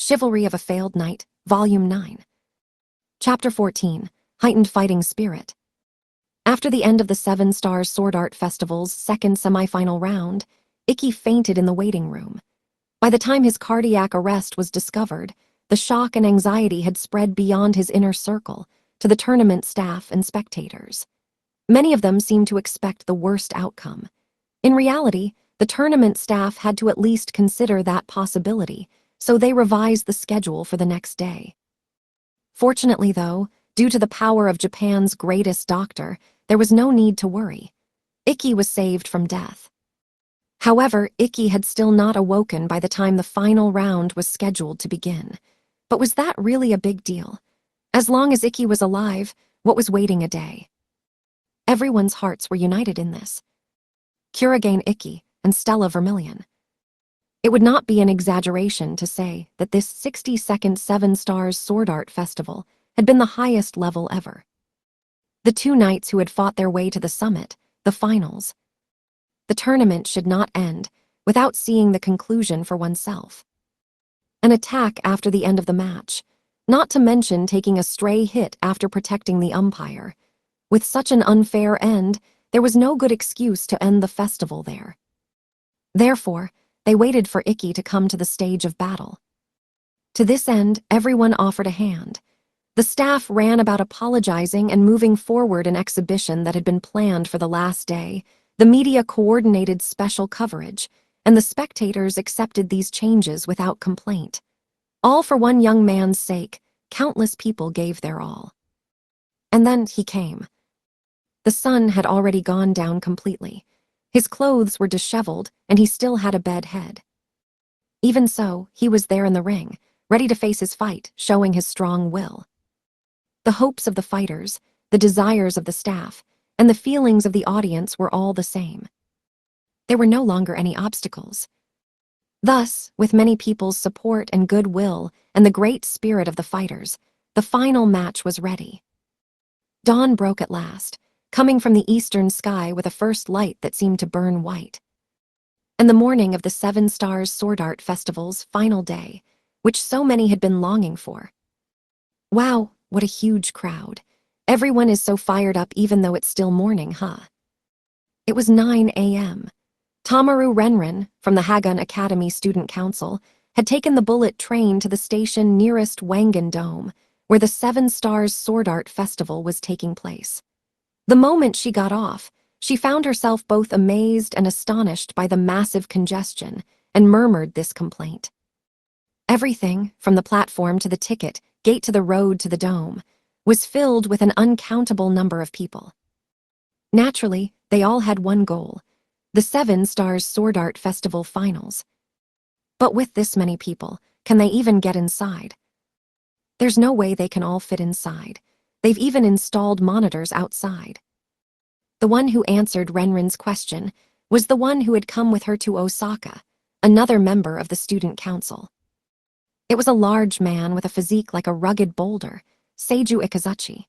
Chivalry of a Failed Knight, Volume 9. Chapter 14, Heightened Fighting Spirit. After the end of the 7 Stars Sword Art Festival's second semi-final round, Ikki fainted in the waiting room. By the time his cardiac arrest was discovered, the shock and anxiety had spread beyond his inner circle to the tournament staff and spectators. Many of them seemed to expect the worst outcome. In reality, the tournament staff had to at least consider that possibility, so they revised the schedule for the next day. Fortunately, though, due to the power of Japan's greatest doctor, there was no need to worry. Ikki was saved from death. However, Ikki had still not awoken by the time the final round was scheduled to begin. But was that really a big deal? As long as Ikki was alive, what was waiting a day? Everyone's hearts were united in this. Kurigane Ikki and Stella Vermilion. It would not be an exaggeration to say that this 60-second 7 Stars Sword Art Festival had been the highest level ever. The two knights who had fought their way to the summit, the finals. The tournament should not end without seeing the conclusion for oneself. An attack after the end of the match, not to mention taking a stray hit after protecting the umpire. With such an unfair end, there was no good excuse to end the festival there. Therefore, they waited for Ikki to come to the stage of battle. To this end, everyone offered a hand. The staff ran about apologizing and moving forward an exhibition that had been planned for the last day. The media coordinated special coverage, and the spectators accepted these changes without complaint. All for one young man's sake, countless people gave their all. And then he came. The sun had already gone down completely. His clothes were disheveled, and he still had a bed head. Even so, he was there in the ring, ready to face his fight, showing his strong will. The hopes of the fighters, the desires of the staff, and the feelings of the audience were all the same. There were no longer any obstacles. Thus, with many people's support and goodwill and the great spirit of the fighters, the final match was ready. Dawn broke at last, coming from the eastern sky with a first light that seemed to burn white. And the morning of the 7 Stars Sword Art Festival's final day, which so many had been longing for. Wow, what a huge crowd. Everyone is so fired up even though it's still morning, huh? It was 9 a.m. Tamaru Renren, from the Hagun Academy Student Council, had taken the bullet train to the station nearest Wangan Dome, where the 7 Stars Sword Art Festival was taking place. The moment she got off, she found herself both amazed and astonished by the massive congestion and murmured this complaint. Everything, from the platform to the ticket, gate to the road to the dome, was filled with an uncountable number of people. Naturally, they all had one goal, the 7 Stars Sword Art Festival finals. But with this many people, can they even get inside? There's no way they can all fit inside. They've even installed monitors outside. The one who answered Renren's question was the one who had come with her to Osaka, another member of the student council. It was a large man with a physique like a rugged boulder, Seiju Ikazuchi.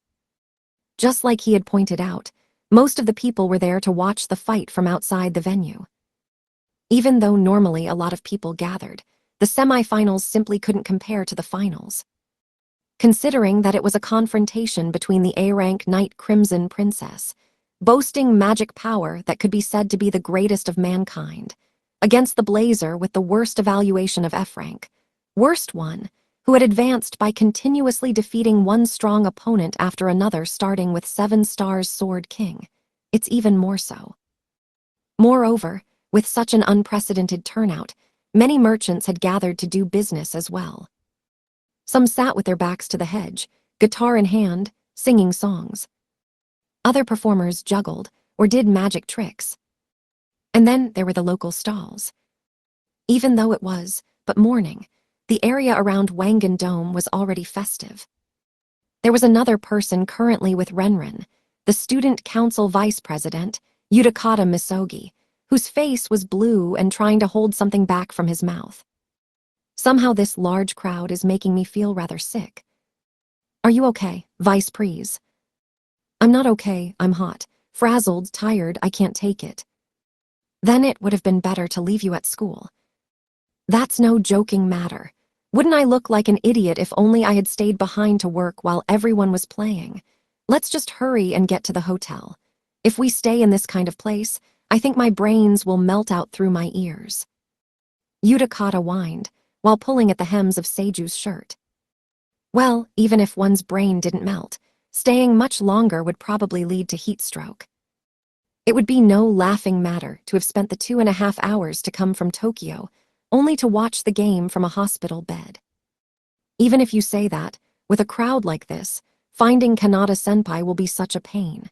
Just like he had pointed out, most of the people were there to watch the fight from outside the venue. Even though normally a lot of people gathered, the semi-finals simply couldn't compare to the finals. Considering that it was a confrontation between the A-rank Knight Crimson Princess, boasting magic power that could be said to be the greatest of mankind, against the Blazer with the worst evaluation of F-rank, worst one, who had advanced by continuously defeating one strong opponent after another starting with 7 Stars Sword King. It's even more so. Moreover, with such an unprecedented turnout, many merchants had gathered to do business as well. Some sat with their backs to the hedge, guitar in hand, singing songs. Other performers juggled or did magic tricks. And then there were the local stalls. Even though it was but morning, the area around Wangan Dome was already festive. There was another person currently with Renren, the student council vice president, Yudakata Misogi, whose face was blue and trying to hold something back from his mouth. Somehow this large crowd is making me feel rather sick. Are you okay, Vice Pries? I'm not okay, I'm hot, frazzled, tired, I can't take it. Then it would have been better to leave you at school. That's no joking matter. Wouldn't I look like an idiot if only I had stayed behind to work while everyone was playing? Let's just hurry and get to the hotel. If we stay in this kind of place, I think my brains will melt out through my ears. Yudakata whined, while pulling at the hems of Seiju's shirt. Well, even if one's brain didn't melt, staying much longer would probably lead to heat stroke. It would be no laughing matter to have spent the 2.5 hours to come from Tokyo, only to watch the game from a hospital bed. Even if you say that, with a crowd like this, finding Kanata-senpai will be such a pain.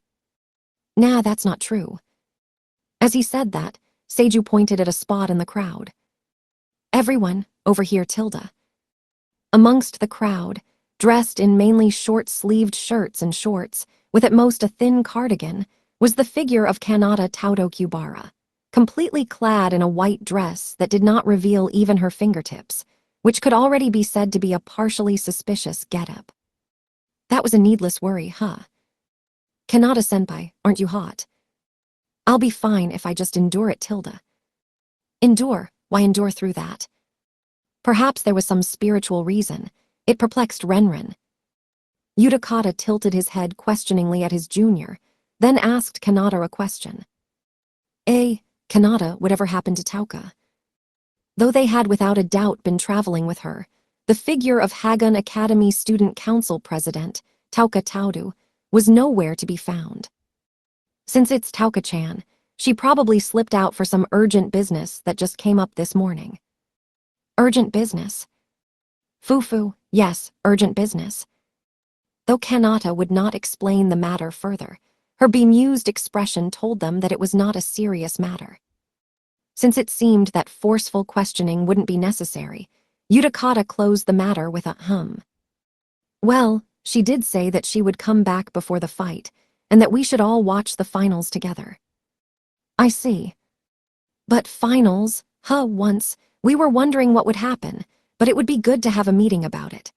Nah, that's not true. As he said that, Seiju pointed at a spot in the crowd. Everyone, over here, Tilda. Amongst the crowd, dressed in mainly short-sleeved shirts and shorts, with at most a thin cardigan, was the figure of Kanata Taudokubara, completely clad in a white dress that did not reveal even her fingertips, which could already be said to be a partially suspicious getup. That was a needless worry, huh? Kanata-senpai, aren't you hot? I'll be fine if I just endure it, Tilda. Endure? Why endure through that? Perhaps there was some spiritual reason. It perplexed Renren. Yudakata tilted his head questioningly at his junior, then asked Kanata a question. Kanata, whatever happened to Tauka? Though they had without a doubt been traveling with her, the figure of Hagun Academy Student Council President, Tauka Taudu, was nowhere to be found. Since it's Tauka-chan, she probably slipped out for some urgent business that just came up this morning. Urgent business? Fufu, yes, urgent business. Though Kanata would not explain the matter further, her bemused expression told them that it was not a serious matter. Since it seemed that forceful questioning wouldn't be necessary, Yudakata closed the matter with a hum. Well, she did say that she would come back before the fight, and that we should all watch the finals together. I see. But finals, once, we were wondering what would happen, but it would be good to have a meeting about it.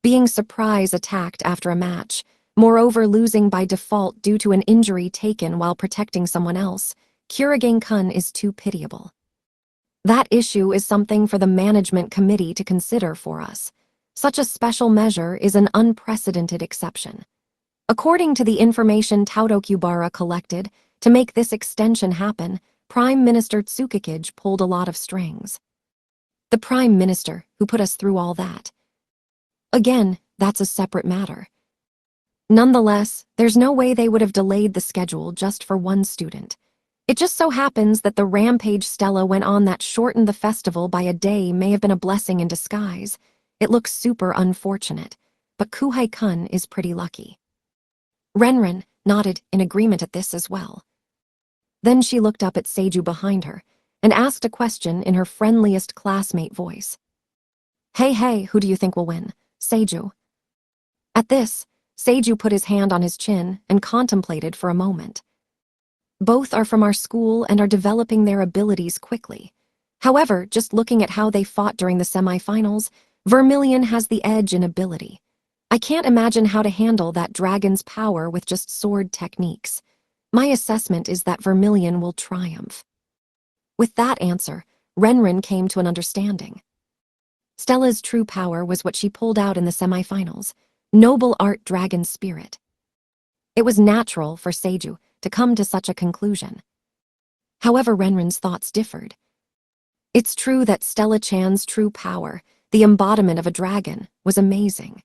Being surprise attacked after a match, moreover losing by default due to an injury taken while protecting someone else, Kurogane-kun is too pitiable. That issue is something for the management committee to consider for us. Such a special measure is an unprecedented exception. According to the information Taudokubara collected, to make this extension happen, Prime Minister Tsukikage pulled a lot of strings. The Prime Minister who put us through all that. Again, that's a separate matter. Nonetheless, there's no way they would have delayed the schedule just for one student. It just so happens that the rampage Stella went on that shortened the festival by a day may have been a blessing in disguise. It looks super unfortunate, but Kuhei-kun is pretty lucky. Renren nodded in agreement at this as well. Then she looked up at Seiju behind her and asked a question in her friendliest classmate voice. Hey, who do you think will win? Seiju. At this, Seiju put his hand on his chin and contemplated for a moment. Both are from our school and are developing their abilities quickly. However, just looking at how they fought during the semifinals, Vermilion has the edge in ability. I can't imagine how to handle that dragon's power with just sword techniques. My assessment is that Vermilion will triumph. With that answer, Renren came to an understanding. Stella's true power was what she pulled out in the semifinals, noble art dragon spirit. It was natural for Seiju to come to such a conclusion. However, Renren's thoughts differed. It's true that Stella-chan's true power, the embodiment of a dragon, was amazing.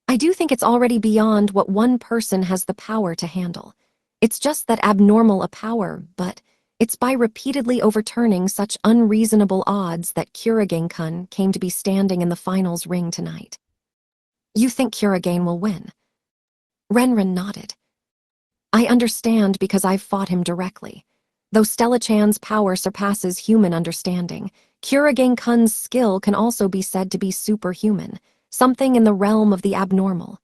I do think it's already beyond what one person has the power to handle. It's just that abnormal a power, but it's by repeatedly overturning such unreasonable odds that Kurogane-kun came to be standing in the finals ring tonight. You think Kurogane will win? Renren nodded. I understand because I've fought him directly. Though Stella-chan's power surpasses human understanding, Kurogane-kun's skill can also be said to be superhuman, something in the realm of the abnormal.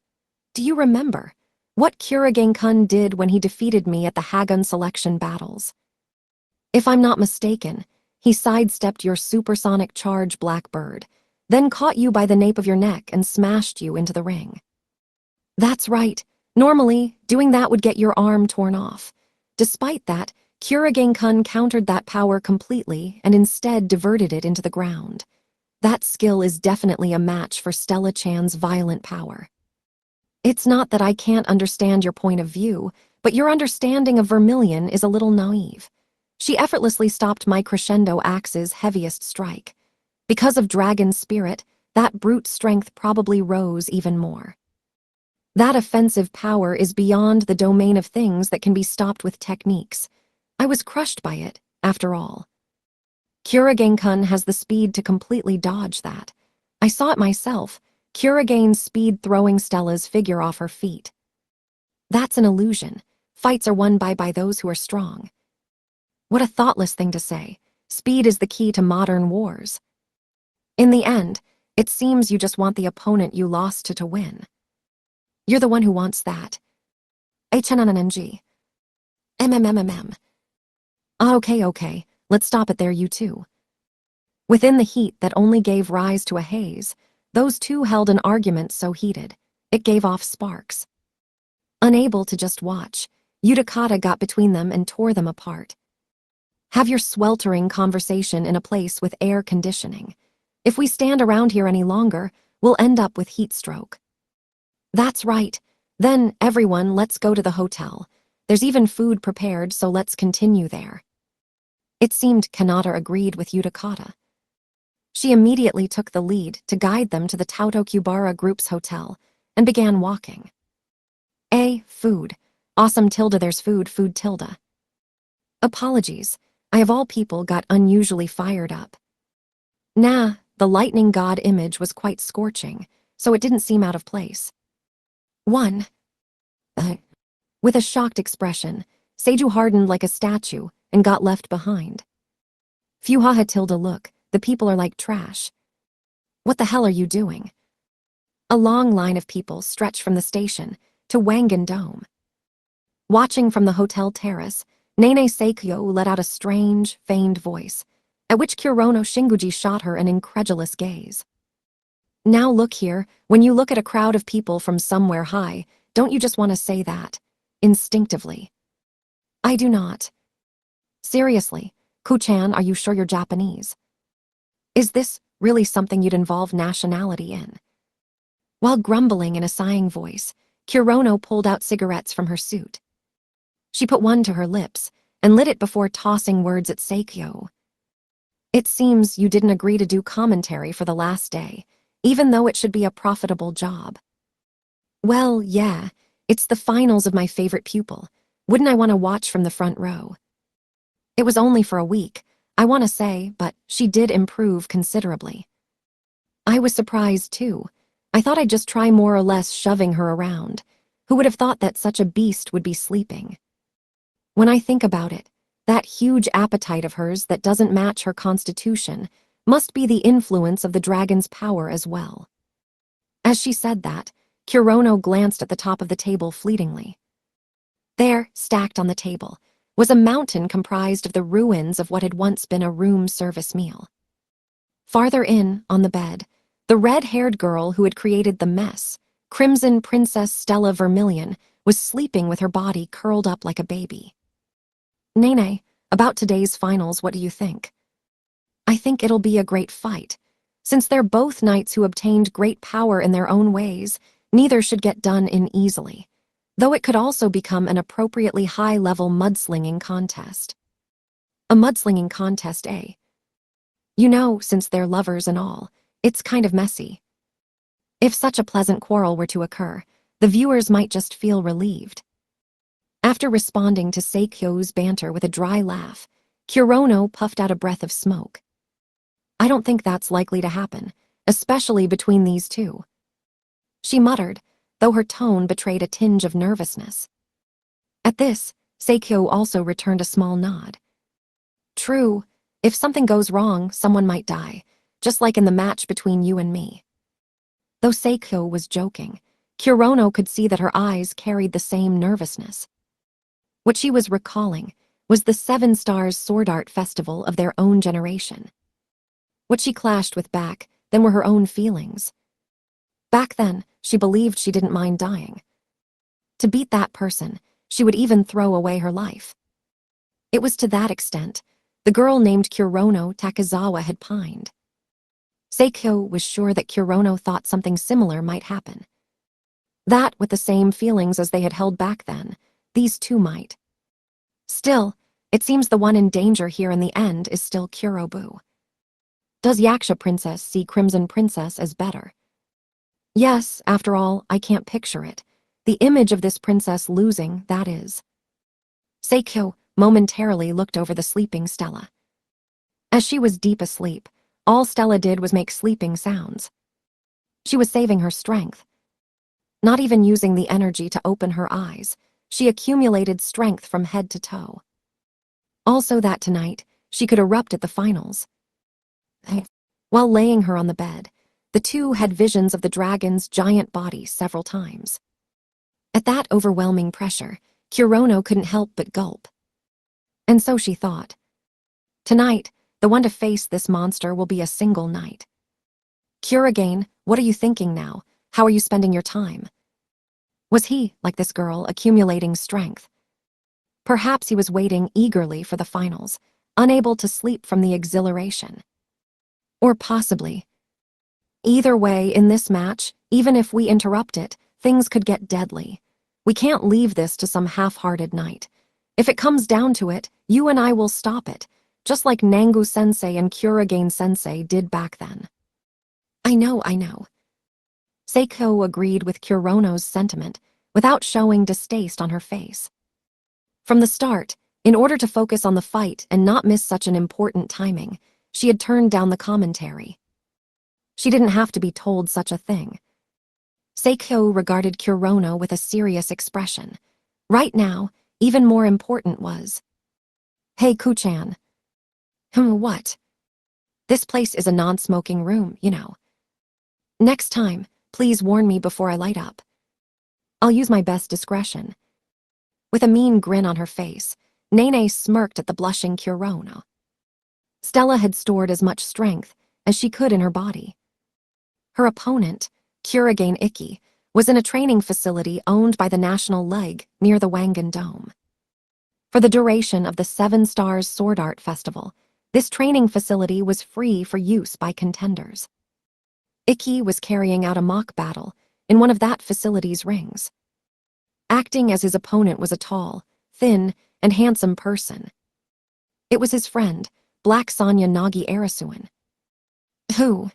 Do you remember what Kurogane-kun did when he defeated me at the Hagun selection battles? If I'm not mistaken, he sidestepped your supersonic charge Blackbird, then caught you by the nape of your neck and smashed you into the ring. That's right. Normally, doing that would get your arm torn off. Despite that, Kurogane-kun countered that power completely and instead diverted it into the ground. That skill is definitely a match for Stella-chan's violent power. It's not that I can't understand your point of view, but your understanding of Vermilion is a little naive. She effortlessly stopped my crescendo axe's heaviest strike. Because of Dragon's spirit, that brute strength probably rose even more. That offensive power is beyond the domain of things that can be stopped with techniques. I was crushed by it, after all. Kuragain-kun has the speed to completely dodge that. I saw it myself, Kuragain's speed throwing Stella's figure off her feet. That's an illusion. Fights are won by those who are strong. What a thoughtless thing to say. Speed is the key to modern wars. In the end, it seems you just want the opponent you lost to win. You're the one who wants that. HNNNG. MMMMM. Okay, let's stop it there, you two. Within the heat that only gave rise to a haze, those two held an argument so heated, it gave off sparks. Unable to just watch, Yudikata got between them and tore them apart. Have your sweltering conversation in a place with air conditioning. If we stand around here any longer, we'll end up with heat stroke. That's right. Then, everyone, let's go to the hotel. There's even food prepared, so let's continue there. It seemed Kanata agreed with Yudikata. She immediately took the lead to guide them to the Tautokubara group's hotel and began walking. Food. Awesome tilde, there's food tilde. Apologies, I of all people got unusually fired up. Nah, the lightning god image was quite scorching, so it didn't seem out of place. One. With a shocked expression, Seiju hardened like a statue and got left behind. Fuhaha tilde, look, the people are like trash. What the hell are you doing? A long line of people stretched from the station to Wangan Dome. Watching from the hotel terrace, Nene Seikyo let out a strange, feigned voice, at which Kurono Shinguji shot her an incredulous gaze. Now look here, when you look at a crowd of people from somewhere high, don't you just want to say that? Instinctively. I do not. Seriously, Kuchan, are you sure you're Japanese? Is this really something you'd involve nationality in? While grumbling in a sighing voice, Kurono pulled out cigarettes from her suit. She put one to her lips and lit it before tossing words at Seikyo. It seems you didn't agree to do commentary for the last day, even though it should be a profitable job. Well, yeah, it's the finals of my favorite pupil. Wouldn't I want to watch from the front row? It was only for a week, I want to say, but she did improve considerably. I was surprised, too. I thought I'd just try more or less shoving her around. Who would have thought that such a beast would be sleeping? When I think about it, that huge appetite of hers that doesn't match her constitution must be the influence of the dragon's power as well. As she said that, Kurono glanced at the top of the table fleetingly. There, stacked on the table, was a mountain comprised of the ruins of what had once been a room service meal. Farther in, on the bed, the red-haired girl who had created the mess, Crimson Princess Stella Vermilion, was sleeping with her body curled up like a baby. Nene, about today's finals, what do you think? I think it'll be a great fight. Since they're both knights who obtained great power in their own ways, neither should get done in easily, though it could also become an appropriately high-level mudslinging contest. A mudslinging contest, eh? You know, since they're lovers and all, it's kind of messy. If such a pleasant quarrel were to occur, the viewers might just feel relieved. After responding to Seikyo's banter with a dry laugh, Kurono puffed out a breath of smoke. I don't think that's likely to happen, especially between these two. She muttered, though her tone betrayed a tinge of nervousness. At this, Seikyo also returned a small nod. True, if something goes wrong, someone might die, just like in the match between you and me. Though Seikyo was joking, Kurono could see that her eyes carried the same nervousness. What she was recalling was the Seven Stars Sword Art Festival of their own generation. What she clashed with back then were her own feelings. Back then, she believed she didn't mind dying. To beat that person, she would even throw away her life. It was to that extent the girl named Kurono Takizawa had pined. Seiko was sure that Kurono thought something similar might happen. That, with the same feelings as they had held back then, these two might. Still, it seems the one in danger here in the end is still Kurobu. Does Yaksha Princess see Crimson Princess as better? Yes, after all, I can't picture it. The image of this princess losing, that is. Seiko momentarily looked over the sleeping Stella. As she was deep asleep, all Stella did was make sleeping sounds. She was saving her strength. Not even using the energy to open her eyes, she accumulated strength from head to toe. Also that tonight, she could erupt at the finals. While laying her on the bed, the two had visions of the dragon's giant body several times. At that overwhelming pressure, Kurono couldn't help but gulp. And so she thought. Tonight, the one to face this monster will be a single night. Kurogane, what are you thinking now? How are you spending your time? Was he, like this girl, accumulating strength? Perhaps he was waiting eagerly for the finals, unable to sleep from the exhilaration. Or possibly. Either way, in this match, even if we interrupt it, things could get deadly. We can't leave this to some half-hearted night. If it comes down to it, you and I will stop it, just like Nangu-sensei and Kurogane-sensei did back then. I know. Seiko agreed with Kurono's sentiment, without showing distaste on her face. From the start, in order to focus on the fight and not miss such an important timing, she had turned down the commentary. She didn't have to be told such a thing. Seiko regarded Kurono with a serious expression. Right now, even more important was, "Hey, Kuchan." What? This place is a non-smoking room, you know. Next time, please warn me before I light up. I'll use my best discretion. With a mean grin on her face, Nene smirked at the blushing Kurono. Stella had stored as much strength as she could in her body. Her opponent, Kurogane Ikki, was in a training facility owned by the National League near the Wangan Dome. For the duration of the 7 Stars Sword Art Festival, this training facility was free for use by contenders. Ikki was carrying out a mock battle in one of that facility's rings. Acting as his opponent was a tall, thin, and handsome person. It was his friend, Black Sonya Nagi Arasuin. Who?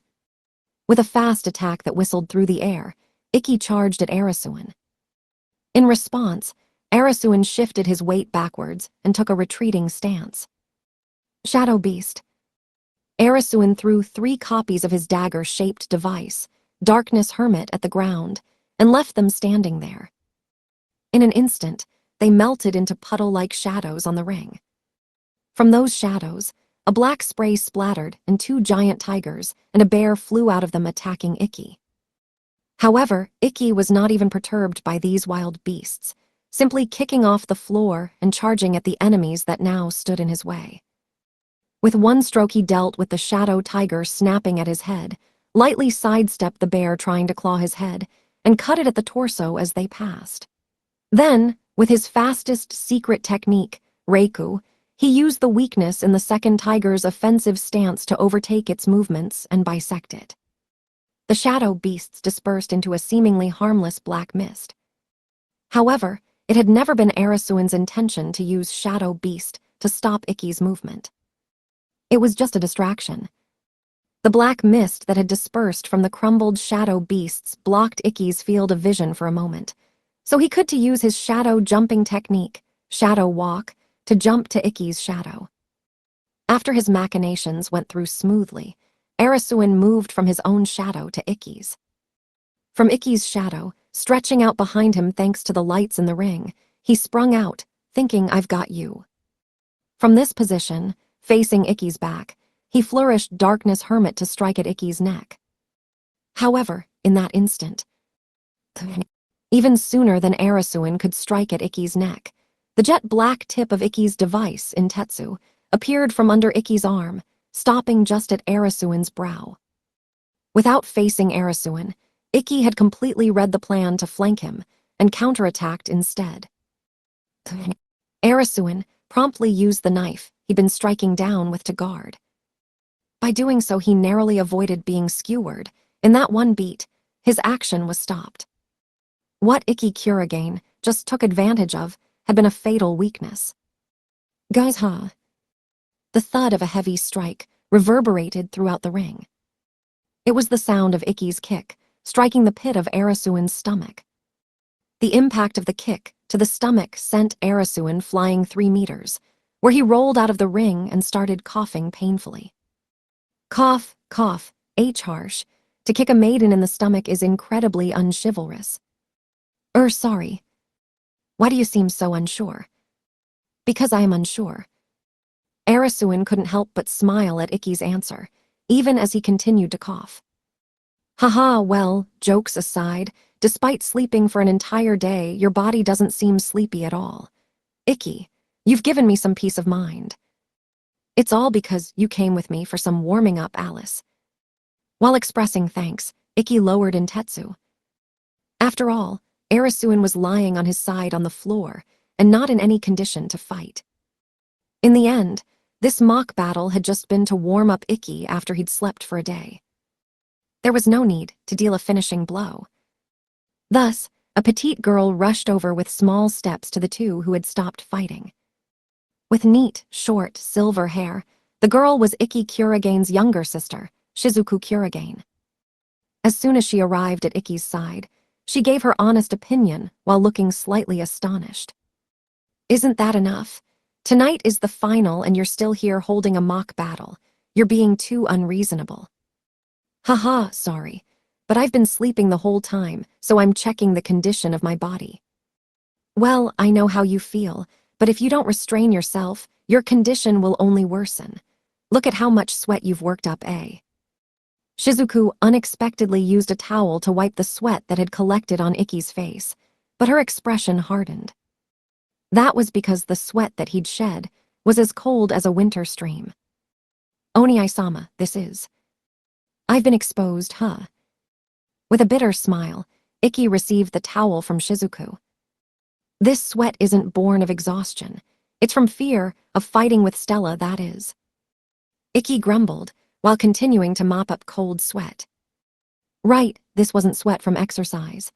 With a fast attack that whistled through the air, Ikki charged at Arasuin. In response, Arasuin shifted his weight backwards and took a retreating stance. Shadow Beast. Arasuin threw 3 copies of his dagger-shaped device, Darkness Hermit, at the ground, and left them standing there. In an instant, they melted into puddle-like shadows on the ring. From those shadows, a black spray splattered, and 2 giant tigers and a bear flew out of them, attacking Ikki. However, Ikki was not even perturbed by these wild beasts, simply kicking off the floor and charging at the enemies that now stood in his way. With one stroke he dealt with the shadow tiger snapping at his head, lightly sidestepped the bear trying to claw his head, and cut it at the torso as they passed. Then, with his fastest secret technique, Riku, he used the weakness in the second tiger's offensive stance to overtake its movements and bisect it. The shadow beasts dispersed into a seemingly harmless black mist. However, it had never been Arasuin's intention to use Shadow Beast to stop Ikki's movement. It was just a distraction. The black mist that had dispersed from the crumbled shadow beasts blocked Ikki's field of vision for a moment, so he could use his shadow jumping technique, Shadow Walk, to jump to Ikki's shadow. After his machinations went through smoothly, Arasuin moved from his own shadow to Ikki's. From Ikki's shadow, stretching out behind him thanks to the lights in the ring, he sprung out, thinking, "I've got you." From this position, facing Ikki's back, he flourished Darkness Hermit to strike at Ikki's neck. However, in that instant, even sooner than Arasuin could strike at Ikki's neck, the jet black tip of Ikki's device, Intetsu, appeared from under Ikki's arm, stopping just at Arasuin's brow. Without facing Arasuin, Ikki had completely read the plan to flank him and counterattacked instead. Arasuin promptly used the knife he'd been striking down with to guard. By doing so, he narrowly avoided being skewered. In that one beat, his action was stopped. What Ikki Kuragain just took advantage of had been a fatal weakness. Guys, huh? The thud of a heavy strike reverberated throughout the ring. It was the sound of Ikki's kick, striking the pit of Arasuin's stomach. The impact of the kick to the stomach sent Arasuin flying 3 meters, where he rolled out of the ring and started coughing painfully. Cough, cough, harsh. To kick a maiden in the stomach is incredibly unchivalrous. Sorry. Why do you seem so unsure? Because I am unsure. Arasuin couldn't help but smile at Ikki's answer, even as he continued to cough. Haha, well, jokes aside, despite sleeping for an entire day, your body doesn't seem sleepy at all. Ikki, you've given me some peace of mind. It's all because you came with me for some warming up, Alice. While expressing thanks, Ikki lowered in Tetsu. After all, Arasuin was lying on his side on the floor and not in any condition to fight. In the end, this mock battle had just been to warm up Ikki after he'd slept for a day. There was no need to deal a finishing blow. Thus, a petite girl rushed over with small steps to the two who had stopped fighting. With neat, short, silver hair, the girl was Ikki Kuragain's younger sister, Shizuku Kuragain. As soon as she arrived at Ikki's side, she gave her honest opinion while looking slightly astonished. Isn't that enough? Tonight is the final and you're still here holding a mock battle. You're being too unreasonable. Haha, sorry, but I've been sleeping the whole time, so I'm checking the condition of my body. Well, I know how you feel, but if you don't restrain yourself, your condition will only worsen. Look at how much sweat you've worked up, eh? Shizuku unexpectedly used a towel to wipe the sweat that had collected on Ikki's face, but her expression hardened. That was because the sweat that he'd shed was as cold as a winter stream. Oni-sama, this is. I've been exposed, huh? With a bitter smile, Ikki received the towel from Shizuku. This sweat isn't born of exhaustion. It's from fear of fighting with Stella, that is. Ikki grumbled, while continuing to mop up cold sweat. Right, this wasn't sweat from exercise.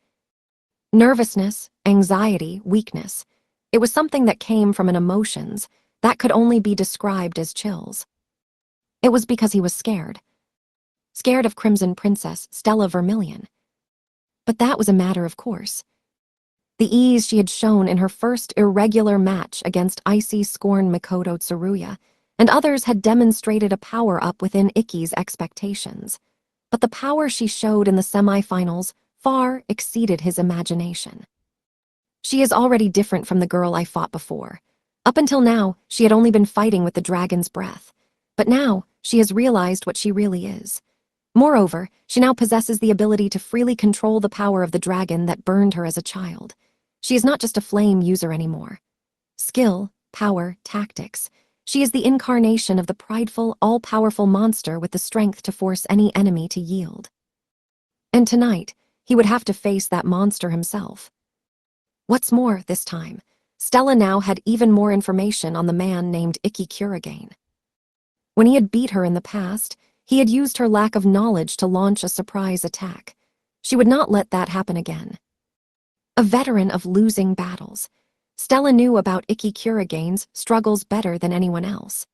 Nervousness, anxiety, weakness. It was something that came from an emotions that could only be described as chills. It was because he was scared. Scared of Crimson Princess Stella Vermilion. But that was a matter of course. The ease she had shown in her first irregular match against Icy Scorn Mikoto Tsuruya, and others had demonstrated a power-up within Ikki's expectations. But the power she showed in the semi-finals far exceeded his imagination. She is already different from the girl I fought before. Up until now, she had only been fighting with the dragon's breath. But now, she has realized what she really is. Moreover, she now possesses the ability to freely control the power of the dragon that burned her as a child. She is not just a flame user anymore. Skill, power, tactics. She is the incarnation of the prideful, all-powerful monster with the strength to force any enemy to yield. And tonight, he would have to face that monster himself. What's more, this time, Stella now had even more information on the man named Ikki Kuragain. When he had beat her in the past, he had used her lack of knowledge to launch a surprise attack. She would not let that happen again. A veteran of losing battles, Stella knew about Ikki Kuragain's struggles better than anyone else.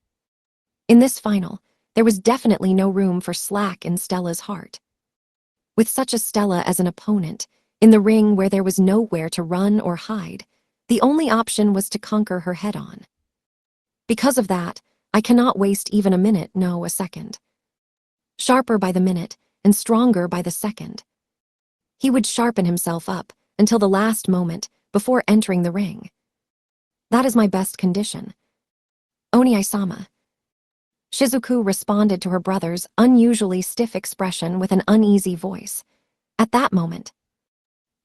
In this final, there was definitely no room for slack in Stella's heart. With such a Stella as an opponent, in the ring where there was nowhere to run or hide, the only option was to conquer her head-on. Because of that, I cannot waste even a minute, no, a second. Sharper by the minute, and stronger by the second. He would sharpen himself up until the last moment before entering the ring. That is my best condition. Oni-sama. Shizuku responded to her brother's unusually stiff expression with an uneasy voice. At that moment,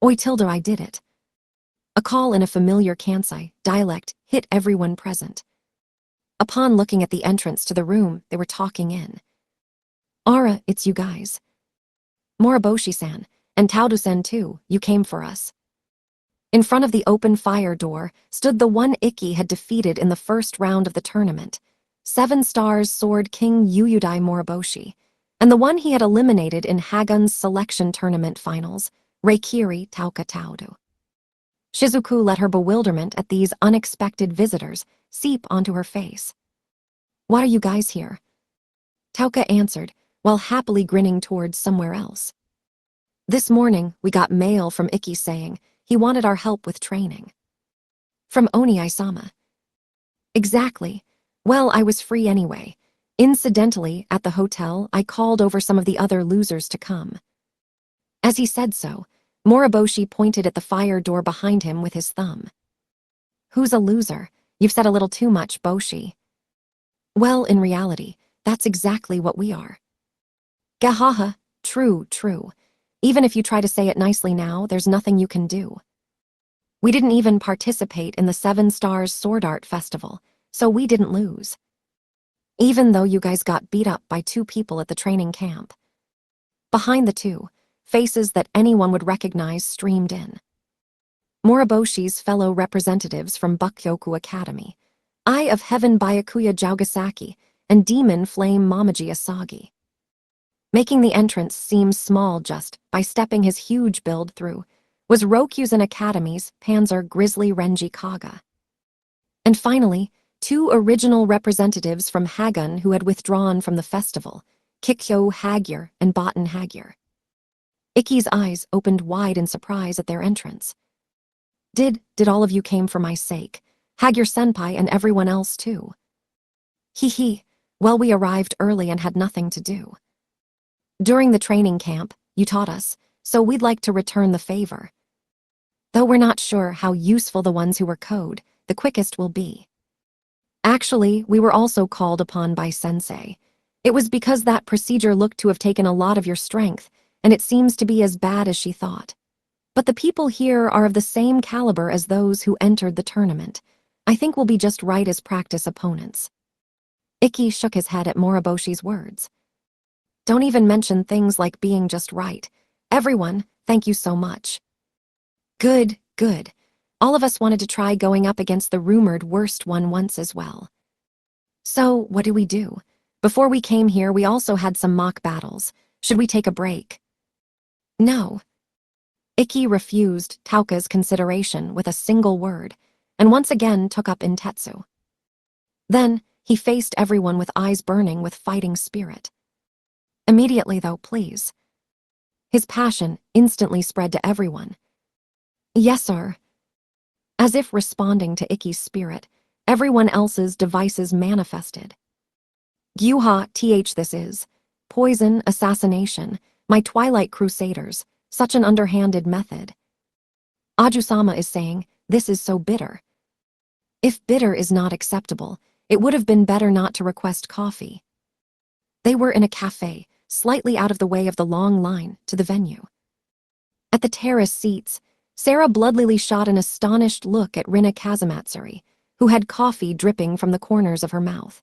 Oi tilde, I did it. A call in a familiar Kansai dialect hit everyone present. Upon looking at the entrance to the room they were talking in. Ara, it's you guys. Moriboshi-san, and Taodu-sen too, you came for us. In front of the open fire door stood the one Ikki had defeated in the first round of the tournament, 7 stars sword King Yuyudai Moriboshi, and the one he had eliminated in Hagun's selection tournament finals, Reikiri Tauka Taudu. Shizuku let her bewilderment at these unexpected visitors seep onto her face. "Why are you guys here?" Tauka answered, while happily grinning towards somewhere else. "This morning, we got mail from Ikki saying he wanted our help with training." "From Oni-sama." "Exactly. Well, I was free anyway. Incidentally, at the hotel, I called over some of the other losers to come." As he said so, Moriboshi pointed at the fire door behind him with his thumb. "Who's a loser? You've said a little too much, Boshi." "Well, in reality, that's exactly what we are." "Gahaha, true, true. Even if you try to say it nicely now, there's nothing you can do. We didn't even participate in the 7 Stars Sword Art Festival, so we didn't lose. Even though you guys got beat up by 2 people at the training camp." Behind the two, faces that anyone would recognize streamed in. Moriboshi's fellow representatives from Bukkyoku Academy, Eye of Heaven Byakuya Jougasaki, and Demon Flame Mamaji Asagi. Making the entrance seem small just by stepping his huge build through was Rokyuzen Academy's Panzer Grizzly Renji Kaga. And finally, 2 original representatives from Hagun who had withdrawn from the festival, Kikyo Hagyur and Botan Hagyur. Ikki's eyes opened wide in surprise at their entrance. Did all of you came for my sake? Hagyur-senpai and everyone else too?" "Hee. Well, we arrived early and had nothing to do. During the training camp, you taught us, so we'd like to return the favor. Though we're not sure how useful the ones who were code, the quickest will be. Actually, we were also called upon by Sensei. It was because that procedure looked to have taken a lot of your strength, and it seems to be as bad as she thought. But the people here are of the same caliber as those who entered the tournament. I think we'll be just right as practice opponents." Ikki shook his head at Moriboshi's words. "Don't even mention things like being just right. Everyone, thank you so much." Good. All of us wanted to try going up against the rumored worst one once as well. So, what do? Before we came here, we also had some mock battles. Should we take a break?" "No." Ikki refused Tauka's consideration with a single word, and once again took up Intetsu. Then, he faced everyone with eyes burning with fighting spirit. "Immediately though, please." His passion instantly spread to everyone. "Yes, sir." As if responding to Ikki's spirit, everyone else's devices manifested. "Gyuha th this is. Poison, assassination, my Twilight Crusaders, such an underhanded method. Ajusama is saying, this is so bitter. If bitter is not acceptable, it would have been better not to request coffee." They were in a cafe, slightly out of the way of the long line to the venue. At the terrace seats, Sarah Bloodlily shot an astonished look at Rina Kazumatsuri, who had coffee dripping from the corners of her mouth.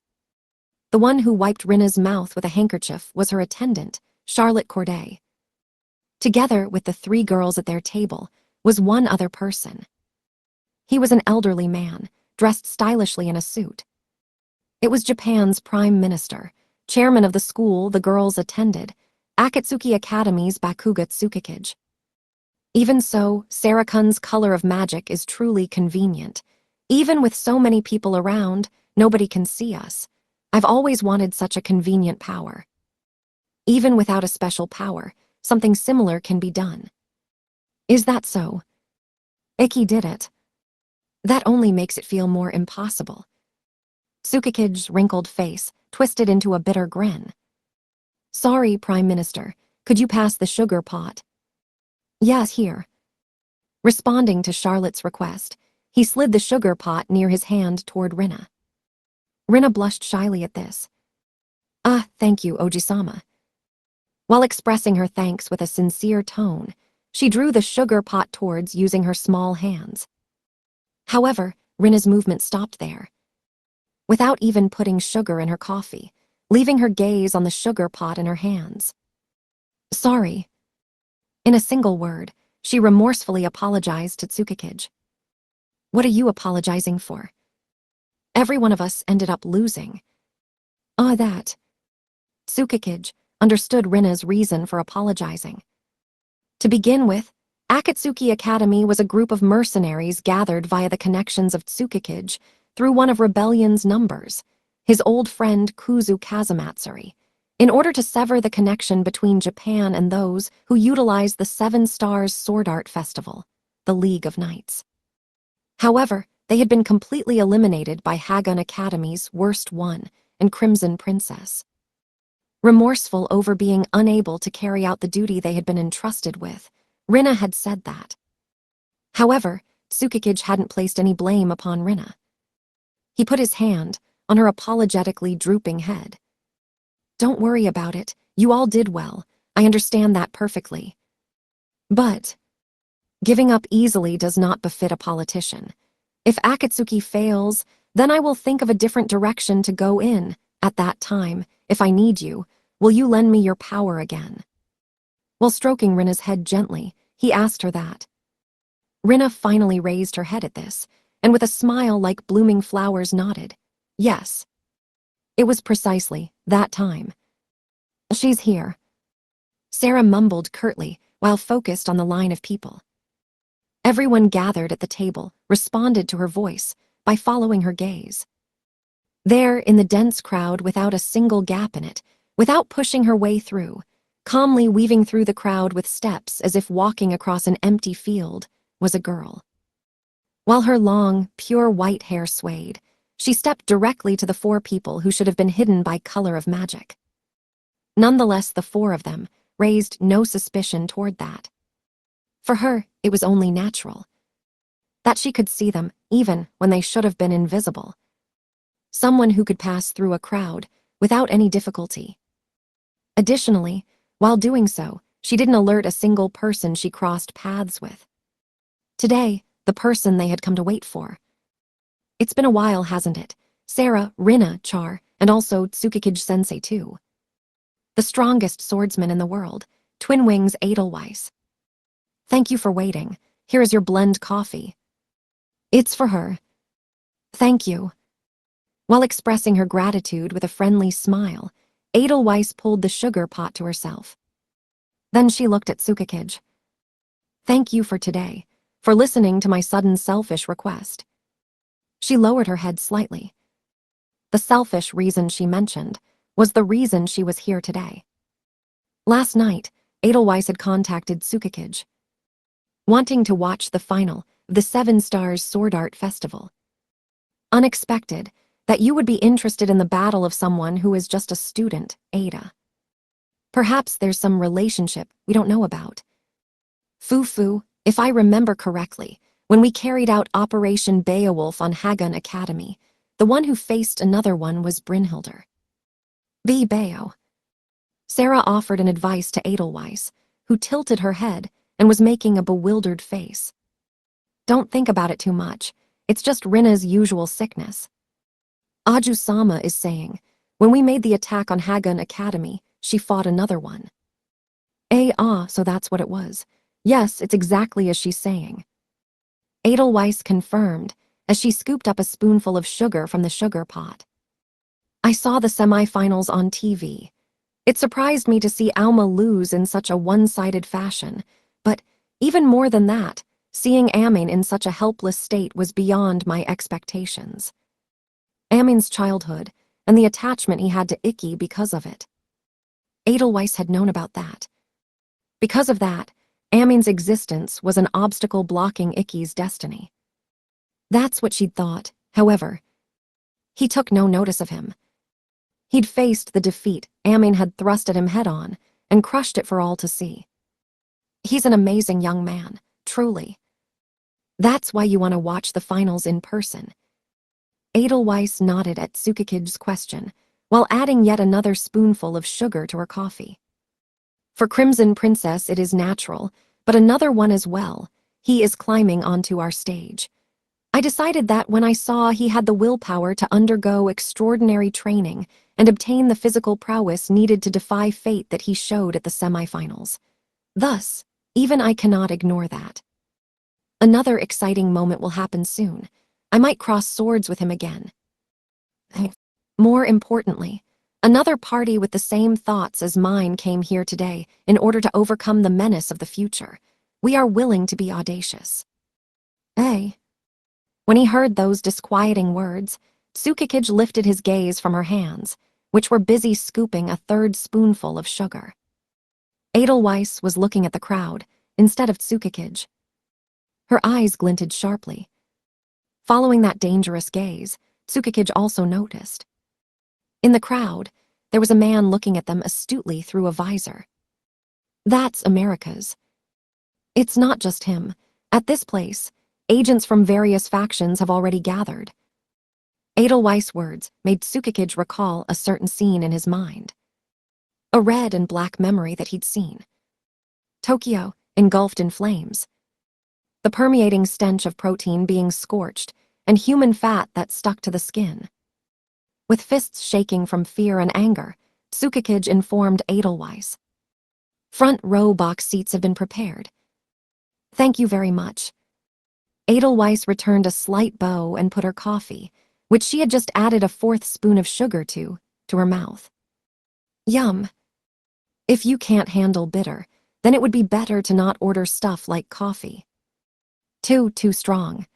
The one who wiped Rina's mouth with a handkerchief was her attendant, Charlotte Corday. Together with the 3 girls at their table was one other person. He was an elderly man, dressed stylishly in a suit. It was Japan's prime minister, chairman of the school the girls attended, Akatsuki Academy's Bakuga Tsukikage. Even so, Sarakun's color of magic is truly convenient. Even with so many people around, nobody can see us. I've always wanted such a convenient power. Even without a special power, something similar can be done. Is that so? Ikki did it. That only makes it feel more impossible. Tsukikage's wrinkled face twisted into a bitter grin. Sorry, Prime Minister, could you pass the sugar pot? Yes, here. Responding to Charlotte's request, he slid the sugar pot near his hand toward Rina. Rina blushed shyly at this. Thank you, Oji-sama. While expressing her thanks with a sincere tone, she drew the sugar pot towards using her small hands. However, Rina's movement stopped there. Without even putting sugar in her coffee, leaving her gaze on the sugar pot in her hands. Sorry. In a single word, she remorsefully apologized to Tsukikage. What are you apologizing for? Every one of us ended up losing. That. Tsukikage understood Rina's reason for apologizing. To begin with, Akatsuki Academy was a group of mercenaries gathered via the connections of Tsukikage through one of Rebellion's numbers, his old friend Kuzu Kazamatsuri, in order to sever the connection between Japan and those who utilized the Seven Stars Sword Art Festival, the League of Knights. However, they had been completely eliminated by Hagun Academy's Worst One and Crimson Princess. Remorseful over being unable to carry out the duty they had been entrusted with, Rina had said that. However, Tsukikage hadn't placed any blame upon Rina. He put his hand on her apologetically drooping head. "Don't worry about it, you all did well, I understand that perfectly. But giving up easily does not befit a politician. If Akatsuki fails, then I will think of a different direction to go in. At that time, if I need you, will you lend me your power again?" While stroking Rina's head gently, he asked her that. Rina finally raised her head at this, and with a smile like blooming flowers nodded. Yes. It was precisely that time. "She's here." Sarah mumbled curtly while focused on the line of people. Everyone gathered at the table responded to her voice by following her gaze. There, in the dense crowd without a single gap in it, without pushing her way through, calmly weaving through the crowd with steps as if walking across an empty field, was a girl. While her long, pure white hair swayed, she stepped directly to the four people who should have been hidden by color of magic. Nonetheless, the four of them raised no suspicion toward that. For her, it was only natural that she could see them, even when they should have been invisible. Someone who could pass through a crowd without any difficulty. Additionally, while doing so, she didn't alert a single person she crossed paths with. Today, the person they had come to wait for. It's been a while, hasn't it? Sarah, Rina, Char, and also Tsukikage-sensei too. The strongest swordsman in the world, Twin Wings Edelweiss. "Thank you for waiting. Here is your blend coffee." "It's for her." "Thank you." While expressing her gratitude with a friendly smile, Edelweiss pulled the sugar pot to herself. Then she looked at Tsukikage. "Thank you for today, for listening to my sudden selfish request." She lowered her head slightly. The selfish reason she mentioned was the reason she was here today. Last night, Edelweiss had contacted Tsukikage, wanting to watch the final of the Seven Stars Sword Art Festival. Unexpected that you would be interested in the battle of someone who is just a student, Ada. Perhaps there's some relationship we don't know about. Fufu, if I remember correctly, when we carried out Operation Beowulf on Hagun Academy, the one who faced another one was Brynhilder. B. Beo. Sarah offered an advice to Edelweiss, who tilted her head and was making a bewildered face. "Don't think about it too much. It's just Rina's usual sickness." Aju-sama is saying, when we made the attack on Hagun Academy, she fought another one. So that's what it was. Yes, it's exactly as she's saying. Edelweiss confirmed as she scooped up a spoonful of sugar from the sugar pot. "I saw the semifinals on TV. It surprised me to see Auma lose in such a one-sided fashion, but even more than that, seeing Amin in such a helpless state was beyond my expectations. Amin's childhood, and the attachment he had to Ikki because of it. Edelweiss had known about that. Because of that, Amin's existence was an obstacle blocking Ikki's destiny. That's what she'd thought, however. He took no notice of him. He'd faced the defeat Amin had thrust at him head-on and crushed it for all to see. He's an amazing young man, truly. That's why you want to watch the finals in person." Edelweiss nodded at Tsukikage's question, while adding yet another spoonful of sugar to her coffee. "For Crimson Princess it is natural, but another one as well. He is climbing onto our stage. I decided that when I saw he had the willpower to undergo extraordinary training and obtain the physical prowess needed to defy fate that he showed at the semifinals. Thus, even I cannot ignore that. Another exciting moment will happen soon. I might cross swords with him again. More importantly, Another party with the same thoughts as mine came here today in order to overcome the menace of the future. We are willing to be audacious. Eh? When he heard those disquieting words, Tsukikage lifted his gaze from her hands, which were busy scooping a third spoonful of sugar. Edelweiss was looking at the crowd instead of Tsukikage. Her eyes glinted sharply. Following that dangerous gaze, Tsukikage also noticed. In the crowd, there was a man looking at them astutely through a visor. That's America's. It's not just him. At this place, agents from various factions have already gathered. Edelweiss' words made Tsukikage recall a certain scene in his mind. A red and black memory that he'd seen. Tokyo, engulfed in flames. The permeating stench of protein being scorched and human fat that stuck to the skin. With fists shaking from fear and anger, Tsukikage informed Edelweiss. Front row box seats have been prepared. Thank you very much. Edelweiss returned a slight bow and put her coffee, which she had just added a fourth spoon of sugar to her mouth. Yum. If you can't handle bitter, then it would be better to not order stuff like coffee. Too strong.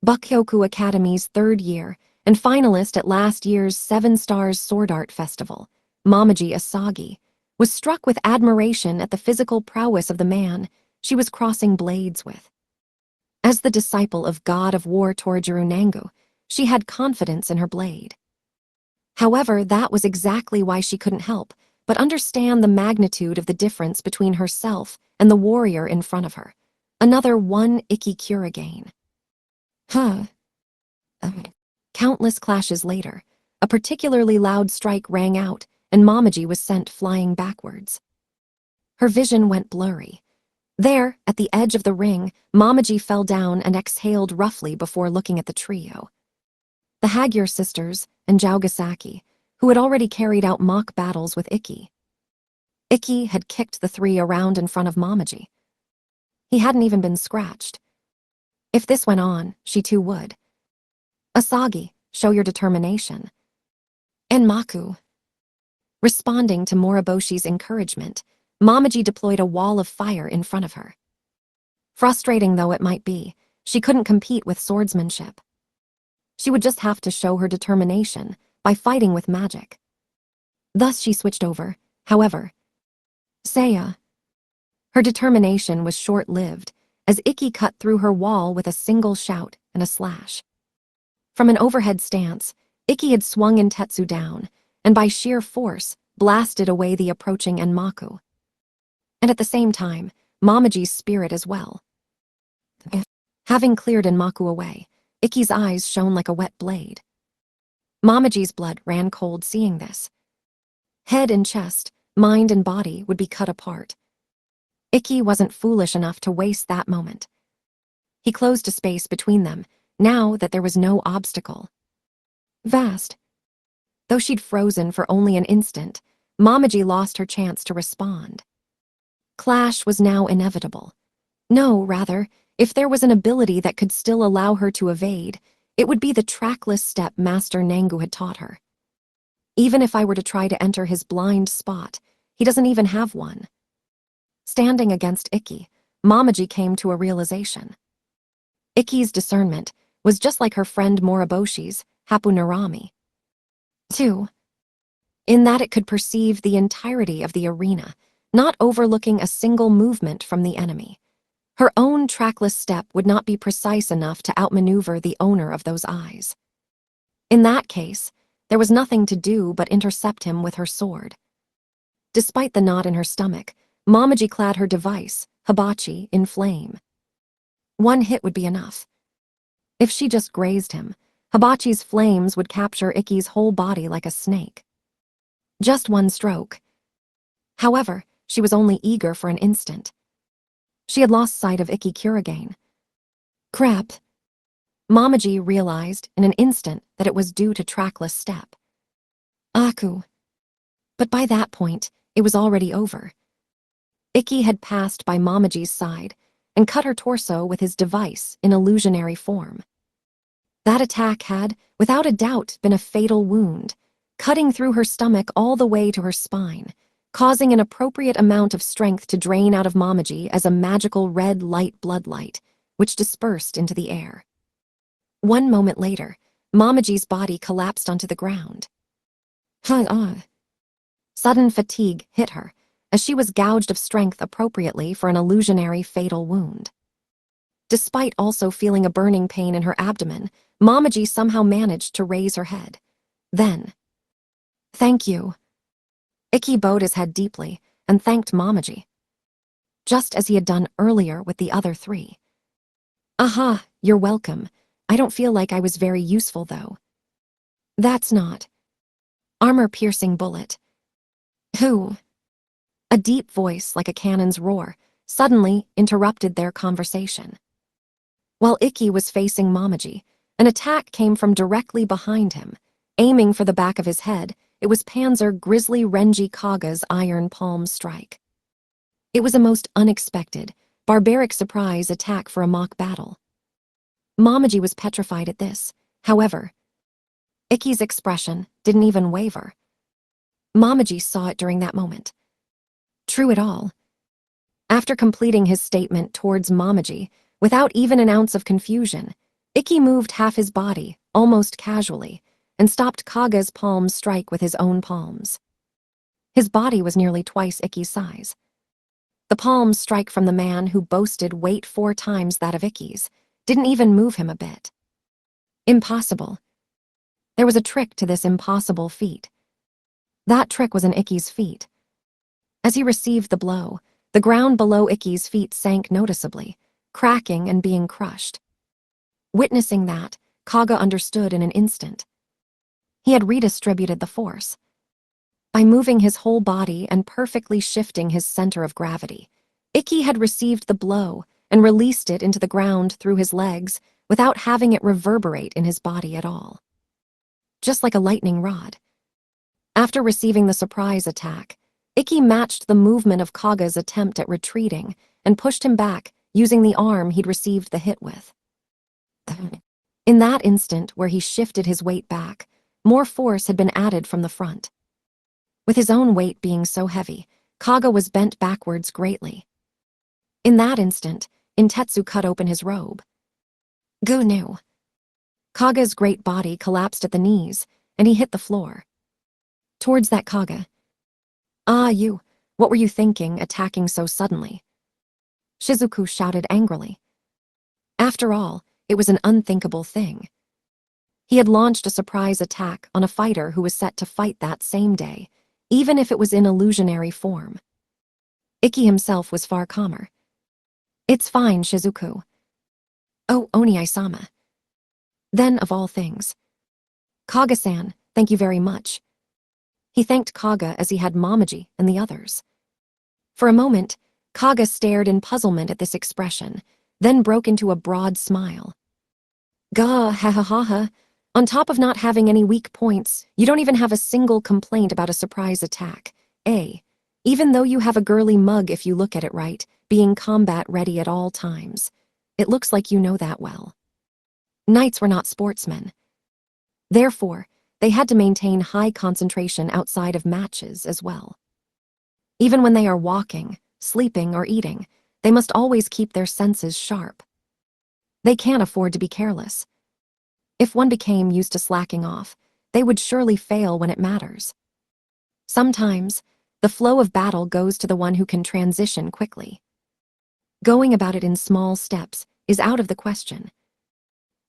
Bukkyoku Academy's third year and finalist at last year's 7 Stars Sword Art Festival, Momoji Asagi, was struck with admiration at the physical prowess of the man she was crossing blades with. As the disciple of God of War Torijiro Nangu, she had confidence in her blade. However, that was exactly why she couldn't help but understand the magnitude of the difference between herself and the warrior in front of her. Another one Ikki Kurigane. Countless clashes later, a particularly loud strike rang out and Momoji was sent flying backwards. Her vision went blurry. There, at the edge of the ring, Momoji fell down and exhaled roughly before looking at the trio. The Hagyur sisters and Jaugasaki, who had already carried out mock battles with Ikki. Ikki had kicked the three around in front of Momoji. He hadn't even been scratched. If this went on, she too would. Asagi, show your determination. And Maku. Responding to Moriboshi's encouragement, Momoji deployed a wall of fire in front of her. Frustrating though it might be, she couldn't compete with swordsmanship. She would just have to show her determination by fighting with magic. Thus she switched over, however. Seiya. Her determination was short-lived, as Ikki cut through her wall with a single shout and a slash. From an overhead stance, Ikki had swung Intetsu down, and by sheer force, blasted away the approaching Enmaku. And at the same time, Momoji's spirit as well. Having cleared Enmaku away, Ikki's eyes shone like a wet blade. Momoji's blood ran cold seeing this. Head and chest, mind and body would be cut apart. Ikki wasn't foolish enough to waste that moment. He closed a space between them, now that there was no obstacle. Vast. Though she'd frozen for only an instant, Momoji lost her chance to respond. Clash was now inevitable. No, rather, if there was an ability that could still allow her to evade, it would be the trackless step Master Nangu had taught her. Even if I were to try to enter his blind spot, he doesn't even have one. Standing against Ikki, Momoji came to a realization. Ikki's discernment was just like her friend Moriboshi's, Hapunarami. 2. In that it could perceive the entirety of the arena, not overlooking a single movement from the enemy. Her own trackless step would not be precise enough to outmaneuver the owner of those eyes. In that case, there was nothing to do but intercept him with her sword. Despite the knot in her stomach, Momoji clad her device, hibachi, in flame. One hit would be enough. If she just grazed him, hibachi's flames would capture Ikki's whole body like a snake. Just one stroke. However, she was only eager for an instant. She had lost sight of Ikki Kurigane. Crap. Momoji realized in an instant that it was due to trackless step. Aku. But by that point, it was already over. Ikki had passed by Momoji's side and cut her torso with his device in illusionary form. That attack had, without a doubt, been a fatal wound, cutting through her stomach all the way to her spine, causing an appropriate amount of strength to drain out of Momoji as a magical red light bloodlight, which dispersed into the air. 1 moment later, Momoji's body collapsed onto the ground. Sudden fatigue hit her, as she was gouged of strength appropriately for an illusionary fatal wound. Despite also feeling a burning pain in her abdomen, Momoji somehow managed to raise her head. Then, "Thank you." Ikki bowed his head deeply and thanked Momoji, just as he had done earlier with the other 3. "Aha, you're welcome. I don't feel like I was very useful, though." "That's not." Armor-piercing bullet. "Who?" A deep voice, like a cannon's roar, suddenly interrupted their conversation. While Ikki was facing Momoji, an attack came from directly behind him. Aiming for the back of his head, it was Panzer Grizzly Renji Kaga's iron palm strike. It was a most unexpected, barbaric surprise attack for a mock battle. Momoji was petrified at this. However, Ikki's expression didn't even waver. Momoji saw it during that moment. True it all. After completing his statement towards Momoji, without even an ounce of confusion, Ikki moved half his body, almost casually, and stopped Kaga's palm strike with his own palms. His body was nearly twice Ikki's size. The palm strike from the man who boasted weight 4 times that of Ikki's didn't even move him a bit. Impossible. There was a trick to this impossible feat. That trick was in Ikki's feet. As he received the blow, the ground below Ikki's feet sank noticeably, cracking and being crushed. Witnessing that, Kaga understood in an instant. He had redistributed the force. By moving his whole body and perfectly shifting his center of gravity, Ikki had received the blow and released it into the ground through his legs without having it reverberate in his body at all. Just like a lightning rod. After receiving the surprise attack, Ikki matched the movement of Kaga's attempt at retreating and pushed him back using the arm he'd received the hit with. In that instant where he shifted his weight back, more force had been added from the front. With his own weight being so heavy, Kaga was bent backwards greatly. In that instant, Intetsu cut open his robe. Gunu. Kaga's great body collapsed at the knees, and he hit the floor. Towards that Kaga. "Ah, you, what were you thinking, attacking so suddenly?" Shizuku shouted angrily. After all, it was an unthinkable thing. He had launched a surprise attack on a fighter who was set to fight that same day, even if it was in illusionary form. Ikki himself was far calmer. "It's fine, Shizuku." "Oh, Oni-sama." Then, of all things, "Kaga-san, thank you very much." He thanked Kaga as he had Momoji and the others. For a moment, Kaga stared in puzzlement at this expression, then broke into a broad smile. "Gah, ha ha ha ha. On top of not having any weak points, you don't even have a single complaint about a surprise attack, eh? Even though you have a girly mug if you look at it right, being combat ready at all times. It looks like you know that well." Knights were not sportsmen. Therefore, they had to maintain high concentration outside of matches as well. Even when they are walking, sleeping, or eating, they must always keep their senses sharp. They can't afford to be careless. If one became used to slacking off, they would surely fail when it matters. Sometimes, the flow of battle goes to the one who can transition quickly. Going about it in small steps is out of the question.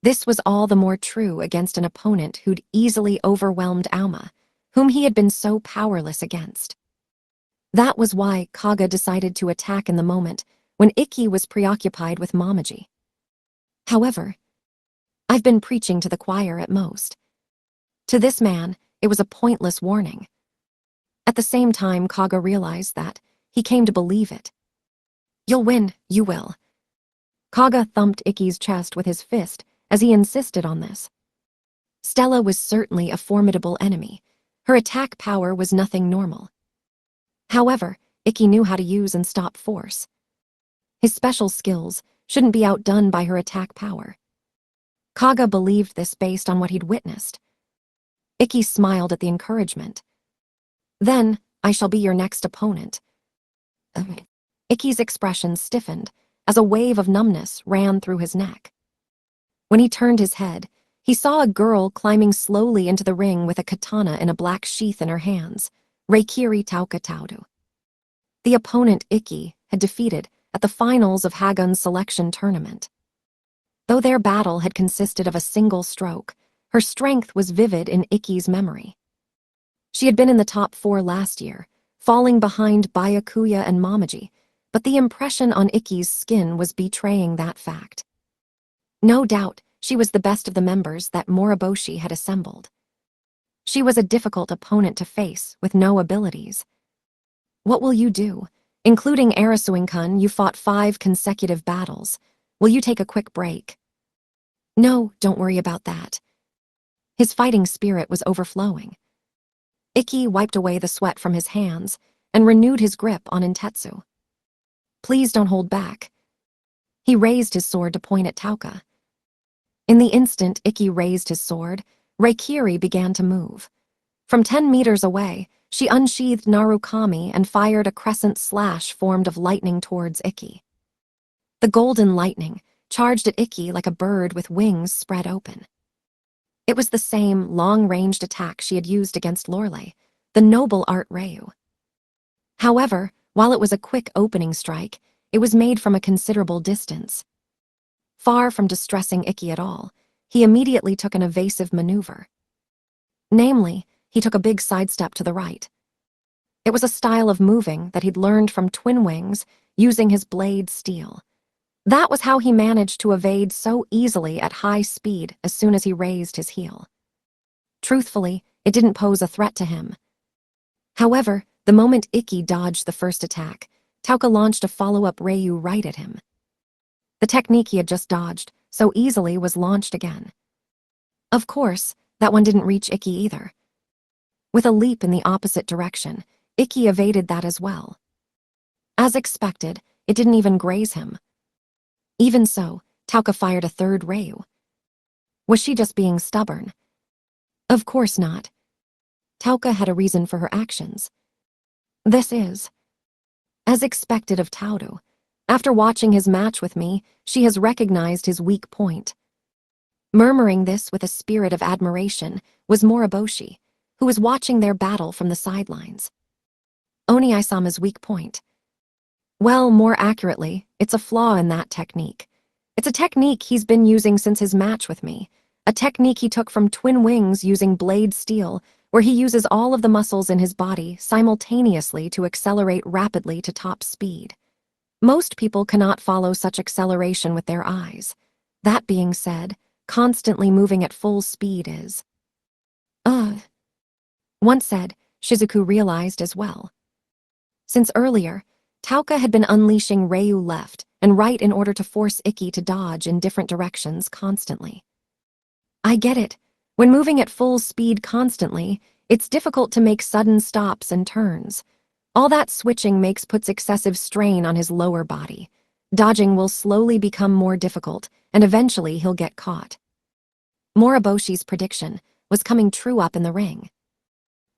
This was all the more true against an opponent who'd easily overwhelmed Auma, whom he had been so powerless against. That was why Kaga decided to attack in the moment when Ikki was preoccupied with Momoji. However, I've been preaching to the choir at most. To this man, it was a pointless warning. At the same time, Kaga realized that he came to believe it. "You'll win, you will." Kaga thumped Ikki's chest with his fist as he insisted on this. Stella was certainly a formidable enemy. Her attack power was nothing normal. However, Ikki knew how to use and stop force. His special skills shouldn't be outdone by her attack power. Kaga believed this based on what he'd witnessed. Ikki smiled at the encouragement. Then, I shall be your next opponent. Ikki's expression stiffened as a wave of numbness ran through his neck. When he turned his head, he saw a girl climbing slowly into the ring with a katana in a black sheath in her hands, Reikiri Tauka Taudu. The opponent Ikki had defeated at the finals of Hagun's selection tournament. Though their battle had consisted of a single stroke, her strength was vivid in Ikki's memory. She had been in the top 4 last year, falling behind Byakuya and Momoji, but the impression on Ikki's skin was betraying that fact. No doubt, she was the best of the members that Moriboshi had assembled. She was a difficult opponent to face with no abilities. What will you do? Including Arasuin-kun, you fought 5 consecutive battles. Will you take a quick break? No, don't worry about that. His fighting spirit was overflowing. Ikki wiped away the sweat from his hands and renewed his grip on Intetsu. Please don't hold back. He raised his sword to point at Tauka. In the instant Ikki raised his sword, Reikiri began to move. From 10 meters away, she unsheathed Narukami and fired a crescent slash formed of lightning towards Ikki. The golden lightning charged at Ikki like a bird with wings spread open. It was the same long-ranged attack she had used against Lorelei, the noble art Ryu. However, while it was a quick opening strike, it was made from a considerable distance. Far from distressing Ikki at all, he immediately took an evasive maneuver. Namely, he took a big sidestep to the right. It was a style of moving that he'd learned from Twin Wings using his blade steel. That was how he managed to evade so easily at high speed as soon as he raised his heel. Truthfully, it didn't pose a threat to him. However, the moment Ikki dodged the first attack, Tauka launched a follow-up Ryu right at him. The technique he had just dodged so easily was launched again. Of course, that one didn't reach Ikki either. With a leap in the opposite direction, Ikki evaded that as well. As expected, it didn't even graze him. Even so, Tauka fired a third Ryu. Was she just being stubborn? Of course not. Tauka had a reason for her actions. This is, as expected of Taudu, after watching his match with me, she has recognized his weak point. Murmuring this with a spirit of admiration was Moriboshi, who was watching their battle from the sidelines. Oni-Isama's weak point. Well, more accurately, it's a flaw in that technique. It's a technique he's been using since his match with me, a technique he took from Twin Wings using blade steel, where he uses all of the muscles in his body simultaneously to accelerate rapidly to top speed. Most people cannot follow such acceleration with their eyes. That being said, constantly moving at full speed is... Once said, Shizuku realized as well. Since earlier, Tauka had been unleashing Ryu left and right in order to force Ikki to dodge in different directions constantly. I get it. When moving at full speed constantly, it's difficult to make sudden stops and turns. All that switching puts excessive strain on his lower body. Dodging will slowly become more difficult, and eventually he'll get caught. Moriboshi's prediction was coming true up in the ring.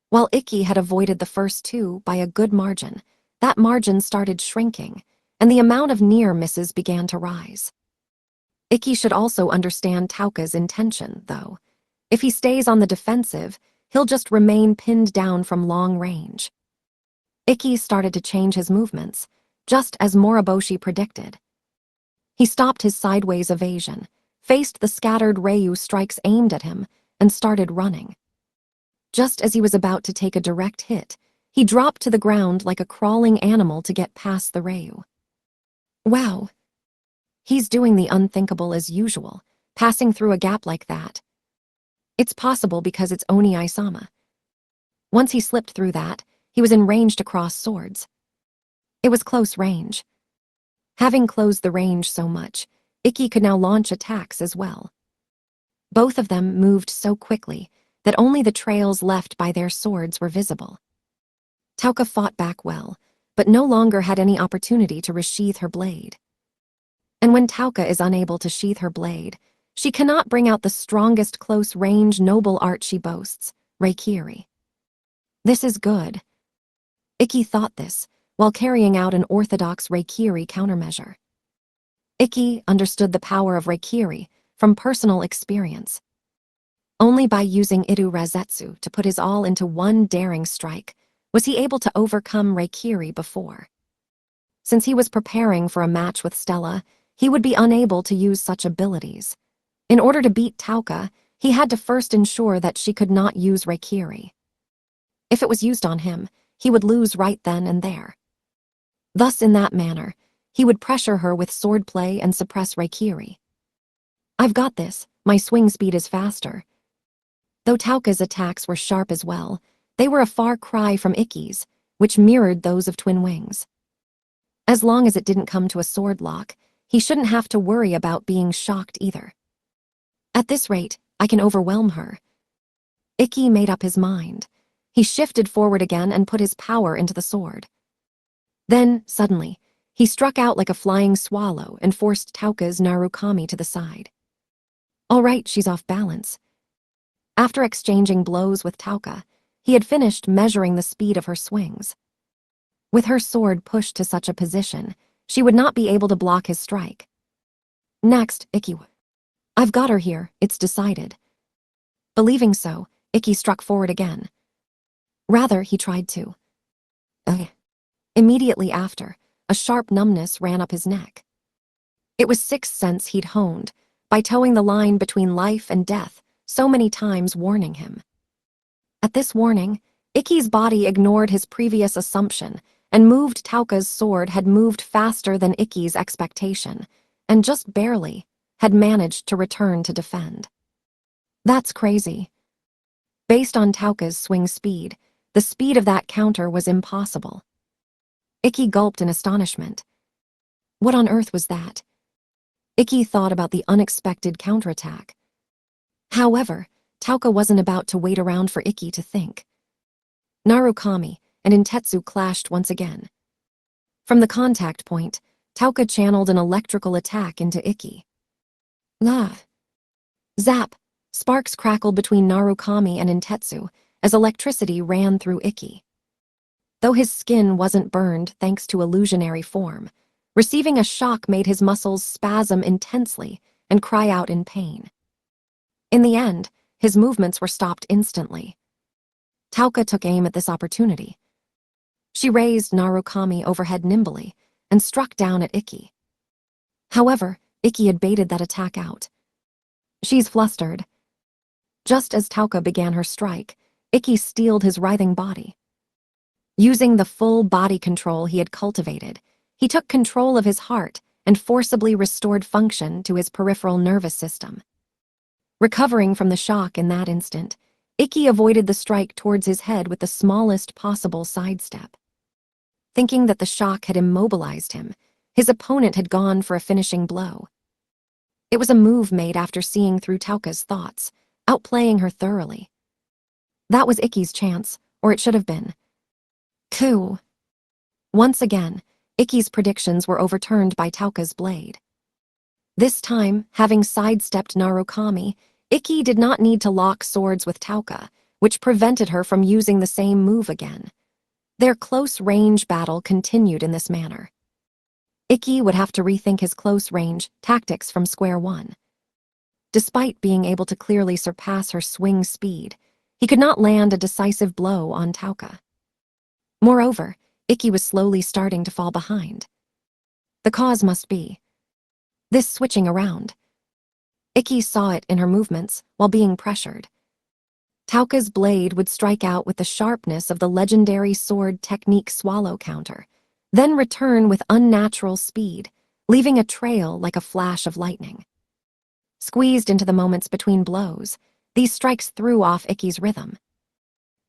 While Ikki had avoided the first 2 by a good margin, that margin started shrinking, and the amount of near misses began to rise. Ikki should also understand Tauka's intention, though. If he stays on the defensive, he'll just remain pinned down from long range. Ikki started to change his movements, just as Moriboshi predicted. He stopped his sideways evasion, faced the scattered Ryu strikes aimed at him, and started running. Just as he was about to take a direct hit, he dropped to the ground like a crawling animal to get past the Ryu. Wow. He's doing the unthinkable as usual, passing through a gap like that. It's possible because it's Oni-Isama. Once he slipped through that, he was in range to cross swords. It was close range. Having closed the range so much, Ikki could now launch attacks as well. Both of them moved so quickly that only the trails left by their swords were visible. Tauka fought back well, but no longer had any opportunity to resheath her blade. And when Tauka is unable to sheath her blade, she cannot bring out the strongest close-range noble art she boasts, Reikiri. This is good. Ikki thought this, while carrying out an orthodox Reikiri countermeasure. Ikki understood the power of Reikiri from personal experience. Only by using Iru Razetsu to put his all into one daring strike was he able to overcome Reikiri before. Since he was preparing for a match with Stella, he would be unable to use such abilities. In order to beat Tauka, he had to first ensure that she could not use Reikiri. If it was used on him, he would lose right then and there. Thus, in that manner, he would pressure her with swordplay and suppress Reikiri. I've got this, my swing speed is faster. Though Tauka's attacks were sharp as well, they were a far cry from Ikki's, which mirrored those of Twin Wings. As long as it didn't come to a sword lock, he shouldn't have to worry about being shocked either. At this rate, I can overwhelm her. Ikki made up his mind. He shifted forward again and put his power into the sword. Then, suddenly, he struck out like a flying swallow and forced Tauka's Narukami to the side. All right, she's off balance. After exchanging blows with Tauka, he had finished measuring the speed of her swings. With her sword pushed to such a position, she would not be able to block his strike. Next, Ikki. I've got her here, it's decided. Believing so, Ikki struck forward again. Rather, he tried to. Immediately after, a sharp numbness ran up his neck. It was sixth sense he'd honed, by towing the line between life and death so many times, warning him. At this warning, Ikki's body ignored his previous assumption and moved. Tauka's sword had moved faster than Ikki's expectation, and just barely had managed to return to defend. That's crazy. Based on Tauka's swing speed, the speed of that counter was impossible. Ikki gulped in astonishment. What on earth was that? Ikki thought about the unexpected counterattack. However, Tauka wasn't about to wait around for Ikki to think. Narukami and Intetsu clashed once again. From the contact point, Tauka channeled an electrical attack into Ikki. Zap! Sparks crackled between Narukami and Intetsu as electricity ran through Ikki. Though his skin wasn't burned thanks to illusionary form, receiving a shock made his muscles spasm intensely and cry out in pain. In the end, his movements were stopped instantly. Tauka took aim at this opportunity. She raised Narukami overhead nimbly and struck down at Ikki. However, Ikki had baited that attack out. She's flustered. Just as Tauka began her strike, Ikki steeled his writhing body. Using the full body control he had cultivated, he took control of his heart and forcibly restored function to his peripheral nervous system. Recovering from the shock in that instant, Ikki avoided the strike towards his head with the smallest possible sidestep. Thinking that the shock had immobilized him, his opponent had gone for a finishing blow. It was a move made after seeing through Tauka's thoughts, outplaying her thoroughly. That was Ikki's chance, or it should have been. Coup! Once again, Ikki's predictions were overturned by Tauka's blade. This time, having sidestepped Narukami, Ikki did not need to lock swords with Tauka, which prevented her from using the same move again. Their close-range battle continued in this manner. Ikki would have to rethink his close-range tactics from square one. Despite being able to clearly surpass her swing speed, he could not land a decisive blow on Tauka. Moreover, Ikki was slowly starting to fall behind. The cause must be this switching around. Ikki saw it in her movements while being pressured. Tauka's blade would strike out with the sharpness of the legendary sword technique swallow counter, then return with unnatural speed, leaving a trail like a flash of lightning. Squeezed into the moments between blows, these strikes threw off Ikki's rhythm.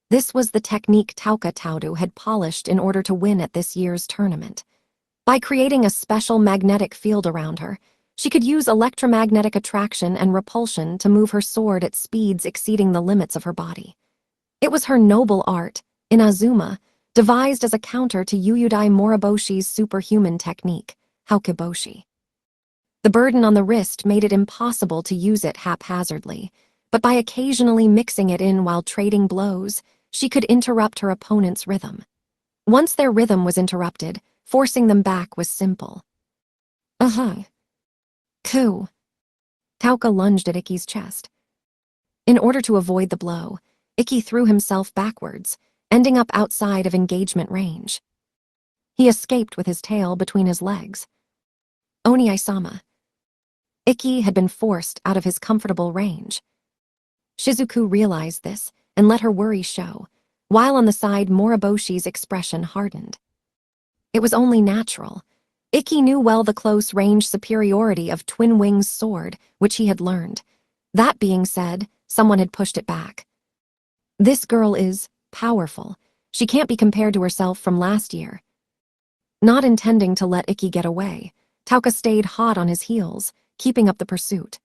This was the technique Tauka Taudu had polished in order to win at this year's tournament. By creating a special magnetic field around her, she could use electromagnetic attraction and repulsion to move her sword at speeds exceeding the limits of her body. It was her noble art, Inazuma, devised as a counter to Yuyudai Moriboshi's superhuman technique, Haukiboshi. The burden on the wrist made it impossible to use it haphazardly, but by occasionally mixing it in while trading blows, she could interrupt her opponent's rhythm. Once their rhythm was interrupted, forcing them back was simple. Coup. Tauka lunged at Ikki's chest. In order to avoid the blow, Ikki threw himself backwards, ending up outside of engagement range. He escaped with his tail between his legs. Oni-sama. Ikki had been forced out of his comfortable range. Shizuku realized this and let her worry show, while on the side Moriboshi's expression hardened. It was only natural. Ikki knew well the close-range superiority of Twin Wing's sword, which he had learned. That being said, someone had pushed it back. This girl is powerful. She can't be compared to herself from last year. Not intending to let Ikki get away, Tauka stayed hot on his heels, keeping up the pursuit.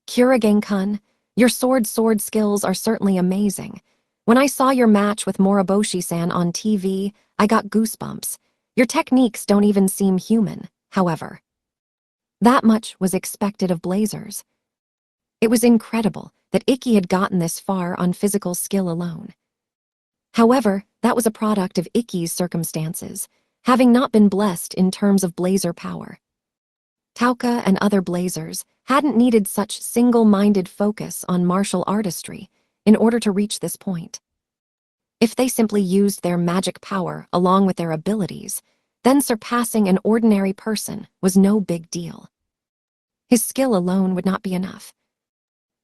Kuragen-kun, your sword skills are certainly amazing. When I saw your match with Moriboshi-san on TV, I got goosebumps. Your techniques don't even seem human, however. That much was expected of Blazers. It was incredible that Ikki had gotten this far on physical skill alone. However, that was a product of Ikki's circumstances, having not been blessed in terms of Blazer power. Tauka and other Blazers hadn't needed such single-minded focus on martial artistry in order to reach this point. If they simply used their magic power along with their abilities, then surpassing an ordinary person was no big deal. His skill alone would not be enough.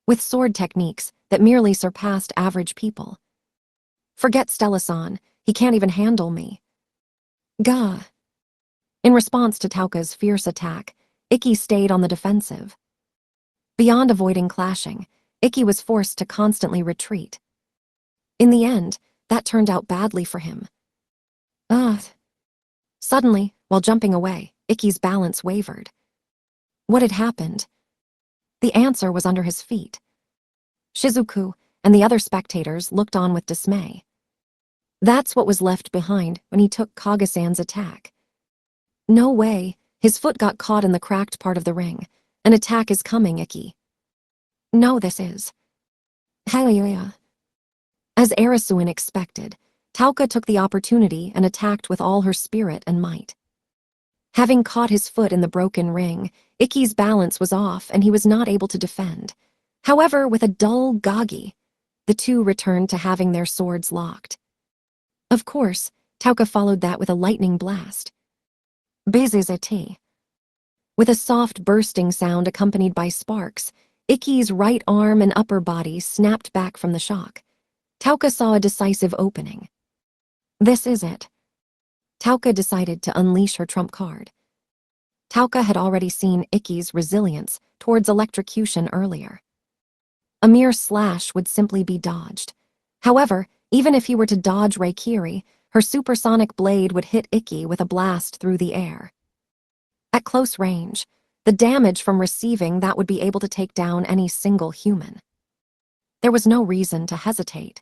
With sword techniques that merely surpassed average people. Forget Stella-san, he can't even handle me. Gah. In response to Tauka's fierce attack, Ikki stayed on the defensive. Beyond avoiding clashing, Ikki was forced to constantly retreat. In the end, that turned out badly for him. Suddenly, while jumping away, Ikki's balance wavered. What had happened? The answer was under his feet. Shizuku and the other spectators looked on with dismay. That's what was left behind when he took Kaga-san's attack. No way, his foot got caught in the cracked part of the ring. An attack is coming, Ikki. No, this is. Hallelujah. As Arasuin expected, Tauka took the opportunity and attacked with all her spirit and might. Having caught his foot in the broken ring, Ikki's balance was off and he was not able to defend. However, with a dull gagi, the two returned to having their swords locked. Of course, Tauka followed that with a lightning blast. Bezizati. With a soft bursting sound accompanied by sparks, Ikki's right arm and upper body snapped back from the shock. Tauka saw a decisive opening. This is it. Tauka decided to unleash her trump card. Tauka had already seen Ikki's resilience towards electrocution earlier. A mere slash would simply be dodged. However, even if he were to dodge Reikiri, her supersonic blade would hit Ikki with a blast through the air. At close range, the damage from receiving that would be able to take down any single human. There was no reason to hesitate.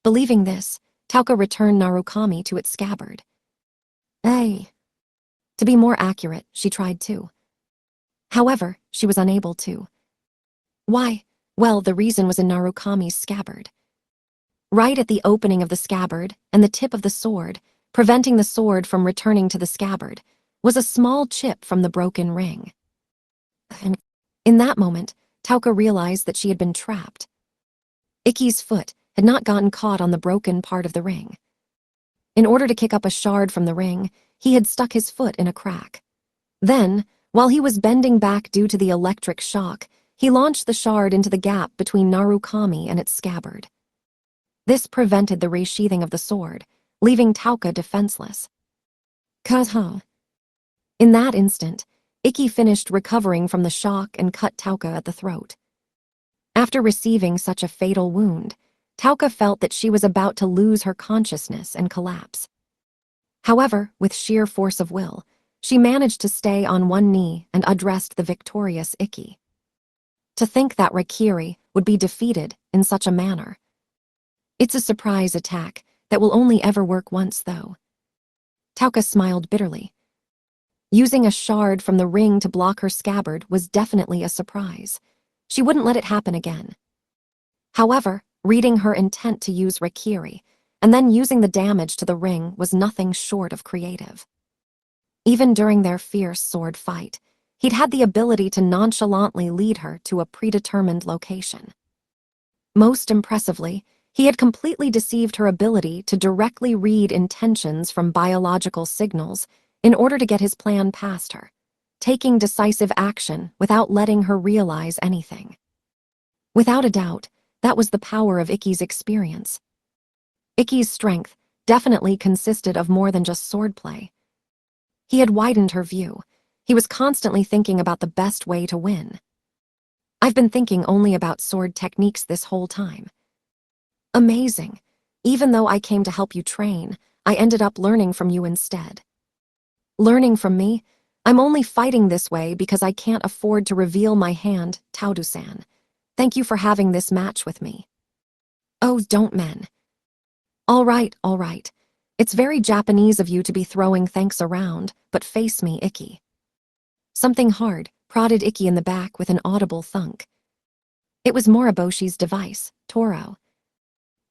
Believing this, Tauka returned Narukami to its scabbard. Hey. To be more accurate, she tried to. However, she was unable to. Why? Well, the reason was in Narukami's scabbard. Right at the opening of the scabbard and the tip of the sword, preventing the sword from returning to the scabbard, was a small chip from the broken ring. And in that moment, Tauka realized that she had been trapped. Ikki's foot had not gotten caught on the broken part of the ring. In order to kick up a shard from the ring, he had stuck his foot in a crack. Then, while he was bending back due to the electric shock, he launched the shard into the gap between Narukami and its scabbard. This prevented the resheathing of the sword, leaving Tauka defenseless. Kaha. In that instant, Ikki finished recovering from the shock and cut Tauka at the throat. After receiving such a fatal wound, Tauka felt that she was about to lose her consciousness and collapse. However, with sheer force of will, she managed to stay on one knee and addressed the victorious Ikki. To think that Reikiri would be defeated in such a manner. It's a surprise attack that will only ever work once, though. Tauka smiled bitterly. Using a shard from the ring to block her scabbard was definitely a surprise. She wouldn't let it happen again. However, reading her intent to use Rakiri, and then using the damage to the ring was nothing short of creative. Even during their fierce sword fight, he'd had the ability to nonchalantly lead her to a predetermined location. Most impressively, he had completely deceived her ability to directly read intentions from biological signals in order to get his plan past her, taking decisive action without letting her realize anything. Without a doubt, that was the power of Ikki's experience. Ikki's strength definitely consisted of more than just swordplay. He had widened her view. He was constantly thinking about the best way to win. I've been thinking only about sword techniques this whole time. Amazing. Even though I came to help you train, I ended up learning from you instead. Learning from me? I'm only fighting this way because I can't afford to reveal my hand, Taodu-san. Thank you for having this match with me. Oh, don't men. All right. It's very Japanese of you to be throwing thanks around, but face me, Ikki. Something hard prodded Ikki in the back with an audible thunk. It was Moriboshi's device, Toro.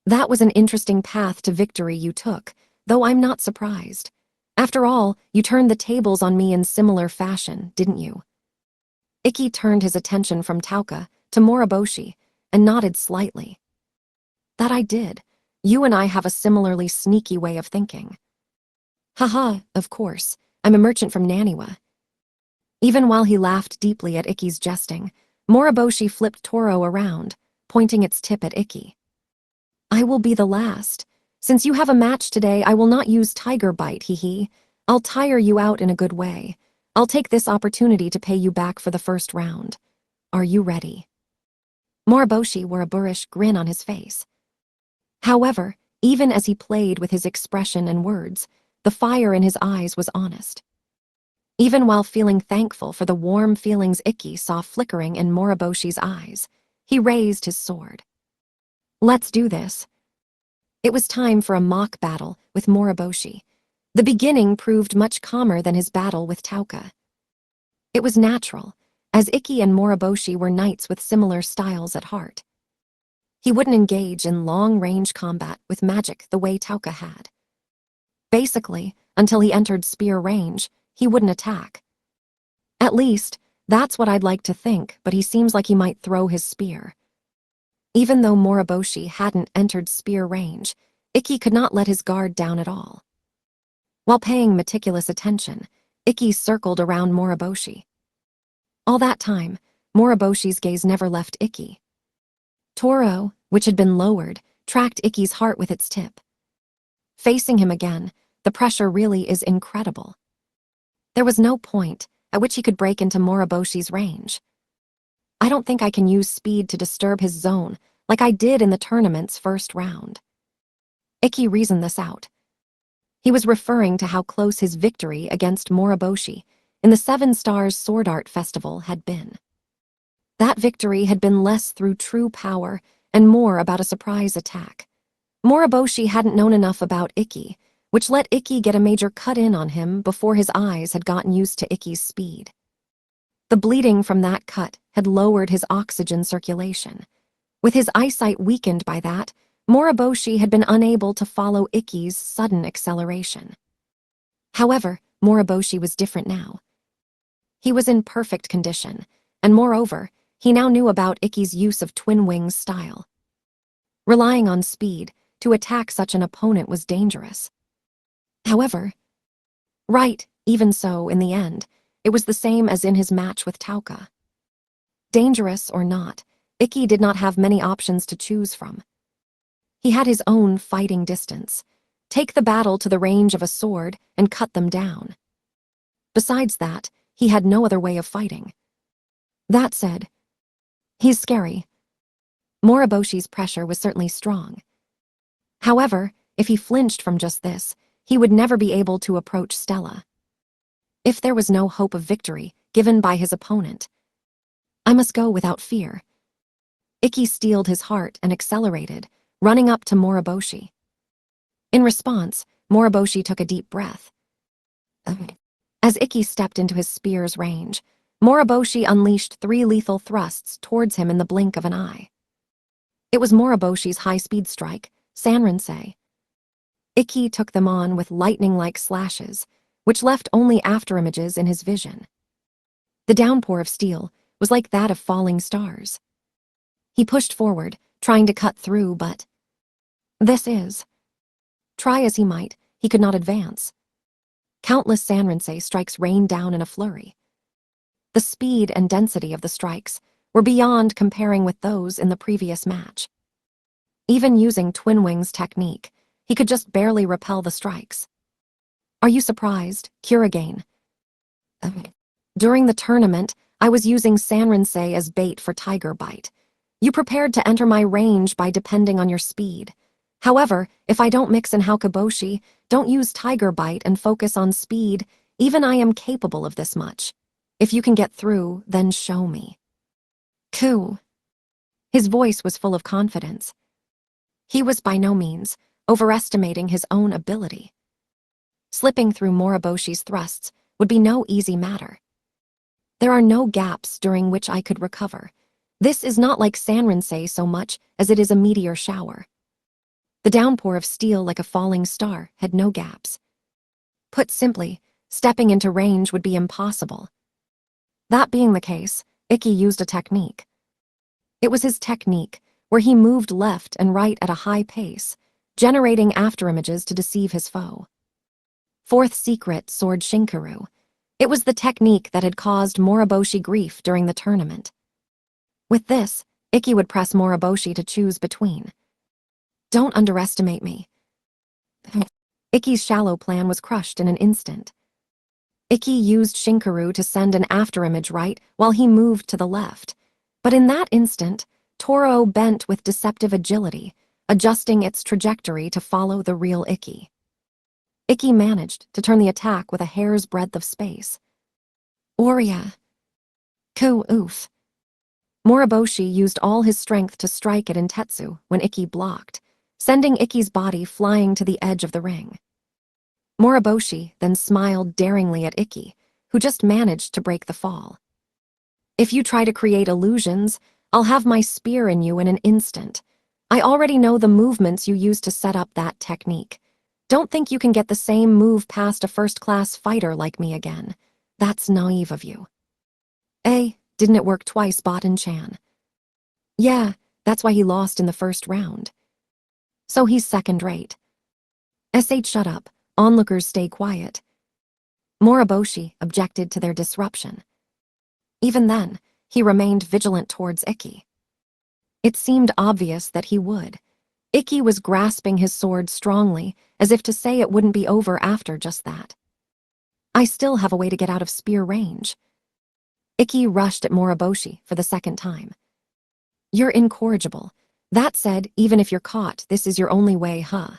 That was an interesting path to victory you took, though I'm not surprised. After all, you turned the tables on me in similar fashion, didn't you? Ikki turned his attention from Tauka to Moriboshi and nodded slightly. That I did. You and I have a similarly sneaky way of thinking. Haha, of course. I'm a merchant from Naniwa. Even while he laughed deeply at Ikki's jesting, Moriboshi flipped Toro around, pointing its tip at Ikki. I will be the last. Since you have a match today, I will not use Tiger Bite, hee. I'll tire you out in a good way. I'll take this opportunity to pay you back for the first round. Are you ready? Moriboshi wore a boorish grin on his face. However, even as he played with his expression and words, the fire in his eyes was honest. Even while feeling thankful for the warm feelings Ikki saw flickering in Moriboshi's eyes, he raised his sword. Let's do this. It was time for a mock battle with Moriboshi. The beginning proved much calmer than his battle with Tauka. It was natural, as Ikki and Moriboshi were knights with similar styles at heart. He wouldn't engage in long-range combat with magic the way Tauka had. Basically, until he entered spear range, he wouldn't attack. At least, that's what I'd like to think, but he seems like he might throw his spear. Even though Moriboshi hadn't entered spear range, Ikki could not let his guard down at all. While paying meticulous attention, Ikki circled around Moriboshi. All that time, Moriboshi's gaze never left Ikki. Toro, which had been lowered, tracked Ikki's heart with its tip. Facing him again, the pressure really is incredible. There was no point at which he could break into Moriboshi's range. I don't think I can use speed to disturb his zone like I did in the tournament's first round. Ikki reasoned this out. He was referring to how close his victory against Moriboshi in the 7 Stars Sword Art Festival had been. That victory had been less through true power and more about a surprise attack. Moriboshi hadn't known enough about Ikki, which let Ikki get a major cut-in on him before his eyes had gotten used to Ikki's speed. The bleeding from that cut had lowered his oxygen circulation. With his eyesight weakened by that, Moriboshi had been unable to follow Ikki's sudden acceleration. However, Moriboshi was different now. He was in perfect condition, and moreover, he now knew about Ikki's use of twin wings style. Relying on speed to attack such an opponent was dangerous. However, even so, in the end, it was the same as in his match with Tauka. Dangerous or not, Ikki did not have many options to choose from. He had his own fighting distance. Take the battle to the range of a sword and cut them down. Besides that, he had no other way of fighting. That said, he's scary. Moriboshi's pressure was certainly strong. However, if he flinched from just this, he would never be able to approach Stella. If there was no hope of victory given by his opponent, I must go without fear. Ikki steeled his heart and accelerated, running up to Moriboshi. In response, Moriboshi took a deep breath. As Ikki stepped into his spear's range, Moriboshi unleashed 3 lethal thrusts towards him in the blink of an eye. It was Moriboshi's high-speed strike, Sanrinsei. Ikki took them on with lightning-like slashes, which left only afterimages in his vision. The downpour of steel was like that of falling stars. He pushed forward, trying to cut through, but try as he might, he could not advance. Countless Sanrinsei strikes rained down in a flurry. The speed and density of the strikes were beyond comparing with those in the previous match. Even using Twin Wings technique, he could just barely repel the strikes. Are you surprised, Kurigane? During the tournament, I was using Sanrinsei as bait for Tiger Bite. You prepared to enter my range by depending on your speed. However, if I don't mix in Hakuboshi, don't use Tiger Bite and focus on speed, even I am capable of this much. If you can get through, then show me. Ku. His voice was full of confidence. He was by no means overestimating his own ability. Slipping through Moriboshi's thrusts would be no easy matter. There are no gaps during which I could recover. This is not like Sanrinsei so much as it is a meteor shower. The downpour of steel like a falling star had no gaps. Put simply, stepping into range would be impossible. That being the case, Ikki used a technique. It was his technique, where he moved left and right at a high pace, generating afterimages to deceive his foe. Fourth secret, Sword Shinkaru. It was the technique that had caused Moriboshi grief during the tournament. With this, Ikki would press Moriboshi to choose between. Don't underestimate me. Ikki's shallow plan was crushed in an instant. Ikki used Shinkaru to send an afterimage right while he moved to the left. But in that instant, Toro bent with deceptive agility, adjusting its trajectory to follow the real Ikki. Ikki managed to turn the attack with a hair's breadth of space. Oria. Ku oof. Moriboshi used all his strength to strike at Intetsu when Ikki blocked, sending Ikki's body flying to the edge of the ring. Moriboshi then smiled daringly at Ikki, who just managed to break the fall. If you try to create illusions, I'll have my spear in you in an instant. I already know the movements you used to set up that technique. Don't think you can get the same move past a first-class fighter like me again. That's naive of you. Didn't it work twice, Botan-chan? Yeah, that's why he lost in the first round. So he's second-rate. Shut up. Onlookers stay quiet. Moriboshi objected to their disruption. Even then, he remained vigilant towards Ikki. It seemed obvious that he would. Ikki was grasping his sword strongly, as if to say it wouldn't be over after just that. I still have a way to get out of spear range. Ikki rushed at Moriboshi for the second time. You're incorrigible. That said, even if you're caught, this is your only way, huh?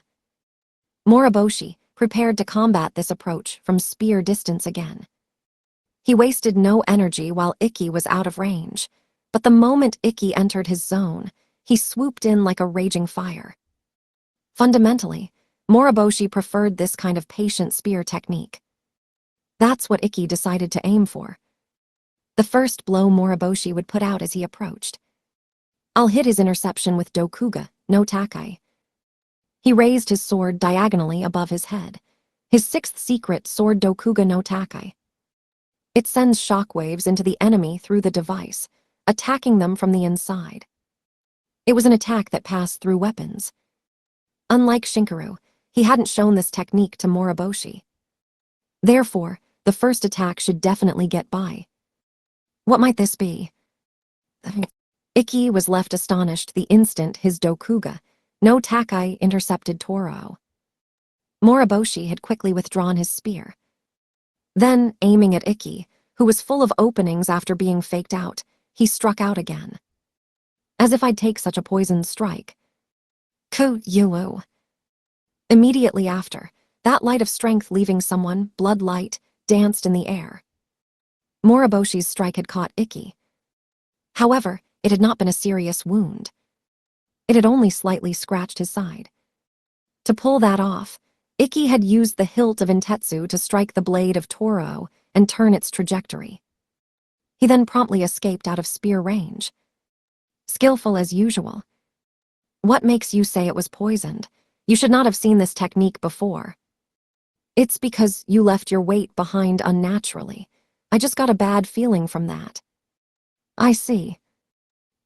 Moriboshi, prepared to combat this approach from spear distance again. He wasted no energy while Ikki was out of range, but the moment Ikki entered his zone, he swooped in like a raging fire. Fundamentally, Moriboshi preferred this kind of patient spear technique. That's what Ikki decided to aim for. The first blow Moriboshi would put out as he approached. I'll hit his interception with Dokuga, no Takai. He raised his sword diagonally above his head. His sixth secret, Sword Dokuga no Takai. It sends shockwaves into the enemy through the device, attacking them from the inside. It was an attack that passed through weapons. Unlike Shinkaru, he hadn't shown this technique to Moriboshi. Therefore, the first attack should definitely get by. What might this be? Ikki was left astonished the instant his Dokuga, no Takai, intercepted Toro. Moriboshi had quickly withdrawn his spear. Then, aiming at Ikki, who was full of openings after being faked out, he struck out again. As if I'd take such a poisoned strike. Ku Yulu. Immediately after, that light of strength leaving someone, blood light, danced in the air. Moriboshi's strike had caught Ikki. However, it had not been a serious wound. It had only slightly scratched his side. To pull that off, Ikki had used the hilt of Intetsu to strike the blade of Toro and turn its trajectory. He then promptly escaped out of spear range. Skillful as usual. What makes you say it was poisoned? You should not have seen this technique before. It's because you left your weight behind unnaturally. I just got a bad feeling from that. I see.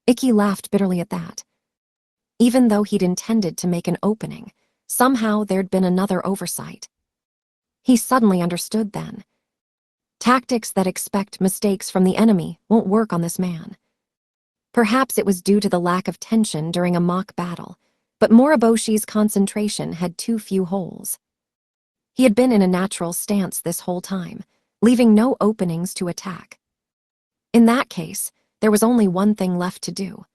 Ikki laughed bitterly at that. Even though he'd intended to make an opening, somehow there'd been another oversight. He suddenly understood then. Tactics that expect mistakes from the enemy won't work on this man. Perhaps it was due to the lack of tension during a mock battle, but Moriboshi's concentration had too few holes. He had been in a natural stance this whole time, leaving no openings to attack. In that case, there was only one thing left to do.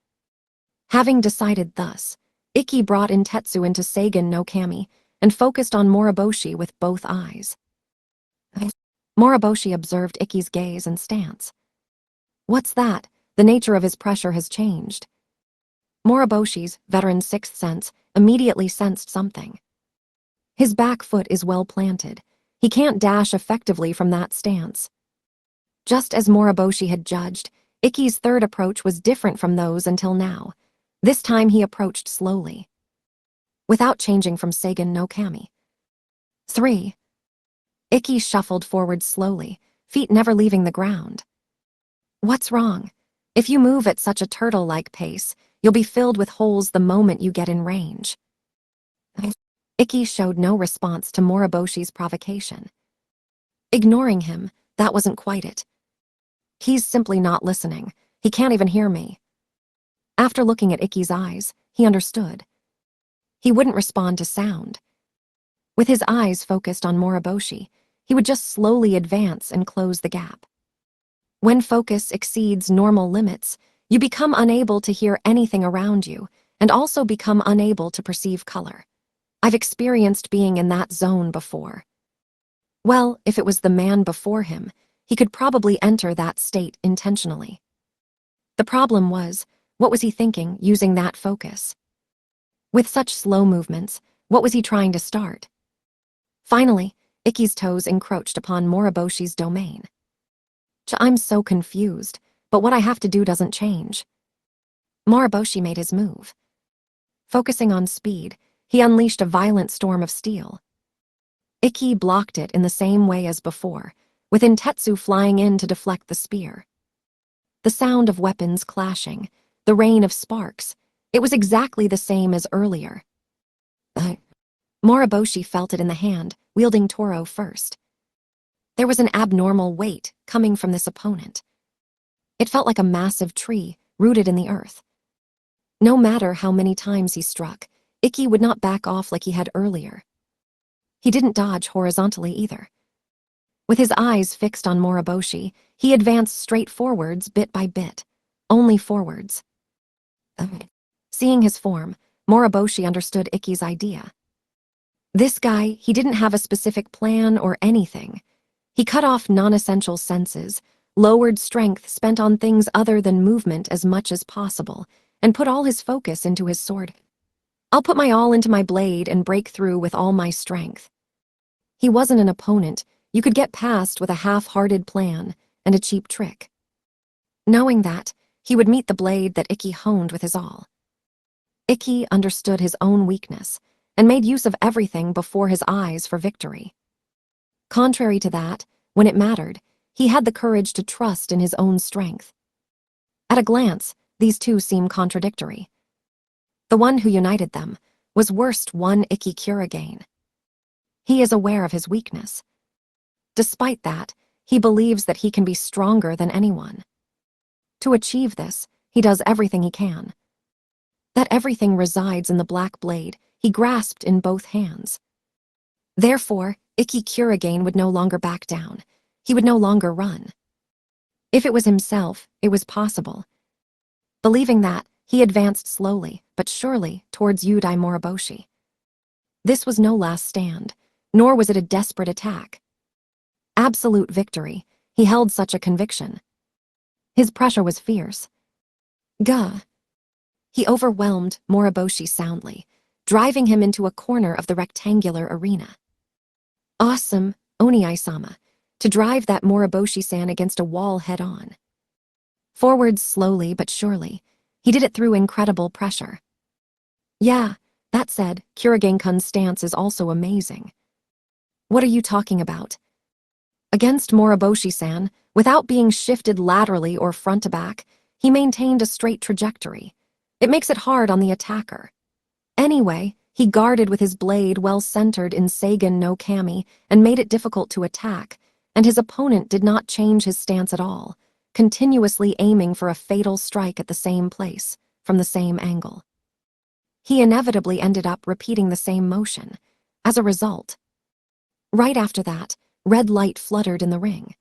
Having decided thus, Ikki brought in Tetsu into Seigen no Kami and focused on Moriboshi with both eyes. Moriboshi observed Ikki's gaze and stance. What's that? The nature of his pressure has changed. Moriboshi's veteran sixth sense immediately sensed something. His back foot is well planted. He can't dash effectively from that stance. Just as Moriboshi had judged, Ikki's third approach was different from those until now. This time he approached slowly, without changing from Seigen no Kami. 3. Ikki shuffled forward slowly, feet never leaving the ground. What's wrong? If you move at such a turtle-like pace, you'll be filled with holes the moment you get in range. Ikki showed no response to Moriboshi's provocation. Ignoring him, that wasn't quite it. He's simply not listening. He can't even hear me. After looking at Ikki's eyes, he understood. He wouldn't respond to sound. With his eyes focused on Moriboshi, he would just slowly advance and close the gap. When focus exceeds normal limits, you become unable to hear anything around you and also become unable to perceive color. I've experienced being in that zone before. Well, if it was the man before him, he could probably enter that state intentionally. The problem was, what was he thinking using that focus? With such slow movements, what was he trying to start? Finally, Ikki's toes encroached upon Moriboshi's domain. I'm so confused, but what I have to do doesn't change. Moriboshi made his move. Focusing on speed, he unleashed a violent storm of steel. Ikki blocked it in the same way as before, with Tetsu flying in to deflect the spear. The sound of weapons clashing, the rain of sparks, it was exactly the same as earlier. Moriboshi felt it in the hand, wielding Toro first. There was an abnormal weight coming from this opponent. It felt like a massive tree rooted in the earth. No matter how many times he struck, Ikki would not back off like he had earlier. He didn't dodge horizontally either. With his eyes fixed on Moriboshi, he advanced straight forwards bit by bit, only forwards. Seeing his form, Moriboshi understood Ikki's idea. This guy, he didn't have a specific plan or anything. He cut off non-essential senses, lowered strength spent on things other than movement as much as possible, and put all his focus into his sword. I'll put my all into my blade and break through with all my strength. He wasn't an opponent you could get past with a half-hearted plan and a cheap trick. Knowing that, he would meet the blade that Ikki honed with his all. Ikki understood his own weakness and made use of everything before his eyes for victory. Contrary to that, when it mattered, he had the courage to trust in his own strength. At a glance, these two seem contradictory. The one who united them was worst one Ikki Kuragain. He is aware of his weakness. Despite that, he believes that he can be stronger than anyone. To achieve this, he does everything he can. That everything resides in the black blade he grasped in both hands. Therefore, Ikki Kuragain would no longer back down. He would no longer run. If it was himself, it was possible. Believing that, he advanced slowly, but surely, towards Yudai Moriboshi. This was no last stand, nor was it a desperate attack. Absolute victory, he held such a conviction. His pressure was fierce. Gah! He overwhelmed Moriboshi soundly, driving him into a corner of the rectangular arena. Awesome, Oniai-sama, to drive that Moriboshi-san against a wall head-on. Forwards slowly but surely. He did it through incredible pressure. Yeah, that said, Kurigenkun's stance is also amazing. What are you talking about? Against Moriboshi-san, without being shifted laterally or front to back, he maintained a straight trajectory. It makes it hard on the attacker. Anyway, he guarded with his blade well centered in Seigen no Kami and made it difficult to attack, and his opponent did not change his stance at all, continuously aiming for a fatal strike at the same place, from the same angle. He inevitably ended up repeating the same motion. As a result, right after that, red light fluttered in the ring.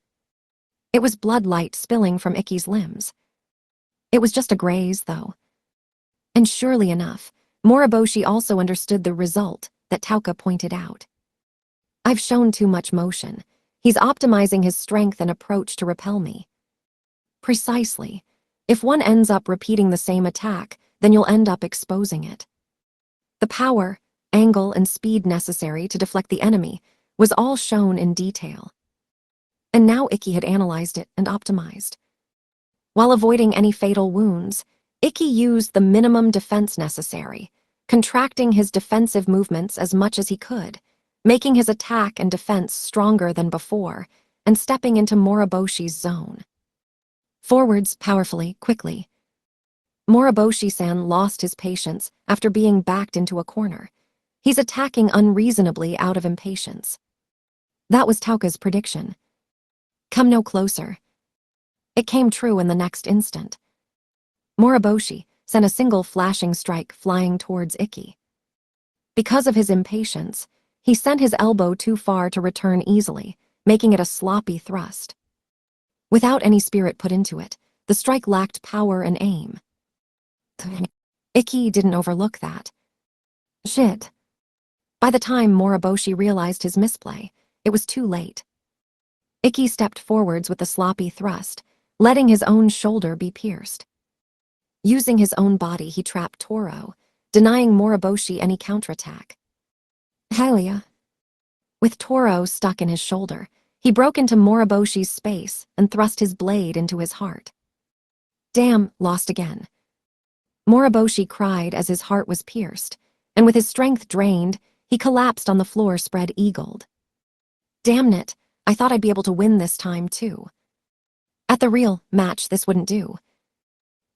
It was blood light spilling from Ikki's limbs. It was just a graze, though. And surely enough, Moriboshi also understood the result that Tauka pointed out. I've shown too much motion. He's optimizing his strength and approach to repel me. Precisely. If one ends up repeating the same attack, then you'll end up exposing it. The power, angle, and speed necessary to deflect the enemy was all shown in detail. And now Ikki had analyzed it and optimized. While avoiding any fatal wounds, Ikki used the minimum defense necessary, contracting his defensive movements as much as he could, making his attack and defense stronger than before, and stepping into Moriboshi's zone. Forwards powerfully, quickly. Moriboshi-san lost his patience after being backed into a corner. He's attacking unreasonably out of impatience. That was Tauka's prediction. Come no closer. It came true in the next instant. Moriboshi sent a single flashing strike flying towards Ikki. Because of his impatience, he sent his elbow too far to return easily, making it a sloppy thrust. Without any spirit put into it, the strike lacked power and aim. Ikki didn't overlook that. Shit. By the time Moriboshi realized his misplay, it was too late. Ikki stepped forwards with the sloppy thrust, letting his own shoulder be pierced. Using his own body, he trapped Toro, denying Moriboshi any counterattack. Hylia. With Toro stuck in his shoulder, he broke into Moriboshi's space and thrust his blade into his heart. Damn, lost again. Moriboshi cried as his heart was pierced, and with his strength drained, he collapsed on the floor spread-eagled. Damn it, I thought I'd be able to win this time, too. At the real match, this wouldn't do.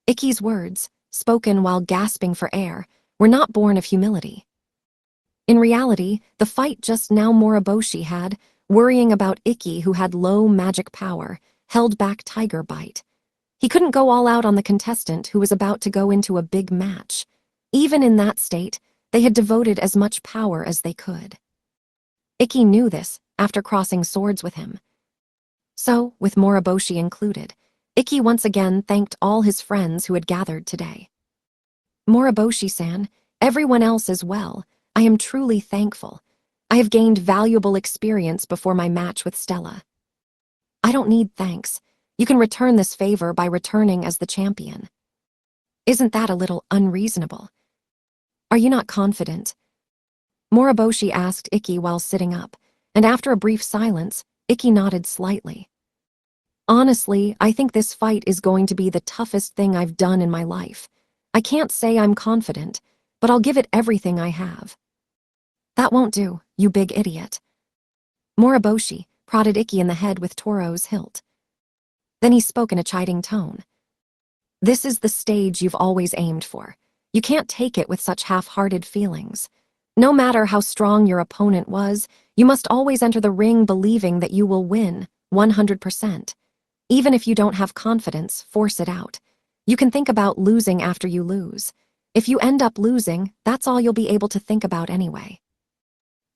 Ikki's words, spoken while gasping for air, were not born of humility. In reality, the fight just now Moriboshi had, worrying about Ikki who had low magic power, held back Tiger Bite. He couldn't go all out on the contestant who was about to go into a big match. Even in that state, they had devoted as much power as they could. Ikki knew this after crossing swords with him. So, with Moriboshi included, Ikki once again thanked all his friends who had gathered today. Moriboshi-san, everyone else as well, I am truly thankful. I have gained valuable experience before my match with Stella. I don't need thanks. You can return this favor by returning as the champion. Isn't that a little unreasonable? Are you not confident? Moriboshi asked Ikki while sitting up, and after a brief silence, Ikki nodded slightly. Honestly, I think this fight is going to be the toughest thing I've done in my life. I can't say I'm confident, but I'll give it everything I have. That won't do, you big idiot. Moriboshi prodded Ikki in the head with Toro's hilt. Then he spoke in a chiding tone. This is the stage you've always aimed for. You can't take it with such half-hearted feelings. No matter how strong your opponent was, you must always enter the ring believing that you will win, 100%. Even if you don't have confidence, force it out. You can think about losing after you lose. If you end up losing, that's all you'll be able to think about anyway.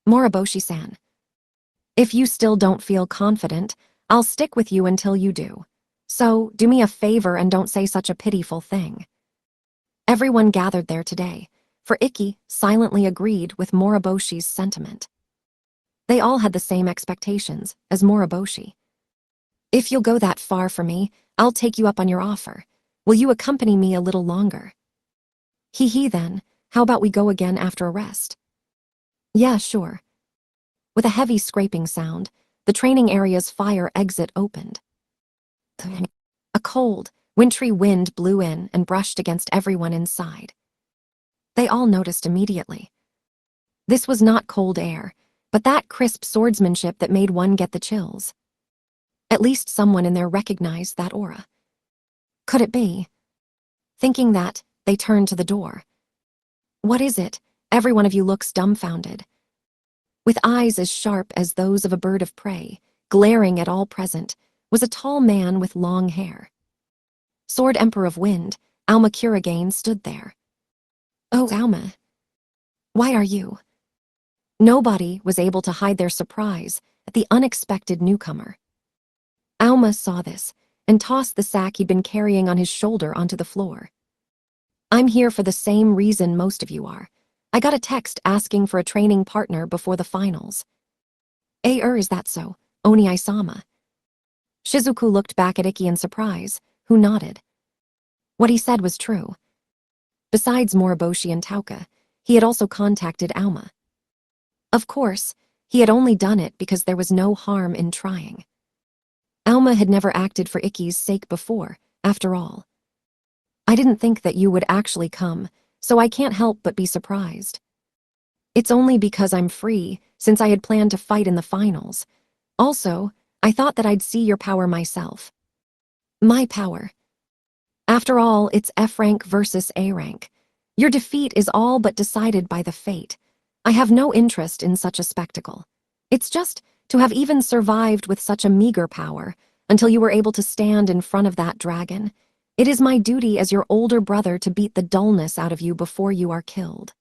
Moriboshi-san. If you still don't feel confident, I'll stick with you until you do. So, do me a favor and don't say such a pitiful thing. Everyone gathered there today, for Ikki silently agreed with Moriboshi's sentiment. They all had the same expectations as Moriboshi. If you'll go that far for me, I'll take you up on your offer. Will you accompany me a little longer? Hee then, how about we go again after a rest? Yeah, sure. With a heavy scraping sound, the training area's fire exit opened. A cold, Wintry wind blew in and brushed against everyone inside. They all noticed immediately. This was not cold air, but that crisp swordsmanship that made one get the chills. At least someone in there recognized that aura. Could it be? Thinking that, they turned to the door. What is it? Every one of you looks dumbfounded. With eyes as sharp as those of a bird of prey, glaring at all present, was a tall man with long hair. Sword Emperor of Wind, Alma Kuragain stood there. Oh, Alma. Why are you? Nobody was able to hide their surprise at the unexpected newcomer. Alma saw this and tossed the sack he'd been carrying on his shoulder onto the floor. I'm here for the same reason most of you are. I got a text asking for a training partner before the finals. Is that so? Oni-sama. Shizuku looked back at Ikki in surprise, who nodded. What he said was true. Besides Moriboshi and Tauka, he had also contacted Alma. Of course, he had only done it because there was no harm in trying. Alma had never acted for Ikki's sake before, after all. I didn't think that you would actually come, so I can't help but be surprised. It's only because I'm free, since I had planned to fight in the finals. Also, I thought that I'd see your power myself. My power. After all, it's F rank versus A rank. Your defeat is all but decided by the fate. I have no interest in such a spectacle. It's just to have even survived with such a meager power until you were able to stand in front of that dragon. It is my duty as your older brother to beat the dullness out of you before you are killed.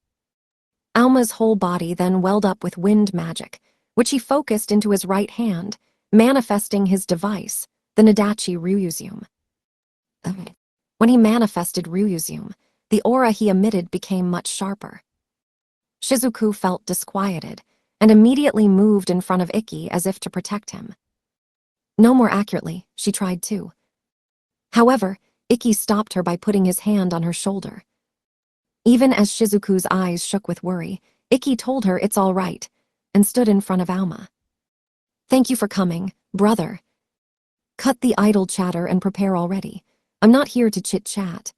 Alma's whole body then welled up with wind magic, which he focused into his right hand, manifesting his device, the Nadachi Ryuuzum. When he manifested Ryuuzum, the aura he emitted became much sharper. Shizuku felt disquieted and immediately moved in front of Ikki as if to protect him. No more accurately, she tried too. However, Ikki stopped her by putting his hand on her shoulder. Even as Shizuku's eyes shook with worry, Ikki told her it's all right and stood in front of Alma. Thank you for coming, brother. Cut the idle chatter and prepare already. I'm not here to chit-chat.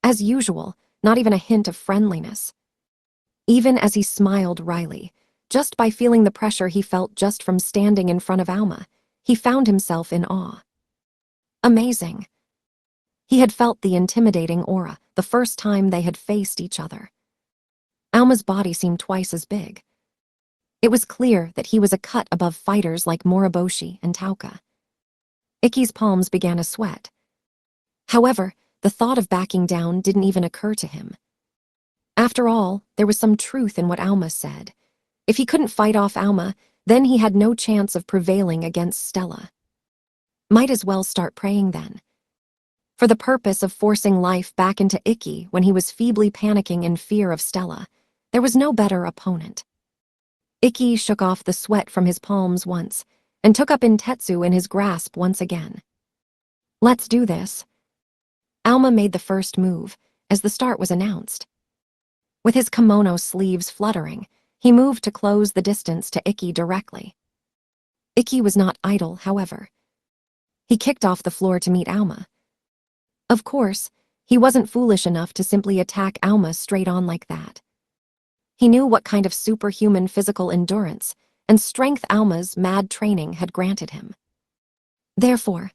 As usual, not even a hint of friendliness. Even as he smiled wryly, just by feeling the pressure he felt just from standing in front of Alma, he found himself in awe. Amazing. He had felt the intimidating aura the first time they had faced each other. Alma's body seemed twice as big. It was clear that he was a cut above fighters like Moriboshi and Tauka. Ikki's palms began to sweat. However, the thought of backing down didn't even occur to him. After all, there was some truth in what Alma said. If he couldn't fight off Alma, then he had no chance of prevailing against Stella. Might as well start praying then. For the purpose of forcing life back into Ikki when he was feebly panicking in fear of Stella, there was no better opponent. Ikki shook off the sweat from his palms once, and took up Intetsu in his grasp once again. Let's do this. Alma made the first move, as the start was announced. With his kimono sleeves fluttering, he moved to close the distance to Ikki directly. Ikki was not idle, however. He kicked off the floor to meet Alma. Of course, he wasn't foolish enough to simply attack Alma straight on like that. He knew what kind of superhuman physical endurance and strength Alma's mad training had granted him. Therefore,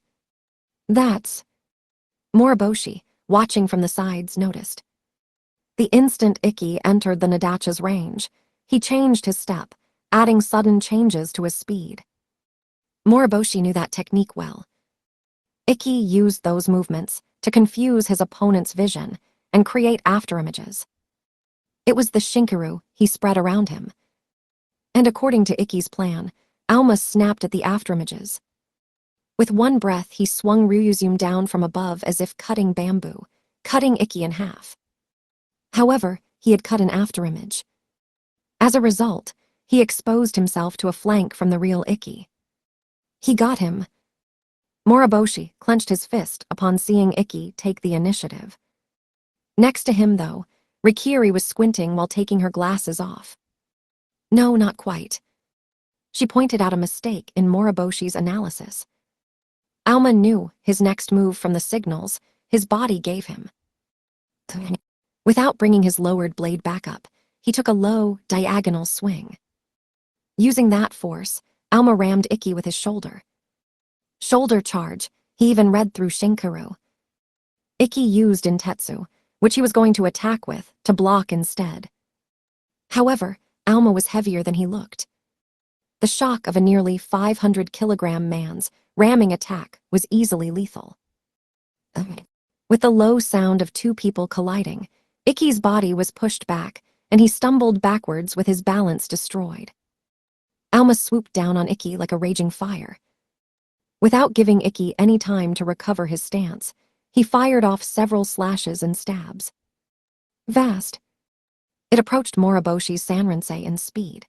that's... Moriboshi, watching from the sides, noticed. The instant Ikki entered the Nadacha's range, he changed his step, adding sudden changes to his speed. Moriboshi knew that technique well. Ikki used those movements to confuse his opponent's vision and create afterimages. It was the Shinkaru he spread around him. And according to Ikki's plan, Alma snapped at the afterimages. With one breath, he swung Ryuuzum down from above as if cutting bamboo, cutting Ikki in half. However, he had cut an afterimage. As a result, he exposed himself to a flank from the real Ikki. He got him. Moriboshi clenched his fist upon seeing Ikki take the initiative. Next to him, though, Rikiri was squinting while taking her glasses off. No, not quite. She pointed out a mistake in Moriboshi's analysis. Alma knew his next move from the signals his body gave him. Without bringing his lowered blade back up, he took a low, diagonal swing. Using that force, Alma rammed Ikki with his shoulder. Shoulder charge, he even read through Shinkaru. Ikki used Intetsu, which he was going to attack with, to block instead. However, Alma was heavier than he looked. The shock of a nearly 500-kilogram man's ramming attack was easily lethal. With the low sound of two people colliding, Ikki's body was pushed back, and he stumbled backwards with his balance destroyed. Alma swooped down on Ikki like a raging fire. Without giving Ikki any time to recover his stance, he fired off several slashes and stabs. Vast. It approached Moriboshi's Sanrinsei in speed.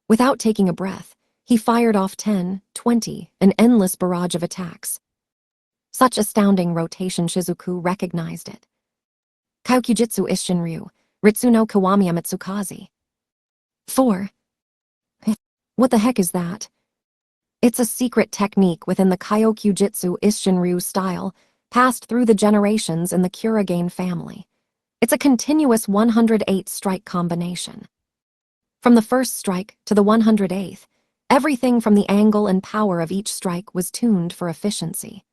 Without taking a breath, he fired off 10, 20, an endless barrage of attacks. Such astounding rotation, Shizuku recognized it. Kaokujitsu Isshinryu, Ritsuno Kiwamiya Mitsukaze. 4. What the heck is that? It's a secret technique within the Kaokujitsu Isshinryu style, passed through the generations in the Kurogane family. It's a continuous 108-strike combination. From the first strike to the 108th, everything from the angle and power of each strike was tuned for efficiency.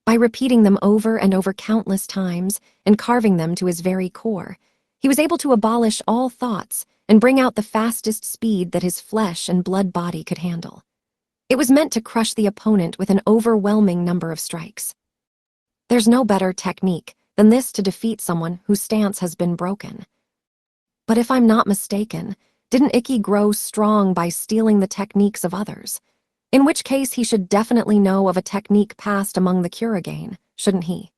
By repeating them over and over countless times and carving them to his very core, he was able to abolish all thoughts and bring out the fastest speed that his flesh and blood body could handle. It was meant to crush the opponent with an overwhelming number of strikes. There's no better technique than this to defeat someone whose stance has been broken. But if I'm not mistaken, didn't Ikki grow strong by stealing the techniques of others? In which case he should definitely know of a technique passed among the Kurogane, shouldn't he?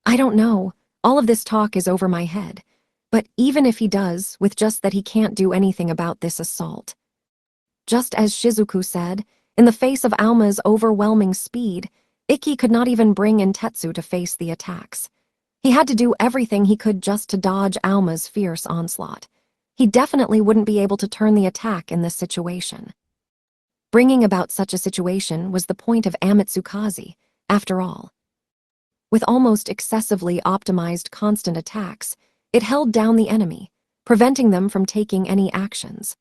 I don't know, all of this talk is over my head, but even if he does, with just that he can't do anything about this assault. Just as Shizuku said, in the face of Alma's overwhelming speed, Ikki could not even bring Intetsu to face the attacks. He had to do everything he could just to dodge Alma's fierce onslaught. He definitely wouldn't be able to turn the attack in this situation. Bringing about such a situation was the point of Amatsukaze, after all. With almost excessively optimized constant attacks, it held down the enemy, preventing them from taking any actions.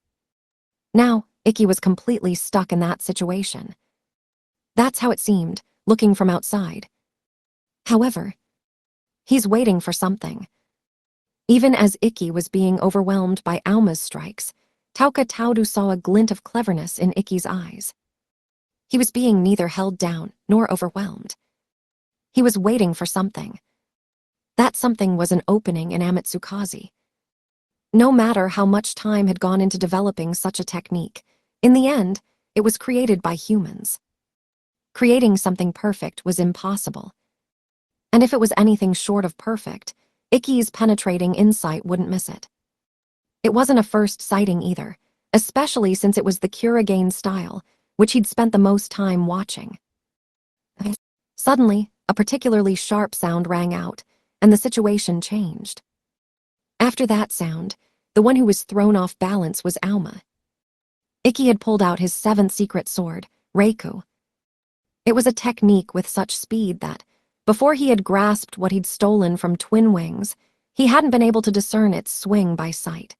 Now, Ikki was completely stuck in that situation. That's how it seemed, looking from outside. However, he's waiting for something. Even as Ikki was being overwhelmed by Alma's strikes, Tauka Taudu saw a glint of cleverness in Ikki's eyes. He was being neither held down nor overwhelmed. He was waiting for something. That something was an opening in Amatsukaze. No matter how much time had gone into developing such a technique, in the end, it was created by humans. Creating something perfect was impossible. And if it was anything short of perfect, Ikki's penetrating insight wouldn't miss it. It wasn't a first sighting either, especially since it was the Kurogane style, which he'd spent the most time watching. Suddenly, a particularly sharp sound rang out, and the situation changed. After that sound, the one who was thrown off balance was Alma. Ikki had pulled out his seventh secret sword, Riku. It was a technique with such speed that, before he had grasped what he'd stolen from Twin Wings, he hadn't been able to discern its swing by sight.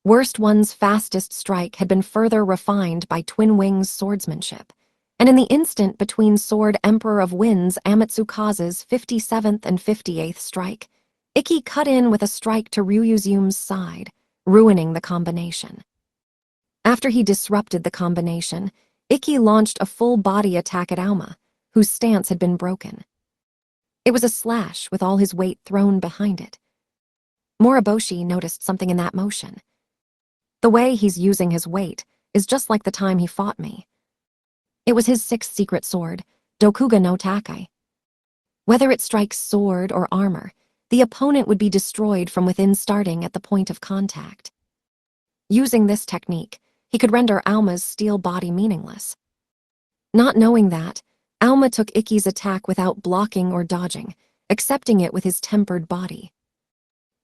Worst One's fastest strike had been further refined by Twin Wings' swordsmanship, and in the instant between Sword Emperor of Winds Amatsukaze's 57th and 58th strike, Ikki cut in with a strike to Ryuzume's side, ruining the combination. After he disrupted the combination, Ikki launched a full-body attack at Alma, whose stance had been broken. It was a slash with all his weight thrown behind it. Moriboshi noticed something in that motion. The way he's using his weight is just like the time he fought me. It was his sixth secret sword, Dokuga no Takai. Whether it strikes sword or armor, the opponent would be destroyed from within starting at the point of contact. Using this technique, he could render Alma's steel body meaningless. Not knowing that, Alma took Ikki's attack without blocking or dodging, accepting it with his tempered body.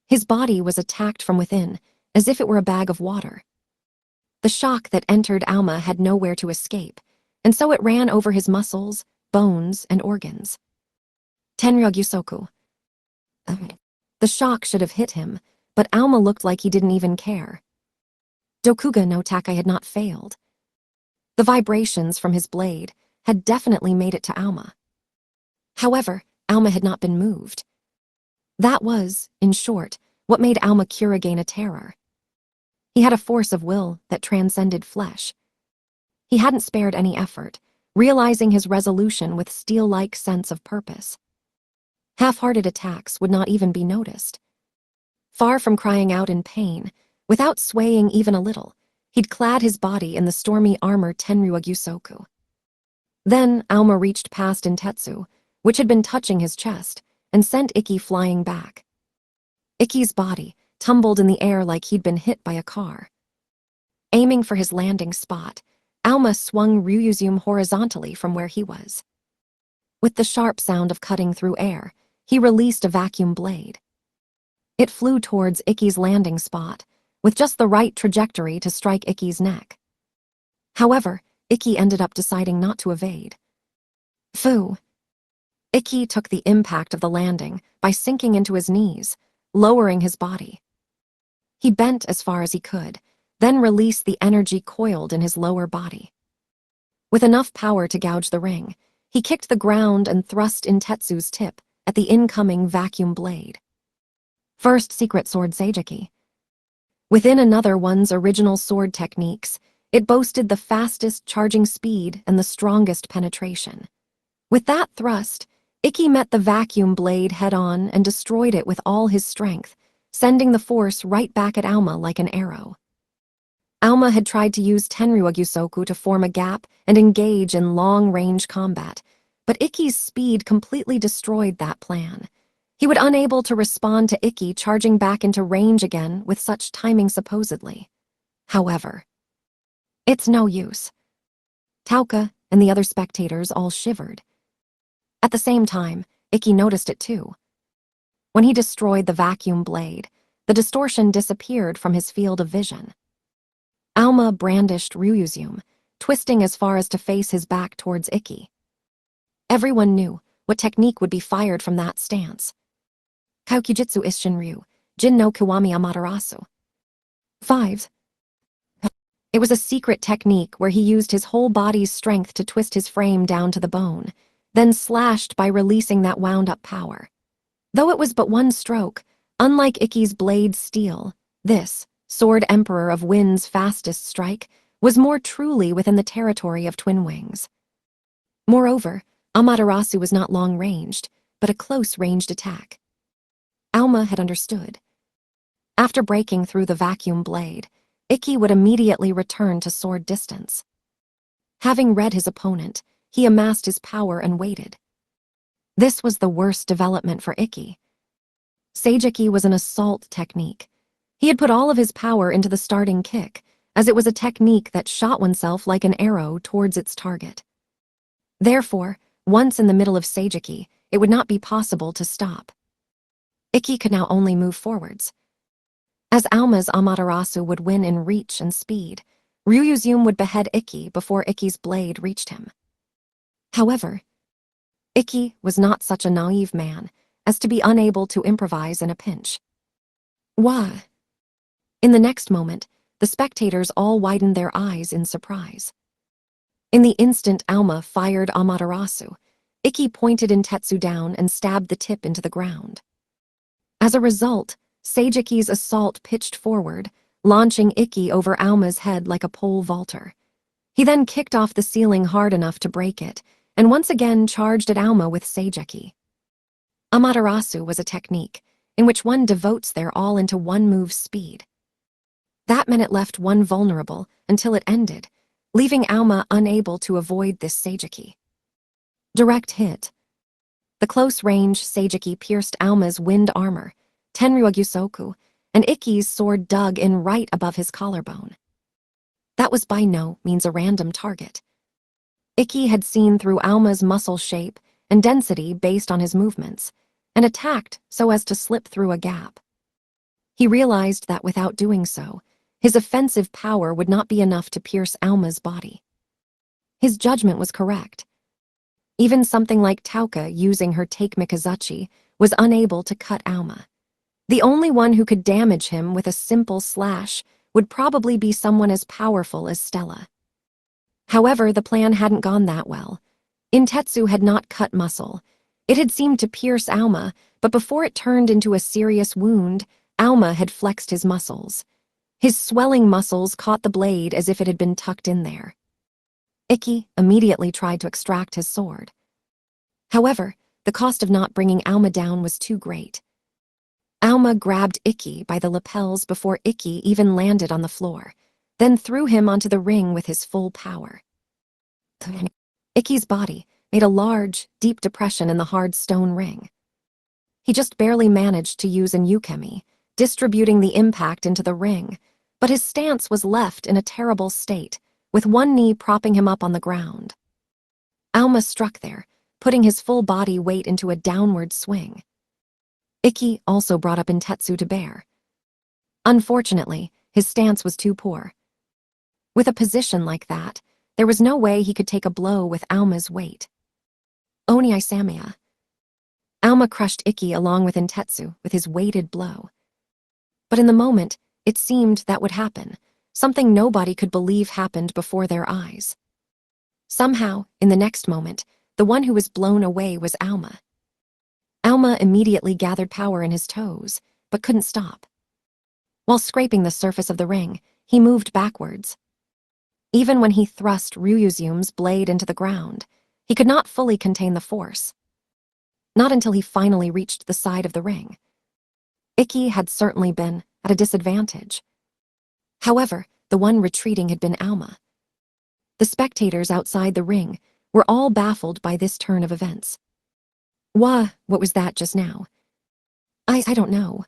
His body was attacked from within, as if it were a bag of water. The shock that entered Alma had nowhere to escape, and so it ran over his muscles, bones, and organs. Tenryugyusoku. The shock should have hit him, but Auma looked like he didn't even care. Dokuga no Takai had not failed. The vibrations from his blade had definitely made it to Auma. However, Auma had not been moved. That was, in short, what made Auma Kurigane a terror. He had a force of will that transcended flesh. He hadn't spared any effort, realizing his resolution with steel-like sense of purpose. Half-hearted attacks would not even be noticed. Far from crying out in pain, without swaying even a little, he'd clad his body in the stormy armor Tenryugyusoku. Then Auma reached past Intetsu, which had been touching his chest, and sent Ikki flying back. Ikki's body tumbled in the air like he'd been hit by a car. Aiming for his landing spot, Auma swung Ryuuzum horizontally from where he was. With the sharp sound of cutting through air, he released a vacuum blade. It flew towards Ikki's landing spot, with just the right trajectory to strike Ikki's neck. However, Ikki ended up deciding not to evade. Phew! Ikki took the impact of the landing by sinking into his knees, lowering his body. He bent as far as he could, then released the energy coiled in his lower body. With enough power to gouge the ring, he kicked the ground and thrust Intetsu's tip at the incoming vacuum blade. First secret sword Seijiki. Within another one's original sword techniques, it boasted the fastest charging speed and the strongest penetration. With that thrust, Ikki met the vacuum blade head-on and destroyed it with all his strength, sending the force right back at Auma like an arrow. Auma had tried to use Tenryugyusoku to form a gap and engage in long-range combat, but Ikki's speed completely destroyed that plan. He was unable to respond to Ikki charging back into range again with such timing supposedly. However, it's no use. Tauka and the other spectators all shivered. At the same time, Ikki noticed it too. When he destroyed the vacuum blade, the distortion disappeared from his field of vision. Auma brandished Ryuuzum, twisting as far as to face his back towards Ikki. Everyone knew what technique would be fired from that stance. Kaukujitsu Isshinryu, Jin no Kiwami Amaterasu. 5. It was a secret technique where he used his whole body's strength to twist his frame down to the bone, then slashed by releasing that wound-up power. Though it was but one stroke, unlike Ikki's blade steel, this, Sword Emperor of Wind's fastest strike, was more truly within the territory of Twin Wings. Moreover, Amaterasu was not long-ranged, but a close-ranged attack. Auma had understood. After breaking through the vacuum blade, Ikki would immediately return to sword distance. Having read his opponent, he amassed his power and waited. This was the worst development for Ikki. Seijiki was an assault technique. He had put all of his power into the starting kick, as it was a technique that shot oneself like an arrow towards its target. Therefore, once in the middle of Seijiki, it would not be possible to stop. Ikki could now only move forwards. As Auma's Amaterasu would win in reach and speed, Ryuuzum would behead Ikki before Ikki's blade reached him. However, Ikki was not such a naive man as to be unable to improvise in a pinch. Wah! In the next moment, the spectators all widened their eyes in surprise. In the instant Auma fired Amaterasu, Ikki pointed Intetsu down and stabbed the tip into the ground. As a result, Seijiki's assault pitched forward, launching Ikki over Auma's head like a pole vaulter. He then kicked off the ceiling hard enough to break it, and once again charged at Auma with Seijiki. Amaterasu was a technique in which one devotes their all into one move's speed. That meant it left one vulnerable until it ended, leaving Auma unable to avoid this Seijiki. Direct hit. The close-range Seijiki pierced Auma's wind armor, Tenryugyusoku, and Ikki's sword dug in right above his collarbone. That was by no means a random target. Ikki had seen through Auma's muscle shape and density based on his movements, and attacked so as to slip through a gap. He realized that without doing so, his offensive power would not be enough to pierce Auma's body. His judgment was correct. Even something like Tauka using her Take Mikazuchi was unable to cut Auma. The only one who could damage him with a simple slash would probably be someone as powerful as Stella. However, the plan hadn't gone that well. Intetsu had not cut muscle. It had seemed to pierce Auma, but before it turned into a serious wound, Auma had flexed his muscles. His swelling muscles caught the blade as if it had been tucked in there. Ikki immediately tried to extract his sword. However, the cost of not bringing Auma down was too great. Auma grabbed Ikki by the lapels before Ikki even landed on the floor, then threw him onto the ring with his full power. Ikki's body made a large, deep depression in the hard stone ring. He just barely managed to use an yukemi, distributing the impact into the ring, but his stance was left in a terrible state, with one knee propping him up on the ground. Auma struck there, putting his full body weight into a downward swing. Ikki also brought up Intetsu to bear. Unfortunately, his stance was too poor. With a position like that, there was no way he could take a blow with Auma's weight. Oni Isamiya. Auma crushed Ikki along with Intetsu with his weighted blow. But in the moment, it seemed that would happen, something nobody could believe happened before their eyes. Somehow, in the next moment, the one who was blown away was Auma. Auma immediately gathered power in his toes, but couldn't stop. While scraping the surface of the ring, he moved backwards. Even when he thrust Ryuzyum's blade into the ground, he could not fully contain the force. Not until he finally reached the side of the ring. Ikki had certainly been at a disadvantage. However, the one retreating had been Auma. The spectators outside the ring were all baffled by this turn of events. What was that just now? I don't know.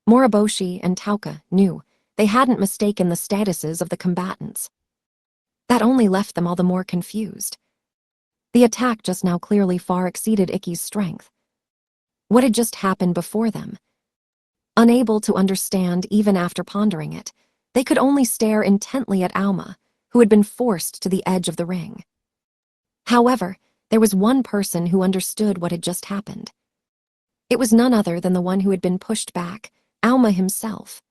Moriboshi and Tauka knew they hadn't mistaken the statuses of the combatants. That only left them all the more confused. The attack just now clearly far exceeded Ikki's strength. What had just happened before them? Unable to understand even after pondering it, they could only stare intently at Auma, who had been forced to the edge of the ring. However, there was one person who understood what had just happened. It was none other than the one who had been pushed back, Auma himself.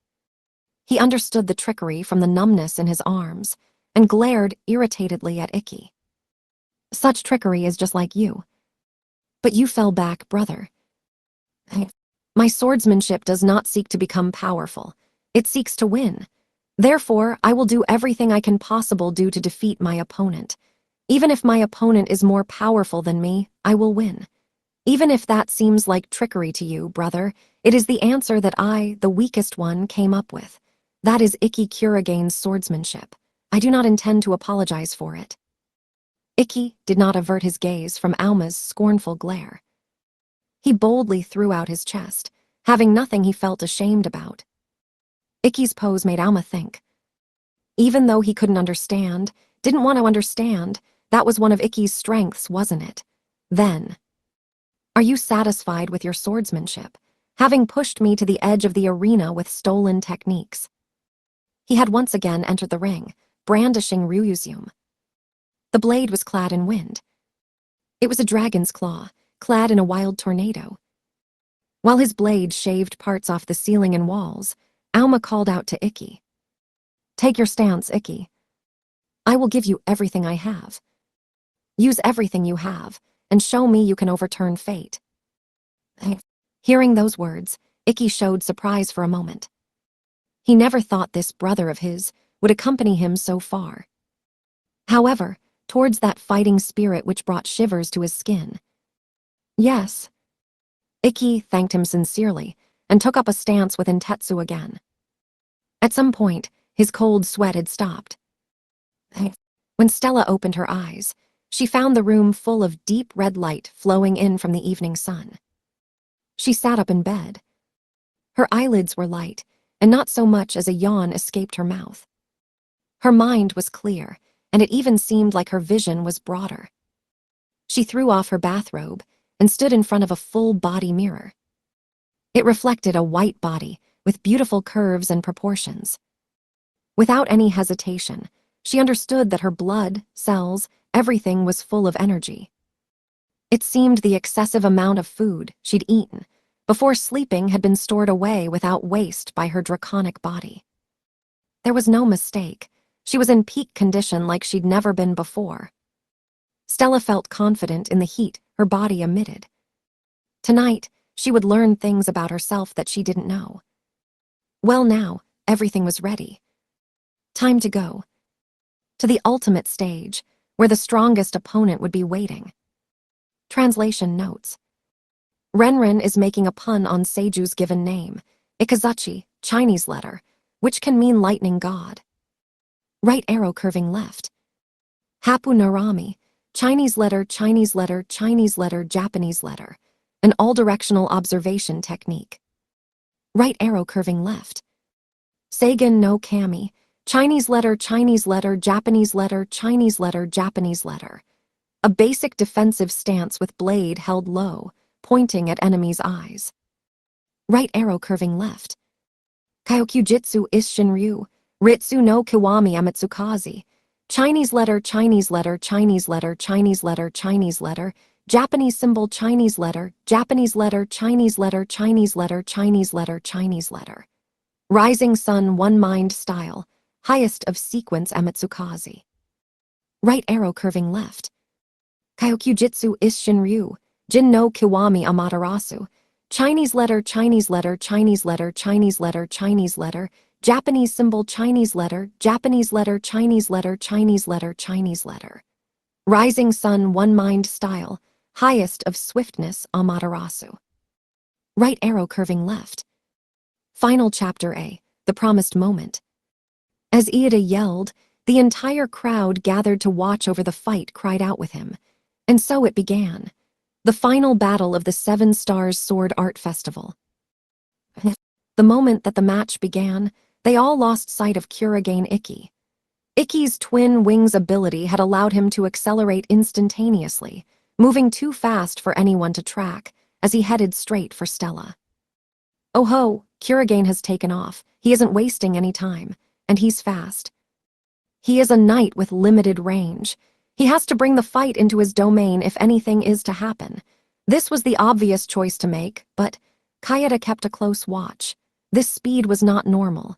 He understood the trickery from the numbness in his arms, and glared irritatedly at Ikki. Such trickery is just like you. But you fell back, brother. My swordsmanship does not seek to become powerful. It seeks to win. Therefore, I will do everything I can possibly do to defeat my opponent. Even if my opponent is more powerful than me, I will win. Even if that seems like trickery to you, brother, it is the answer that I, the weakest one, came up with. That is Ikki Kuragane's swordsmanship. I do not intend to apologize for it. Ikki did not avert his gaze from Auma's scornful glare. He boldly threw out his chest, having nothing he felt ashamed about. Ikki's pose made Auma think. Even though he couldn't understand, didn't want to understand, that was one of Ikki's strengths, wasn't it? Then, are you satisfied with your swordsmanship, having pushed me to the edge of the arena with stolen techniques? He had once again entered the ring, brandishing Ryuzyum. The blade was clad in wind. It was a dragon's claw, clad in a wild tornado. While his blade shaved parts off the ceiling and walls, Auma called out to Ikki. Take your stance, Ikki. I will give you everything I have. Use everything you have, and show me you can overturn fate. Hearing those words, Ikki showed surprise for a moment. He never thought this brother of his would accompany him so far. However, towards that fighting spirit which brought shivers to his skin. Yes. Ikki thanked him sincerely and took up a stance with Intetsu again. At some point, his cold sweat had stopped. When Stella opened her eyes, she found the room full of deep red light flowing in from the evening sun. She sat up in bed. Her eyelids were light, and not so much as a yawn escaped her mouth. Her mind was clear, and it even seemed like her vision was broader. She threw off her bathrobe and stood in front of a full-body mirror. It reflected a white body with beautiful curves and proportions. Without any hesitation, She understood that her blood, cells, everything was full of energy. It seemed the excessive amount of food she'd eaten before sleeping had been stored away without waste by her draconic body. There was no mistake. She was in peak condition like she'd never been before. Stella felt confident in the heat her body emitted. Tonight, she would learn things about herself that she didn't know. Well, now, everything was ready. Time to go. To the ultimate stage, where the strongest opponent would be waiting. Translation notes. Renren is making a pun on Seiju's given name, Ikazuchi, Chinese letter, which can mean lightning god. Right arrow curving left. Hapu Narami, Chinese letter, Chinese letter, Chinese letter, Japanese letter, an all-directional observation technique. Right arrow curving left. Seigen no Kami, Chinese letter, Chinese letter, Japanese letter, Chinese letter, Japanese letter. A basic defensive stance with blade held low, pointing at enemies' eyes. Right arrow curving left. Kyokyujitsu Isshinryu, Ritsu no Kiwami Amatsukaze, Chinese letter, Chinese letter, Chinese letter, Chinese letter, Chinese letter, Japanese symbol, Chinese letter, Japanese letter, Chinese letter, Chinese letter, Chinese letter, Chinese letter. Rising Sun One Mind Style, highest of sequence Amatsukaze. Right arrow curving left. Kyokyujitsu Isshinryu, Jin no Kiwami Amaterasu, Chinese letter, Chinese letter, Chinese letter, Chinese letter, Chinese letter, Japanese symbol, Chinese letter, Japanese letter, Chinese letter, Chinese letter, Chinese letter. Rising Sun One Mind Style, highest of swiftness Amaterasu. Right arrow curving left. Final chapter A, the promised moment. As Iida yelled, the entire crowd gathered to watch over the fight cried out with him. And so it began. The final battle of the 7 Stars Sword Art Festival. The moment that the match began, they all lost sight of Kurogane Ikki. Ikki's twin wings ability had allowed him to accelerate instantaneously, moving too fast for anyone to track, as he headed straight for Stella. Oh ho, Kurogane has taken off. He isn't wasting any time, and he's fast. He is a knight with limited range. He has to bring the fight into his domain if anything is to happen. This was the obvious choice to make, but Kayeda kept a close watch. This speed was not normal.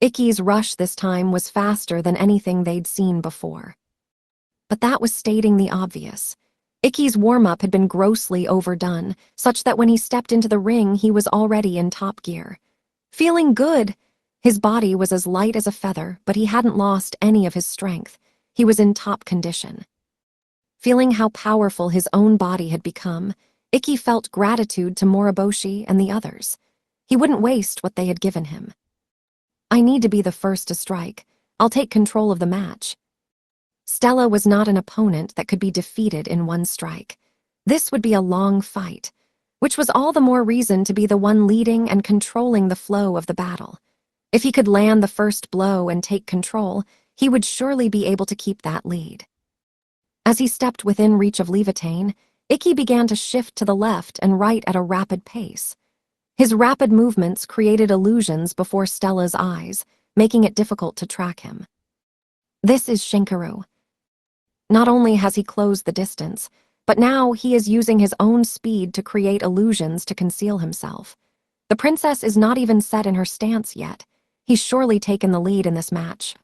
Ikki's rush this time was faster than anything they'd seen before. But that was stating the obvious. Ikki's warm-up had been grossly overdone, such that when he stepped into the ring, he was already in top gear. Feeling good! His body was as light as a feather, but he hadn't lost any of his strength. He was in top condition. Feeling how powerful his own body had become, Ikki felt gratitude to Moriboshi and the others. He wouldn't waste what they had given him. I need to be the first to strike. I'll take control of the match. Stella was not an opponent that could be defeated in one strike. This would be a long fight, which was all the more reason to be the one leading and controlling the flow of the battle. If he could land the first blow and take control, he would surely be able to keep that lead. As he stepped within reach of Levitain, Ikki began to shift to the left and right at a rapid pace. His rapid movements created illusions before Stella's eyes, making it difficult to track him. This is Shinkaru. Not only has he closed the distance, but now he is using his own speed to create illusions to conceal himself. The princess is not even set in her stance yet. He's surely taken the lead in this match.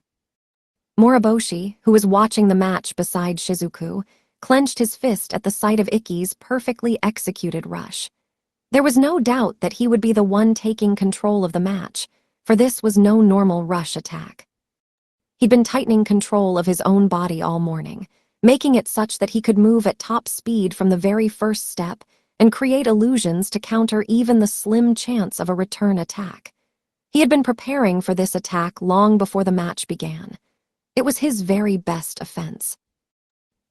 Moriboshi, who was watching the match beside Shizuku, clenched his fist at the sight of Ikki's perfectly executed rush. There was no doubt that he would be the one taking control of the match, for this was no normal rush attack. He'd been tightening control of his own body all morning, making it such that he could move at top speed from the very first step and create illusions to counter even the slim chance of a return attack. He had been preparing for this attack long before the match began. It was his very best offense.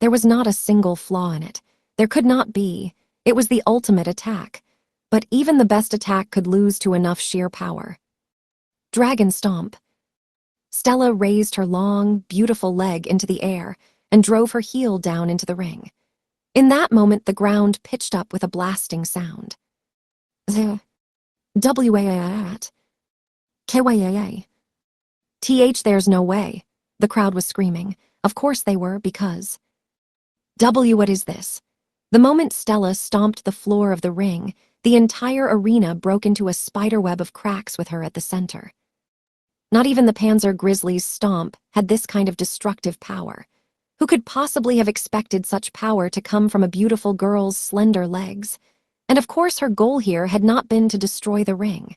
There was not a single flaw in it. There could not be. It was the ultimate attack. But even the best attack could lose to enough sheer power. Dragon Stomp. Stella raised her long, beautiful leg into the air and drove her heel down into the ring. In that moment, the ground pitched up with a blasting sound. W-A-A-T. K-Y-A-A. There's no way. The crowd was screaming. Of course they were, because... What is this? The moment Stella stomped the floor of the ring, the entire arena broke into a spiderweb of cracks with her at the center. Not even the Panzer Grizzly's stomp had this kind of destructive power. Who could possibly have expected such power to come from a beautiful girl's slender legs? And of course her goal here had not been to destroy the ring.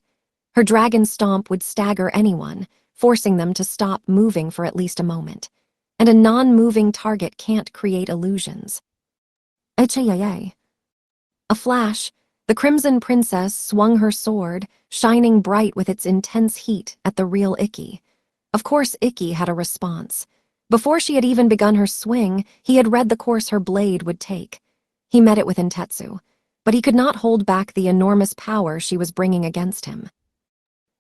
Her dragon stomp would stagger anyone, forcing them to stop moving for at least a moment. And a non-moving target can't create illusions. A flash, the Crimson Princess swung her sword, shining bright with its intense heat at the real Ikki. Of course Ikki had a response. Before she had even begun her swing, he had read the course her blade would take. He met it with Intetsu, but he could not hold back the enormous power she was bringing against him.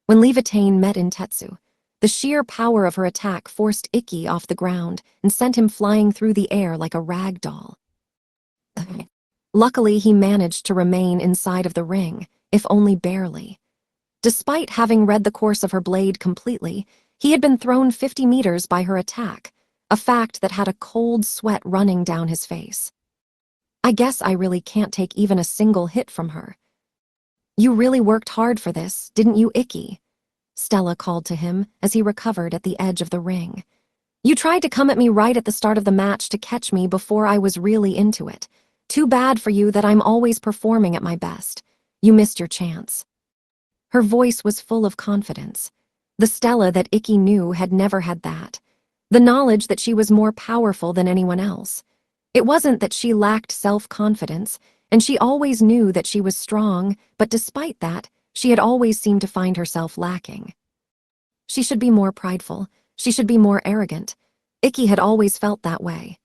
When Levitain met Intetsu, the sheer power of her attack forced Ikki off the ground and sent him flying through the air like a rag doll. Luckily, he managed to remain inside of the ring, if only barely. Despite having read the course of her blade completely, he had been thrown 50 meters by her attack, a fact that had a cold sweat running down his face. I guess I really can't take even a single hit from her. You really worked hard for this, didn't you, Ikki? Stella called to him as he recovered at the edge of the ring. You tried to come at me right at the start of the match to catch me before I was really into it. Too bad for you that I'm always performing at my best. You missed your chance. Her voice was full of confidence. The Stella that Ikki knew had never had that. The knowledge that she was more powerful than anyone else. It wasn't that she lacked self-confidence, and she always knew that she was strong, but despite that, she had always seemed to find herself lacking. She should be more prideful. She should be more arrogant. Ikki had always felt that way.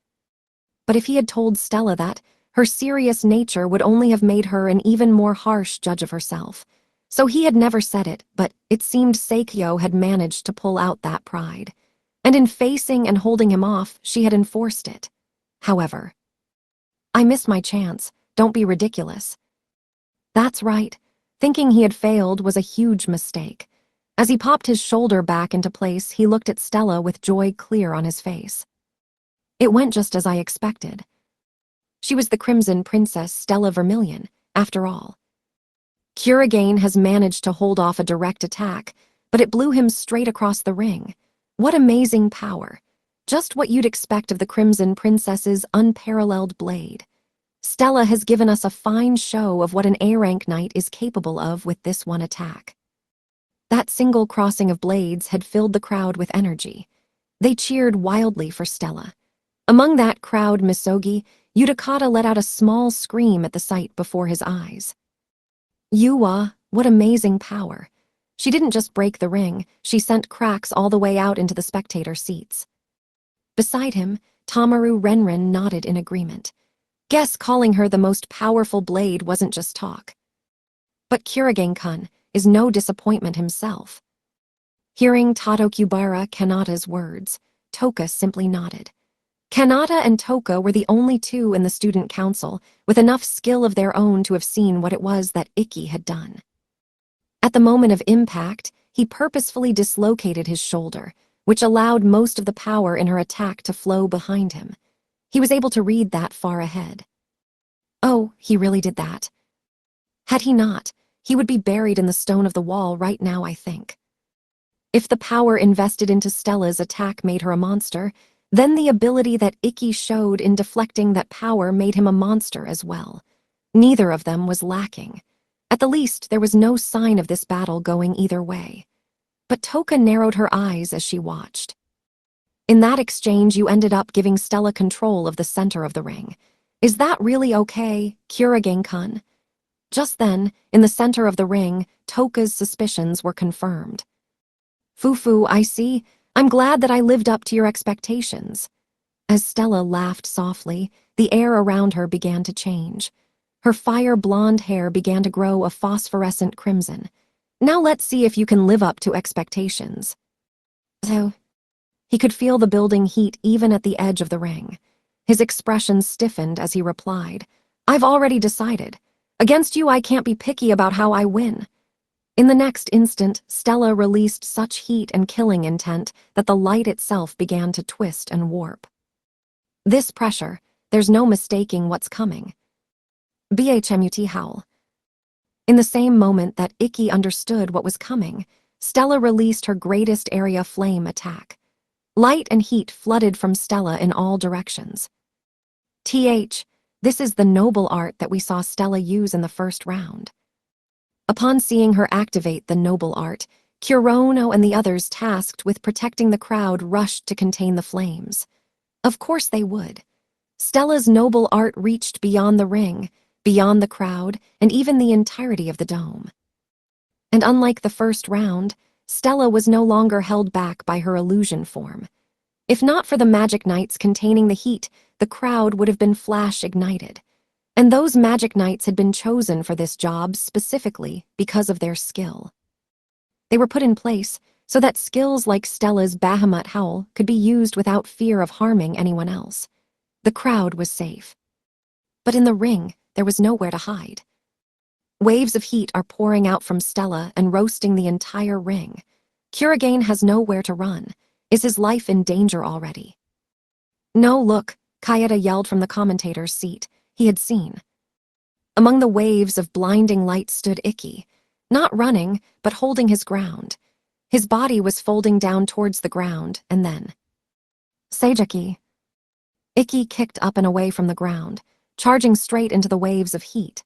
But if he had told Stella that, her serious nature would only have made her an even more harsh judge of herself. So he had never said it, but it seemed Seikyo had managed to pull out that pride. And in facing and holding him off, she had enforced it. However, I missed my chance. Don't be ridiculous. That's right. Thinking he had failed was a huge mistake. As he popped his shoulder back into place, he looked at Stella with joy clear on his face. It went just as I expected. She was the Crimson Princess Stella Vermilion, after all. Kurigane has managed to hold off a direct attack, but it blew him straight across the ring. What amazing power. Just what you'd expect of the Crimson Princess's unparalleled blade. Stella has given us a fine show of what an A-rank knight is capable of with this one attack. That single crossing of blades had filled the crowd with energy. They cheered wildly for Stella. Among that crowd, Misogi, Yudikata let out a small scream at the sight before his eyes. Yuwa, what amazing power. She didn't just break the ring, she sent cracks all the way out into the spectator seats. Beside him, Tamaru Renren nodded in agreement. Guess calling her the most powerful blade wasn't just talk. But Kurigane-kun is no disappointment himself. Hearing Tadokubara Kanata's words, Toka simply nodded. Kanata and Toka were the only two in the student council with enough skill of their own to have seen what it was that Ikki had done. At the moment of impact, he purposefully dislocated his shoulder, which allowed most of the power in her attack to flow behind him. He was able to read that far ahead. Oh, he really did that. Had he not, he would be buried in the stone of the wall right now, I think. If the power invested into Stella's attack made her a monster, then the ability that Ikki showed in deflecting that power made him a monster as well. Neither of them was lacking. At the least, there was no sign of this battle going either way. But Toka narrowed her eyes as she watched. In that exchange, you ended up giving Stella control of the center of the ring. Is that really okay, Kurigane-kun? Just then, in the center of the ring, Toka's suspicions were confirmed. Fufu, I see. I'm glad that I lived up to your expectations. As Stella laughed softly, the air around her began to change. Her fire-blonde hair began to grow a phosphorescent crimson. Now let's see if you can live up to expectations. So, he could feel the building heat even at the edge of the ring. His expression stiffened as he replied, I've already decided. Against you, I can't be picky about how I win. In the next instant, Stella released such heat and killing intent that the light itself began to twist and warp. This pressure, there's no mistaking what's coming. Bhmut howl. In the same moment that Ikki understood what was coming, Stella released her greatest area flame attack. Light and heat flooded from Stella in all directions. This is the noble art that we saw Stella use in the first round. Upon seeing her activate the noble art, Kurono and the others tasked with protecting the crowd rushed to contain the flames. Of course they would. Stella's noble art reached beyond the ring, beyond the crowd, and even the entirety of the dome. And unlike the first round, Stella was no longer held back by her illusion form. If not for the magic knights containing the heat, the crowd would have been flash ignited. And those magic knights had been chosen for this job specifically because of their skill. They were put in place so that skills like Stella's Bahamut howl could be used without fear of harming anyone else. The crowd was safe. But in the ring, there was nowhere to hide. Waves of heat are pouring out from Stella and roasting the entire ring. Kurogane has nowhere to run. Is his life in danger already? No, look, Kaeda yelled from the commentator's seat. He had seen. Among the waves of blinding light stood Ikki, not running, but holding his ground. His body was folding down towards the ground, and then... Seijeki. Ikki kicked up and away from the ground, charging straight into the waves of heat.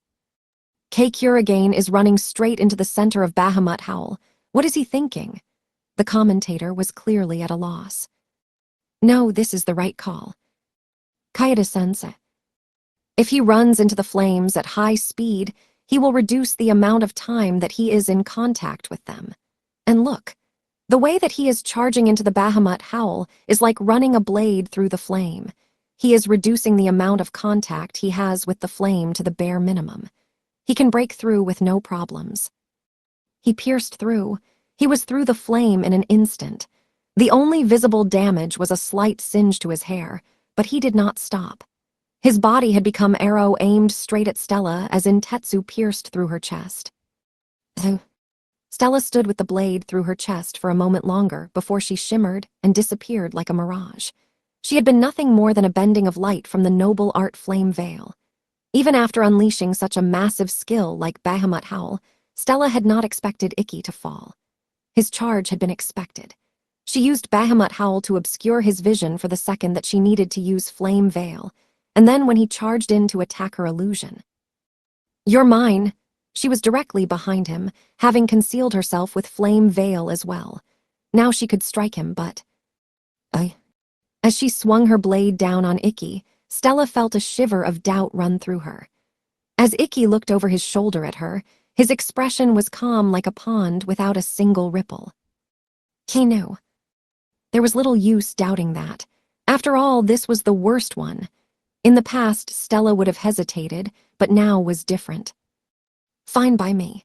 Kurogane is running straight into the center of Bahamut howl. What is he thinking? The commentator was clearly at a loss. No, this is the right call. Kaeda-sensei. If he runs into the flames at high speed, he will reduce the amount of time that he is in contact with them. And look, the way that he is charging into the Bahamut howl is like running a blade through the flame. He is reducing the amount of contact he has with the flame to the bare minimum. He can break through with no problems. He pierced through. He was through the flame in an instant. The only visible damage was a slight singe to his hair, but he did not stop. His body had become arrow aimed straight at Stella as Intetsu pierced through her chest. Stella stood with the blade through her chest for a moment longer before she shimmered and disappeared like a mirage. She had been nothing more than a bending of light from the noble art flame veil. Even after unleashing such a massive skill like Bahamut howl, Stella had not expected Ikki to fall. His charge had been expected. She used Bahamut howl to obscure his vision for the second that she needed to use flame veil, and then when he charged in to attack her illusion. You're mine. She was directly behind him, having concealed herself with flame veil as well. Now she could strike him, but... As she swung her blade down on Ikki, Stella felt a shiver of doubt run through her. As Ikki looked over his shoulder at her, his expression was calm like a pond without a single ripple. He knew. There was little use doubting that. After all, this was the worst one. In the past, Stella would have hesitated, but now was different. Fine by me.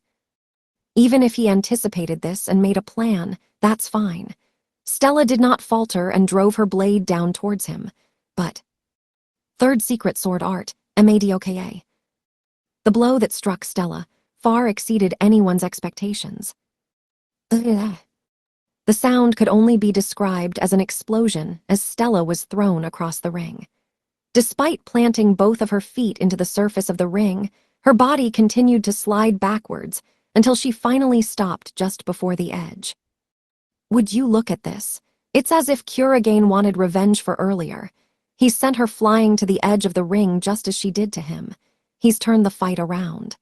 Even if he anticipated this and made a plan, that's fine. Stella did not falter and drove her blade down towards him, but... Third secret sword art, Madoka. The blow that struck Stella far exceeded anyone's expectations. The sound could only be described as an explosion as Stella was thrown across the ring. Despite planting both of her feet into the surface of the ring, her body continued to slide backwards until she finally stopped just before the edge. Would you look at this? It's as if Kurogane wanted revenge for earlier. He sent her flying to the edge of the ring just as she did to him. He's turned the fight around.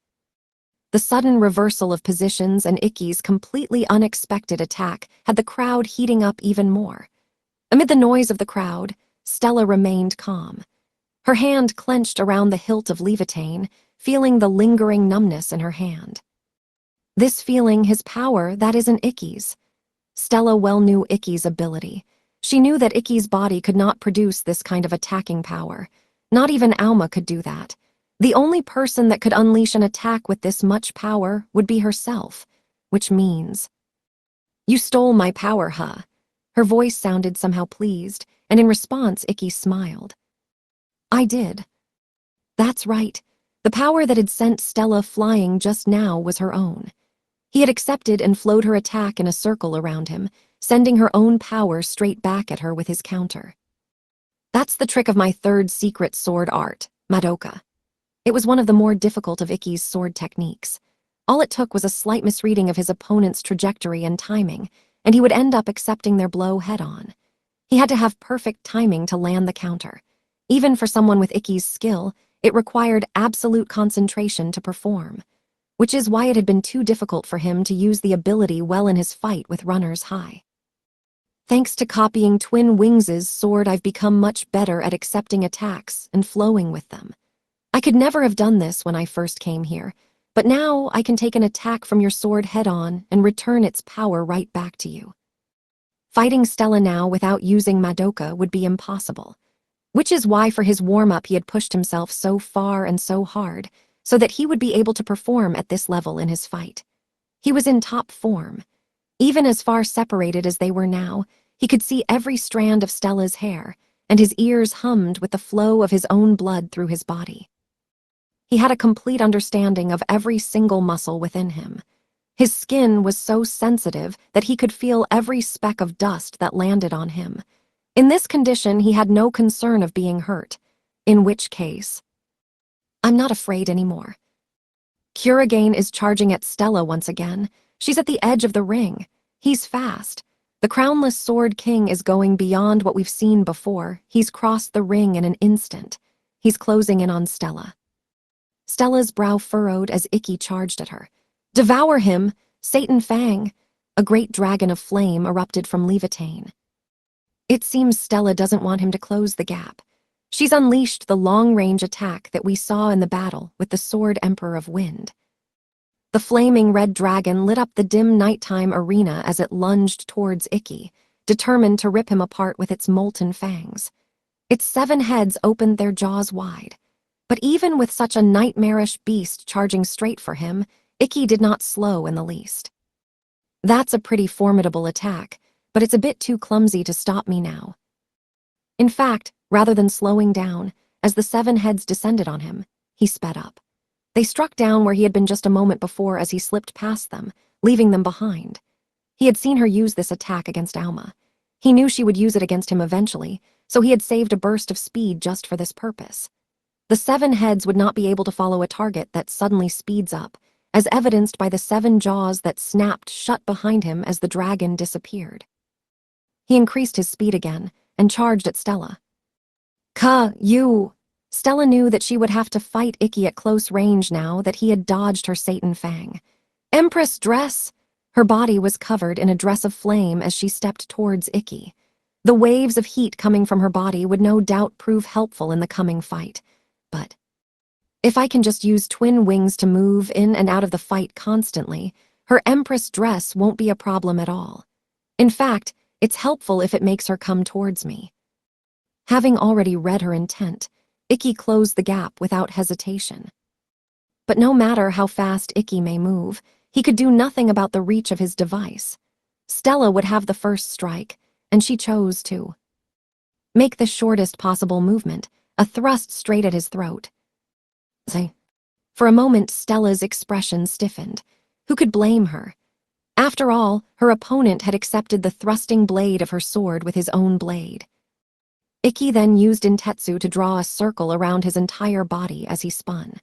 The sudden reversal of positions and Ikki's completely unexpected attack had the crowd heating up even more. Amid the noise of the crowd, Stella remained calm. Her hand clenched around the hilt of Levitane, feeling the lingering numbness in her hand. This feeling, his power, that isn't Ikki's. Stella well knew Ikki's ability. She knew that Ikki's body could not produce this kind of attacking power. Not even Alma could do that. The only person that could unleash an attack with this much power would be herself, which means... You stole my power, huh? Her voice sounded somehow pleased, and in response, Ikki smiled. I did. That's right. The power that had sent Stella flying just now was her own. He had accepted and flowed her attack in a circle around him, sending her own power straight back at her with his counter. That's the trick of my third secret sword art, Madoka. It was one of the more difficult of Ikki's sword techniques. All it took was a slight misreading of his opponent's trajectory and timing, and he would end up accepting their blow head-on. He had to have perfect timing to land the counter. Even for someone with Ikki's skill, it required absolute concentration to perform, which is why it had been too difficult for him to use the ability well in his fight with runners high. Thanks to copying Twin Wings' sword, I've become much better at accepting attacks and flowing with them. I could never have done this when I first came here, but now I can take an attack from your sword head-on and return its power right back to you. Fighting Stella now without using Madoka would be impossible, which is why for his warm-up he had pushed himself so far and so hard, so that he would be able to perform at this level in his fight. He was in top form. Even as far separated as they were now, he could see every strand of Stella's hair, and his ears hummed with the flow of his own blood through his body. He had a complete understanding of every single muscle within him. His skin was so sensitive that he could feel every speck of dust that landed on him. In this condition, he had no concern of being hurt, in which case, I'm not afraid anymore. Kurigane is charging at Stella once again. She's at the edge of the ring. He's fast. The Crownless Sword King is going beyond what we've seen before. He's crossed the ring in an instant. He's closing in on Stella. Stella's brow furrowed as Ikki charged at her. Devour him! Satan Fang! A great dragon of flame erupted from Levitain. It seems Stella doesn't want him to close the gap. She's unleashed the long-range attack that we saw in the battle with the Sword Emperor of Wind. The flaming red dragon lit up the dim nighttime arena as it lunged towards Ikki, determined to rip him apart with its molten fangs. Its 7 heads opened their jaws wide. But even with such a nightmarish beast charging straight for him, Ikki did not slow in the least. That's a pretty formidable attack, but it's a bit too clumsy to stop me now. In fact, rather than slowing down, as the 7 heads descended on him, he sped up. They struck down where he had been just a moment before as he slipped past them, leaving them behind. He had seen her use this attack against Auma. He knew she would use it against him eventually, so he had saved a burst of speed just for this purpose. The 7 heads would not be able to follow a target that suddenly speeds up, as evidenced by the 7 jaws that snapped shut behind him as the dragon disappeared. He increased his speed again and charged at Stella. You! Stella knew that she would have to fight Ikki at close range now that he had dodged her Satan Fang. Empress dress! Her body was covered in a dress of flame as she stepped towards Ikki. The waves of heat coming from her body would no doubt prove helpful in the coming fight. But if I can just use Twin Wings to move in and out of the fight constantly, her Empress dress won't be a problem at all. In fact, it's helpful if it makes her come towards me. Having already read her intent, Ikki closed the gap without hesitation. But no matter how fast Ikki may move, he could do nothing about the reach of his device. Stella would have the first strike, and she chose to make the shortest possible movement, a thrust straight at his throat. For a moment, Stella's expression stiffened. Who could blame her? After all, her opponent had accepted the thrusting blade of her sword with his own blade. Ikki then used Intetsu to draw a circle around his entire body as he spun.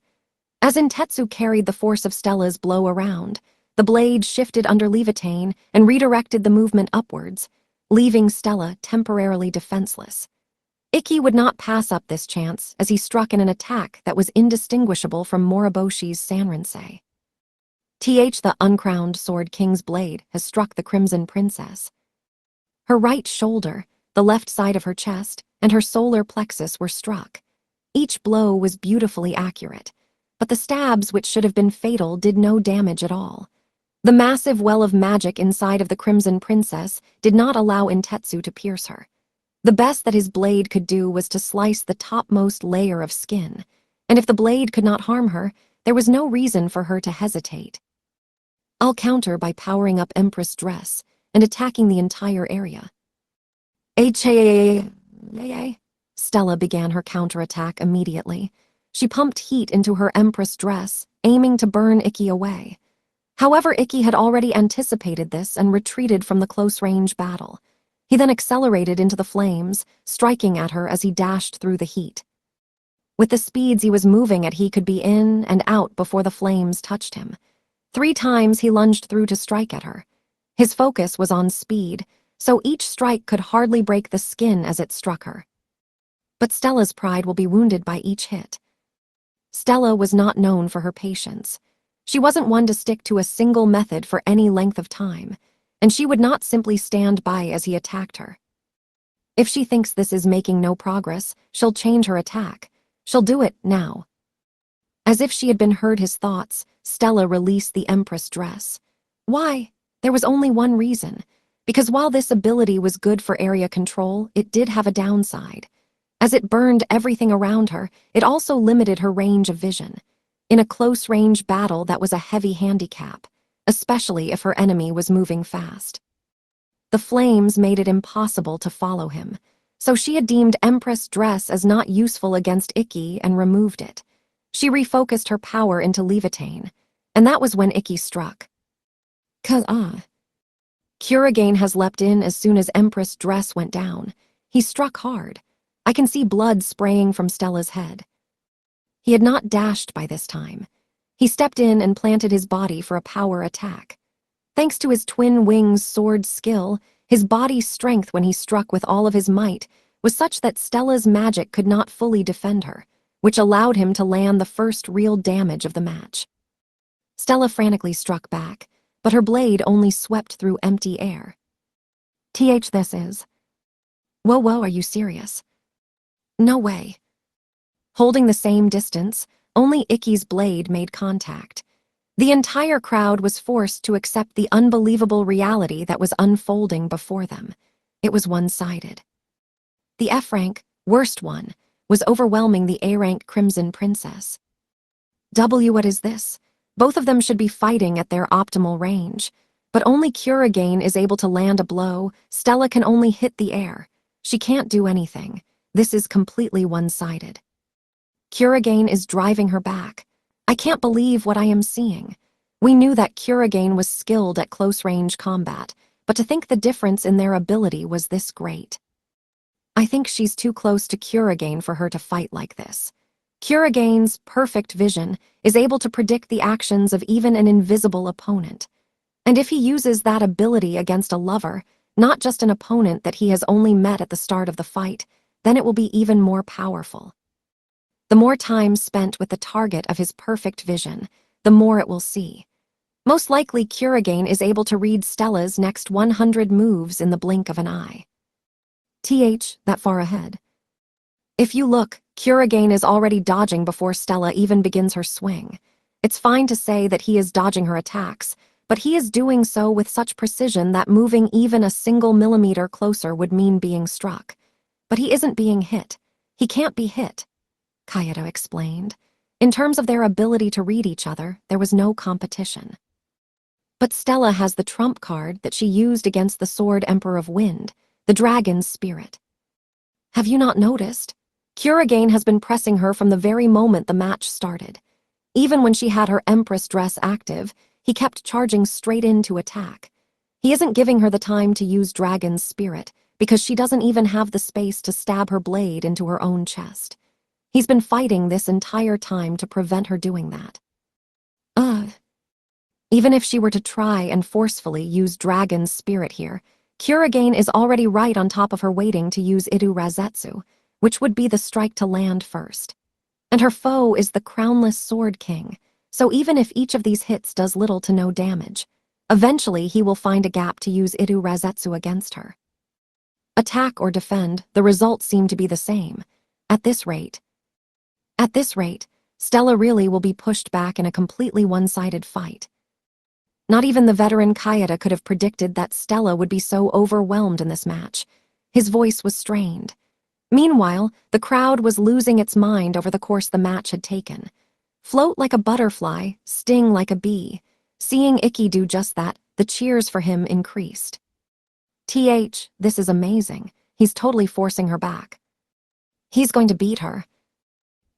As Intetsu carried the force of Stella's blow around, the blade shifted under Levitain and redirected the movement upwards, leaving Stella temporarily defenseless. Ikki would not pass up this chance as he struck in an attack that was indistinguishable from Moriboshi's Sanrinsei. The uncrowned Sword King's blade has struck the Crimson Princess. Her right shoulder, the left side of her chest, and her solar plexus were struck. Each blow was beautifully accurate, but the stabs which should have been fatal did no damage at all. The massive well of magic inside of the Crimson Princess did not allow Intetsu to pierce her. The best that his blade could do was to slice the topmost layer of skin, and if the blade could not harm her, there was no reason for her to hesitate. I'll counter by powering up Empress Dress and attacking the entire area. Stella began her counterattack immediately. She pumped heat into her Empress Dress, aiming to burn Ikki away. However, Ikki had already anticipated this and retreated from the close-range battle. He then accelerated into the flames, striking at her as he dashed through the heat. With the speeds he was moving at, he could be in and out before the flames touched him. 3 times he lunged through to strike at her. His focus was on speed, so each strike could hardly break the skin as it struck her. But Stella's pride will be wounded by each hit. Stella was not known for her patience. She wasn't one to stick to a single method for any length of time, and she would not simply stand by as he attacked her. If she thinks this is making no progress, she'll change her attack. She'll do it now. As if she had been heard his thoughts, Stella released the Empress dress. Why? There was only one reason. Because while this ability was good for area control, it did have a downside. As it burned everything around her, it also limited her range of vision. In a close-range battle, that was a heavy handicap, especially if her enemy was moving fast. The flames made it impossible to follow him, so she had deemed Empress dress as not useful against Ikki and removed it. She refocused her power into Levitain, and that was when Ikki struck. Kuragain has leapt in as soon as Empress dress went down. He struck hard. I can see blood spraying from Stella's head. He had not dashed by this time. He stepped in and planted his body for a power attack. Thanks to his twin wings sword skill, his body's strength when he struck with all of his might was such that Stella's magic could not fully defend her, which allowed him to land the first real damage of the match. Stella frantically struck back, but her blade only swept through empty air. This is. Whoa, are you serious? No way. Holding the same distance, only Ikki's blade made contact. The entire crowd was forced to accept the unbelievable reality that was unfolding before them. It was one-sided. The F-rank, worst one, was overwhelming the A-rank Crimson Princess. What is this? Both of them should be fighting at their optimal range, but only Kuragain is able to land a blow. Stella can only hit the air. She can't do anything. This is completely one-sided. Kuragain is driving her back. I can't believe what I am seeing. We knew that Kuragain was skilled at close-range combat, but to think the difference in their ability was this great. I think she's too close to Kuragain for her to fight like this. Kuragain's perfect vision is able to predict the actions of even an invisible opponent. And if he uses that ability against a lover, not just an opponent that he has only met at the start of the fight, then it will be even more powerful. The more time spent with the target of his perfect vision, the more it will see. Most likely, Kuragain is able to read Stella's next 100 moves in the blink of an eye. That far ahead. If you look, Kuragain is already dodging before Stella even begins her swing. It's fine to say that he is dodging her attacks, but he is doing so with such precision that moving even a single millimeter closer would mean being struck. But he isn't being hit. He can't be hit, Kayado explained. In terms of their ability to read each other, there was no competition. But Stella has the trump card that she used against the Sword Emperor of Wind, the dragon's spirit. Have you not noticed? Kuragain has been pressing her from the very moment the match started. Even when she had her Empress dress active, he kept charging straight in to attack. He isn't giving her the time to use dragon's spirit, because she doesn't even have the space to stab her blade into her own chest. He's been fighting this entire time to prevent her doing that. Even if she were to try and forcefully use dragon's spirit here, Kuragain is already right on top of her waiting to use Idu Razetsu, which would be the strike to land first. And her foe is the crownless Sword King, so even if each of these hits does little to no damage, eventually he will find a gap to use Idu Razetsu against her. Attack or defend, the results seem to be the same. At this rate, Stella really will be pushed back in a completely one-sided fight. Not even the veteran Kayada could have predicted that Stella would be so overwhelmed in this match. His voice was strained. Meanwhile, the crowd was losing its mind over the course the match had taken. Float like a butterfly, sting like a bee. Seeing Ikki do just that, the cheers for him increased. This is amazing. He's totally forcing her back. He's going to beat her.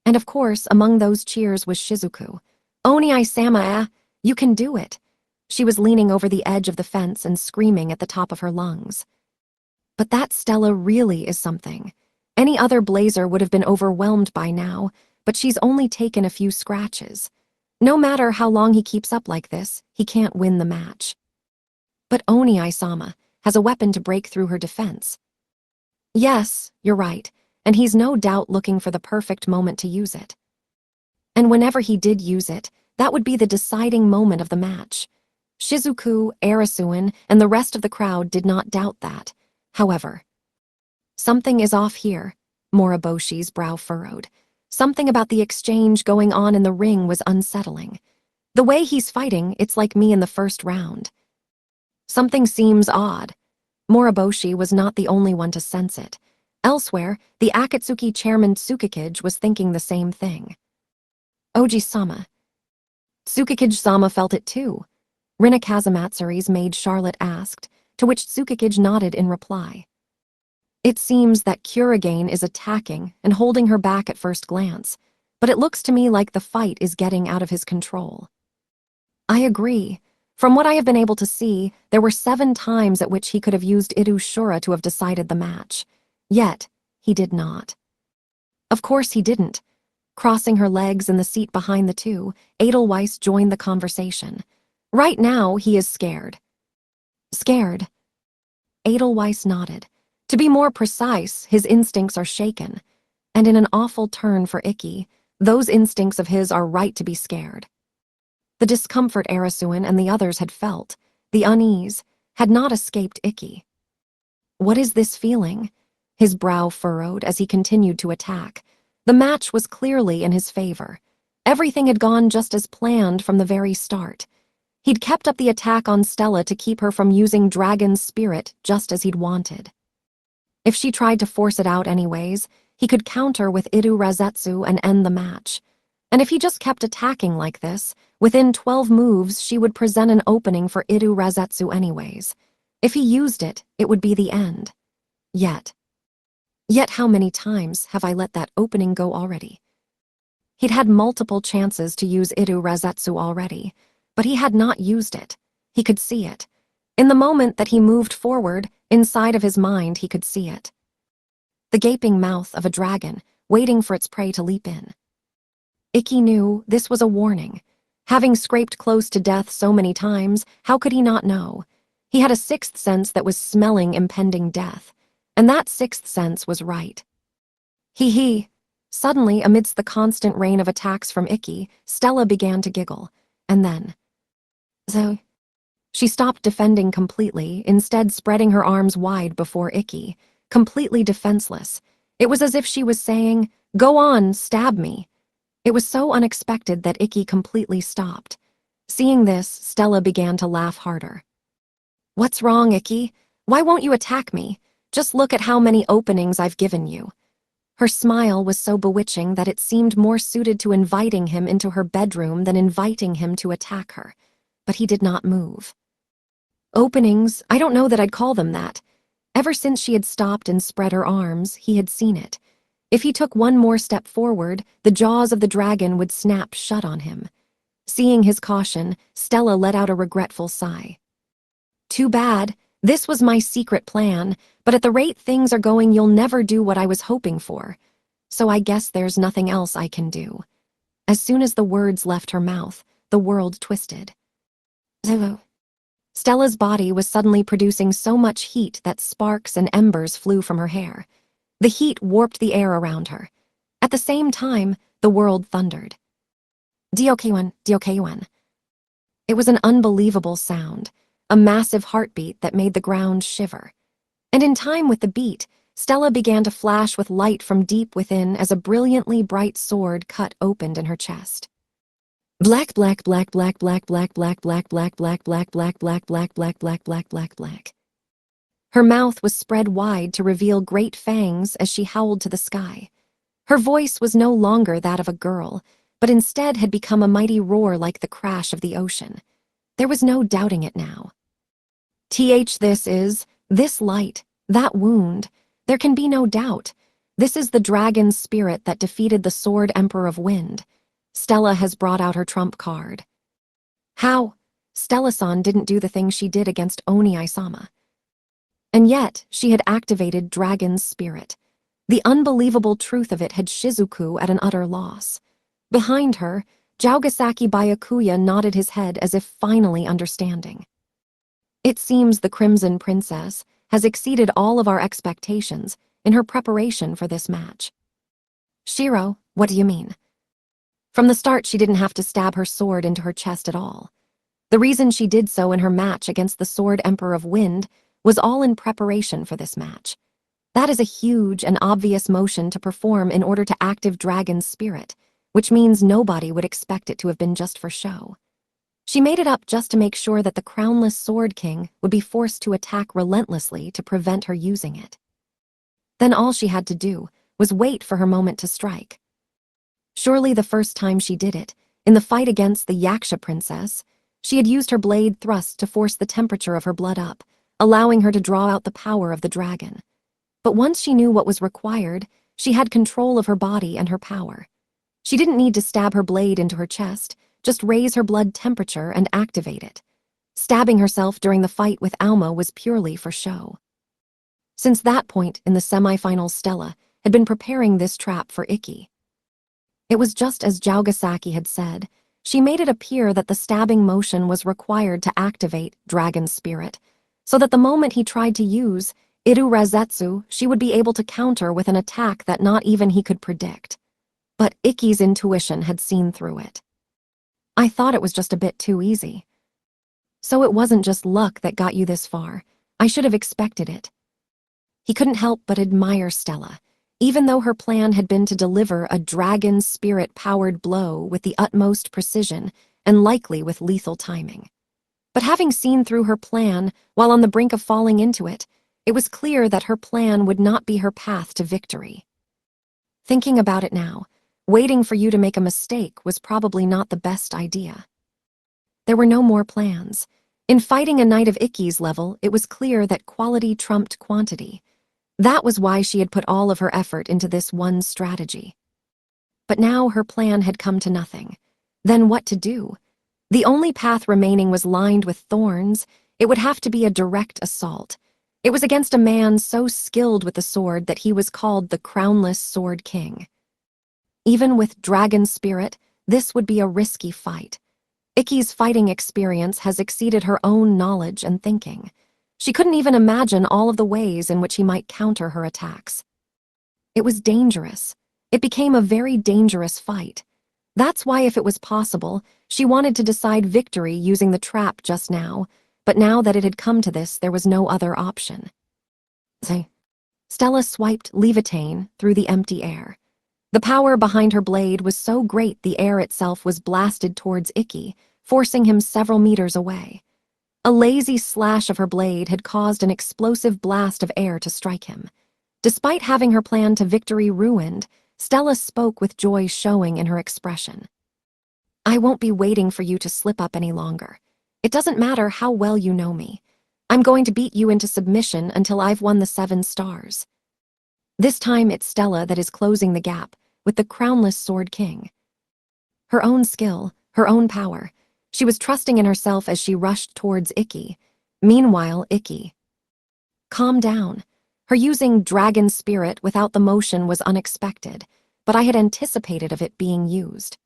And of course, among those cheers was Shizuku. Oniai-sama, you can do it. She was leaning over the edge of the fence and screaming at the top of her lungs. But that Stella really is something. Any other blazer would have been overwhelmed by now, but she's only taken a few scratches. No matter how long he keeps up like this, he can't win the match. But Oni-sama has a weapon to break through her defense. Yes, you're right, and he's no doubt looking for the perfect moment to use it. And whenever he did use it, that would be the deciding moment of the match. Shizuku, Arasuin, and the rest of the crowd did not doubt that. However, something is off here, Moriboshi's brow furrowed. Something about the exchange going on in the ring was unsettling. The way he's fighting, it's like me in the first round. Something seems odd. Moriboshi was not the only one to sense it. Elsewhere, the Akatsuki chairman Tsukikage was thinking the same thing. Oji-sama. Tsukikage-sama felt it too. Rina Kazumatsuри's maid Charlotte asked, to which Tsukikage nodded in reply. It seems that Kurigane is attacking and holding her back at first glance, but it looks to me like the fight is getting out of his control. I agree. From what I have been able to see, there were 7 times at which he could have used Iru Shura to have decided the match. Yet, he did not. Of course he didn't. Crossing her legs in the seat behind the two, Edelweiss joined the conversation. Right now, he is scared. Scared? Edelweiss nodded. To be more precise, his instincts are shaken. And in an awful turn for Ikki, those instincts of his are right to be scared. The discomfort Arasuin and the others had felt, the unease, had not escaped Ikki. What is this feeling? His brow furrowed as he continued to attack. The match was clearly in his favor. Everything had gone just as planned from the very start. He'd kept up the attack on Stella to keep her from using Dragon's spirit just as he'd wanted. If she tried to force it out anyways, he could counter with Iru Razetsu and end the match. And if he just kept attacking like this, within 12 moves she would present an opening for Iru Razetsu anyways. If he used it, it would be the end. Yet how many times have I let that opening go already? He'd had multiple chances to use Iru Razetsu already, but he had not used it. He could see it. In the moment that he moved forward, inside of his mind he could see it. The gaping mouth of a dragon, waiting for its prey to leap in. Ikki knew this was a warning. Having scraped close to death so many times, how could he not know? He had a 6th sense that was smelling impending death, and that 6th sense was right. He. Suddenly, amidst the constant rain of attacks from Ikki, Stella began to giggle, and then... So... She stopped defending completely, instead spreading her arms wide before Ikki, completely defenseless. It was as if she was saying, "Go on, stab me." It was so unexpected that Ikki completely stopped. Seeing this, Stella began to laugh harder. "What's wrong, Ikki? Why won't you attack me? Just look at how many openings I've given you." Her smile was so bewitching that it seemed more suited to inviting him into her bedroom than inviting him to attack her. But he did not move. Openings, I don't know that I'd call them that. Ever since she had stopped and spread her arms, he had seen it. If he took one more step forward, the jaws of the dragon would snap shut on him. Seeing his caution, Stella let out a regretful sigh. Too bad. This was my secret plan, but at the rate things are going, you'll never do what I was hoping for. So I guess there's nothing else I can do. As soon as the words left her mouth, the world twisted. Stella's body was suddenly producing so much heat that sparks and embers flew from her hair. The heat warped the air around her. At the same time, the world thundered. Diokeiwan, Diokeiwan. It was an unbelievable sound, a massive heartbeat that made the ground shiver. And in time with the beat, Stella began to flash with light from deep within as a brilliantly bright sword cut opened in her chest. Black, black, black, black, black, black, black, black, black, black, black, black, black, black, black, black, black, black, black. Her mouth was spread wide to reveal great fangs as she howled to the sky. Her voice was no longer that of a girl, but instead had become a mighty roar like the crash of the ocean. There was no doubting it now. This light, that wound, there can be no doubt. This is the dragon's spirit that defeated the Sword Emperor of Wind. Stella has brought out her trump card. How? Stella-san didn't do the thing she did against Oni-sama. And yet, she had activated Dragon's spirit. The unbelievable truth of it had Shizuku at an utter loss. Behind her, Jaugasaki Byakuya nodded his head as if finally understanding. It seems the Crimson Princess has exceeded all of our expectations in her preparation for this match. Shiro, what do you mean? From the start, she didn't have to stab her sword into her chest at all. The reason she did so in her match against the Sword Emperor of Wind was all in preparation for this match. That is a huge and obvious motion to perform in order to active Dragon's spirit, which means nobody would expect it to have been just for show. She made it up just to make sure that the crownless Sword King would be forced to attack relentlessly to prevent her using it. Then all she had to do was wait for her moment to strike. Surely the first time she did it, in the fight against the Yaksha princess, she had used her blade thrust to force the temperature of her blood up, allowing her to draw out the power of the dragon. But once she knew what was required, she had control of her body and her power. She didn't need to stab her blade into her chest, just raise her blood temperature and activate it. Stabbing herself during the fight with Auma was purely for show. Since that point in the semifinals, Stella had been preparing this trap for Ikki. It was just as Jaugasaki had said. She made it appear that the stabbing motion was required to activate Dragon's spirit, so that the moment he tried to use Iru-Razetsu, she would be able to counter with an attack that not even he could predict. But Ikki's intuition had seen through it. I thought it was just a bit too easy. So it wasn't just luck that got you this far. I should have expected it. He couldn't help but admire Stella, even though her plan had been to deliver a dragon spirit-powered blow with the utmost precision and likely with lethal timing. But having seen through her plan while on the brink of falling into it, it was clear that her plan would not be her path to victory. Thinking about it now, waiting for you to make a mistake was probably not the best idea. There were no more plans. In fighting a knight of Ikki's level, it was clear that quality trumped quantity. That was why she had put all of her effort into this one strategy. But now her plan had come to nothing. Then what to do? The only path remaining was lined with thorns. It would have to be a direct assault. It was against a man so skilled with the sword that he was called the Crownless Sword King. Even with Dragon Spirit, this would be a risky fight. Ikki's fighting experience has exceeded her own knowledge and thinking. She couldn't even imagine all of the ways in which he might counter her attacks. It was dangerous. It became a very dangerous fight. That's why, if it was possible, she wanted to decide victory using the trap just now, but now that it had come to this, there was no other option. Stella swiped Levitain through the empty air. The power behind her blade was so great the air itself was blasted towards Ikki, forcing him several meters away. A lazy slash of her blade had caused an explosive blast of air to strike him. Despite having her plan to victory ruined, Stella spoke with joy showing in her expression. I won't be waiting for you to slip up any longer. It doesn't matter how well you know me. I'm going to beat you into submission until I've won the 7 stars. This time it's Stella that is closing the gap with the Crownless Sword King. Her own skill, her own power. She was trusting in herself as she rushed towards Ikki. Meanwhile, Ikki. Calm down. Her using Dragon Spirit without the motion was unexpected, but I had anticipated of it being used.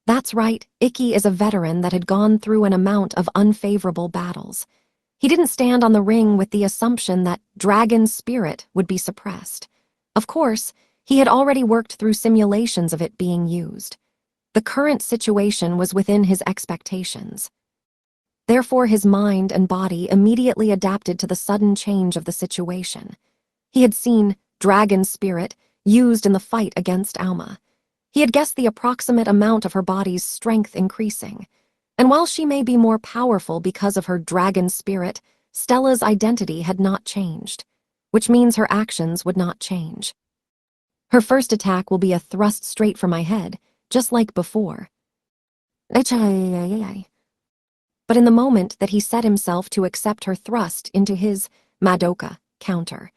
That's right, Ikki is a veteran that had gone through an amount of unfavorable battles. He didn't stand on the ring with the assumption that Dragon Spirit would be suppressed. Of course, he had already worked through simulations of it being used. The current situation was within his expectations. Therefore, his mind and body immediately adapted to the sudden change of the situation. He had seen Dragon Spirit used in the fight against Auma. He had guessed the approximate amount of her body's strength increasing. And while she may be more powerful because of her Dragon Spirit, Stella's identity had not changed, which means her actions would not change. Her first attack will be a thrust straight for my head, just like before. But in the moment that he set himself to accept her thrust into his Madoka counter,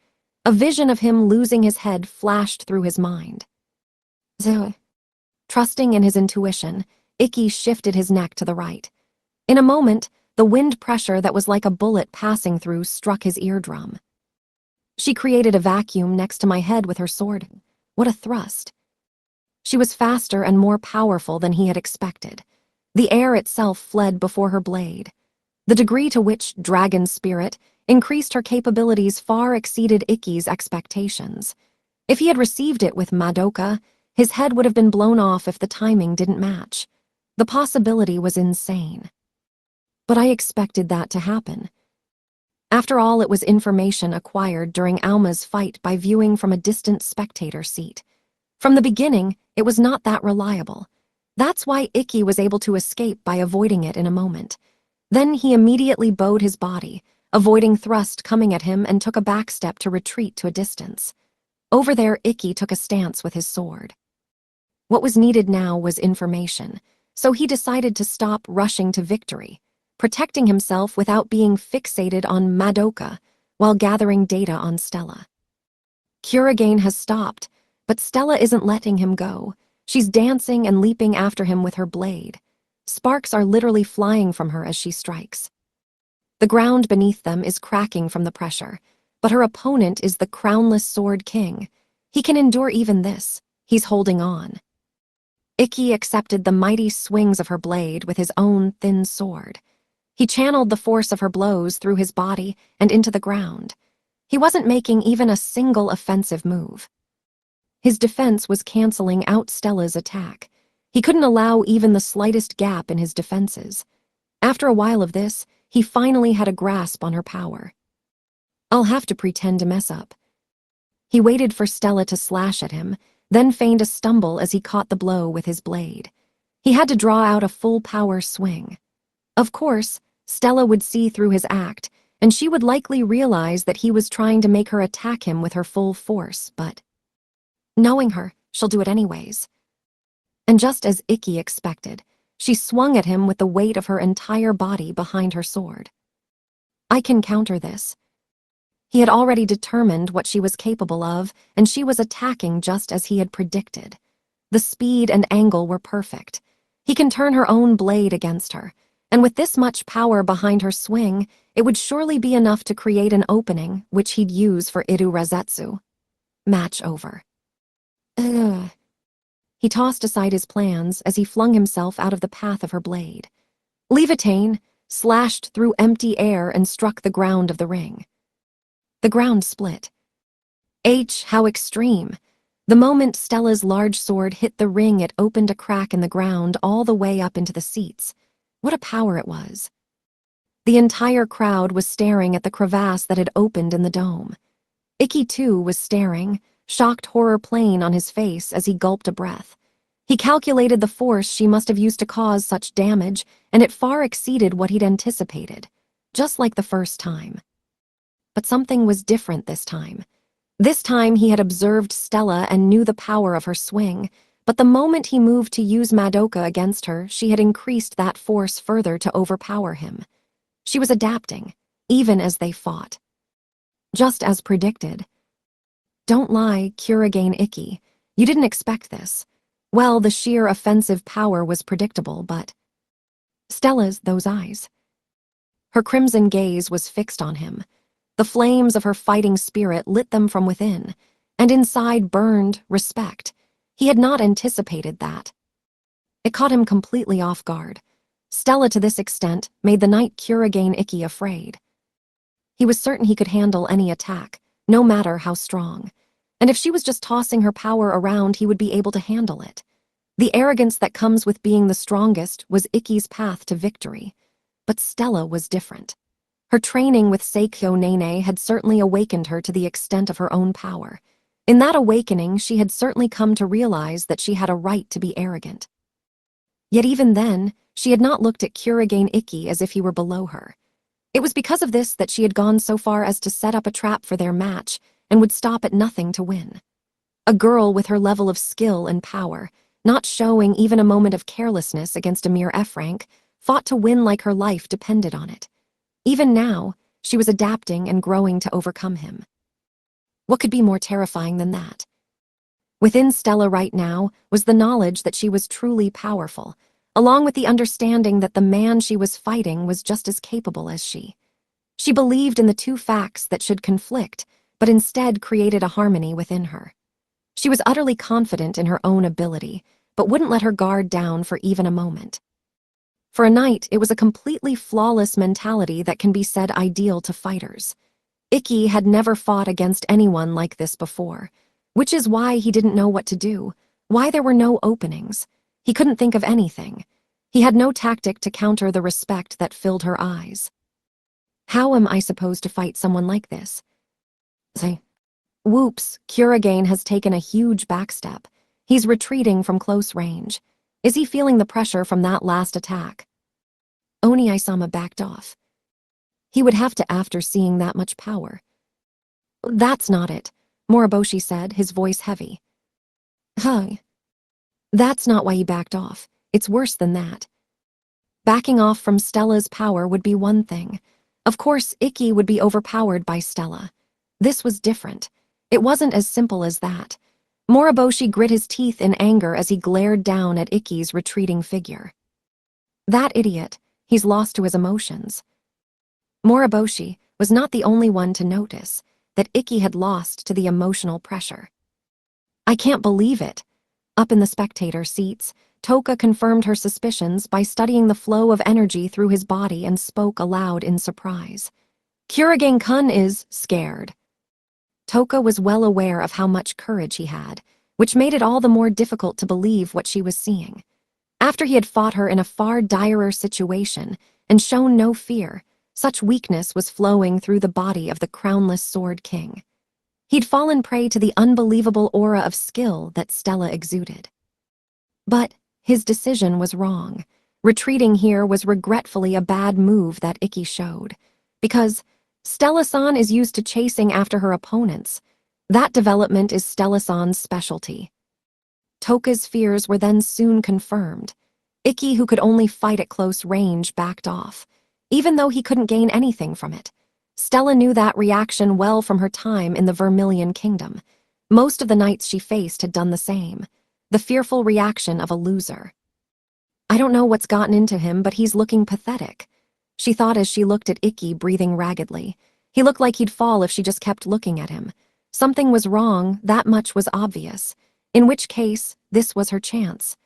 a vision of him losing his head flashed through his mind. Trusting in his intuition, Ikki shifted his neck to the right. In a moment, the wind pressure that was like a bullet passing through struck his eardrum. She created a vacuum next to my head with her sword. What a thrust! She was faster and more powerful than he had expected. The air itself fled before her blade. The degree to which Dragon Spirit increased her capabilities far exceeded Ikki's expectations. If he had received it with Madoka, his head would have been blown off if the timing didn't match. The possibility was insane. But I expected that to happen. After all, it was information acquired during Alma's fight by viewing from a distant spectator seat. From the beginning, it was not that reliable. That's why Ikki was able to escape by avoiding it in a moment. Then he immediately bowed his body, avoiding thrust coming at him, and took a back step to retreat to a distance. Over there, Ikki took a stance with his sword. What was needed now was information, so he decided to stop rushing to victory, protecting himself without being fixated on Madoka while gathering data on Stella. Kurogane has stopped, but Stella isn't letting him go. She's dancing and leaping after him with her blade. Sparks are literally flying from her as she strikes. The ground beneath them is cracking from the pressure, but her opponent is the crownless Sword King. He can endure even this. He's holding on. Ikki accepted the mighty swings of her blade with his own thin sword. He channeled the force of her blows through his body and into the ground. He wasn't making even a single offensive move. His defense was canceling out Stella's attack. He couldn't allow even the slightest gap in his defenses. After a while of this, he finally had a grasp on her power. I'll have to pretend to mess up. He waited for Stella to slash at him, then feigned a stumble as he caught the blow with his blade. He had to draw out a full power swing. Of course, Stella would see through his act, and she would likely realize that he was trying to make her attack him with her full force, but knowing her, she'll do it anyways. And just as Ikki expected, she swung at him with the weight of her entire body behind her sword. I can counter this. He had already determined what she was capable of, and she was attacking just as he had predicted. The speed and angle were perfect. He can turn her own blade against her, and with this much power behind her swing, it would surely be enough to create an opening which he'd use for Iru Razetsu. Match over. Ugh. He tossed aside his plans as he flung himself out of the path of her blade. Levitain slashed through empty air and struck the ground of the ring. The ground split. How extreme! The moment Stella's large sword hit the ring, it opened a crack in the ground all the way up into the seats. What a power it was! The entire crowd was staring at the crevasse that had opened in the dome. Ikki, too, was staring, shocked horror plain on his face as he gulped a breath. He calculated the force she must have used to cause such damage, and it far exceeded what he'd anticipated, just like the first time. But something was different this time. This time he had observed Stella and knew the power of her swing, but the moment he moved to use Madoka against her, she had increased that force further to overpower him. She was adapting, even as they fought. Just as predicted. Don't lie, Kurogane Ikki. You didn't expect this. Well, the sheer offensive power was predictable, but Stella's those eyes. Her crimson gaze was fixed on him. The flames of her fighting spirit lit them from within, and inside burned respect. He had not anticipated that. It caught him completely off guard. Stella, to this extent, made the knight Kurogane Ikki afraid. He was certain he could handle any attack, no matter how strong. And if she was just tossing her power around, he would be able to handle it. The arrogance that comes with being the strongest was Ikki's path to victory. But Stella was different. Her training with Seikyo Nene had certainly awakened her to the extent of her own power. In that awakening, she had certainly come to realize that she had a right to be arrogant. Yet even then, she had not looked at Kurogane Ikki as if he were below her. It was because of this that she had gone so far as to set up a trap for their match and would stop at nothing to win. A girl with her level of skill and power, not showing even a moment of carelessness against a mere F rank, fought to win like her life depended on it. Even now, she was adapting and growing to overcome him. What could be more terrifying than that? Within Stella right now was the knowledge that she was truly powerful, along with the understanding that the man she was fighting was just as capable as she. She believed in the two facts that should conflict, but instead created a harmony within her. She was utterly confident in her own ability, but wouldn't let her guard down for even a moment. For a knight, it was a completely flawless mentality that can be said ideal to fighters. Ikki had never fought against anyone like this before, which is why he didn't know what to do, why there were no openings. He couldn't think of anything. He had no tactic to counter the respect that filled her eyes. How am I supposed to fight someone like this? Say, whoops, Kuragain has taken a huge backstep. He's retreating from close range. Is he feeling the pressure from that last attack? Oni-sama backed off. He would have to after seeing that much power. That's not it, Moriboshi said, his voice heavy. Huh. That's not why he backed off. It's worse than that. Backing off from Stella's power would be one thing. Of course, Ikki would be overpowered by Stella. This was different. It wasn't as simple as that. Moriboshi grit his teeth in anger as he glared down at Ikki's retreating figure. That idiot, he's lost to his emotions. Moriboshi was not the only one to notice that Ikki had lost to the emotional pressure. I can't believe it. Up in the spectator seats, Toka confirmed her suspicions by studying the flow of energy through his body and spoke aloud in surprise. Kuragain-kun is scared. Toka was well aware of how much courage he had, which made it all the more difficult to believe what she was seeing. After he had fought her in a far direr situation and shown no fear, such weakness was flowing through the body of the crownless Sword King. He'd fallen prey to the unbelievable aura of skill that Stella exuded. But his decision was wrong. Retreating here was regretfully a bad move that Ikki showed, because Stella-san is used to chasing after her opponents. That development is Stella-san's specialty. Toka's fears were then soon confirmed. Ikki, who could only fight at close range, backed off, even though he couldn't gain anything from it. Stella knew that reaction well from her time in the Vermilion Kingdom. Most of the knights she faced had done the same. The fearful reaction of a loser. I don't know what's gotten into him, but he's looking pathetic, she thought as she looked at Ikki breathing raggedly. He looked like he'd fall if she just kept looking at him. Something was wrong, that much was obvious. In which case, this was her chance.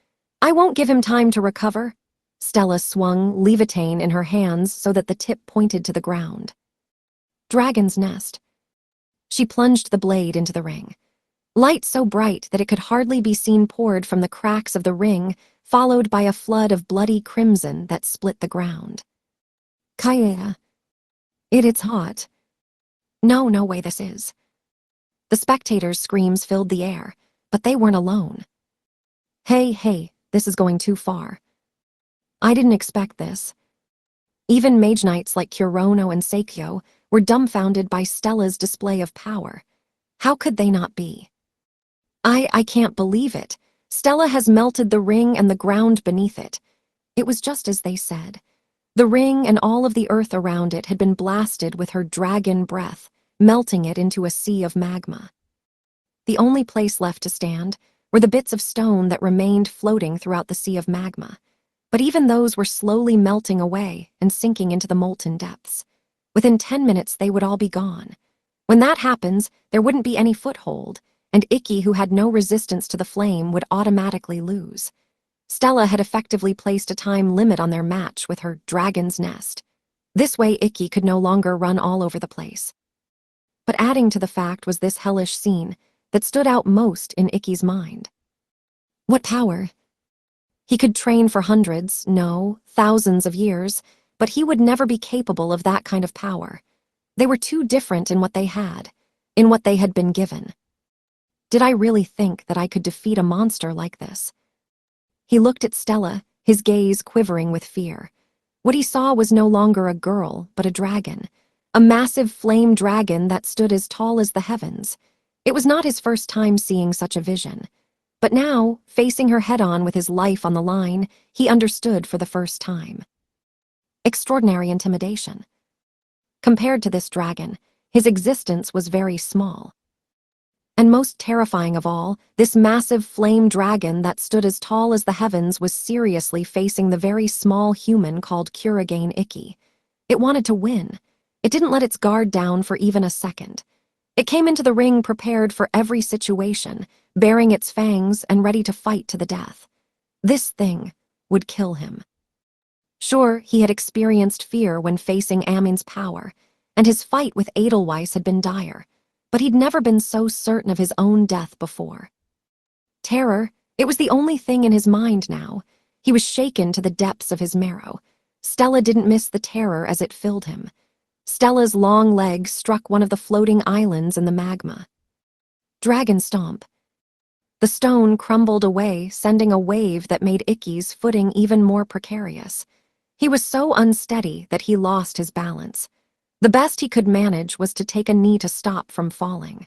I won't give him time to recover. Stella swung Levitane in her hands so that the tip pointed to the ground. Dragon's nest. She plunged the blade into the ring. Light so bright that it could hardly be seen poured from the cracks of the ring, followed by a flood of bloody crimson that split the ground. Kaya. It's hot. No way this is. The spectators' screams filled the air, but they weren't alone. Hey, this is going too far. I didn't expect this. Even mage knights like Kurono and Seikyo were dumbfounded by Stella's display of power. How could they not be? I can't believe it. Stella has melted the ring and the ground beneath it. It was just as they said. The ring and all of the earth around it had been blasted with her dragon breath, melting it into a sea of magma. The only place left to stand were the bits of stone that remained floating throughout the sea of magma. But even those were slowly melting away and sinking into the molten depths. Within 10 minutes, they would all be gone. When that happens, there wouldn't be any foothold, and Ikki, who had no resistance to the flame, would automatically lose. Stella had effectively placed a time limit on their match with her dragon's nest. This way, Ikki could no longer run all over the place. But adding to the fact was this hellish scene that stood out most in Ikki's mind. What power? He could train for hundreds, no, thousands of years, but he would never be capable of that kind of power. They were too different in what they had, in what they had been given. Did I really think that I could defeat a monster like this? He looked at Stella, his gaze quivering with fear. What he saw was no longer a girl, but a dragon. A massive flame dragon that stood as tall as the heavens. It was not his first time seeing such a vision. But now, facing her head-on with his life on the line, he understood for the first time. Extraordinary intimidation. Compared to this dragon, his existence was very small. And most terrifying of all, this massive flame dragon that stood as tall as the heavens was seriously facing the very small human called Kurogane Ikki. It wanted to win. It didn't let its guard down for even a second. It came into the ring prepared for every situation, baring its fangs and ready to fight to the death. This thing would kill him. Sure, he had experienced fear when facing Amin's power, and his fight with Edelweiss had been dire, but he'd never been so certain of his own death before. Terror, it was the only thing in his mind now. He was shaken to the depths of his marrow. Stella didn't miss the terror as it filled him. Stella's long legs struck one of the floating islands in the magma. Dragon stomp. The stone crumbled away, sending a wave that made Ikki's footing even more precarious. He was so unsteady that he lost his balance. The best he could manage was to take a knee to stop from falling.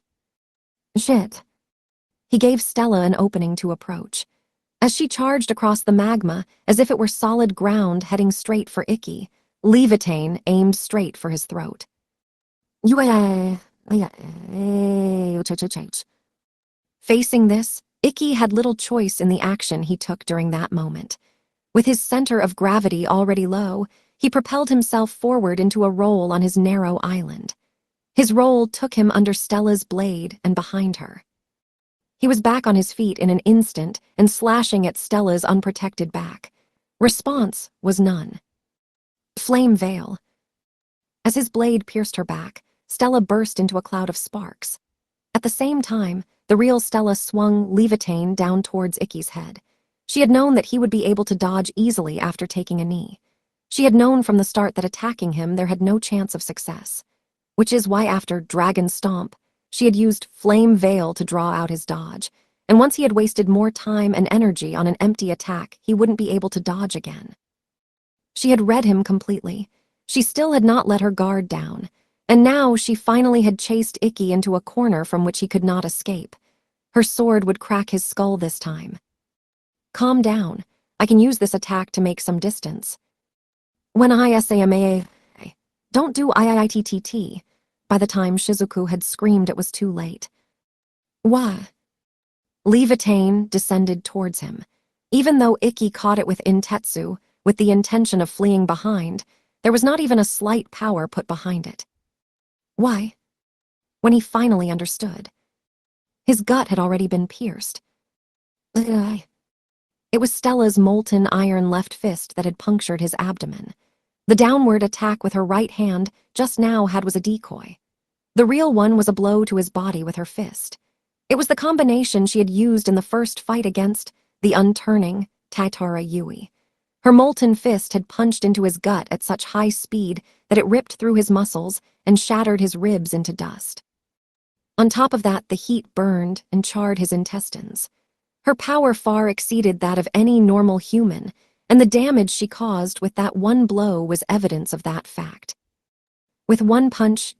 Shit. He gave Stella an opening to approach. As she charged across the magma, as if it were solid ground heading straight for Ikki, Levitane aimed straight for his throat. Facing this, Ikki had little choice in the action he took during that moment. With his center of gravity already low, he propelled himself forward into a roll on his narrow island. His roll took him under Stella's blade and behind her. He was back on his feet in an instant and slashing at Stella's unprotected back. Response was none. Flame veil. As his blade pierced her back, Stella burst into a cloud of sparks. At the same time, the real Stella swung Levitane down towards Ikki's head. She had known that he would be able to dodge easily after taking a knee. She had known from the start that attacking him there had no chance of success, which is why after Dragon Stomp, she had used Flame Veil to draw out his dodge, and once he had wasted more time and energy on an empty attack, he wouldn't be able to dodge again. She had read him completely. She still had not let her guard down, and now she finally had chased Ikki into a corner from which he could not escape. Her sword would crack his skull this time. Calm down. I can use this attack to make some distance. When don't do IITTT. By the time Shizuku had screamed, it was too late. What? Levitane descended towards him. Even though Ikki caught it with Intetsu, with the intention of fleeing behind, there was not even a slight power put behind it. Why? When he finally understood. His gut had already been pierced. It was Stella's molten iron left fist that had punctured his abdomen. The downward attack with her right hand just now was a decoy. The real one was a blow to his body with her fist. It was the combination she had used in the first fight against the unturning Tatara Yui. Her molten fist had punched into his gut at such high speed that it ripped through his muscles and shattered his ribs into dust. On top of that, the heat burned and charred his intestines. Her power far exceeded that of any normal human, and the damage she caused with that one blow was evidence of that fact. With one punch,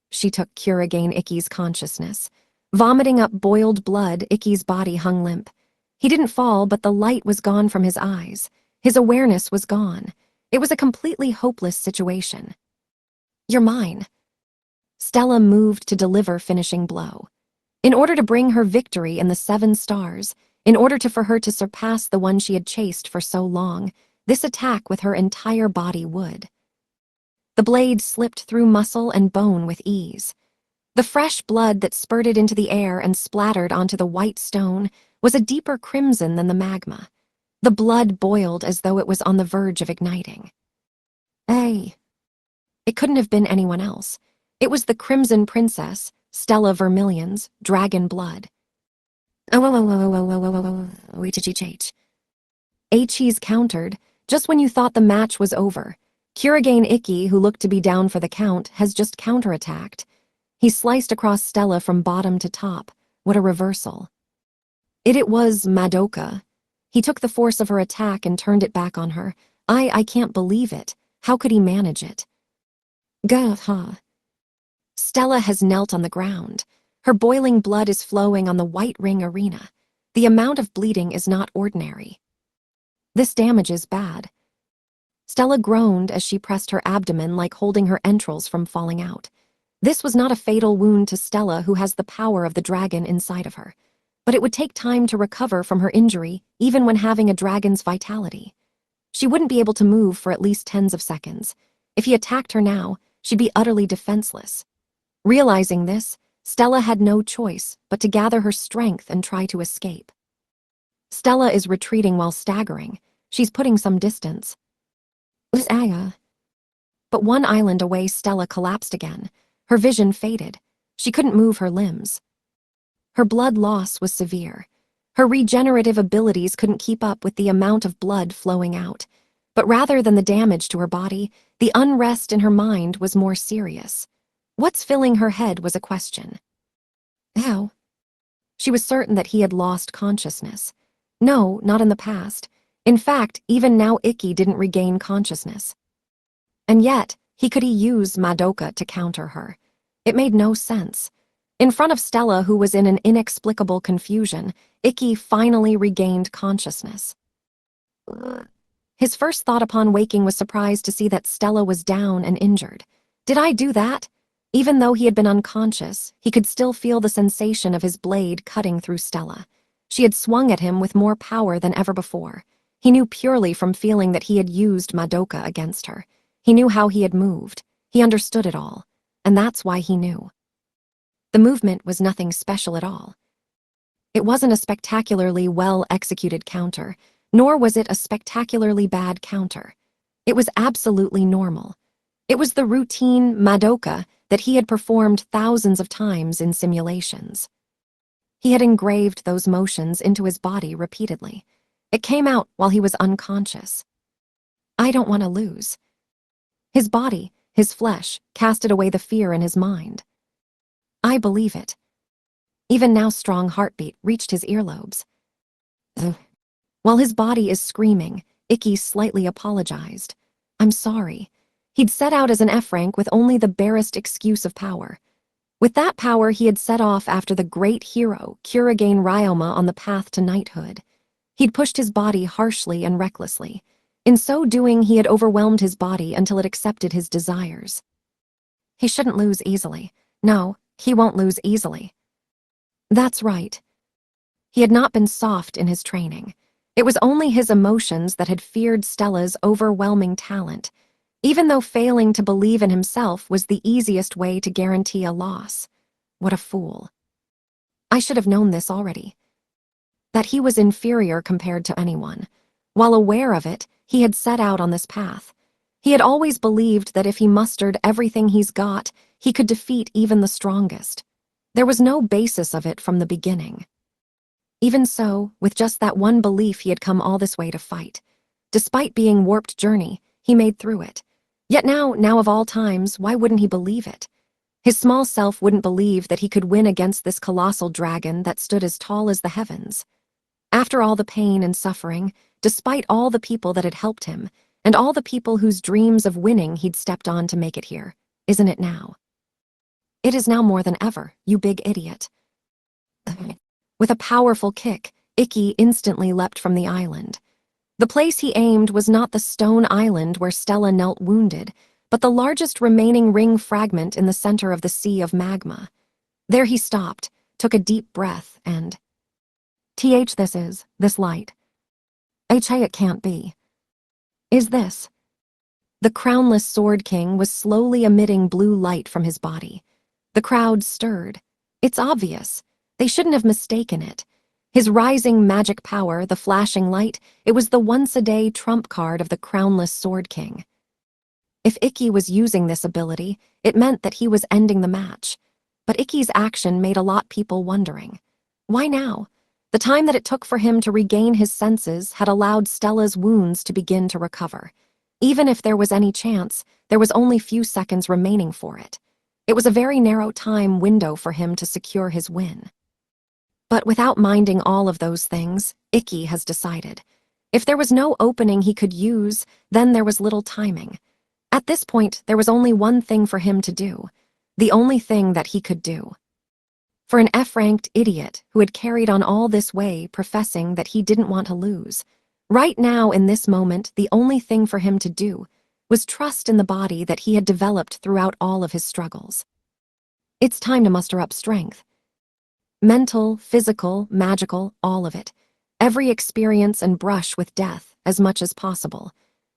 she took Kurogane Ikki's consciousness. Vomiting up boiled blood, Ikki's body hung limp. He didn't fall, but the light was gone from his eyes. His awareness was gone. It was a completely hopeless situation. You're mine. Stella moved to deliver finishing blow. In order to bring her victory in the 7 stars, in order for her to surpass the one she had chased for so long, this attack with her entire body would. The blade slipped through muscle and bone with ease. The fresh blood that spurted into the air and splattered onto the white stone was a deeper crimson than the magma. The blood boiled as though it was on the verge of igniting. It couldn't have been anyone else. It was the Crimson Princess, Stella Vermillion's dragon blood. H's countered, just when you thought the match was over. Kurogane Ikki, who looked to be down for the count, has just counterattacked. He sliced across Stella from bottom to top. What a reversal. It was Madoka. He took the force of her attack and turned it back on her. I can't believe it. How could he manage it? Stella has knelt on the ground. Her boiling blood is flowing on the white ring arena. The amount of bleeding is not ordinary. This damage is bad. Stella groaned as she pressed her abdomen like holding her entrails from falling out. This was not a fatal wound to Stella, who has the power of the dragon inside of her. But it would take time to recover from her injury, even when having a dragon's vitality. She wouldn't be able to move for at least tens of seconds. If he attacked her now, she'd be utterly defenseless. Realizing this, Stella had no choice but to gather her strength and try to escape. Stella is retreating while staggering. She's putting some distance. But one island away, Stella collapsed again. Her vision faded. She couldn't move her limbs. Her blood loss was severe. Her regenerative abilities couldn't keep up with the amount of blood flowing out. But rather than the damage to her body, the unrest in her mind was more serious. What's filling her head was a question. How? She was certain that he had lost consciousness. No, not in the past. In fact, even now Ikki didn't regain consciousness. And yet, he could use Madoka to counter her. It made no sense. In front of Stella, who was in an inexplicable confusion, Ikki finally regained consciousness. His first thought upon waking was surprised to see that Stella was down and injured. Did I do that? Even though he had been unconscious, he could still feel the sensation of his blade cutting through Stella. She had swung at him with more power than ever before. He knew purely from feeling that he had used Madoka against her. He knew how he had moved. He understood it all. And that's why he knew. The movement was nothing special at all. It wasn't a spectacularly well-executed counter, nor was it a spectacularly bad counter. It was absolutely normal. It was the routine Madoka that he had performed thousands of times in simulations. He had engraved those motions into his body repeatedly. It came out while he was unconscious. I don't want to lose. His body, his flesh, casted away the fear in his mind. I believe it. Even now, strong heartbeat reached his earlobes. While his body is screaming, Ikki slightly apologized. I'm sorry. He'd set out as an F rank with only the barest excuse of power. With that power, he had set off after the great hero, Kurigane Ryoma, on the path to knighthood. He'd pushed his body harshly and recklessly. In so doing, he had overwhelmed his body until it accepted his desires. He shouldn't lose easily. No, he won't lose easily. That's right. He had not been soft in his training. It was only his emotions that had feared Stella's overwhelming talent, even though failing to believe in himself was the easiest way to guarantee a loss. What a fool. I should have known this already. That he was inferior compared to anyone. While aware of it, he had set out on this path. He had always believed that if he mustered everything he's got, he could defeat even the strongest. There was no basis of it from the beginning. Even so, with just that one belief, he had come all this way to fight. Despite being warped journey, he made through it. Yet now of all times, why wouldn't he believe it? His small self wouldn't believe that he could win against this colossal dragon that stood as tall as the heavens. After all the pain and suffering, despite all the people that had helped him, and all the people whose dreams of winning he'd stepped on to make it here, isn't it now? It is now more than ever, you big idiot. With a powerful kick, Ikki instantly leapt from the island. The place he aimed was not the stone island where Stella knelt wounded, but the largest remaining ring fragment in the center of the sea of magma. There he stopped, took a deep breath, and... this light. It can't be. Is this? The crownless Sword King was slowly emitting blue light from his body. The crowd stirred. It's obvious. They shouldn't have mistaken it. His rising magic power, the flashing light, it was the once-a-day trump card of the crownless Sword King. If Ikki was using this ability, it meant that he was ending the match. But Ikki's action made a lot people wondering. Why now? The time that it took for him to regain his senses had allowed Stella's wounds to begin to recover. Even if there was any chance, there was only few seconds remaining for it. It was a very narrow time window for him to secure his win. But without minding all of those things, Ikki has decided. If there was no opening he could use, then there was little timing. At this point, there was only one thing for him to do. The only thing that he could do. For an F-ranked idiot who had carried on all this way professing that he didn't want to lose, right now in this moment, the only thing for him to do was trust in the body that he had developed throughout all of his struggles. It's time to muster up strength. Mental, physical, magical, all of it. Every experience and brush with death, as much as possible.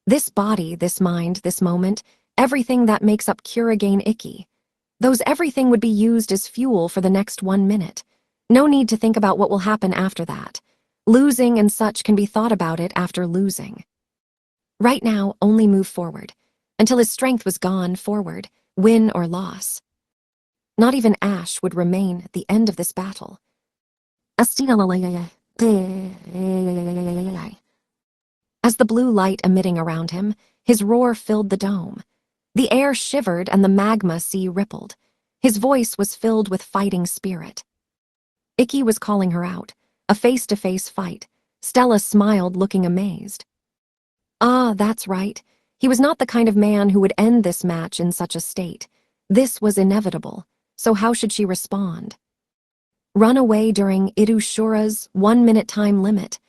This body, this mind, this moment, everything that makes up Kurigane Ikki. Those everything would be used as fuel for the next 1 minute. No need to think about what will happen after that. Losing and such can be thought about it after losing. Right now, only move forward. Until his strength was gone, forward, win or loss. Not even ash would remain at the end of this battle. As the blue light emitting around him, his roar filled the dome. The air shivered and the magma sea rippled. His voice was filled with fighting spirit. Ikki was calling her out, a face-to-face fight. Stella smiled, looking amazed. Ah, that's right. He was not the kind of man who would end this match in such a state. This was inevitable, so how should she respond? Run away during Irushura's 1-minute time limit.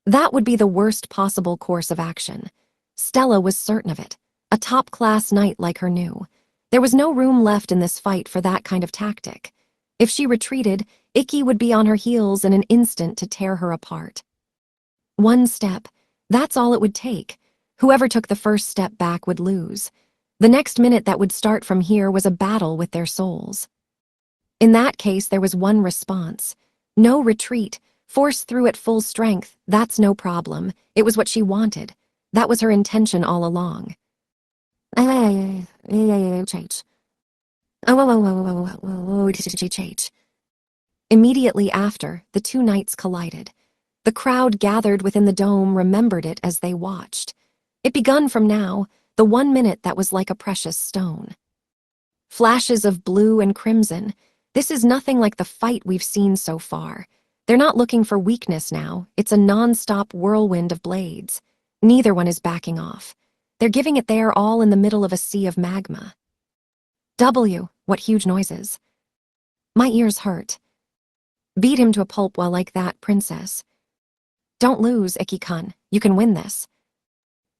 That would be the worst possible course of action. Stella was certain of it. A top-class knight like her knew. There was no room left in this fight for that kind of tactic. If she retreated, Ikki would be on her heels in an instant to tear her apart. One step, that's all it would take. Whoever took the first step back would lose. The next minute that would start from here was a battle with their souls. In that case, there was one response. No retreat, force through at full strength, that's no problem. It was what she wanted. That was her intention all along. Immediately after, the two knights collided. The crowd gathered within the dome remembered it as they watched. It begun from now, the 1 minute that was like a precious stone. Flashes of blue and crimson. This is nothing like the fight we've seen so far. They're not looking for weakness now. It's a non-stop whirlwind of blades. Neither one is backing off. They're giving it their all in the middle of a sea of magma. What huge noises. My ears hurt. Beat him to a pulp while like that, princess. Don't lose, Ikki-kun. You can win this.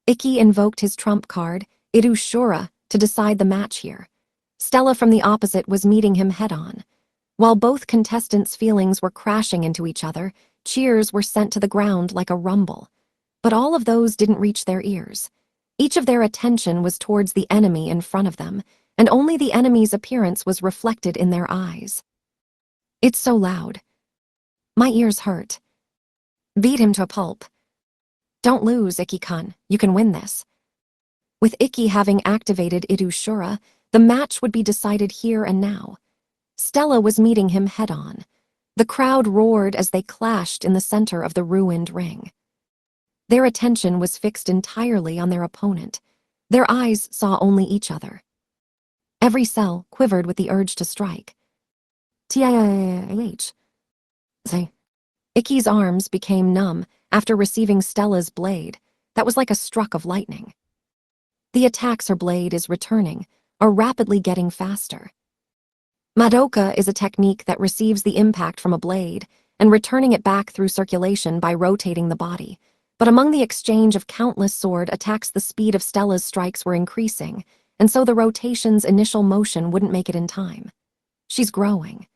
Ikki invoked his trump card, Irushura, to decide the match here. Stella from the opposite was meeting him head-on. While both contestants' feelings were crashing into each other, cheers were sent to the ground like a rumble. But all of those didn't reach their ears. Each of their attention was towards the enemy in front of them, and only the enemy's appearance was reflected in their eyes. It's so loud. My ears hurt. Beat him to a pulp. Don't lose, Ikki-kun. You can win this. With Ikki having activated Irushura, the match would be decided here and now. Stella was meeting him head-on. The crowd roared as they clashed in the center of the ruined ring. Their attention was fixed entirely on their opponent. Their eyes saw only each other. Every cell quivered with the urge to strike. Ikki's arms became numb after receiving Stella's blade. That was like a struck of lightning. The attacks her blade is returning are rapidly getting faster. Madoka is a technique that receives the impact from a blade and returning it back through circulation by rotating the body. But among the exchange of countless sword attacks, the speed of Stella's strikes were increasing, and so the rotation's initial motion wouldn't make it in time. She's growing.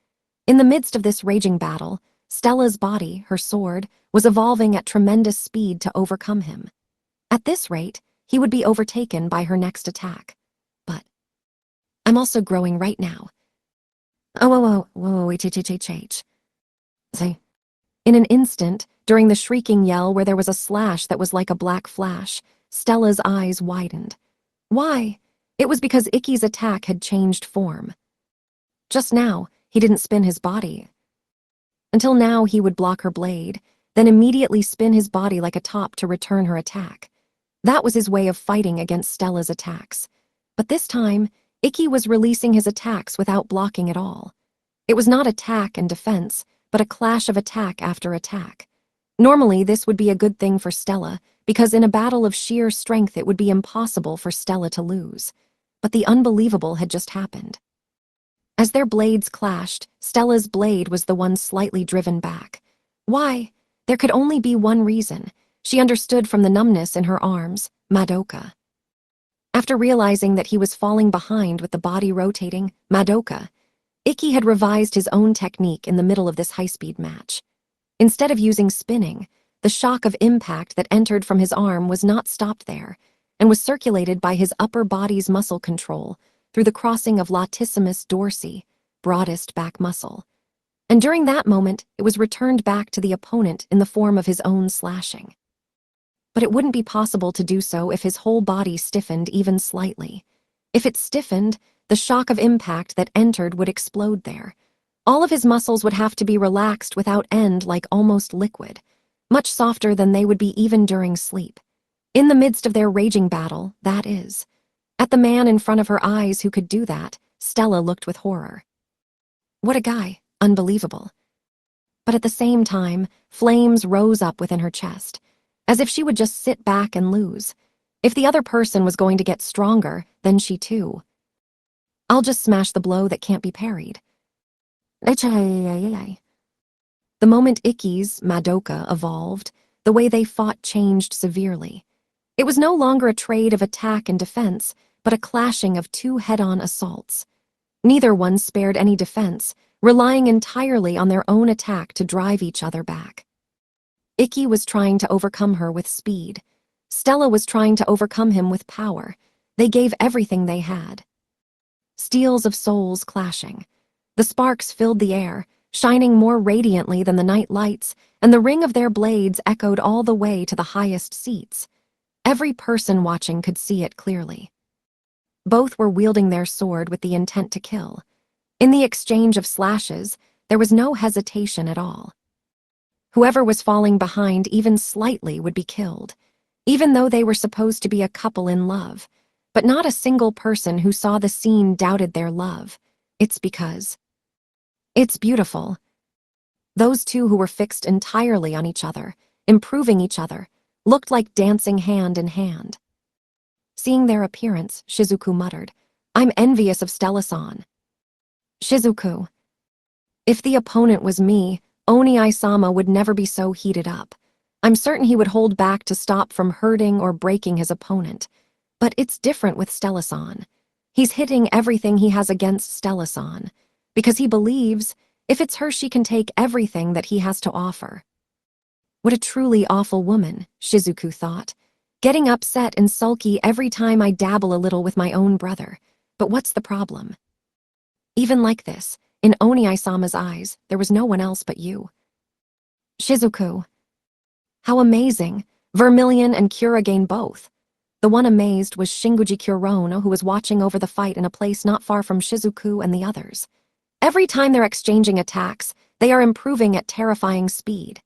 In the midst of this raging battle, Stella's body, her sword, was evolving at tremendous speed to overcome him. At this rate, he would be overtaken by her next attack. But I'm also growing right now. In an instant, during the shrieking yell where there was a slash that was like a black flash, Stella's eyes widened. Why? It was because Ikki's attack had changed form. Just now, he didn't spin his body. Until now, he would block her blade, then immediately spin his body like a top to return her attack. That was his way of fighting against Stella's attacks. But this time, Ikki was releasing his attacks without blocking at all. It was not attack and defense, but a clash of attack after attack. Normally, this would be a good thing for Stella, because in a battle of sheer strength it would be impossible for Stella to lose. But the unbelievable had just happened. As their blades clashed, Stella's blade was the one slightly driven back. Why? There could only be one reason. She understood from the numbness in her arms, Madoka. After realizing that he was falling behind with the body rotating, Madoka, Ikki had revised his own technique in the middle of this high-speed match. Instead of using spinning, the shock of impact that entered from his arm was not stopped there, and was circulated by his upper body's muscle control through the crossing of latissimus dorsi, broadest back muscle. And during that moment, it was returned back to the opponent in the form of his own slashing. But it wouldn't be possible to do so if his whole body stiffened even slightly. If it stiffened, the shock of impact that entered would explode there. All of his muscles would have to be relaxed without end like almost liquid, much softer than they would be even during sleep. In the midst of their raging battle, that is. At the man in front of her eyes who could do that, Stella looked with horror. What a guy, unbelievable. But at the same time, flames rose up within her chest, as if she would just sit back and lose. If the other person was going to get stronger, then she too. I'll just smash the blow that can't be parried. The moment Ikki's Madoka evolved, the way they fought changed severely. It was no longer a trade of attack and defense, but a clashing of two head-on assaults. Neither one spared any defense, relying entirely on their own attack to drive each other back. Ikki was trying to overcome her with speed. Stella was trying to overcome him with power. They gave everything they had. Steels of souls clashing. The sparks filled the air, shining more radiantly than the night lights, and the ring of their blades echoed all the way to the highest seats. Every person watching could see it clearly. Both were wielding their sword with the intent to kill. In the exchange of slashes, there was no hesitation at all. Whoever was falling behind even slightly would be killed, even though they were supposed to be a couple in love. But not a single person who saw the scene doubted their love. It's because it's beautiful. Those two who were fixed entirely on each other, improving each other, looked like dancing hand in hand. Seeing their appearance, Shizuku muttered, "I'm envious of Stella-san." Shizuku. If the opponent was me, Oni-sama would never be so heated up. I'm certain he would hold back to stop from hurting or breaking his opponent. But it's different with Stella-san. He's hitting everything he has against Stella-san, because he believes if it's her she can take everything that he has to offer. What a truly awful woman, Shizuku thought. Getting upset and sulky every time I dabble a little with my own brother. But what's the problem? Even like this, in Oni-sama's eyes, there was no one else but you. Shizuku. How amazing. Vermilion and Kurogane both. The one amazed was Shinguji Kurono, who was watching over the fight in a place not far from Shizuku and the others. Every time they're exchanging attacks, they are improving at terrifying speed.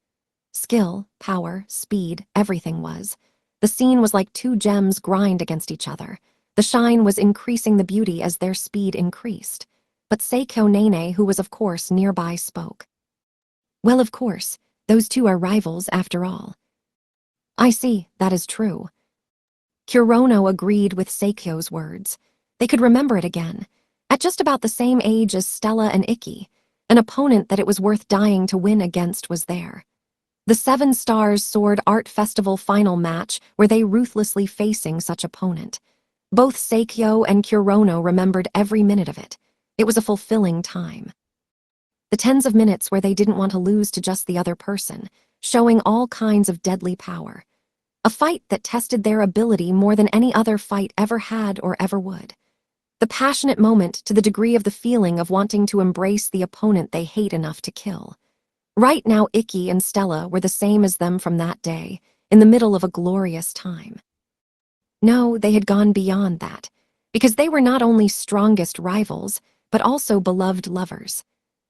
Skill, power, speed, everything was. The scene was like two gems grind against each other. The shine was increasing the beauty as their speed increased. But Seikyo Nene, who was of course nearby, spoke. Well, of course, those two are rivals after all. I see, that is true. Kurono agreed with Seikyo's words. They could remember it again. At just about the same age as Stella and Ikki, an opponent that it was worth dying to win against was there. The 7 Stars Sword Art Festival final match where they ruthlessly facing such opponent. Both Seikyo and Kurono remembered every minute of it. It was a fulfilling time. The tens of minutes where they didn't want to lose to just the other person, showing all kinds of deadly power. A fight that tested their ability more than any other fight ever had or ever would. The passionate moment to the degree of the feeling of wanting to embrace the opponent they hate enough to kill. Right now, Ikki and Stella were the same as them from that day, in the middle of a glorious time. No, they had gone beyond that, because they were not only strongest rivals, but also beloved lovers.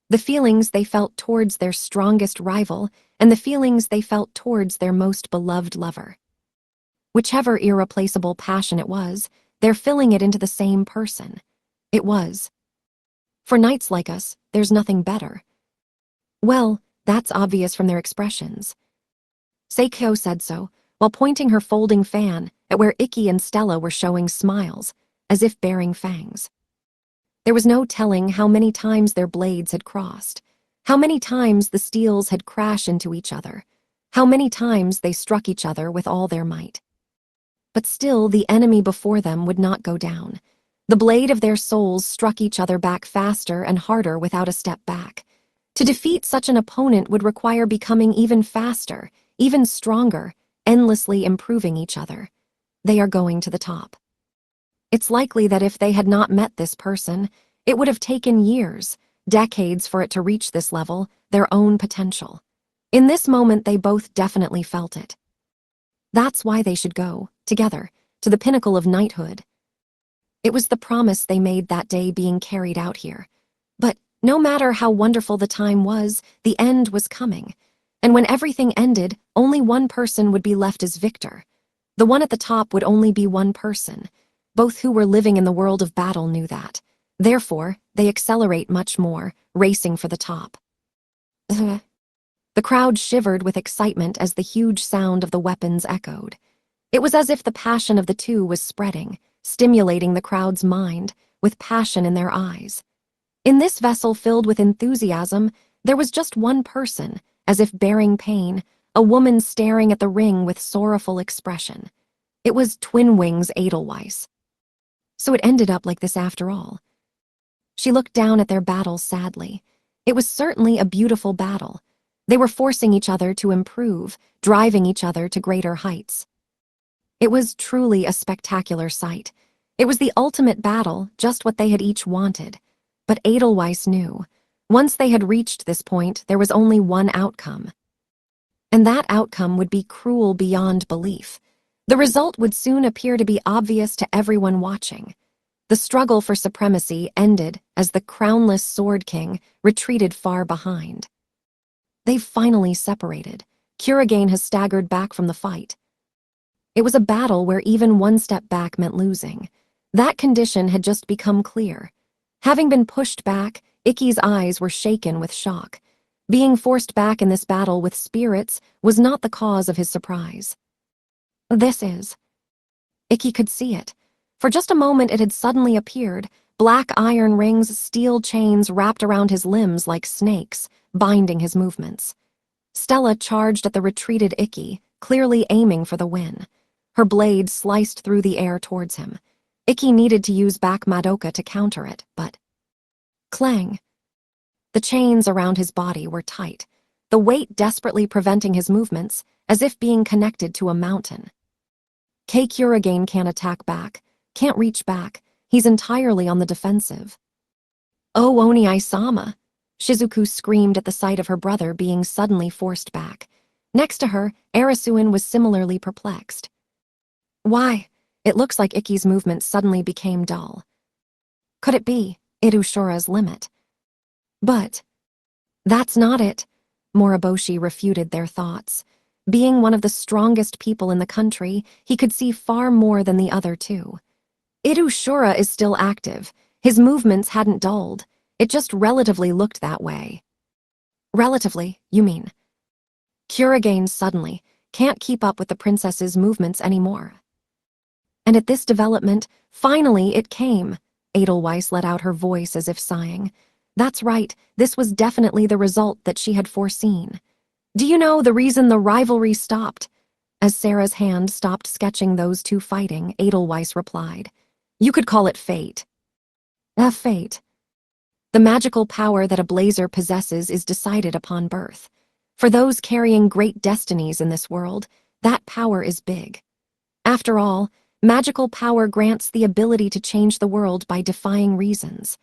The feelings they felt towards their strongest rival and the feelings they felt towards their most beloved lover. Whichever irreplaceable passion it was, they're filling it into the same person. It was. For knights like us, there's nothing better. Well, that's obvious from their expressions. Seikyo said so, while pointing her folding fan at where Ikki and Stella were showing smiles, as if bearing fangs. There was no telling how many times their blades had crossed, how many times the steels had crashed into each other, how many times they struck each other with all their might. But still the enemy before them would not go down. The blade of their souls struck each other back faster and harder without a step back. To defeat such an opponent would require becoming even faster, even stronger, endlessly improving each other. They are going to the top. It's likely that if they had not met this person, it would have taken years, decades for it to reach this level, their own potential. In this moment, they both definitely felt it. That's why they should go, together, to the pinnacle of knighthood. It was the promise they made that day being carried out here. But no matter how wonderful the time was, the end was coming. And when everything ended, only one person would be left as victor. The one at the top would only be one person. Both who were living in the world of battle knew that. Therefore, they accelerate much more, racing for the top. The crowd shivered with excitement as the huge sound of the weapons echoed. It was as if the passion of the two was spreading, stimulating the crowd's mind, with passion in their eyes. In this vessel filled with enthusiasm, there was just one person, as if bearing pain, a woman staring at the ring with sorrowful expression. It was Twin Wings Edelweiss. So it ended up like this after all. She looked down at their battle sadly. It was certainly a beautiful battle. They were forcing each other to improve, driving each other to greater heights. It was truly a spectacular sight. It was the ultimate battle, just what they had each wanted. But Edelweiss knew. Once they had reached this point, there was only one outcome. And that outcome would be cruel beyond belief. The result would soon appear to be obvious to everyone watching. The struggle for supremacy ended as the crownless Sword King retreated far behind. They've finally separated. Kurogane has staggered back from the fight. It was a battle where even one step back meant losing. That condition had just become clear. Having been pushed back, Ikki's eyes were shaken with shock. Being forced back in this battle with spirits was not the cause of his surprise. This is. Ikki could see it. For just a moment it had suddenly appeared, black iron rings, steel chains wrapped around his limbs like snakes, binding his movements. Stella charged at the retreated Ikki, clearly aiming for the win. Her blade sliced through the air towards him. Ikki needed to use back Madoka to counter it, but... Clang! The chains around his body were tight, the weight desperately preventing his movements, as if being connected to a mountain. Kurogane can't attack back, can't reach back. He's entirely on the defensive. "Oh, Oni-sama!" Shizuku screamed at the sight of her brother being suddenly forced back. Next to her, Arasuin was similarly perplexed. Why? It looks like Ikki's movements suddenly became dull. Could it be Irushura's limit? But that's not it. Moriboshi refuted their thoughts. Being one of the strongest people in the country, he could see far more than the other two. Irushura is still active. His movements hadn't dulled. It just relatively looked that way. Relatively, you mean? Kurogane suddenly can't keep up with the princess's movements anymore. And at this development, finally it came. Edelweiss let out her voice as if sighing. That's right, this was definitely the result that she had foreseen. Do you know the reason the rivalry stopped? As Sarah's hand stopped sketching those two fighting, Edelweiss replied. You could call it fate. Fate. The magical power that a blazer possesses is decided upon birth. For those carrying great destinies in this world, that power is big. After all, magical power grants the ability to change the world by defying reasons.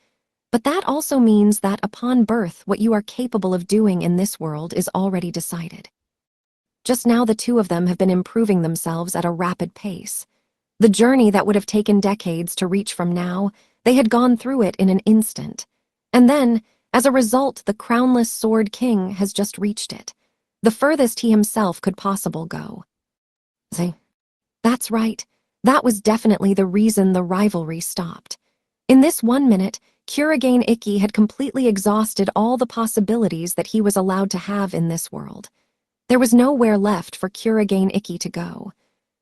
But that also means that upon birth, what you are capable of doing in this world is already decided. Just now the two of them have been improving themselves at a rapid pace. The journey that would have taken decades to reach from now, they had gone through it in an instant. And then, as a result, the crownless Sword King has just reached it. The furthest he himself could possibly go. That's right. That was definitely the reason the rivalry stopped. In this 1 minute, Kurogane Ikki had completely exhausted all the possibilities that he was allowed to have in this world. There was nowhere left for Kurogane Ikki to go.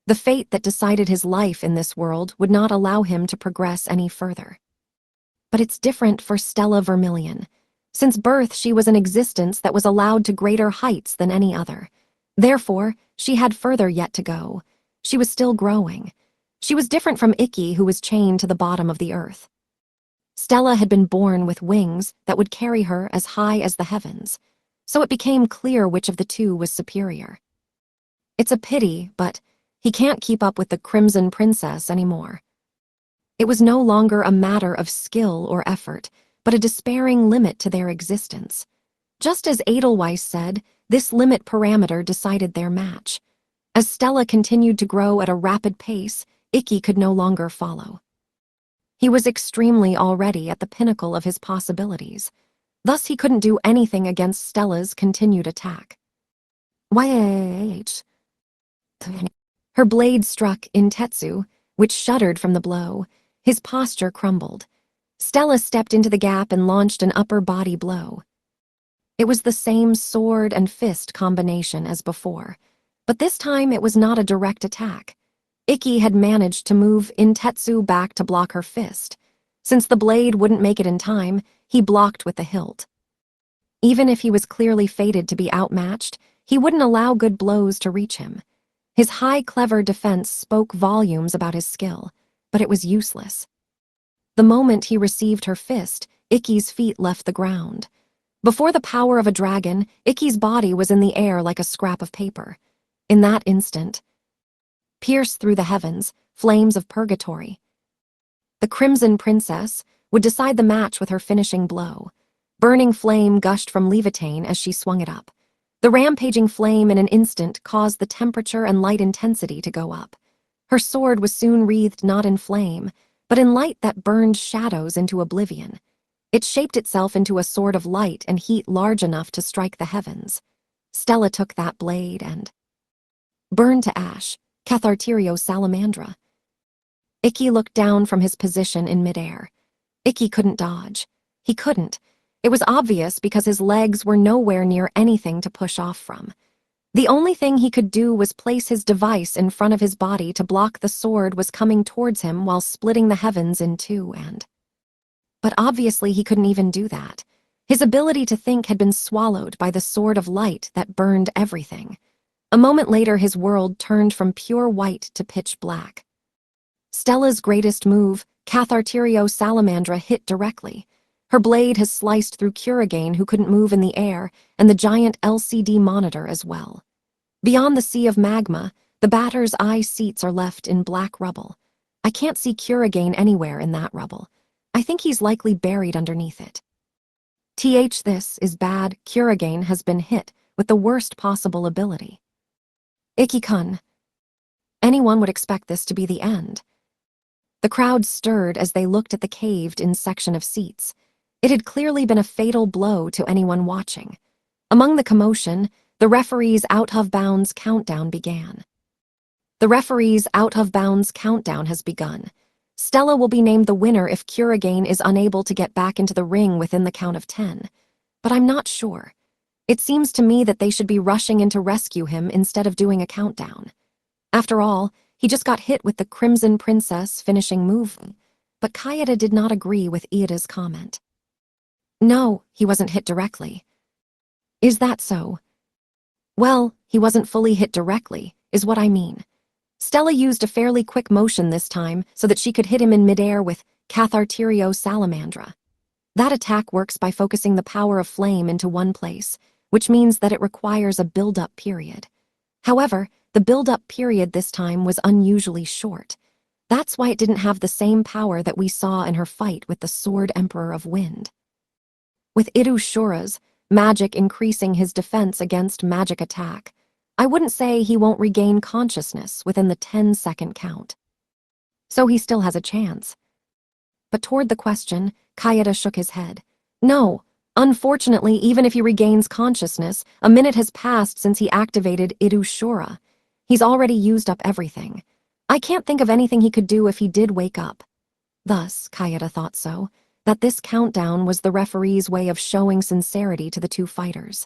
The fate that decided his life in this world would not allow him to progress any further. But it's different for Stella Vermilion. Since birth, she was an existence that was allowed to greater heights than any other. Therefore, she had further yet to go. She was still growing. She was different from Ikki, who was chained to the bottom of the earth. Stella had been born with wings that would carry her as high as the heavens, so it became clear which of the two was superior. It's a pity, but he can't keep up with the Crimson Princess anymore. It was no longer a matter of skill or effort, but a despairing limit to their existence. Just as Edelweiss said, this limit parameter decided their match. As Stella continued to grow at a rapid pace, Ikki could no longer follow. He was extremely already at the pinnacle of his possibilities. Thus, he couldn't do anything against Stella's continued attack. YAH. Her blade struck Intetsu, which shuddered from the blow. His posture crumbled. Stella stepped into the gap and launched an upper body blow. It was the same sword and fist combination as before, but this time it was not a direct attack. Ikki had managed to move Intetsu back to block her fist. Since the blade wouldn't make it in time, he blocked with the hilt. Even if he was clearly fated to be outmatched, he wouldn't allow good blows to reach him. His high, clever defense spoke volumes about his skill, but it was useless. The moment he received her fist, Ikki's feet left the ground. Before the power of a dragon, Ikki's body was in the air like a scrap of paper. In that instant, pierced through the heavens, flames of purgatory. The Crimson Princess would decide the match with her finishing blow. Burning flame gushed from Levitane as she swung it up. The rampaging flame in an instant caused the temperature and light intensity to go up. Her sword was soon wreathed not in flame, but in light that burned shadows into oblivion. It shaped itself into a sword of light and heat large enough to strike the heavens. Stella took that blade and burned to ash. Catharterio Salamandra. Ikki looked down from his position in midair. Ikki couldn't dodge. He couldn't. It was obvious because his legs were nowhere near anything to push off from. The only thing he could do was place his device in front of his body to block the sword was coming towards him while splitting the heavens in two But obviously he couldn't even do that. His ability to think had been swallowed by the sword of light that burned everything. A moment later, his world turned from pure white to pitch black. Stella's greatest move, Catharterio Salamandra, hit directly. Her blade has sliced through Kurigane, who couldn't move in the air, and the giant LCD monitor as well. Beyond the sea of magma, the batter's eye seats are left in black rubble. I can't see Kurigane anywhere in that rubble. I think he's likely buried underneath it. This is bad. Kurigane has been hit with the worst possible ability. Ikki-kun. Anyone would expect this to be the end. The crowd stirred as they looked at the caved-in section of seats. It had clearly been a fatal blow to anyone watching. Among the commotion, the referee's out-of-bounds countdown began. The referee's out-of-bounds countdown has begun. Stella will be named the winner if Kurigane is unable to get back into the ring within the count of 10. But I'm not sure. It seems to me that they should be rushing in to rescue him instead of doing a countdown. After all, he just got hit with the Crimson Princess finishing move. But Kayeda did not agree with Iida's comment. No, he wasn't hit directly. Is that so? Well, he wasn't fully hit directly, is what I mean. Stella used a fairly quick motion this time so that she could hit him in midair with Catharterio Salamandra. That attack works by focusing the power of flame into one place, which means that it requires a build-up period. However, the build-up period this time was unusually short. That's why it didn't have the same power that we saw in her fight with the Sword Emperor of Wind. With Irushura's magic increasing his defense against magic attack, I wouldn't say he won't regain consciousness within the 10-second count. So he still has a chance. But toward the question, Kayeda shook his head. No. Unfortunately, even if he regains consciousness, a minute has passed since he activated Irushura. He's already used up everything. I can't think of anything he could do if he did wake up. Thus, Kayeda thought so, that this countdown was the referee's way of showing sincerity to the two fighters.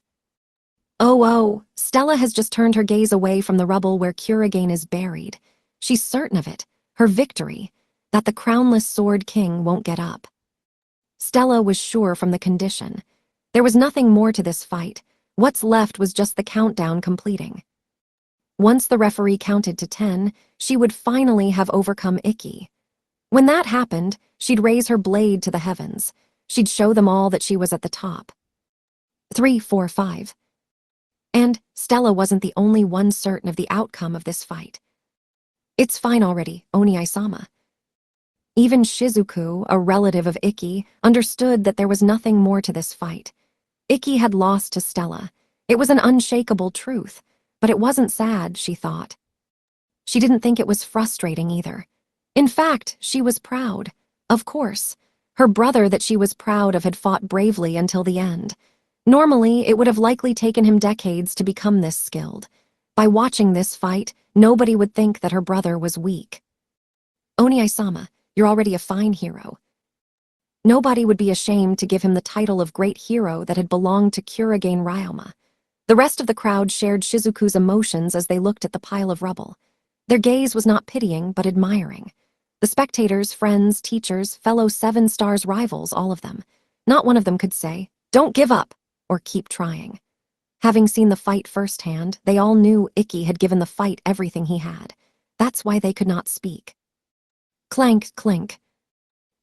Oh, Stella has just turned her gaze away from the rubble where Kurigane is buried. She's certain of it, her victory, that the crownless Sword King won't get up. Stella was sure from the condition. There was nothing more to this fight. What's left was just the countdown completing. Once the referee counted to 10, she would finally have overcome Ikki. When that happened, she'd raise her blade to the heavens. She'd show them all that she was at the top. 3, 4, 5. And Stella wasn't the only one certain of the outcome of this fight. It's fine already, Oni-sama. Even Shizuku, a relative of Ikki, understood that there was nothing more to this fight. Ikki had lost to Stella. It was an unshakable truth, but it wasn't sad, she thought. She didn't think it was frustrating either. In fact, she was proud. Of course. Her brother that she was proud of had fought bravely until the end. Normally, it would have likely taken him decades to become this skilled. By watching this fight, nobody would think that her brother was weak. Oni-sama, you're already a fine hero. Nobody would be ashamed to give him the title of great hero that had belonged to Kurogane Ryoma. The rest of the crowd shared Shizuku's emotions as they looked at the pile of rubble. Their gaze was not pitying, but admiring. The spectators, friends, teachers, fellow 7 Stars rivals, all of them. Not one of them could say, "Don't give up," or "keep trying." Having seen the fight firsthand, they all knew Ikki had given the fight everything he had. That's why they could not speak. Clank, clink.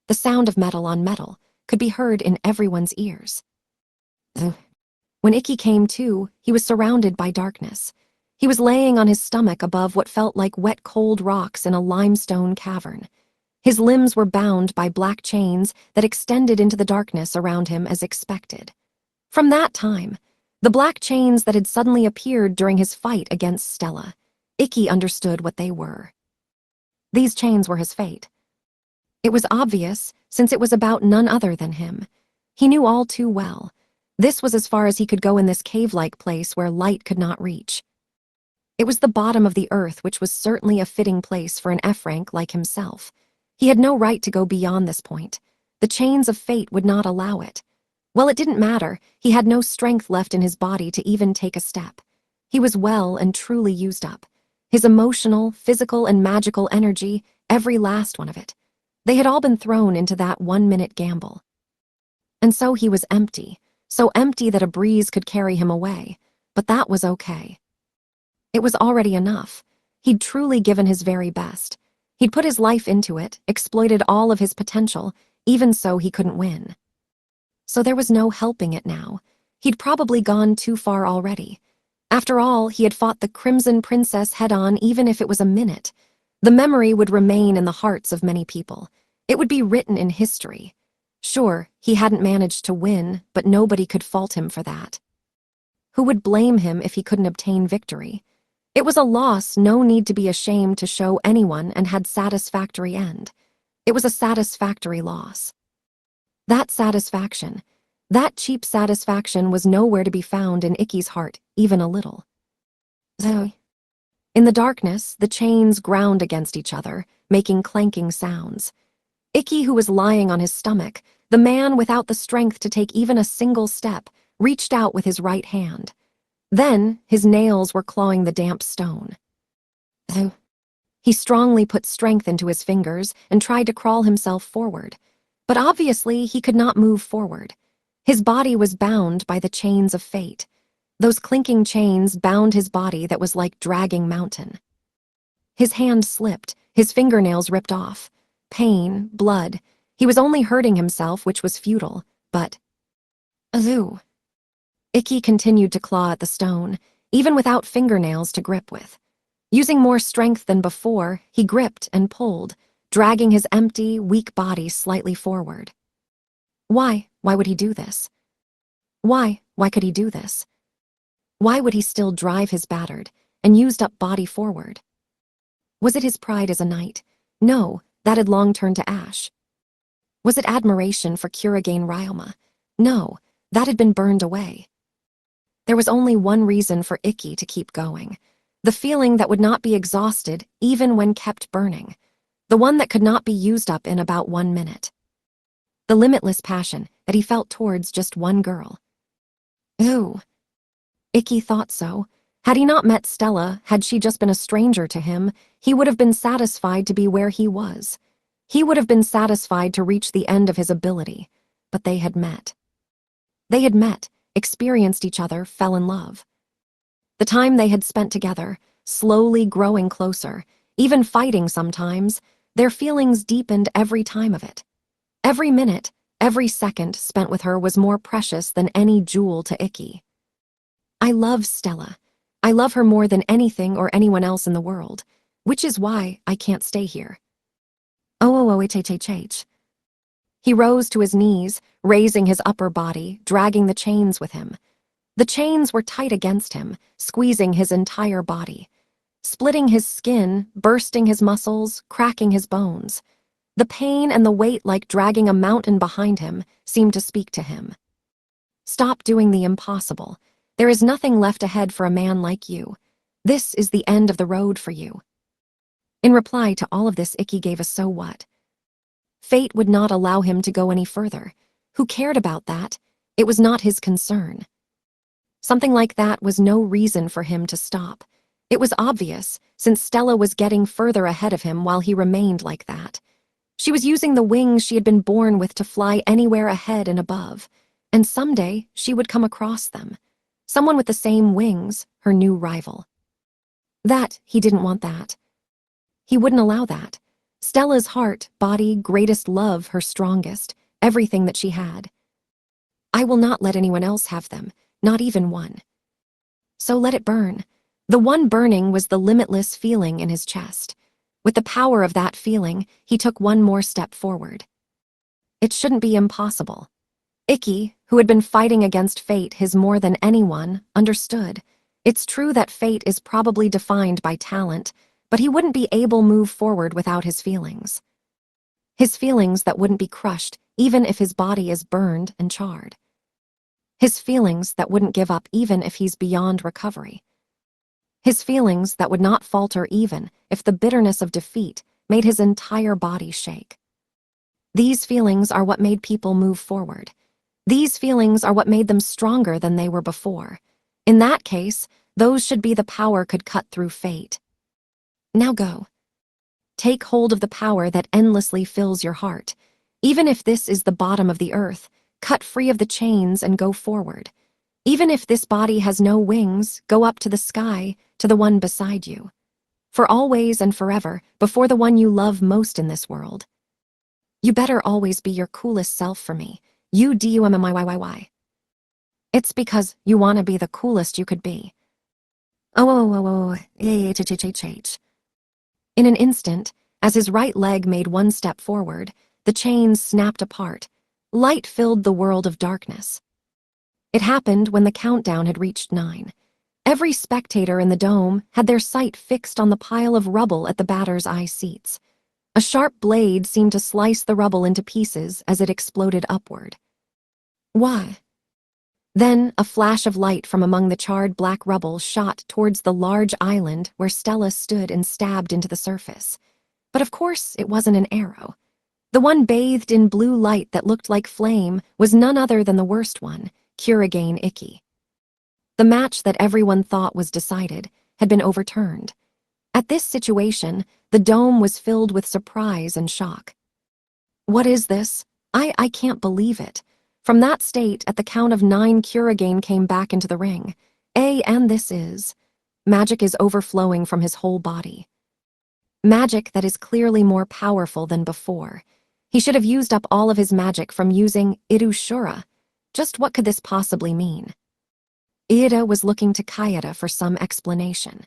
The sound of metal on metal could be heard in everyone's ears. When Ikki came to, he was surrounded by darkness. He was laying on his stomach above what felt like wet cold rocks in a limestone cavern. His limbs were bound by black chains that extended into the darkness around him as expected. From that time, the black chains that had suddenly appeared during his fight against Stella, Ikki understood what they were. These chains were his fate. It was obvious, since it was about none other than him. He knew all too well. This was as far as he could go in this cave-like place where light could not reach. It was the bottom of the earth, which was certainly a fitting place for an F-rank like himself. He had no right to go beyond this point. The chains of fate would not allow it. Well, it didn't matter. He had no strength left in his body to even take a step. He was well and truly used up. His emotional, physical, and magical energy, every last one of it. They had all been thrown into that 1-minute gamble. And so he was empty, so empty that a breeze could carry him away. But that was okay. It was already enough. He'd truly given his very best. He'd put his life into it, exploited all of his potential, even so he couldn't win. So there was no helping it now. He'd probably gone too far already. After all, he had fought the Crimson Princess head-on even if it was a minute. The memory would remain in the hearts of many people. It would be written in history. Sure, he hadn't managed to win, but nobody could fault him for that. Who would blame him if he couldn't obtain victory? It was a loss no need to be ashamed to show anyone and had satisfactory end. It was a satisfactory loss. That satisfaction, that cheap satisfaction was nowhere to be found in Ikki's heart, even a little. In the darkness, the chains ground against each other, making clanking sounds. Ikki, who was lying on his stomach, the man without the strength to take even a single step, reached out with his right hand. Then, his nails were clawing the damp stone. He strongly put strength into his fingers and tried to crawl himself forward. But obviously, he could not move forward. His body was bound by the chains of fate. Those clinking chains bound his body that was like dragging mountain. His hand slipped, his fingernails ripped off. Pain, blood. He was only hurting himself, which was futile, but... Azoo. Ikki continued to claw at the stone, even without fingernails to grip with. Using more strength than before, he gripped and pulled, dragging his empty, weak body slightly forward. Why would he do this? Why could he do this? Why would he still drive his battered and used-up body forward? Was it his pride as a knight? No, that had long turned to ash. Was it admiration for Kurogane Ryoma? No, that had been burned away. There was only one reason for Ikki to keep going. The feeling that would not be exhausted even when kept burning. The one that could not be used up in about 1 minute. The limitless passion that he felt towards just one girl. Ooh. Ikki thought so. Had he not met Stella, had she just been a stranger to him, he would have been satisfied to be where he was. He would have been satisfied to reach the end of his ability. But they had met. They had met, experienced each other, fell in love. The time they had spent together, slowly growing closer, even fighting sometimes. Their feelings deepened every time of it. Every minute, every second spent with her was more precious than any jewel to Ikki. I love Stella. I love her more than anything or anyone else in the world, which is why I can't stay here. Oh. He rose to his knees, raising his upper body, dragging the chains with him. The chains were tight against him, squeezing his entire body, splitting his skin, bursting his muscles, cracking his bones. The pain and the weight, like dragging a mountain behind him, seemed to speak to him. Stop doing the impossible. There is nothing left ahead for a man like you. This is the end of the road for you. In reply to all of this, Ikki gave a so what. Fate would not allow him to go any further. Who cared about that? It was not his concern. Something like that was no reason for him to stop. It was obvious, since Stella was getting further ahead of him while he remained like that. She was using the wings she had been born with to fly anywhere ahead and above, and someday she would come across them. Someone with the same wings, her new rival. That, he didn't want that. He wouldn't allow that. Stella's heart, body, greatest love, her strongest, everything that she had. I will not let anyone else have them, not even one. So let it burn. The one burning was the limitless feeling in his chest. With the power of that feeling, he took one more step forward. It shouldn't be impossible. Ikki, who had been fighting against fate his more than anyone, understood. It's true that fate is probably defined by talent, but he wouldn't be able to move forward without his feelings. His feelings that wouldn't be crushed even if his body is burned and charred. His feelings that wouldn't give up even if he's beyond recovery. His feelings that would not falter even if the bitterness of defeat made his entire body shake. These feelings are what made people move forward. These feelings are what made them stronger than they were before. In that case, those should be the power could cut through fate. Now go. Take hold of the power that endlessly fills your heart. Even if this is the bottom of the earth, cut free of the chains and go forward. Even if this body has no wings, go up to the sky, to the one beside you. For always and forever, before the one you love most in this world. You better always be your coolest self for me. You DUMMIYYY. It's because you want to be the coolest you could be. Oh. In an instant, as his right leg made one step forward, the chains snapped apart. Light filled the world of darkness. It happened when the countdown had reached 9. Every spectator in the dome had their sight fixed on the pile of rubble at the batter's eye seats. A sharp blade seemed to slice the rubble into pieces as it exploded upward. Why? Then a flash of light from among the charred black rubble shot towards the large island where Stella stood and stabbed into the surface. But of course it wasn't an arrow. The one bathed in blue light that looked like flame was none other than the worst one, Kurogane Ikki. The match that everyone thought was decided had been overturned. At this situation, the dome was filled with surprise and shock. What is this? I can't believe it. From that state, at the count of 9, Kurogane came back into the ring. And this is... Magic is overflowing from his whole body. Magic that is clearly more powerful than before. He should have used up all of his magic from using Irushura. Just what could this possibly mean? Ida was looking to Kayada for some explanation.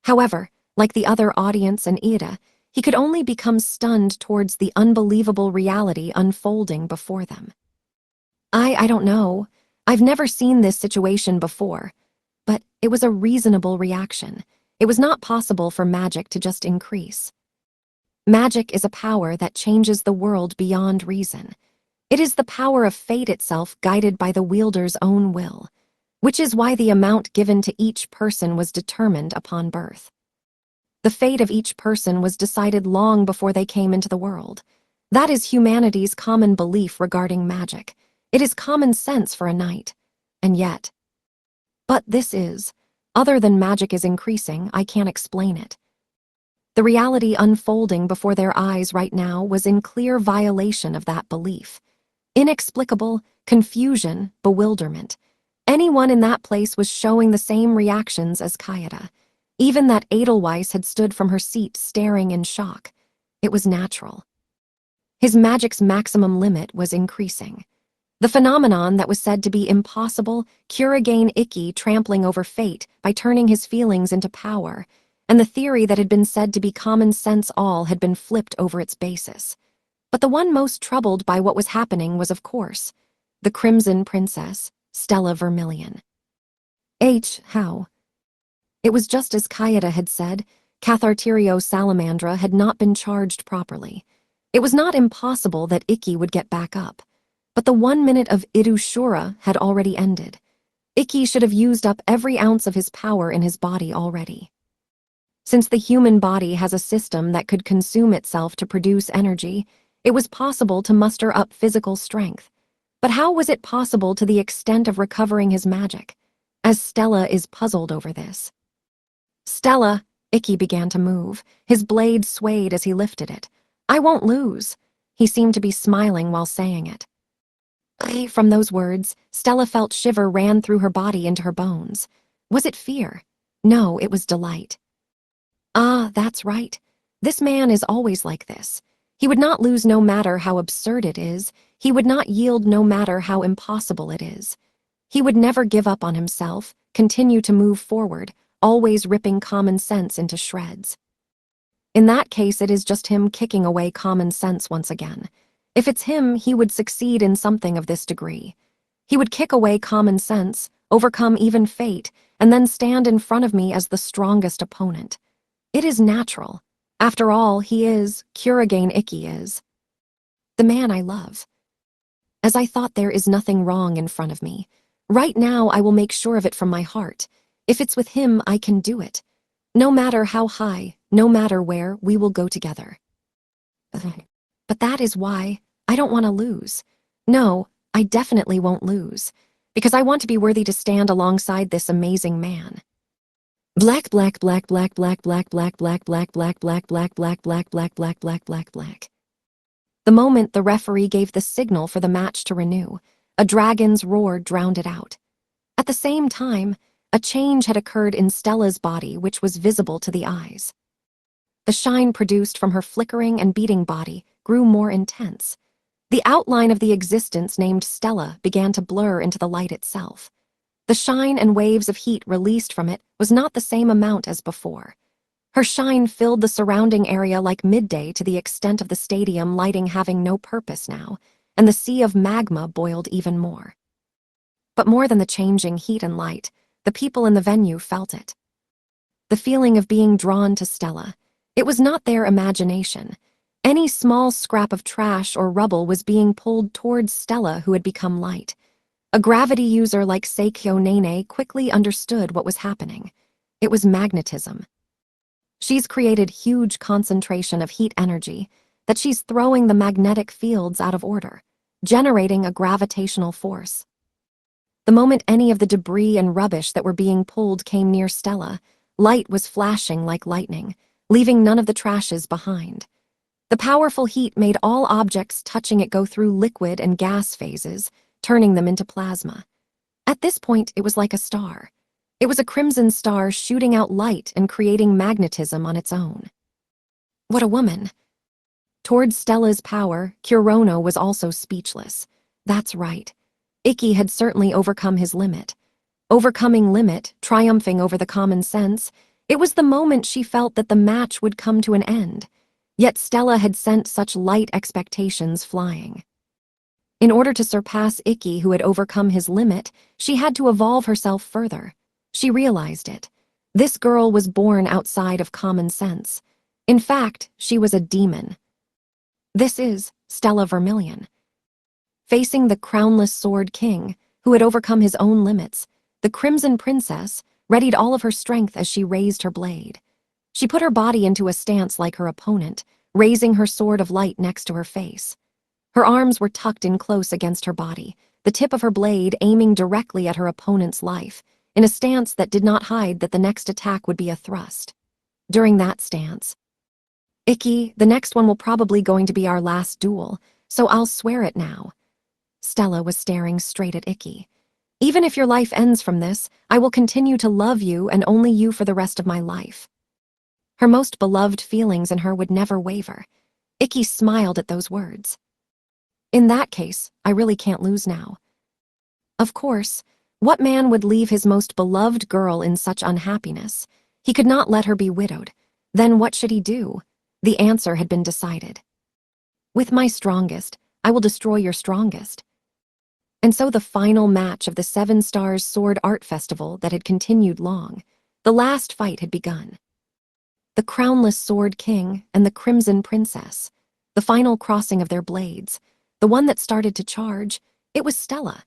However, like the other audience and Ida, he could only become stunned towards the unbelievable reality unfolding before them. I don't know. I've never seen this situation before. But it was a reasonable reaction. It was not possible for magic to just increase. Magic is a power that changes the world beyond reason. It is the power of fate itself guided by the wielder's own will, which is why the amount given to each person was determined upon birth. The fate of each person was decided long before they came into the world. That is humanity's common belief regarding magic. It is common sense for a knight. And yet... But this is, other than magic is increasing, I can't explain it. The reality unfolding before their eyes right now was in clear violation of that belief. Inexplicable, confusion, bewilderment. Anyone in that place was showing the same reactions as Kayada. Even that Edelweiss had stood from her seat staring in shock. It was natural. His magic's maximum limit was increasing. The phenomenon that was said to be impossible, Kurigane Ikki trampling over fate by turning his feelings into power, and the theory that had been said to be common sense all had been flipped over its basis. But the one most troubled by what was happening was, of course, the Crimson Princess, Stella Vermilion. How? It was just as Kayada had said, Catharterio Salamandra had not been charged properly. It was not impossible that Ikki would get back up, but the 1 minute of Irushura had already ended. Ikki should have used up every ounce of his power in his body already. Since the human body has a system that could consume itself to produce energy, it was possible to muster up physical strength. But how was it possible to the extent of recovering his magic? As Stella is puzzled over this. Stella, Ikki began to move. His blade swayed as he lifted it. I won't lose. He seemed to be smiling while saying it. From those words, Stella felt shiver ran through her body into her bones. Was it fear? No, it was delight. Ah, that's right. This man is always like this. He would not lose no matter how absurd it is. He would not yield no matter how impossible it is. He would never give up on himself, continue to move forward, always ripping common sense into shreds. In that case, it is just him kicking away common sense once again. If it's him, he would succeed in something of this degree. He would kick away common sense, overcome even fate, and then stand in front of me as the strongest opponent. It is natural. After all, he is, Kurigane Ikki is, the man I love. As I thought, there is nothing wrong in front of me. Right now, I will make sure of it from my heart. If it's with him, I can do it. No matter how high, no matter where, we will go together. But that is why I don't want to lose. No, I definitely won't lose. Because I want to be worthy to stand alongside this amazing man. Black, black, black, black, black, black, black, black, black, black, black, black, black, black, black, black, black, black, black. The moment the referee gave the signal for the match to renew, a dragon's roar drowned it out. At the same time, a change had occurred in Stella's body which was visible to the eyes. The shine produced from her flickering and beating body grew more intense. The outline of the existence named Stella began to blur into the light itself. The shine and waves of heat released from it was not the same amount as before. Her shine filled the surrounding area like midday to the extent of the stadium lighting having no purpose now, and the sea of magma boiled even more. But more than the changing heat and light, the people in the venue felt it. The feeling of being drawn to Stella. It was not their imagination. Any small scrap of trash or rubble was being pulled towards Stella, who had become light. A gravity user like Seikyo Nene quickly understood what was happening. It was magnetism. She's created huge concentration of heat energy that she's throwing the magnetic fields out of order, generating a gravitational force. The moment any of the debris and rubbish that were being pulled came near Stella, light was flashing like lightning, leaving none of the trashes behind. The powerful heat made all objects touching it go through liquid and gas phases, turning them into plasma. At this point, it was like a star. It was a crimson star shooting out light and creating magnetism on its own. What a woman! Towards Stella's power, Kurono was also speechless. That's right. Ikki had certainly overcome his limit. Overcoming limit, triumphing over the common sense, it was the moment she felt that the match would come to an end. Yet Stella had sent such light expectations flying. In order to surpass Ikki, who had overcome his limit, she had to evolve herself further. She realized it. This girl was born outside of common sense. In fact, she was a demon. This is Stella Vermilion. Facing the crownless sword king, who had overcome his own limits, the Crimson Princess readied all of her strength as she raised her blade. She put her body into a stance like her opponent, raising her sword of light next to her face. Her arms were tucked in close against her body, the tip of her blade aiming directly at her opponent's life, in a stance that did not hide that the next attack would be a thrust. During that stance, Ikki, the next one will probably going to be our last duel, so I'll swear it now. Stella was staring straight at Ikki. Even if your life ends from this, I will continue to love you and only you for the rest of my life. Her most beloved feelings in her would never waver. Ikki smiled at those words. In that case, I really can't lose now. Of course, what man would leave his most beloved girl in such unhappiness? He could not let her be widowed. Then what should he do? The answer had been decided. With my strongest, I will destroy your strongest. And so the final match of the 7 Stars Sword Art Festival that had continued long, the last fight had begun. The Crownless Sword King and the Crimson Princess, the final crossing of their blades, the one that started to charge, it was Stella.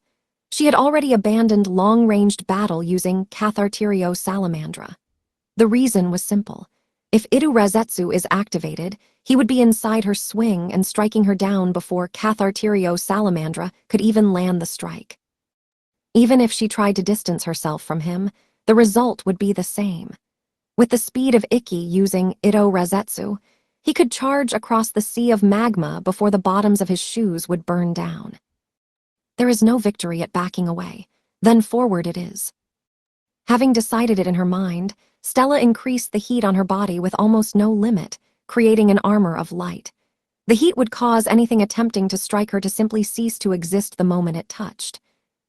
She had already abandoned long-ranged battle using Cathartirio Salamandra. The reason was simple. If Idu is activated, he would be inside her swing and striking her down before Cathartirio Salamandra could even land the strike. Even if she tried to distance herself from him, the result would be the same. With the speed of Ikki using Ido he could charge across the sea of magma before the bottoms of his shoes would burn down. There is no victory at backing away, then forward it is. Having decided it in her mind, Stella increased the heat on her body with almost no limit, creating an armor of light. The heat would cause anything attempting to strike her to simply cease to exist the moment it touched.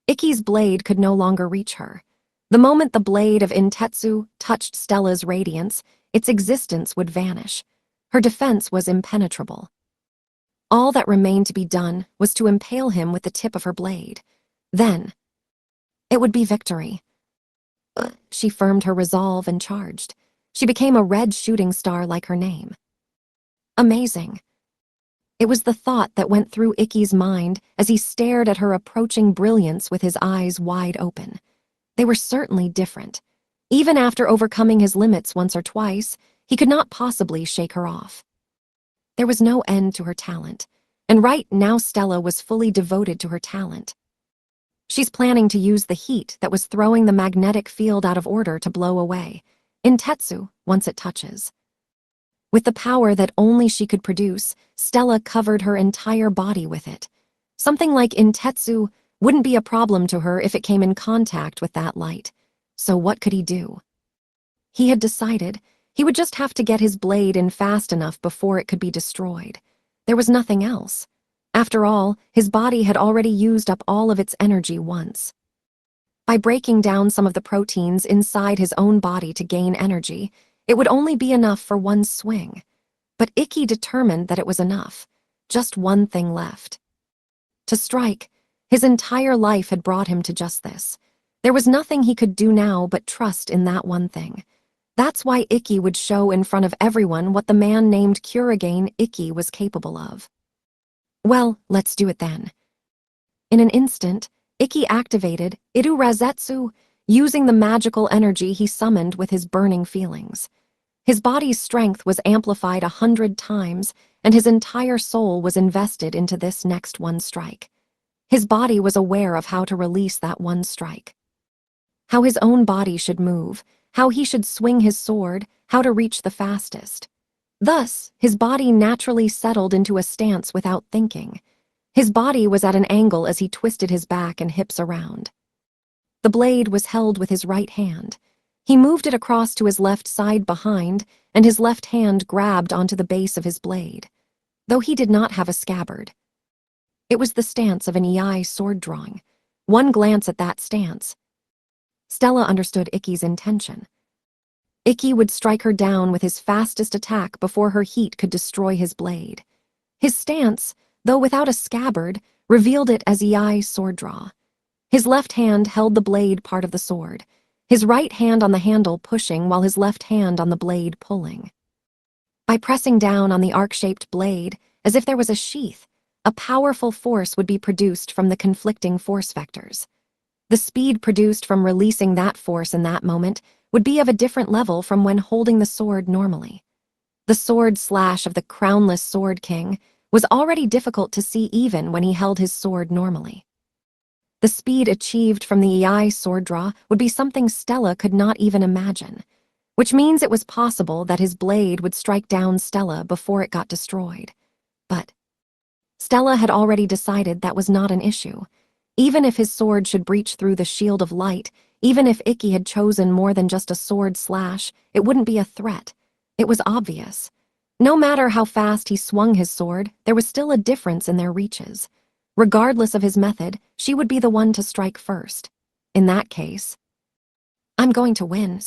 Ikki's blade could no longer reach her. The moment the blade of Intetsu touched Stella's radiance, its existence would vanish. Her defense was impenetrable. All that remained to be done was to impale him with the tip of her blade. Then, it would be victory. She firmed her resolve and charged. She became a red shooting star like her name. Amazing. It was the thought that went through Ikki's mind as he stared at her approaching brilliance with his eyes wide open. They were certainly different. Even after overcoming his limits once or twice, he could not possibly shake her off. There was no end to her talent, and right now Stella was fully devoted to her talent. She's planning to use the heat that was throwing the magnetic field out of order to blow away, Intetsu, once it touches. With the power that only she could produce, Stella covered her entire body with it. Something like Intetsu wouldn't be a problem to her if it came in contact with that light. So what could he do? He had decided he would just have to get his blade in fast enough before it could be destroyed. There was nothing else. After all, his body had already used up all of its energy once. By breaking down some of the proteins inside his own body to gain energy, it would only be enough for one swing. But Ikki determined that it was enough. Just one thing left. To strike. His entire life had brought him to just this. There was nothing he could do now but trust in that one thing. That's why Ikki would show in front of everyone what the man named Kurigane Ikki was capable of. Well, let's do it then. In an instant, Ikki activated Idu using the magical energy he summoned with his burning feelings. His body's strength was amplified 100 times, and his entire soul was invested into this next one strike. His body was aware of how to release that one strike. How his own body should move, how he should swing his sword, how to reach the fastest. Thus, his body naturally settled into a stance without thinking. His body was at an angle as he twisted his back and hips around. The blade was held with his right hand. He moved it across to his left side behind, and his left hand grabbed onto the base of his blade, though he did not have a scabbard. It was the stance of an EI sword drawing. One glance at that stance. Stella understood Ikki's intention. Ikki would strike her down with his fastest attack before her heat could destroy his blade. His stance, though without a scabbard, revealed it as EI sword draw. His left hand held the blade part of the sword, his right hand on the handle pushing while his left hand on the blade pulling. By pressing down on the arc-shaped blade, as if there was a sheath, a powerful force would be produced from the conflicting force vectors. The speed produced from releasing that force in that moment would be of a different level from when holding the sword normally. The sword slash of the crownless Sword King was already difficult to see even when he held his sword normally. The speed achieved from the EI sword draw would be something Stella could not even imagine, which means it was possible that his blade would strike down Stella before it got destroyed. But Stella had already decided that was not an issue. Even if his sword should breach through the shield of light, even if Ikki had chosen more than just a sword slash, it wouldn't be a threat. It was obvious. No matter how fast he swung his sword, there was still a difference in their reaches. Regardless of his method, she would be the one to strike first. In that case, I'm going to win.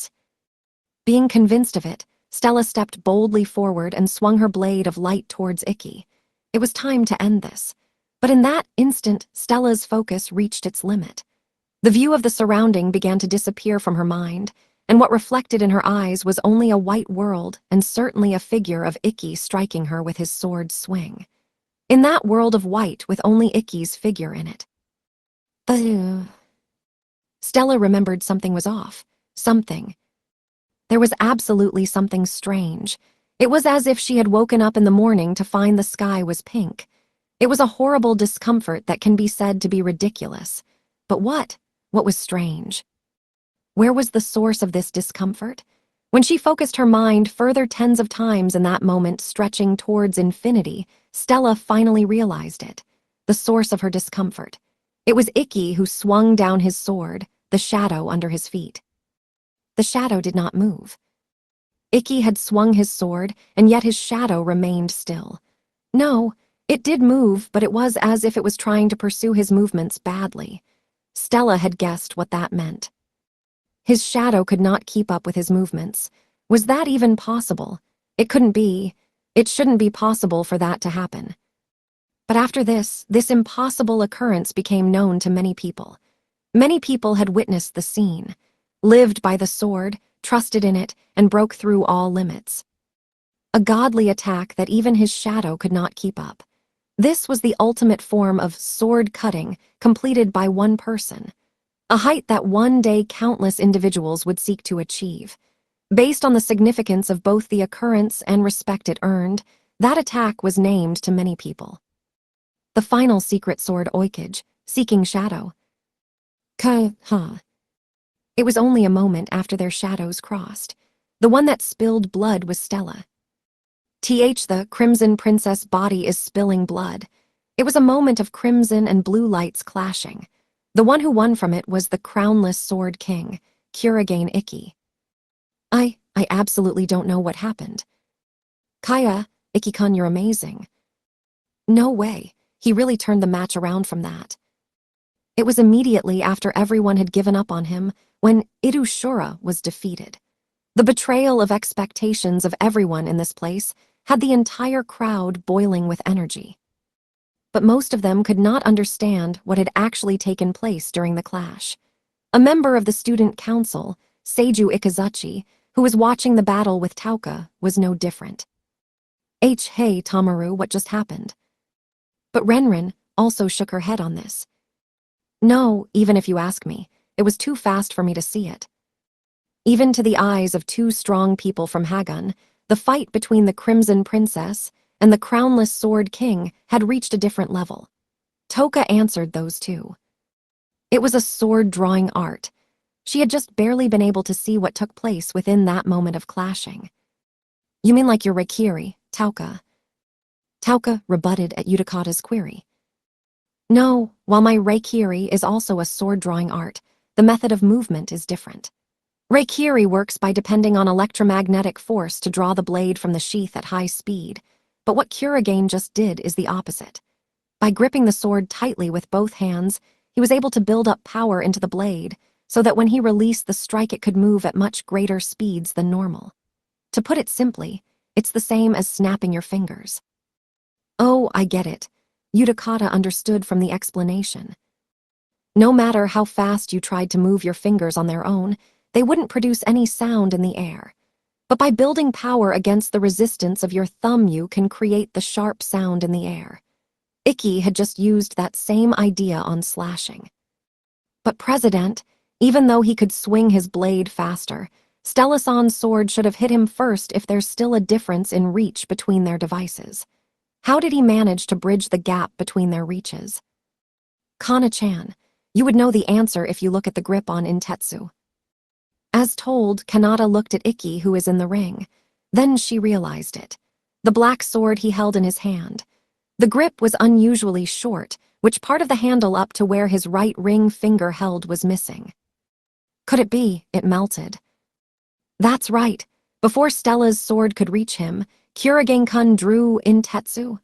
Being convinced of it, Stella stepped boldly forward and swung her blade of light towards Ikki. It was time to end this. But in that instant, Stella's focus reached its limit. The view of the surrounding began to disappear from her mind, and what reflected in her eyes was only a white world and certainly a figure of Ikki striking her with his sword swing. In that world of white with only Ikki's figure in it. Stella remembered something was off. Something. There was absolutely something strange. It was as if she had woken up in the morning to find the sky was pink. It was a horrible discomfort that can be said to be ridiculous. But what? What was strange? Where was the source of this discomfort? When she focused her mind further tens of times in that moment stretching towards infinity, Stella finally realized it. The source of her discomfort. It was Ikki who swung down his sword, the shadow under his feet. The shadow did not move. Ikki had swung his sword, and yet his shadow remained still. No, it did move, but it was as if it was trying to pursue his movements badly. Stella had guessed what that meant. His shadow could not keep up with his movements. Was that even possible? It couldn't be. It shouldn't be possible for that to happen. But after this impossible occurrence became known to many people. Many people had witnessed the scene, lived by the sword, trusted in it, and broke through all limits. A godly attack that even his shadow could not keep up. This was the ultimate form of sword cutting completed by one person, a height that one day countless individuals would seek to achieve. Based on the significance of both the occurrence and respect it earned, that attack was named to many people. The final secret sword oikage, seeking shadow. It was only a moment after their shadows crossed. The one that spilled blood was Stella. The Crimson Princess body is spilling blood. It was a moment of crimson and blue lights clashing. The one who won from it was the crownless Sword King, Kurogane Ikki. I absolutely don't know what happened. Kaya, Ikki-kun, you're amazing. No way, he really turned the match around from that. It was immediately after everyone had given up on him when Irushura was defeated. The betrayal of expectations of everyone in this place had the entire crowd boiling with energy. But most of them could not understand what had actually taken place during the clash. A member of the student council, Seiju Ikazuchi, who was watching the battle with Tauka, was no different. Hey Tamaru, what just happened? But Renren also shook her head on this. No, even if you ask me, it was too fast for me to see it. Even to the eyes of two strong people from Hagun, the fight between the Crimson Princess and the crownless Sword King had reached a different level. Toka answered those two. It was a sword-drawing art. She had just barely been able to see what took place within that moment of clashing. You mean like your Reikiri, Tauka? Tauka rebutted at Yudikata's query. No, while my Reikiri is also a sword-drawing art, the method of movement is different. Reikiri works by depending on electromagnetic force to draw the blade from the sheath at high speed, but what Kurogane just did is the opposite. By gripping the sword tightly with both hands, he was able to build up power into the blade, so that when he released the strike it could move at much greater speeds than normal. To put it simply, it's the same as snapping your fingers. Oh, I get it. Yudikata understood from the explanation. No matter how fast you tried to move your fingers on their own, they wouldn't produce any sound in the air. But by building power against the resistance of your thumb, you can create the sharp sound in the air. Ikki had just used that same idea on slashing. But President, even though he could swing his blade faster, Stellasan's sword should have hit him first if there's still a difference in reach between their devices. How did he manage to bridge the gap between their reaches? Kana-chan, you would know the answer if you look at the grip on Intetsu. As told, Kanata looked at Ikki, who is in the ring. Then she realized it. The black sword he held in his hand. The grip was unusually short, which part of the handle up to where his right ring finger held was missing. Could it be it melted? That's right. Before Stella's sword could reach him, Kuragen-kun drew in Tetsu.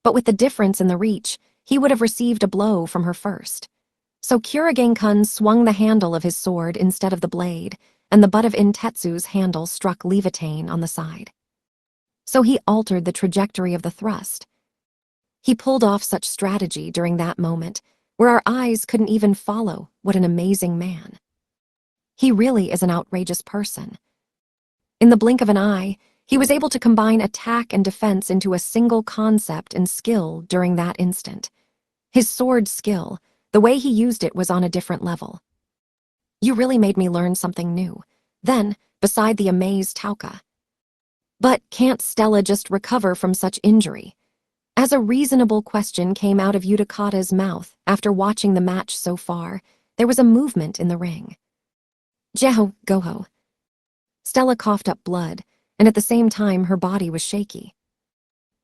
But with the difference in the reach, he would have received a blow from her first. So Kuragen-kun swung the handle of his sword instead of the blade, and the butt of Intetsu's handle struck Levitane on the side. So he altered the trajectory of the thrust. He pulled off such strategy during that moment, where our eyes couldn't even follow. What an amazing man. He really is an outrageous person. In the blink of an eye, he was able to combine attack and defense into a single concept and skill during that instant. His sword skill, the way he used it, was on a different level. You really made me learn something new. Then, beside the amazed Tauka. But can't Stella just recover from such injury? As a reasonable question came out of Utakata's mouth after watching the match so far, there was a movement in the ring. Jeho, Goho. Stella coughed up blood, and at the same time her body was shaky.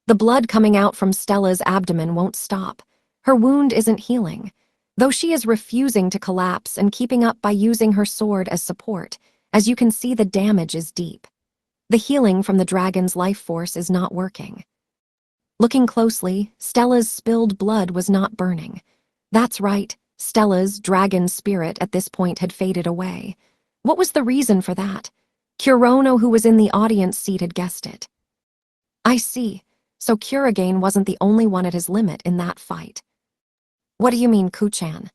The blood coming out from Stella's abdomen won't stop. Her wound isn't healing, though she is refusing to collapse and keeping up by using her sword as support. As you can see, the damage is deep. The healing from the dragon's life force is not working. Looking closely, Stella's spilled blood was not burning. That's right, Stella's dragon spirit at this point had faded away. What was the reason for that? Kurono, who was in the audience seat, had guessed it. I see, so Kurogane wasn't the only one at his limit in that fight. What do you mean, Kuchan?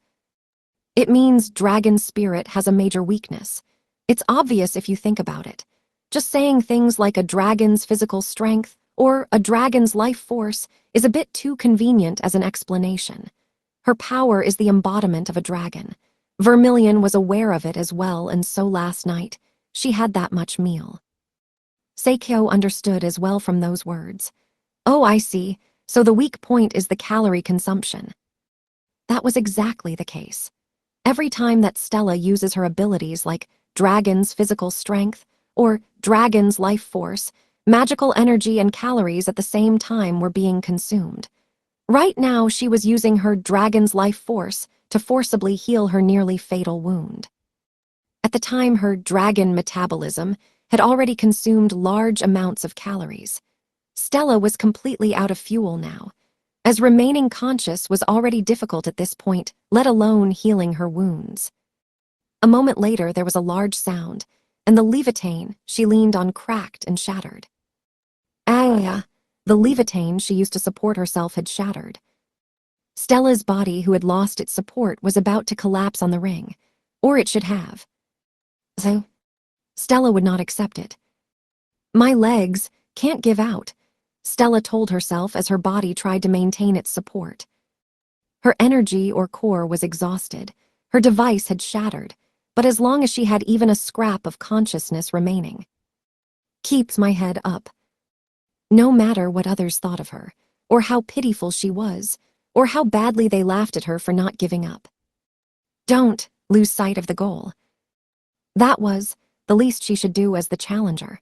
It means dragon spirit has a major weakness. It's obvious if you think about it. Just saying things like a dragon's physical strength or a dragon's life force is a bit too convenient as an explanation. Her power is the embodiment of a dragon. Vermilion was aware of it as well, and so last night, she had that much meal. Seikyo understood as well from those words. Oh, I see, so the weak point is the calorie consumption. That was exactly the case. Every time that Stella uses her abilities like dragon's physical strength or dragon's life force, magical energy and calories at the same time were being consumed. Right now, she was using her dragon's life force to forcibly heal her nearly fatal wound. At the time, her dragon metabolism had already consumed large amounts of calories. Stella was completely out of fuel now, as remaining conscious was already difficult at this point, let alone healing her wounds. A moment later, there was a large sound, and the Levitane she leaned on cracked and shattered. Ah, the Levitane she used to support herself had shattered. Stella's body, who had lost its support, was about to collapse on the ring, or it should have. So, Stella would not accept it. My legs can't give out, Stella told herself as her body tried to maintain its support. Her energy or core was exhausted, her device had shattered, but as long as she had even a scrap of consciousness remaining. Keeps my head up. No matter what others thought of her, or how pitiful she was, or how badly they laughed at her for not giving up. Don't lose sight of the goal. That was the least she should do as the challenger.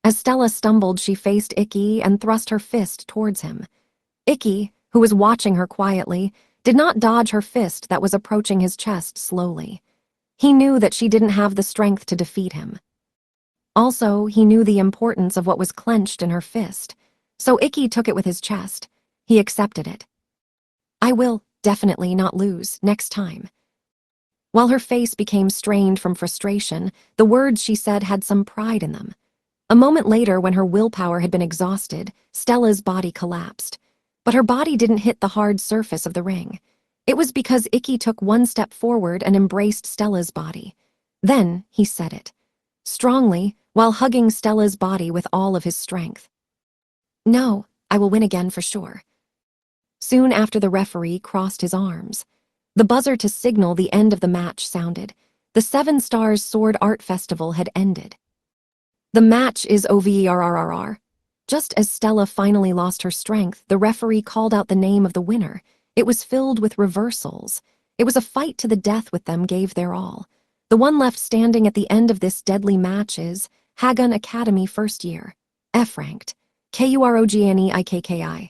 As Stella stumbled, she faced Ikki and thrust her fist towards him. Ikki, who was watching her quietly, did not dodge her fist that was approaching his chest slowly. He knew that she didn't have the strength to defeat him. Also, he knew the importance of what was clenched in her fist, so Ikki took it with his chest. He accepted it. I will definitely not lose next time. While her face became strained from frustration, the words she said had some pride in them. A moment later, when her willpower had been exhausted, Stella's body collapsed. But her body didn't hit the hard surface of the ring. It was because Ikki took one step forward and embraced Stella's body. Then he said it, strongly, while hugging Stella's body with all of his strength. No, I will win again for sure. Soon after, the referee crossed his arms. The buzzer to signal the end of the match sounded. The Seven Stars Sword Art Festival had ended. The match is over. Just as Stella finally lost her strength, the referee called out the name of the winner. It was filled with reversals. It was a fight to the death with them gave their all. The one left standing at the end of this deadly match is Hagun Academy First Year, F-ranked, Kurogenikki.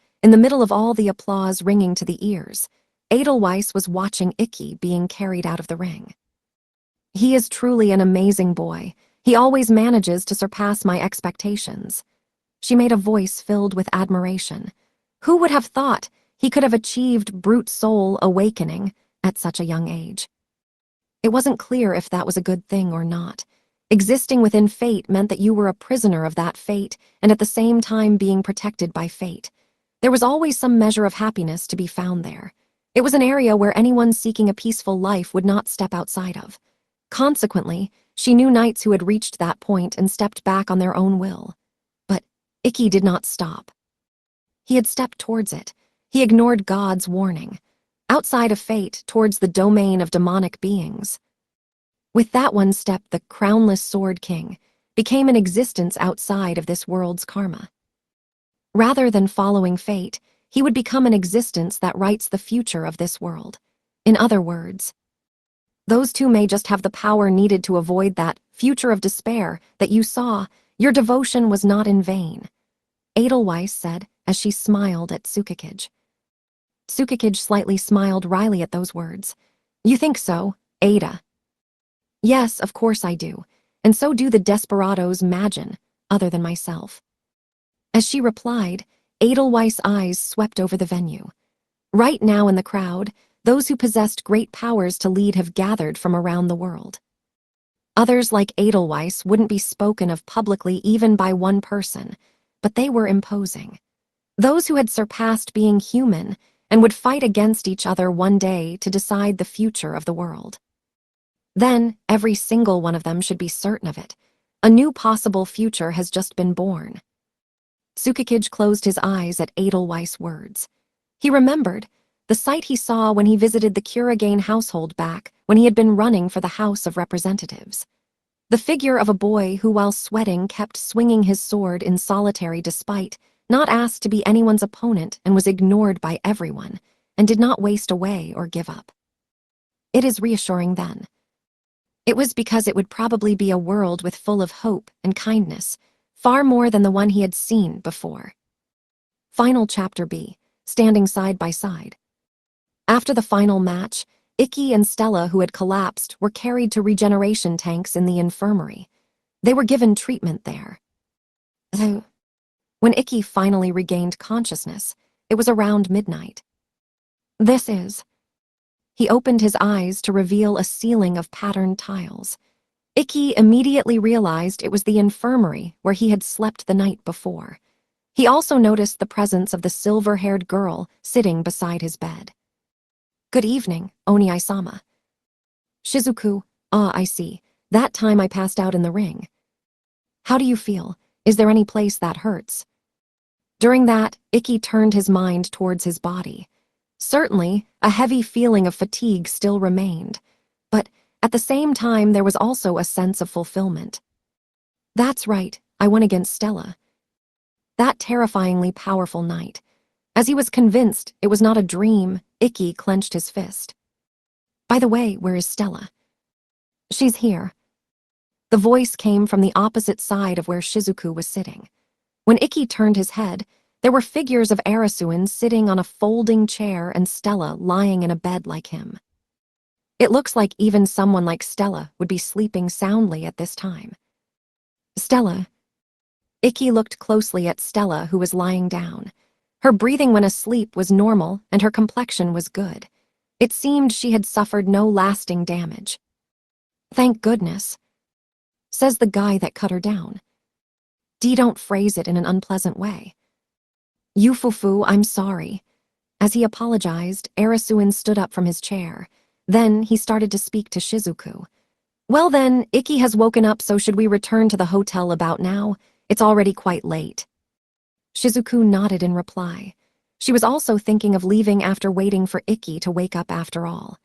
in the middle of all the applause ringing to the ears, Edelweiss was watching Icky being carried out of the ring. He is truly an amazing boy. He always manages to surpass my expectations. She made a voice filled with admiration. Who would have thought he could have achieved brute soul awakening at such a young age? It wasn't clear if that was a good thing or not. Existing within fate meant that you were a prisoner of that fate and at the same time being protected by fate. There was always some measure of happiness to be found there. It was an area where anyone seeking a peaceful life would not step outside of. Consequently, she knew knights who had reached that point and stepped back on their own will. But Icky did not stop. He had stepped towards it. He ignored God's warning. Outside of fate, towards the domain of demonic beings. With that one step, the crownless Sword King became an existence outside of this world's karma. Rather than following fate, he would become an existence that writes the future of this world. In other words, those two may just have the power needed to avoid that future of despair that you saw. Your devotion was not in vain, Edelweiss said as she smiled at Tsukikage. Tsukikage slightly smiled wryly at those words. You think so, Ada? Yes, of course I do, and so do the desperados Magin, other than myself. As she replied, Edelweiss eyes swept over the venue. Right now in the crowd, those who possessed great powers to lead have gathered from around the world. Others like Edelweiss wouldn't be spoken of publicly even by one person, but they were imposing. Those who had surpassed being human and would fight against each other one day to decide the future of the world. Then, every single one of them should be certain of it. A new possible future has just been born. Tsukikage closed his eyes at Edelweiss' words. He remembered the sight he saw when he visited the Kurigane household back when he had been running for the House of Representatives. The figure of a boy who, while sweating, kept swinging his sword in solitary despite not asked to be anyone's opponent and was ignored by everyone, and did not waste away or give up. It is reassuring then. It was because it would probably be a world with full of hope and kindness, far more than the one he had seen before. Final Chapter B, standing side by side. After the final match, Ikki and Stella, who had collapsed, were carried to regeneration tanks in the infirmary. They were given treatment there. When Ikki finally regained consciousness, it was around midnight. This is... He opened his eyes to reveal a ceiling of patterned tiles. Ikki immediately realized it was the infirmary where he had slept the night before. He also noticed the presence of the silver-haired girl sitting beside his bed. "Good evening, Oni-sama." "Shizuku, I see. That time I passed out in the ring. How do you feel? Is there any place that hurts?" During that, Ikki turned his mind towards his body. Certainly, a heavy feeling of fatigue still remained, but at the same time there was also a sense of fulfillment. That's right, I won against Stella. That terrifyingly powerful night. As he was convinced it was not a dream, Ikki clenched his fist. "By the way, where is Stella?" "She's here." The voice came from the opposite side of where Shizuku was sitting. When Ikki turned his head, there were figures of Arasuin sitting on a folding chair and Stella lying in a bed like him. It looks like even someone like Stella would be sleeping soundly at this time. "Stella." Ikki looked closely at Stella, who was lying down. Her breathing when asleep was normal and her complexion was good. It seemed she had suffered no lasting damage. "Thank goodness," says the guy that cut her down. Don't phrase it in an unpleasant way. "Yufufu, I'm sorry." As he apologized, Arasuin stood up from his chair. Then he started to speak to Shizuku. "Well then, Ikki has woken up, so should we return to the hotel about now? It's already quite late." Shizuku nodded in reply. She was also thinking of leaving after waiting for Ikki to wake up after all.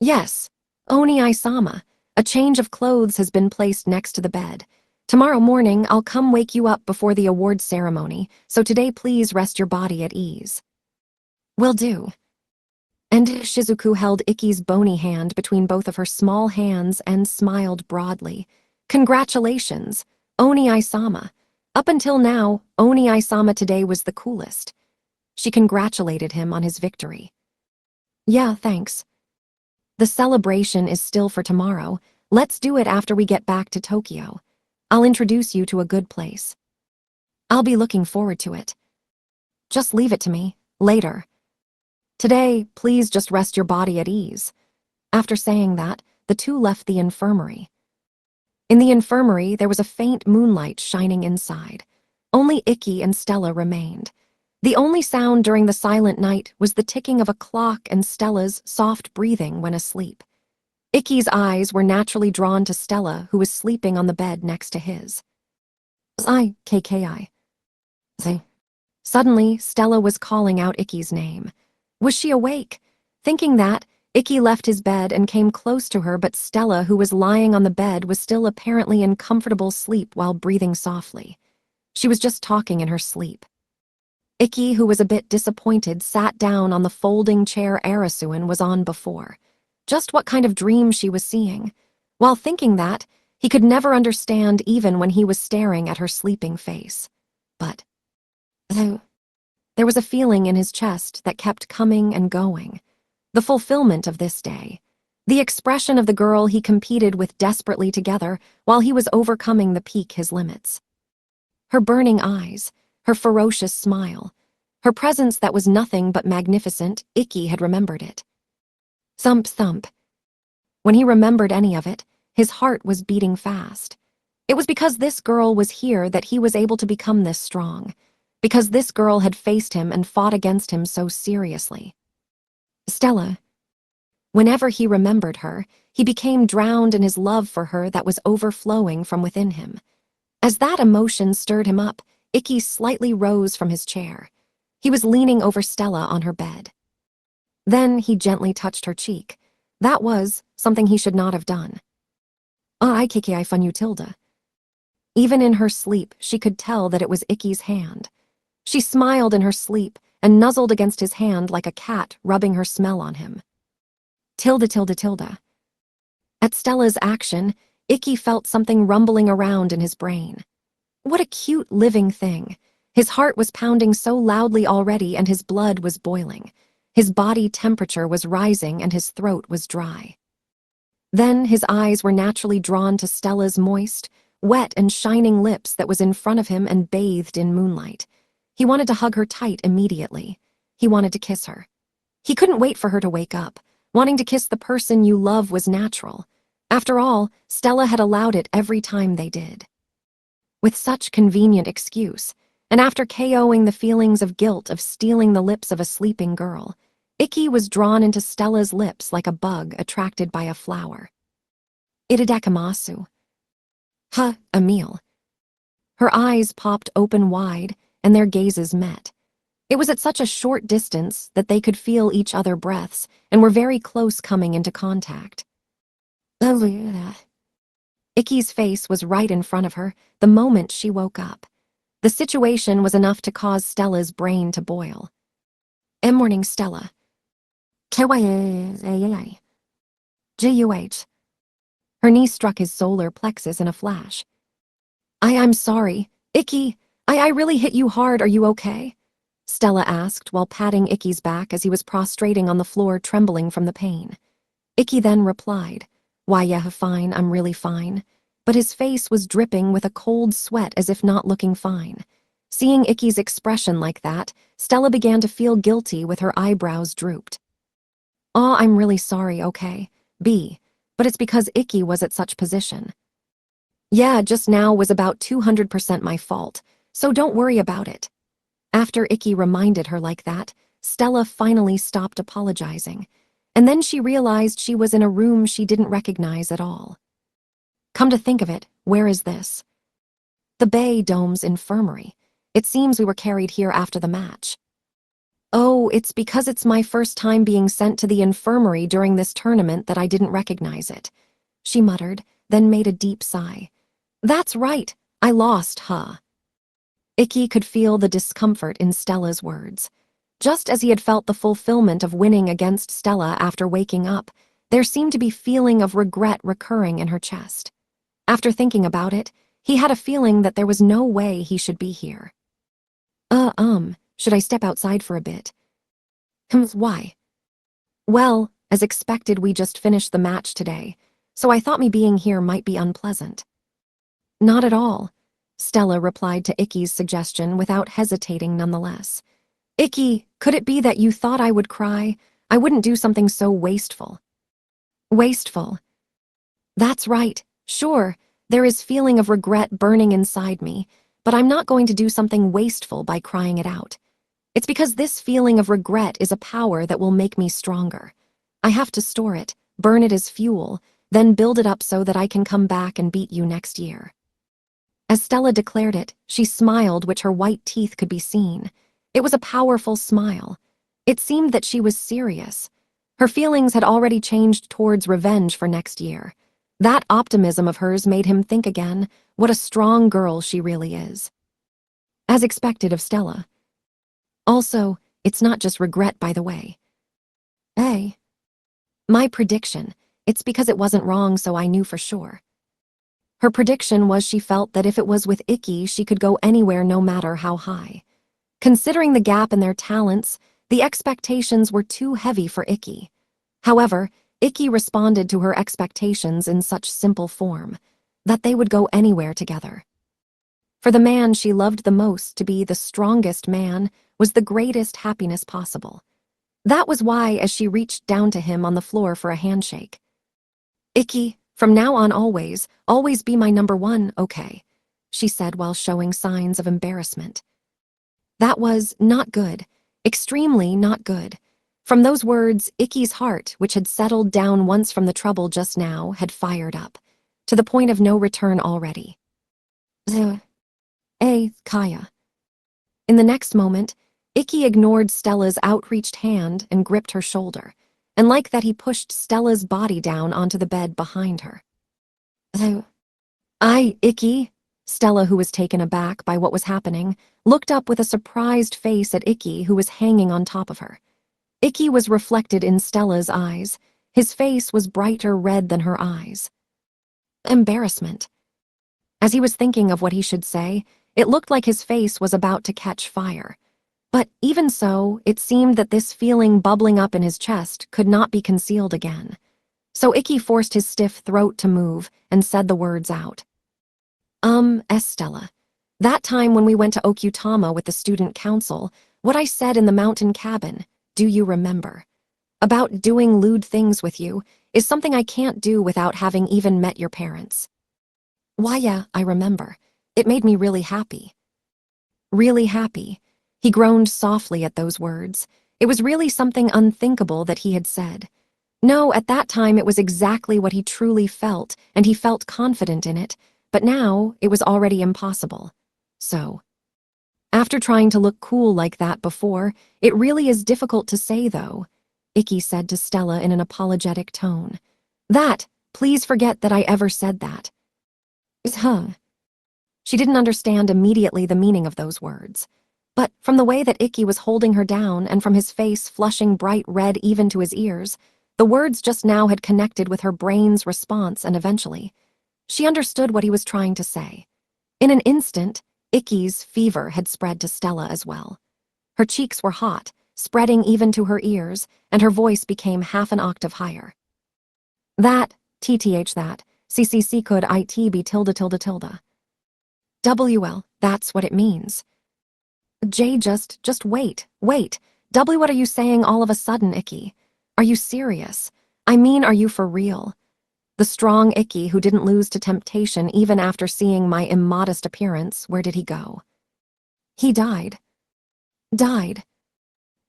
"Yes, Oni-sama, a change of clothes has been placed next to the bed. Tomorrow morning, I'll come wake you up before the award ceremony, so today please rest your body at ease." "Will do." And Shizuku held Ikki's bony hand between both of her small hands and smiled broadly. "Congratulations, Oni-sama. Up until now, Oni-sama today was the coolest." She congratulated him on his victory. "Yeah, thanks. The celebration is still for tomorrow. Let's do it after we get back to Tokyo. I'll introduce you to a good place." "I'll be looking forward to it. Just leave it to me, later. Today, please just rest your body at ease." After saying that, the two left the infirmary. In the infirmary, there was a faint moonlight shining inside. Only Ikki and Stella remained. The only sound during the silent night was the ticking of a clock and Stella's soft breathing when asleep. Ikki's eyes were naturally drawn to Stella, who was sleeping on the bed next to his. "KKI. Suddenly, Stella was calling out Ikki's name. Was she awake? Thinking that, Ikki left his bed and came close to her, but Stella, who was lying on the bed, was still apparently in comfortable sleep while breathing softly. She was just talking in her sleep. Ikki, who was a bit disappointed, sat down on the folding chair Arasuin was on before. Just what kind of dream she was seeing. While thinking that, he could never understand even when he was staring at her sleeping face. But there was a feeling in his chest that kept coming and going. The fulfillment of this day. The expression of the girl he competed with desperately together while he was overcoming the peak his limits. Her burning eyes, her ferocious smile, Her presence that was nothing but magnificent, Icky had remembered it. Thump, thump. When he remembered any of it, his heart was beating fast. It was because this girl was here that he was able to become this strong, because this girl had faced him and fought against him so seriously. Stella. Whenever he remembered her, he became drowned in his love for her that was overflowing from within him. As that emotion stirred him up, Icky slightly rose from his chair. He was leaning over Stella on her bed. Then he gently touched her cheek. That was something he should not have done. I kiki fun you Tilda. Even in her sleep, she could tell that it was Icky's hand. She smiled in her sleep and nuzzled against his hand like a cat rubbing her smell on him. Tilda, Tilda, Tilda. At Stella's action, Icky felt something rumbling around in his brain. What a cute living thing. His heart was pounding so loudly already and his blood was boiling. His body temperature was rising and his throat was dry. Then his eyes were naturally drawn to Stella's moist, wet and shining lips that was in front of him and bathed in moonlight. He wanted to hug her tight immediately. He wanted to kiss her. He couldn't wait for her to wake up. Wanting to kiss the person you love was natural. After all, Stella had allowed it every time they did. With such convenient excuse, and after KOing the feelings of guilt of stealing the lips of a sleeping girl, Icky was drawn into Stella's lips like a bug attracted by a flower. Itadekamasu. Emil. Her eyes popped open wide, and their gazes met. It was at such a short distance that they could feel each other's breaths and were very close coming into contact. Icky's face was right in front of her the moment she woke up. The situation was enough to cause Stella's brain to boil. Morning, Stella. Guh. Her knee struck his solar plexus in a flash. I'm sorry. Icky, I really hit you hard, are you okay? Stella asked while patting Icky's back as he was prostrating on the floor trembling from the pain. Icky then replied, Why yeah, fine, I'm really fine. But his face was dripping with a cold sweat as if not looking fine. Seeing Icky's expression like that, Stella began to feel guilty with her eyebrows drooped. I'm really sorry, okay? But it's because Icky was at such position. Yeah, just now was about 200% my fault, so don't worry about it. After Icky reminded her like that, Stella finally stopped apologizing, and then she realized she was in a room she didn't recognize at all. Come to think of it, where is this? The Bay Dome's infirmary. It seems we were carried here after the match. Oh, it's because it's my first time being sent to the infirmary during this tournament that I didn't recognize it, she muttered, then made a deep sigh. That's right, I lost, huh? Icky could feel the discomfort in Stella's words. Just as he had felt the fulfillment of winning against Stella after waking up, there seemed to be feeling of regret recurring in her chest. After thinking about it, he had a feeling that there was no way he should be here. Should I step outside for a bit? Why? Well, as expected, we just finished the match today, so I thought me being here might be unpleasant. Not at all, Stella replied to Icky's suggestion without hesitating nonetheless. Icky, could it be that you thought I would cry? I wouldn't do something so wasteful. Wasteful? That's right, sure, there is feeling of regret burning inside me, but I'm not going to do something wasteful by crying it out. It's because this feeling of regret is a power that will make me stronger. I have to store it, burn it as fuel, then build it up so that I can come back and beat you next year. As Stella declared it, she smiled, which her white teeth could be seen. It was a powerful smile. It seemed that she was serious. Her feelings had already changed towards revenge for next year. That optimism of hers made him think again what a strong girl she really is. As expected of Stella. Also, it's not just regret, by the way. Hey. My prediction, it's because it wasn't wrong, so I knew for sure. Her prediction was she felt that if it was with Icky, she could go anywhere no matter how high. Considering the gap in their talents, the expectations were too heavy for Icky. However, Icky responded to her expectations in such simple form, that they would go anywhere together. For the man she loved the most to be the strongest man was the greatest happiness possible. That was why, as she reached down to him on the floor for a handshake. "Icky, from now on always be my number one, okay?" she said while showing signs of embarrassment. That was not good, extremely not good. From those words, Icky's heart, which had settled down once from the trouble just now, had fired up, to the point of no return already. Kaya. In the next moment, Icky ignored Stella's outreached hand and gripped her shoulder, and like that he pushed Stella's body down onto the bed behind her. Icky. Stella, who was taken aback by what was happening, looked up with a surprised face at Icky, who was hanging on top of her. Icky was reflected in Stella's eyes. His face was brighter red than her eyes. Embarrassment. As he was thinking of what he should say, it looked like his face was about to catch fire. But even so, it seemed that this feeling bubbling up in his chest could not be concealed again. So Icky forced his stiff throat to move and said the words out. Stella. That time when we went to Okutama with the student council, what I said in the mountain cabin, do you remember? About doing lewd things with you is something I can't do without having even met your parents. Why, yeah, I remember. It made me really happy. Really happy. He groaned softly at those words. It was really something unthinkable that he had said. No, at that time it was exactly what he truly felt, and he felt confident in it, but now it was already impossible. So, after trying to look cool like that before, it really is difficult to say, though, Icky said to Stella in an apologetic tone. Please forget that I ever said that. She didn't understand immediately the meaning of those words. But from the way that Icky was holding her down and from his face flushing bright red even to his ears, the words just now had connected with her brain's response, and eventually, she understood what he was trying to say. In an instant, Icky's fever had spread to Stella as well. Her cheeks were hot, spreading even to her ears, and her voice became half an octave higher. That, CCC could IT be tilde tilde tilde. WL, that's what it means. Jay, just wait. W, what are you saying all of a sudden, Icky? Are you serious? I mean, are you for real? The strong Icky, who didn't lose to temptation even after seeing my immodest appearance, where did he go? He died. Died.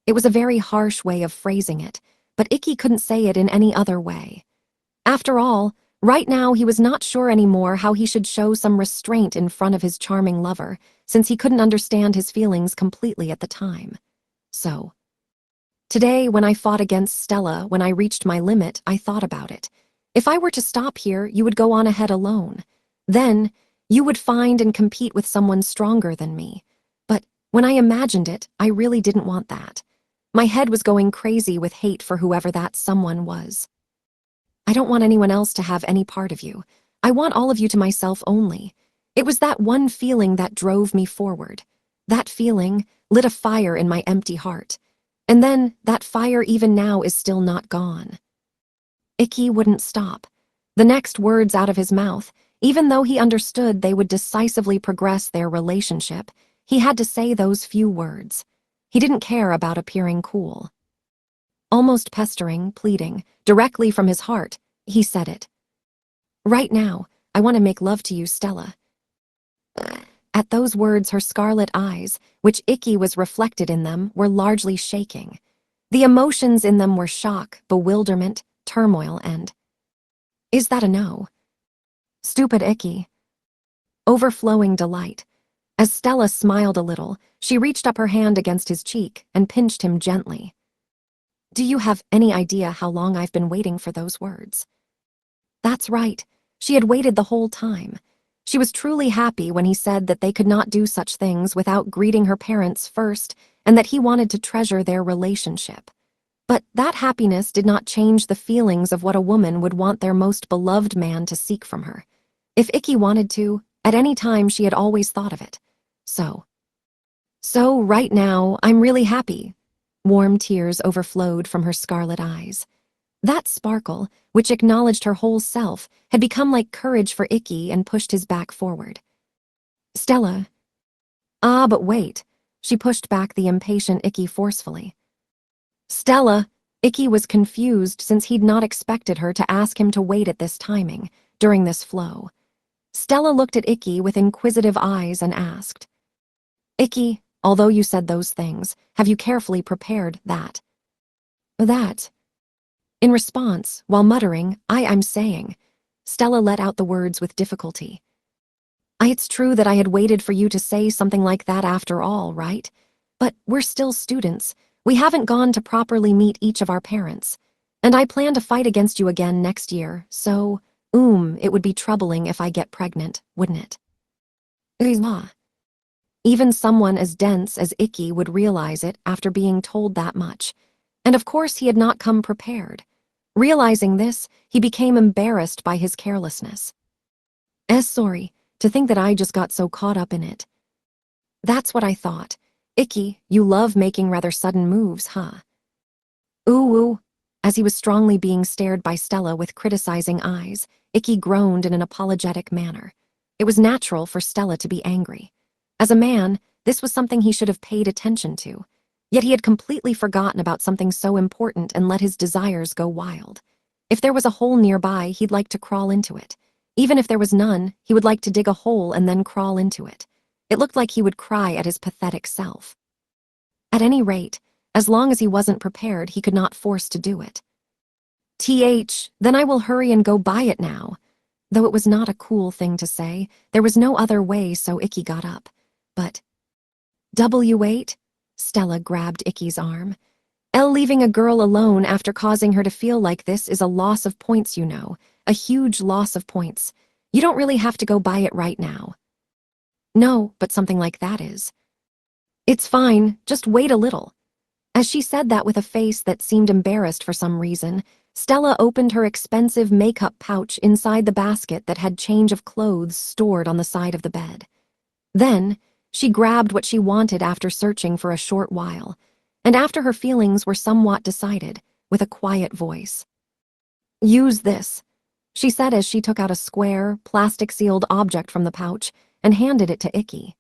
It was a very harsh way of phrasing it, but Icky couldn't say it in any other way. After all, right now he was not sure anymore how he should show some restraint in front of his charming lover, since he couldn't understand his feelings completely at the time. So, today, when I fought against Stella, when I reached my limit, I thought about it. If I were to stop here, you would go on ahead alone. Then, you would find and compete with someone stronger than me. But when I imagined it, I really didn't want that. My head was going crazy with hate for whoever that someone was. I don't want anyone else to have any part of you. I want all of you to myself only. It was that one feeling that drove me forward. That feeling lit a fire in my empty heart. And then, that fire even now is still not gone. Icky wouldn't stop. The next words out of his mouth, even though he understood they would decisively progress their relationship, he had to say those few words. He didn't care about appearing cool. Almost pestering, pleading, directly from his heart, he said it. Right now, I want to make love to you, Stella. At those words, her scarlet eyes, which Icky was reflected in them, were largely shaking. The emotions in them were shock, bewilderment, turmoil, and... Is that a no? Stupid Icky. Overflowing delight. As Stella smiled a little, she reached up her hand against his cheek and pinched him gently. Do you have any idea how long I've been waiting for those words? That's right. She had waited the whole time. She was truly happy when he said that they could not do such things without greeting her parents first, and that he wanted to treasure their relationship. But that happiness did not change the feelings of what a woman would want their most beloved man to seek from her. If Icky wanted to, at any time she had always thought of it. So right now, I'm really happy. Warm tears overflowed from her scarlet eyes. That sparkle, which acknowledged her whole self, had become like courage for Icky and pushed his back forward. Stella. But wait. She pushed back the impatient Icky forcefully. Stella! Icky was confused since he'd not expected her to ask him to wait at this timing, during this flow. Stella looked at Icky with inquisitive eyes and asked, Icky, although you said those things, have you carefully prepared that? That. In response, while muttering, I'm saying, Stella let out the words with difficulty. It's true that I had waited for you to say something like that after all, right? But we're still students. We haven't gone to properly meet each of our parents. And I plan to fight against you again next year, so, it would be troubling if I get pregnant, wouldn't it? Even someone as dense as Icky would realize it after being told that much. And of course he had not come prepared. Realizing this, he became embarrassed by his carelessness. Sorry, to think that I just got so caught up in it. That's what I thought. Icky, you love making rather sudden moves, huh? Ooh. As he was strongly being stared by Stella with criticizing eyes, Icky groaned in an apologetic manner. It was natural for Stella to be angry. As a man, this was something he should have paid attention to. Yet he had completely forgotten about something so important and let his desires go wild. If there was a hole nearby, he'd like to crawl into it. Even if there was none, he would like to dig a hole and then crawl into it. It looked like he would cry at his pathetic self. At any rate, as long as he wasn't prepared, he could not force to do it. Then I will hurry and go buy it now. Though it was not a cool thing to say, there was no other way, so Icky got up. But, W8? Stella grabbed Icky's arm. Leaving a girl alone after causing her to feel like this is a loss of points, you know. A huge loss of points. You don't really have to go buy it right now. No, but something like that is. It's fine, just wait a little. As she said that with a face that seemed embarrassed for some reason, Stella opened her expensive makeup pouch inside the basket that had change of clothes stored on the side of the bed. Then, she grabbed what she wanted after searching for a short while, and after her feelings were somewhat decided, with a quiet voice. Use this, she said as she took out a square, plastic-sealed object from the pouch and handed it to Icky.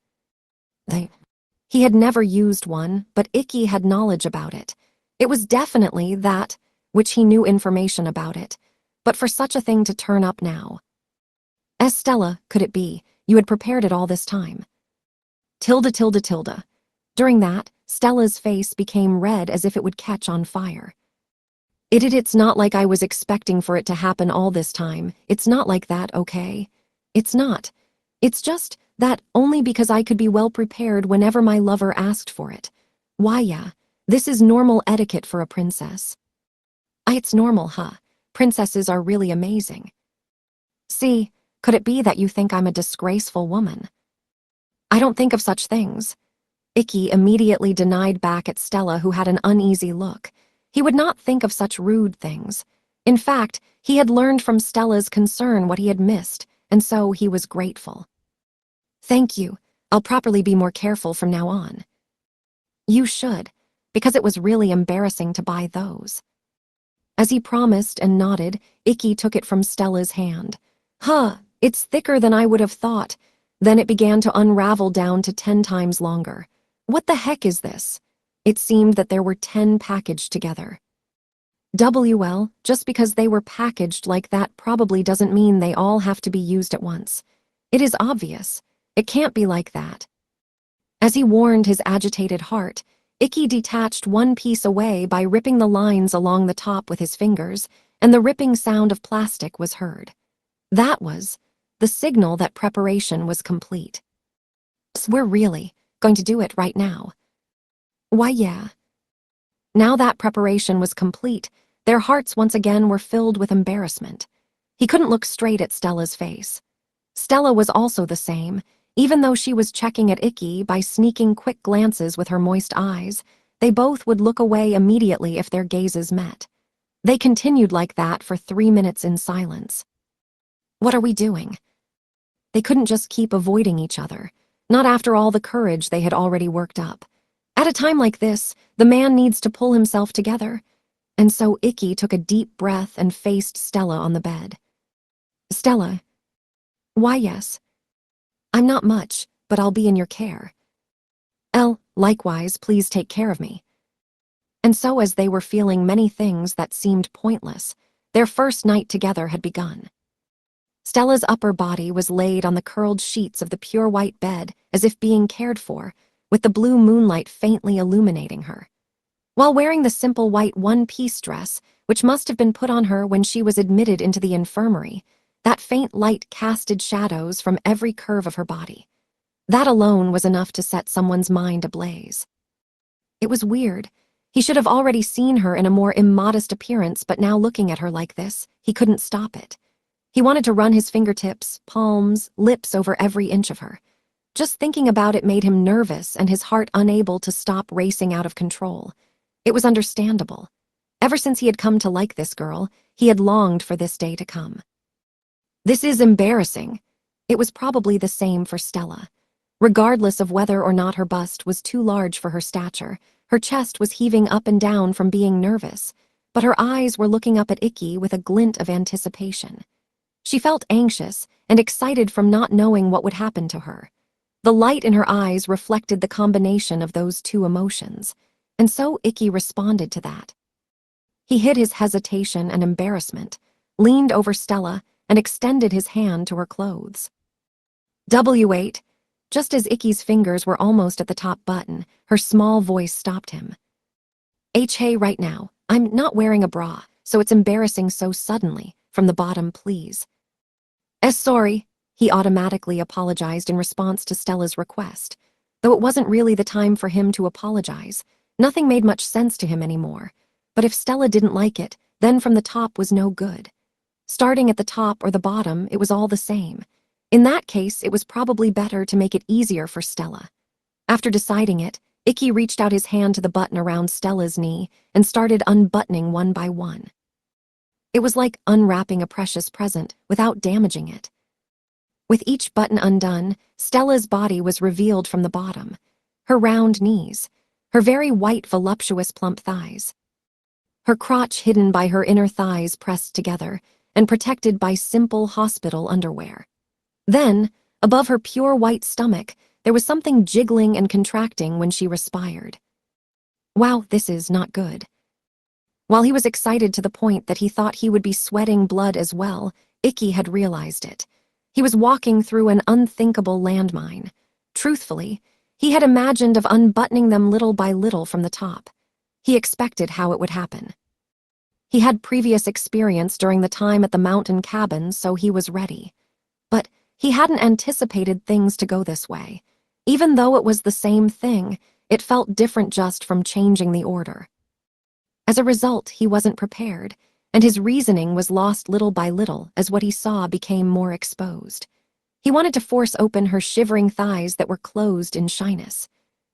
He had never used one, but Icky had knowledge about it. It was definitely that, which he knew information about it, but for such a thing to turn up now. Stella, could it be, you had prepared it all this time? Tilde. During that, Stella's face became red as if it would catch on fire. It's not like I was expecting for it to happen all this time. It's not like that, okay? It's not. It's just that only because I could be well prepared whenever my lover asked for it. Why, yeah, this is normal etiquette for a princess. It's normal, huh? Princesses are really amazing. See, could it be that you think I'm a disgraceful woman? I don't think of such things. Icky immediately denied back at Stella, who had an uneasy look. He would not think of such rude things. In fact, he had learned from Stella's concern what he had missed, and so he was grateful. Thank you. I'll properly be more careful from now on. You should, because it was really embarrassing to buy those. As he promised and nodded, Icky took it from Stella's hand. It's thicker than I would have thought. Then it began to unravel down to 10 times longer. What the heck is this? It seemed that there were 10 packaged together. Just because they were packaged like that probably doesn't mean they all have to be used at once. It is obvious. It can't be like that. As he warned his agitated heart, Icky detached one piece away by ripping the lines along the top with his fingers, and the ripping sound of plastic was heard. That was the signal that preparation was complete. We're really going to do it right now. Why, yeah. Now that preparation was complete, their hearts once again were filled with embarrassment. He couldn't look straight at Stella's face. Stella was also the same. Even though she was checking at Icky by sneaking quick glances with her moist eyes, they both would look away immediately if their gazes met. They continued like that for 3 minutes in silence. What are we doing? They couldn't just keep avoiding each other, not after all the courage they had already worked up. At a time like this, the man needs to pull himself together. And so Icky took a deep breath and faced Stella on the bed. Stella. Why, yes. I'm not much, but I'll be in your care. Likewise, please take care of me. And so as they were feeling many things that seemed pointless, their first night together had begun. Stella's upper body was laid on the curled sheets of the pure white bed as if being cared for, with the blue moonlight faintly illuminating her. While wearing the simple white one-piece dress, which must have been put on her when she was admitted into the infirmary, that faint light casted shadows from every curve of her body. That alone was enough to set someone's mind ablaze. It was weird. He should have already seen her in a more immodest appearance, but now looking at her like this, he couldn't stop it. He wanted to run his fingertips, palms, lips over every inch of her. Just thinking about it made him nervous and his heart unable to stop racing out of control. It was understandable. Ever since he had come to like this girl, he had longed for this day to come. This is embarrassing. It was probably the same for Stella. Regardless of whether or not her bust was too large for her stature, her chest was heaving up and down from being nervous, but her eyes were looking up at Icky with a glint of anticipation. She felt anxious and excited from not knowing what would happen to her. The light in her eyes reflected the combination of those two emotions, and so Icky responded to that. He hid his hesitation and embarrassment, leaned over Stella, and extended his hand to her clothes. W8. Just as Icky's fingers were almost at the top button, her small voice stopped him. Hey, right now, I'm not wearing a bra, so it's embarrassing so suddenly. From the bottom, please. Sorry, he automatically apologized in response to Stella's request. Though it wasn't really the time for him to apologize, nothing made much sense to him anymore. But if Stella didn't like it, then from the top was no good. Starting at the top or the bottom, it was all the same. In that case, it was probably better to make it easier for Stella. After deciding it, Icky reached out his hand to the button around Stella's knee and started unbuttoning one by one. It was like unwrapping a precious present without damaging it. With each button undone, Stella's body was revealed from the bottom. Her round knees, her very white, voluptuous, plump thighs. Her crotch hidden by her inner thighs pressed together and protected by simple hospital underwear. Then, above her pure white stomach, there was something jiggling and contracting when she respired. Wow, this is not good. While he was excited to the point that he thought he would be sweating blood as well, Icky had realized it. He was walking through an unthinkable landmine. Truthfully, he had imagined of unbuttoning them little by little from the top. He expected how it would happen. He had previous experience during the time at the mountain cabin, so he was ready. But he hadn't anticipated things to go this way. Even though it was the same thing, it felt different just from changing the order. As a result, he wasn't prepared, and his reasoning was lost little by little as what he saw became more exposed. He wanted to force open her shivering thighs that were closed in shyness.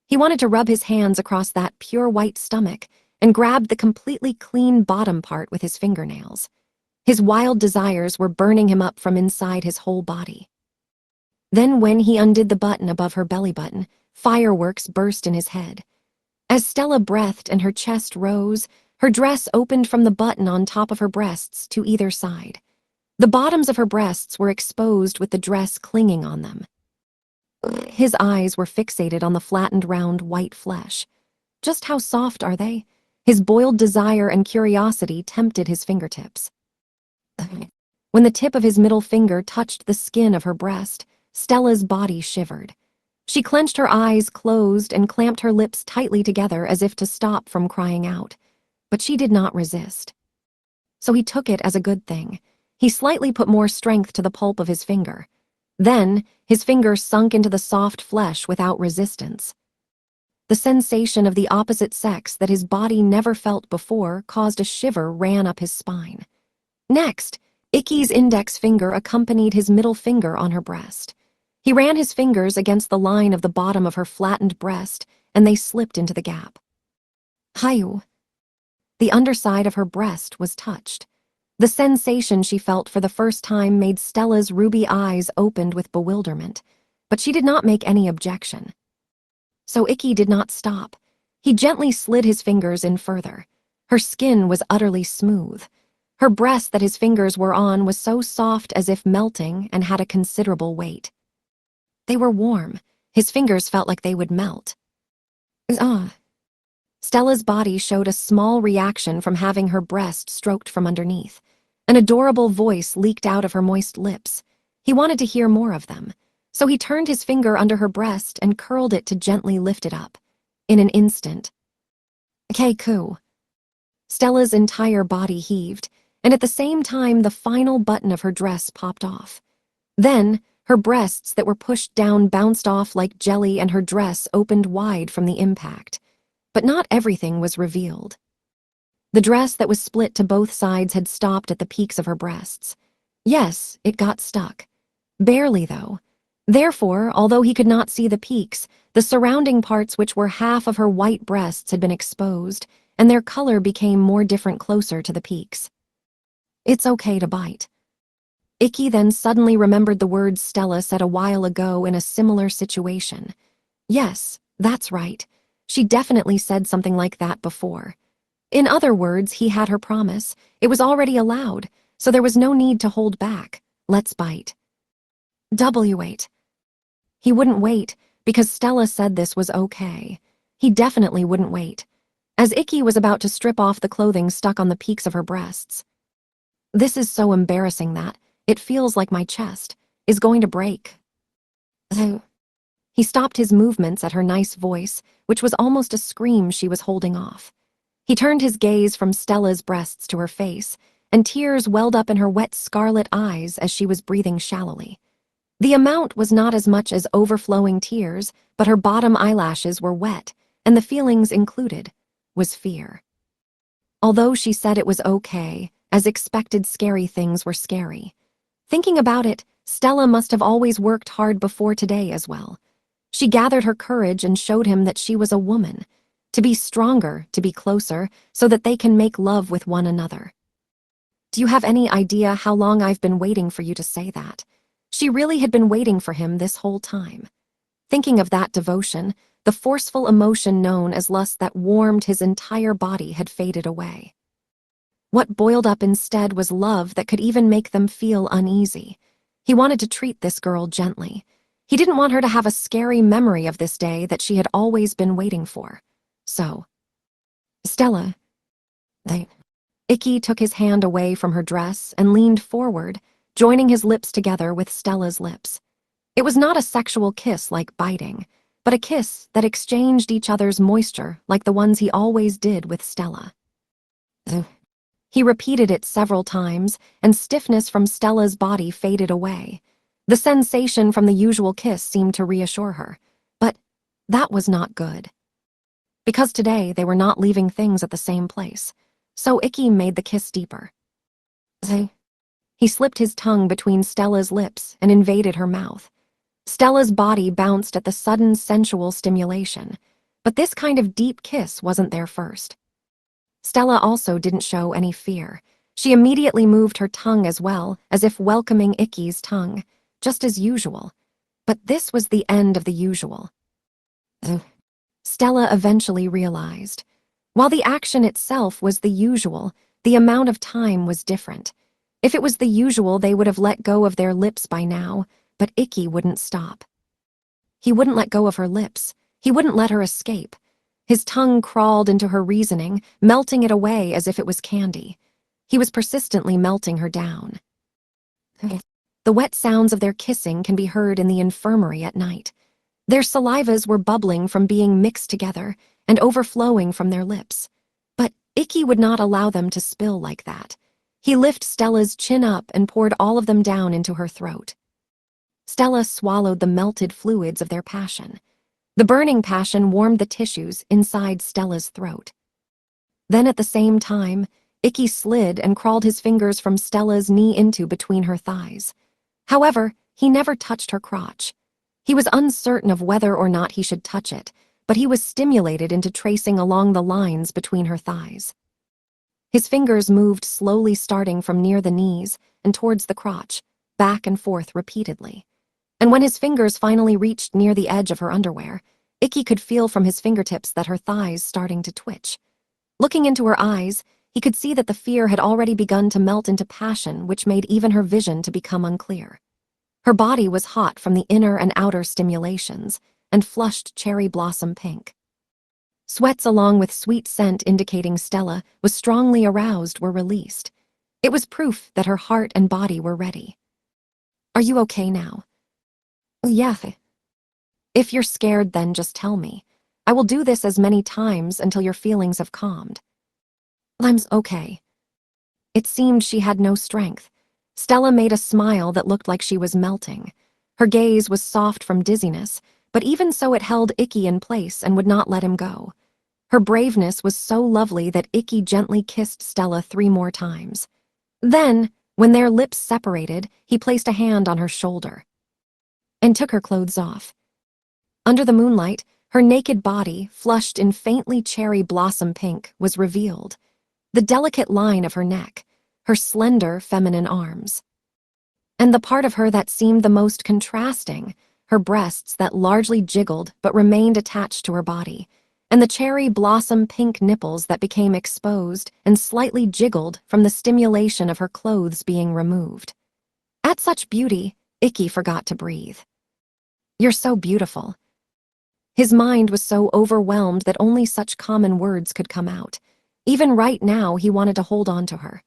He wanted to rub his hands across that pure white stomach and grab the completely clean bottom part with his fingernails. His wild desires were burning him up from inside his whole body. Then when he undid the button above her belly button, fireworks burst in his head. As Stella breathed and her chest rose, her dress opened from the button on top of her breasts to either side. The bottoms of her breasts were exposed with the dress clinging on them. His eyes were fixated on the flattened round white flesh. Just how soft are they? His boiled desire and curiosity tempted his fingertips. When the tip of his middle finger touched the skin of her breast, Stella's body shivered. She clenched her eyes closed and clamped her lips tightly together as if to stop from crying out. But she did not resist. So he took it as a good thing. He slightly put more strength to the pulp of his finger. Then, his finger sunk into the soft flesh without resistance. The sensation of the opposite sex that his body never felt before caused a shiver ran up his spine. Next, Icky's index finger accompanied his middle finger on her breast. He ran his fingers against the line of the bottom of her flattened breast, and they slipped into the gap. Hayu. The underside of her breast was touched. The sensation she felt for the first time made Stella's ruby eyes opened with bewilderment, but she did not make any objection. So Icky did not stop. He gently slid his fingers in further. Her skin was utterly smooth. Her breast that his fingers were on was so soft as if melting and had a considerable weight. They were warm. His fingers felt like they would melt. Ah. Stella's body showed a small reaction from having her breast stroked from underneath. An adorable voice leaked out of her moist lips. He wanted to hear more of them, so he turned his finger under her breast and curled it to gently lift it up. In an instant, Keiku. Stella's entire body heaved, and at the same time the final button of her dress popped off. Then, her breasts that were pushed down bounced off like jelly and her dress opened wide from the impact. But not everything was revealed. The dress that was split to both sides had stopped at the peaks of her breasts. Yes, it got stuck. Barely, though. Therefore, although he could not see the peaks, the surrounding parts which were half of her white breasts had been exposed, and their color became more different closer to the peaks. It's okay to bite. Ikki then suddenly remembered the words Stella said a while ago in a similar situation. Yes, that's right. She definitely said something like that before. In other words, he had her promise. It was already allowed, so there was no need to hold back. Let's bite. W8. He wouldn't wait, because Stella said this was okay. He definitely wouldn't wait. As Ikki was about to strip off the clothing stuck on the peaks of her breasts. This is so embarrassing that it feels like my chest is going to break. He stopped his movements at her nice voice, which was almost a scream she was holding off. He turned his gaze from Stella's breasts to her face, and tears welled up in her wet scarlet eyes as she was breathing shallowly. The amount was not as much as overflowing tears, but her bottom eyelashes were wet, and the feelings included was fear. Although she said it was okay, as expected scary things were scary. Thinking about it, Stella must have always worked hard before today as well. She gathered her courage and showed him that she was a woman, to be stronger, to be closer, so that they can make love with one another. Do you have any idea how long I've been waiting for you to say that? She really had been waiting for him this whole time. Thinking of that devotion, the forceful emotion known as lust that warmed his entire body had faded away. What boiled up instead was love that could even make them feel uneasy. He wanted to treat this girl gently. He didn't want her to have a scary memory of this day that she had always been waiting for. So, Stella, Ikki took his hand away from her dress and leaned forward, joining his lips together with Stella's lips. It was not a sexual kiss like biting, but a kiss that exchanged each other's moisture like the ones he always did with Stella. He repeated it several times, and stiffness from Stella's body faded away. The sensation from the usual kiss seemed to reassure her, but that was not good. Because today they were not leaving things at the same place, so Ikki made the kiss deeper. He slipped his tongue between Stella's lips and invaded her mouth. Stella's body bounced at the sudden sensual stimulation, but this kind of deep kiss wasn't there first. Stella also didn't show any fear. She immediately moved her tongue as well, as if welcoming Ikki's tongue, just as usual. But this was the end of the usual. Stella eventually realized. While the action itself was the usual, the amount of time was different. If it was the usual, they would have let go of their lips by now, but Ikki wouldn't stop. He wouldn't let go of her lips. He wouldn't let her escape. His tongue crawled into her reasoning, melting it away as if it was candy. He was persistently melting her down. The wet sounds of their kissing can be heard in the infirmary at night. Their salivas were bubbling from being mixed together and overflowing from their lips. But Ikki would not allow them to spill like that. He lifted Stella's chin up and poured all of them down into her throat. Stella swallowed the melted fluids of their passion. The burning passion warmed the tissues inside Stella's throat. Then at the same time, Ikki slid and crawled his fingers from Stella's knee into between her thighs. However, he never touched her crotch. He was uncertain of whether or not he should touch it, but he was stimulated into tracing along the lines between her thighs. His fingers moved slowly, starting from near the knees and towards the crotch, back and forth repeatedly. And when his fingers finally reached near the edge of her underwear, Ikki could feel from his fingertips that her thighs starting to twitch. Looking into her eyes, he could see that the fear had already begun to melt into passion, which made even her vision to become unclear. Her body was hot from the inner and outer stimulations, and flushed cherry blossom pink. Sweats along with sweet scent indicating Stella was strongly aroused were released. It was proof that her heart and body were ready. Are you okay now? Yeah. If you're scared, then just tell me. I will do this as many times until your feelings have calmed. I'm okay. It seemed she had no strength. Stella made a smile that looked like she was melting. Her gaze was soft from dizziness, but even so it held Icky in place and would not let him go. Her braveness was so lovely that Icky gently kissed Stella 3 more times. Then, when their lips separated, he placed a hand on her shoulder and took her clothes off. Under the moonlight, her naked body, flushed in faintly cherry blossom pink, was revealed. The delicate line of her neck, her slender feminine arms. And the part of her that seemed the most contrasting, her breasts that largely jiggled but remained attached to her body, and the cherry blossom pink nipples that became exposed and slightly jiggled from the stimulation of her clothes being removed. At such beauty, Icky forgot to breathe. You're so beautiful. His mind was so overwhelmed that only such common words could come out. Even right now, he wanted to hold on to her.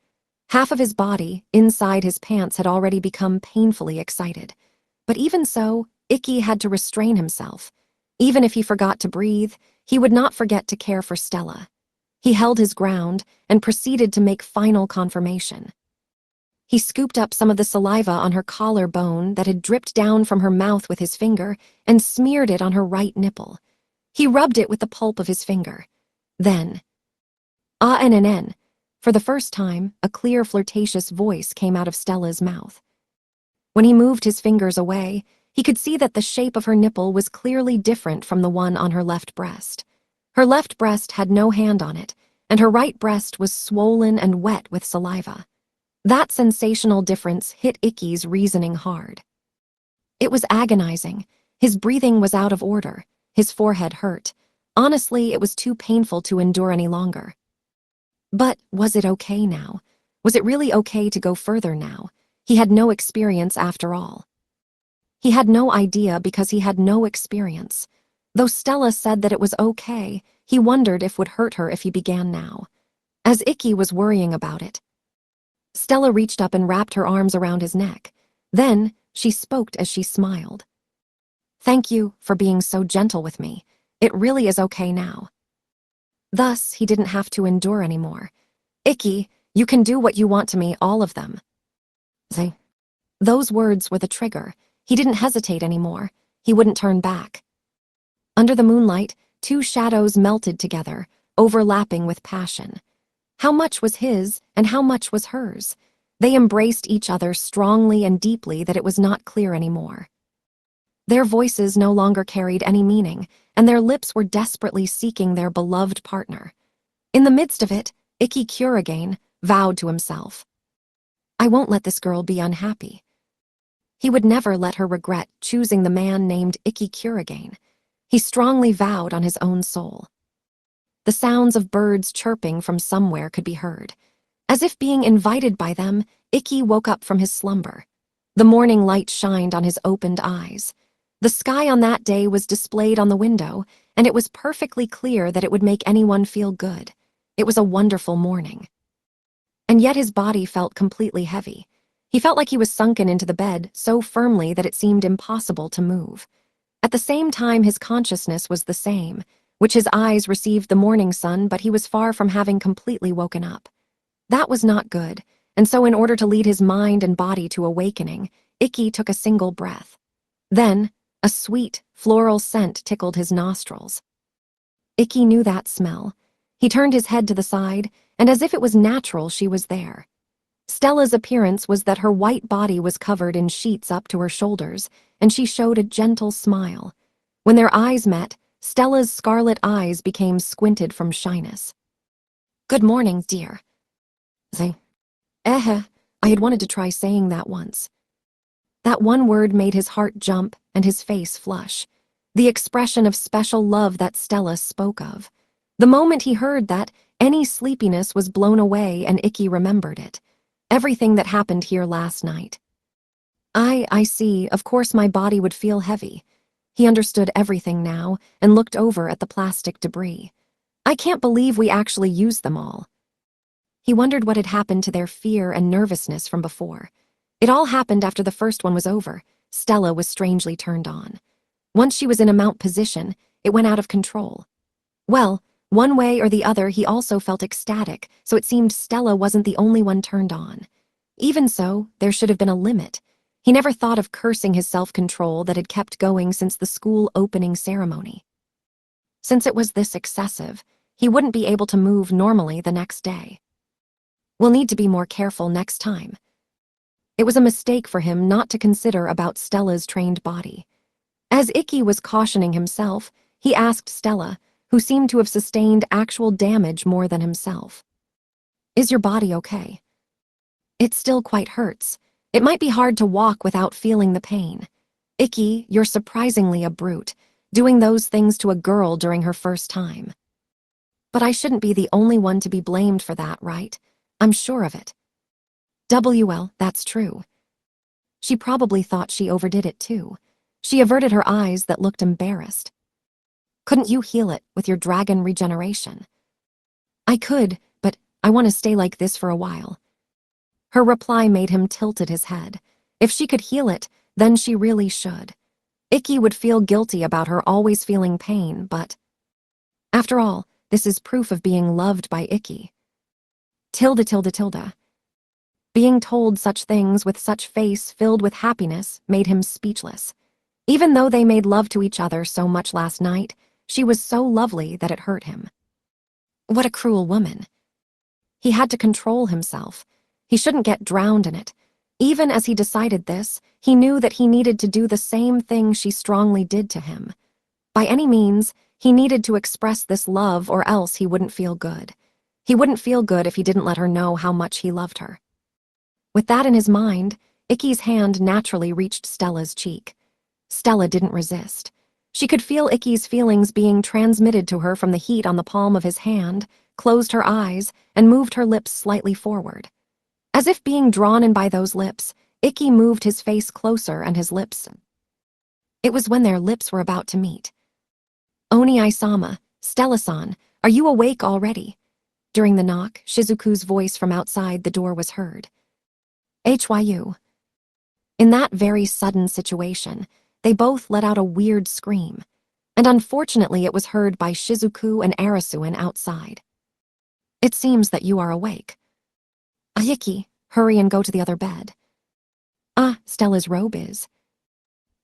Half of his body, inside his pants, had already become painfully excited. But even so, Icky had to restrain himself. Even if he forgot to breathe, he would not forget to care for Stella. He held his ground and proceeded to make final confirmation. He scooped up some of the saliva on her collarbone that had dripped down from her mouth with his finger and smeared it on her right nipple. He rubbed it with the pulp of his finger. Then, ah-n-n-n. For the first time, a clear, flirtatious voice came out of Stella's mouth. When he moved his fingers away, he could see that the shape of her nipple was clearly different from the one on her left breast. Her left breast had no hand on it, and her right breast was swollen and wet with saliva. That sensational difference hit Icky's reasoning hard. It was agonizing. His breathing was out of order. His forehead hurt. Honestly, it was too painful to endure any longer. But was it okay now? Was it really okay to go further now? He had no experience after all. He had no idea because he had no experience. Though Stella said that it was okay, he wondered if it would hurt her if he began now. As Icky was worrying about it, Stella reached up and wrapped her arms around his neck. Then, she spoke as she smiled. Thank you for being so gentle with me. It really is okay now. Thus, he didn't have to endure anymore. Icky, you can do what you want to me, all of them. Those words were the trigger. He didn't hesitate anymore. He wouldn't turn back. Under the moonlight, 2 shadows melted together, overlapping with passion. How much was his and how much was hers? They embraced each other strongly and deeply that it was not clear anymore. Their voices no longer carried any meaning, and their lips were desperately seeking their beloved partner. In the midst of it, Icky Kuragain vowed to himself, I won't let this girl be unhappy. He would never let her regret choosing the man named Icky Kuragain. He strongly vowed on his own soul. The sounds of birds chirping from somewhere could be heard. As if being invited by them, Icky woke up from his slumber. The morning light shined on his opened eyes. The sky on that day was displayed on the window, and it was perfectly clear that it would make anyone feel good. It was a wonderful morning. And yet his body felt completely heavy. He felt like he was sunken into the bed so firmly that it seemed impossible to move. At the same time, his consciousness was the same, which his eyes received the morning sun, but he was far from having completely woken up. That was not good, and so in order to lead his mind and body to awakening, Icky took a single breath. Then, a sweet, floral scent tickled his nostrils. Icky knew that smell. He turned his head to the side, and as if it was natural, she was there. Stella's appearance was that her white body was covered in sheets up to her shoulders, and she showed a gentle smile. When their eyes met, Stella's scarlet eyes became squinted from shyness. Good morning, dear. I had wanted to try saying that once. That one word made his heart jump and his face flush. The expression of special love that Stella spoke of. The moment he heard that, any sleepiness was blown away and Icky remembered it. Everything that happened here last night. I see, of course my body would feel heavy. He understood everything now and looked over at the plastic debris. I can't believe we actually used them all. He wondered what had happened to their fear and nervousness from before. It all happened after the first one was over. Stella was strangely turned on. Once she was in a mount position, it went out of control. Well, one way or the other, he also felt ecstatic, so it seemed Stella wasn't the only one turned on. Even so, there should have been a limit. He never thought of cursing his self-control that had kept going since the school opening ceremony. Since it was this excessive, he wouldn't be able to move normally the next day. We'll need to be more careful next time. It was a mistake for him not to consider about Stella's trained body. As Icky was cautioning himself, he asked Stella, who seemed to have sustained actual damage more than himself. Is your body okay? It still quite hurts. It might be hard to walk without feeling the pain. Icky, you're surprisingly a brute, doing those things to a girl during her first time. But I shouldn't be the only one to be blamed for that, right? I'm sure of it. Well, that's true. She probably thought she overdid it too. She averted her eyes that looked embarrassed. Couldn't you heal it with your dragon regeneration? I could, but I want to stay like this for a while. Her reply made him tilted his head. If she could heal it, then she really should. Icky would feel guilty about her always feeling pain, but... After all, this is proof of being loved by Icky. Tilda. Being told such things with such face filled with happiness made him speechless. Even though they made love to each other so much last night, she was so lovely that it hurt him. What a cruel woman. He had to control himself. He shouldn't get drowned in it. Even as he decided this, he knew that he needed to do the same thing she strongly did to him. By any means, he needed to express this love or else he wouldn't feel good. He wouldn't feel good if he didn't let her know how much he loved her. With that in his mind, Icky's hand naturally reached Stella's cheek. Stella didn't resist. She could feel Icky's feelings being transmitted to her from the heat on the palm of his hand, closed her eyes, and moved her lips slightly forward. As if being drawn in by those lips, Icky moved his face closer and his lips. It was when their lips were about to meet. Oni-sama, Stella-san, are you awake already? During the knock, Shizuku's voice from outside the door was heard. HYU. In that very sudden situation, they both let out a weird scream, and unfortunately it was heard by Shizuku and Arasuin outside. It seems that you are awake. Ayiki, hurry and go to the other bed. Stella's robe is.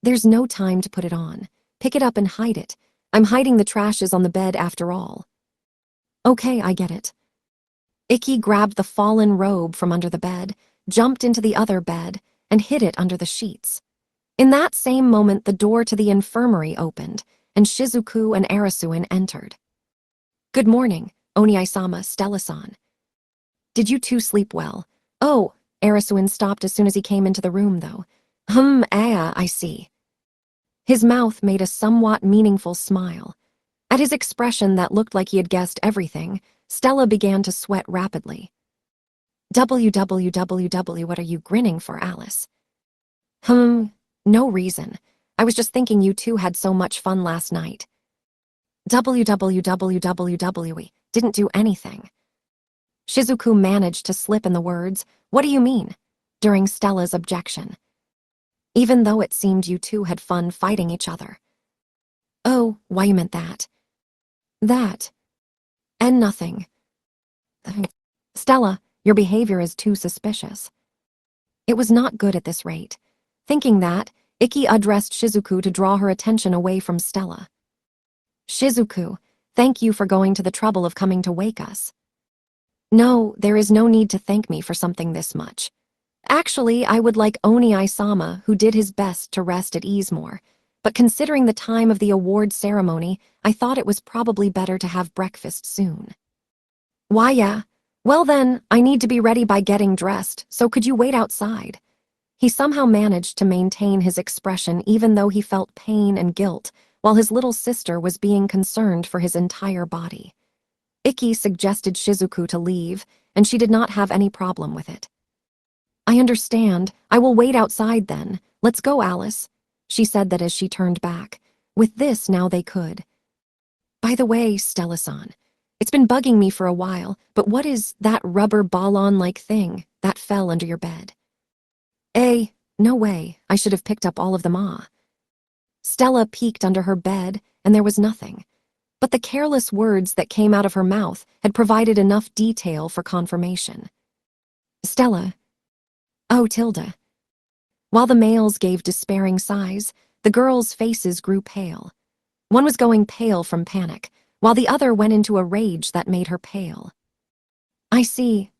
There's no time to put it on. Pick it up and hide it. I'm hiding the trashes on the bed after all. Okay, I get it. Icky grabbed the fallen robe from under the bed, jumped into the other bed, and hid it under the sheets. In that same moment, the door to the infirmary opened, and Shizuku and Arasuin entered. Good morning, Oni-sama, Stella-san. Did you two sleep well? Oh, Arasuin stopped as soon as he came into the room, though. I see. His mouth made a somewhat meaningful smile. At his expression that looked like he had guessed everything, Stella began to sweat rapidly. What are you grinning for, Alice? No reason. I was just thinking you two had so much fun last night. Didn't do anything. Shizuku managed to slip in the words, what do you mean? During Stella's objection. Even though it seemed you two had fun fighting each other. Oh, why you meant that. That. And nothing. Stella, your behavior is too suspicious. It was not good at this rate. Thinking that, Icky addressed Shizuku to draw her attention away from Stella. Shizuku, thank you for going to the trouble of coming to wake us. No, there is no need to thank me for something this much. Actually, I would like Oni-sama, who did his best to rest at ease more, but considering the time of the award ceremony, I thought it was probably better to have breakfast soon. Why, yeah. Well then, I need to be ready by getting dressed, so could you wait outside? He somehow managed to maintain his expression even though he felt pain and guilt, while his little sister was being concerned for his entire body. Icky suggested Shizuku to leave, and she did not have any problem with it. I understand. I will wait outside then. Let's go, Alice. She said that as she turned back. With this, now they could. By the way, Stella-san, It's been bugging me for a while, but what is that rubber ball-on-like thing that fell under your bed? No way, I should have picked up all of them. Stella peeked under her bed, and there was nothing. But the careless words that came out of her mouth had provided enough detail for confirmation. Stella. Oh, Tilda. While the males gave despairing sighs, the girls' faces grew pale. One was going pale from panic, while the other went into a rage that made her pale. I see.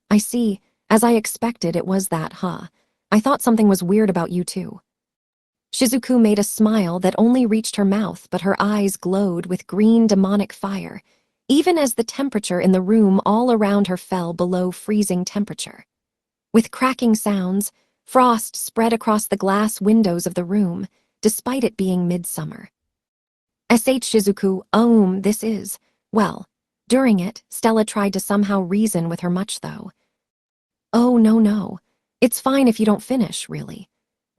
As I expected, it was that, huh? I thought something was weird about you too. Shizuku made a smile that only reached her mouth, but her eyes glowed with green demonic fire, even as the temperature in the room all around her fell below freezing temperature. With cracking sounds, frost spread across the glass windows of the room, despite it being midsummer. Shizuku, this is, well, during it, Stella tried to somehow reason with her much though. Oh, no. It's fine if you don't finish, really.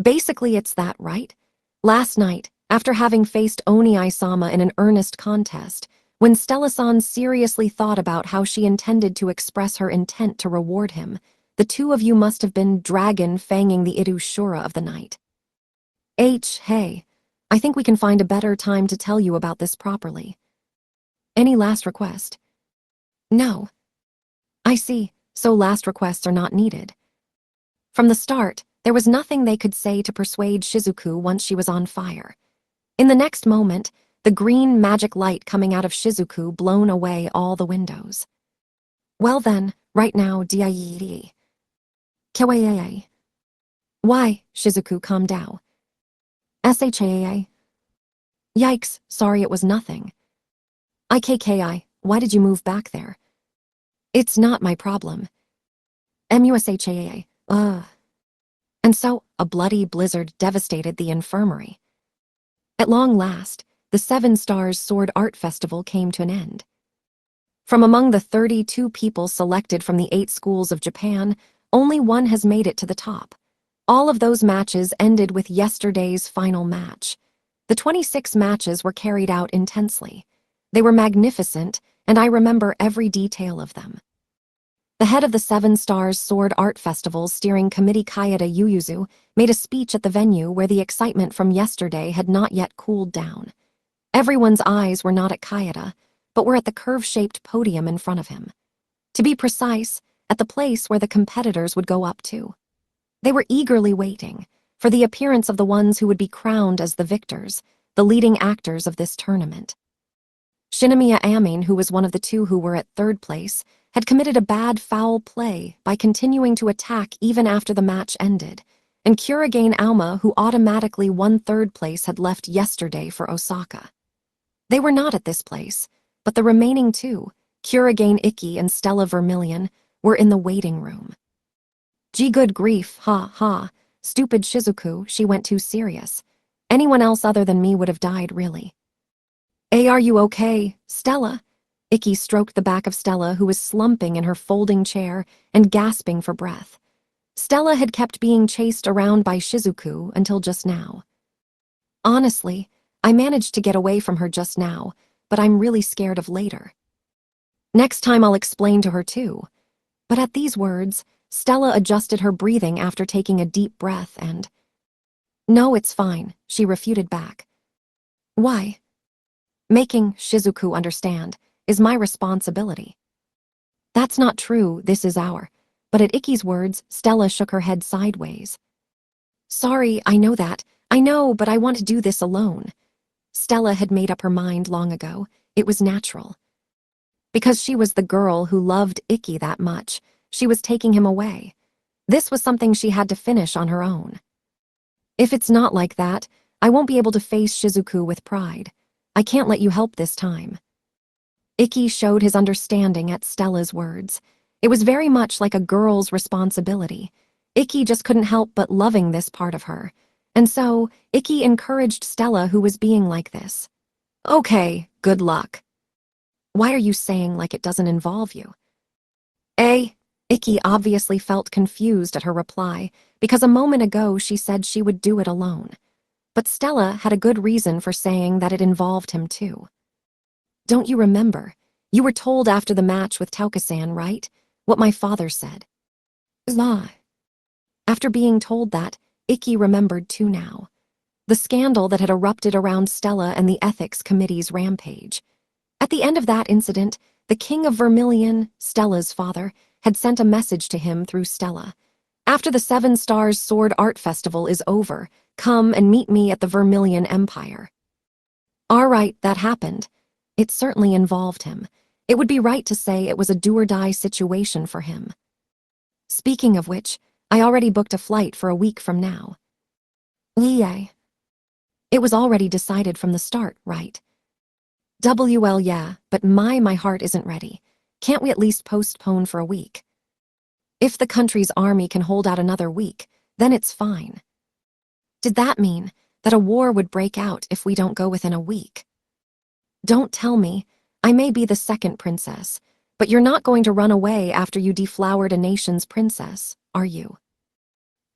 Basically, it's that, right? Last night, after having faced Oni-sama in an earnest contest, when Stella-san seriously thought about how she intended to express her intent to reward him, the two of you must have been dragon-fanging the Irushura of the night. Hey, I think we can find a better time to tell you about this properly. Any last request? No. I see, so last requests are not needed. From the start, there was nothing they could say to persuade Shizuku once she was on fire. In the next moment, the green magic light coming out of Shizuku blown away all the windows. Well then, right now, Diairi. Kawaii. Why, Shizuku, calm down. Shaa. Yikes, sorry, it was nothing. Ikki, why did you move back there? It's not my problem. Mushaa. And so, a bloody blizzard devastated the infirmary. At long last, the 7 Stars Sword Art Festival came to an end. From among the 32 people selected from the 8 schools of Japan, only one has made it to the top. All of those matches ended with yesterday's final match. The 26 matches were carried out intensely. They were magnificent, and I remember every detail of them. The head of the 7 Stars Sword Art Festival's steering committee, Kaeda Yuyuzu, made a speech at the venue where the excitement from yesterday had not yet cooled down. Everyone's eyes were not at Kaeda, but were at the curve-shaped podium in front of him. To be precise, at the place where the competitors would go up to. They were eagerly waiting for the appearance of the ones who would be crowned as the victors, the leading actors of this tournament. Shinomiya Amin, who was one of the 2 who were at 3rd place, had committed a bad foul play by continuing to attack even after the match ended, and Kurigane Auma, who automatically won 3rd place, had left yesterday for Osaka. They were not at this place, but the remaining 2, Kurigane Ikki and Stella Vermilion, were in the waiting room. Gee, good grief, ha, stupid Shizuku, she went too serious. Anyone else other than me would have died, really. Are you okay, Stella? Ikki stroked the back of Stella, who was slumping in her folding chair and gasping for breath. Stella had kept being chased around by Shizuku until just now. Honestly, I managed to get away from her just now, but I'm really scared of later. Next time I'll explain to her too. But at these words, Stella adjusted her breathing after taking a deep breath and... No, it's fine, she refuted back. Why? Making Shizuku understand is my responsibility. That's not true, this is our... But at Ikki's words, Stella shook her head sideways. Sorry, I know that. I know, but I want to do this alone. Stella had made up her mind long ago. It was natural. Because she was the girl who loved Ikki that much, she was taking him away. This was something she had to finish on her own. If it's not like that, I won't be able to face Shizuku with pride. I can't let you help this time. Ikki showed his understanding at Stella's words. It was very much like a girl's responsibility. Ikki just couldn't help but loving this part of her. And so, Ikki encouraged Stella, who was being like this. Okay, good luck. Why are you saying like it doesn't involve you? Ikki obviously felt confused at her reply, because a moment ago she said she would do it alone. But Stella had a good reason for saying that it involved him too. Don't you remember? You were told after the match with Taukasan, right? What my father said. Ah. After being told that, Ikki remembered too now. The scandal that had erupted around Stella and the Ethics Committee's rampage. At the end of that incident, the King of Vermilion, Stella's father, had sent a message to him through Stella. After the Seven Stars Sword Art Festival is over, come and meet me at the Vermilion Empire. Alright, that happened. It certainly involved him. It would be right to say it was a do-or-die situation for him. Speaking of which, I already booked a flight for a week from now. Yay. It was already decided from the start, right? WL yeah, but my heart isn't ready. Can't we at least postpone for a week? If the country's army can hold out another week, then it's fine. Did that mean that a war would break out if we don't go within a week? Don't tell me. I may be the second princess, but you're not going to run away after you deflowered a nation's princess, are you?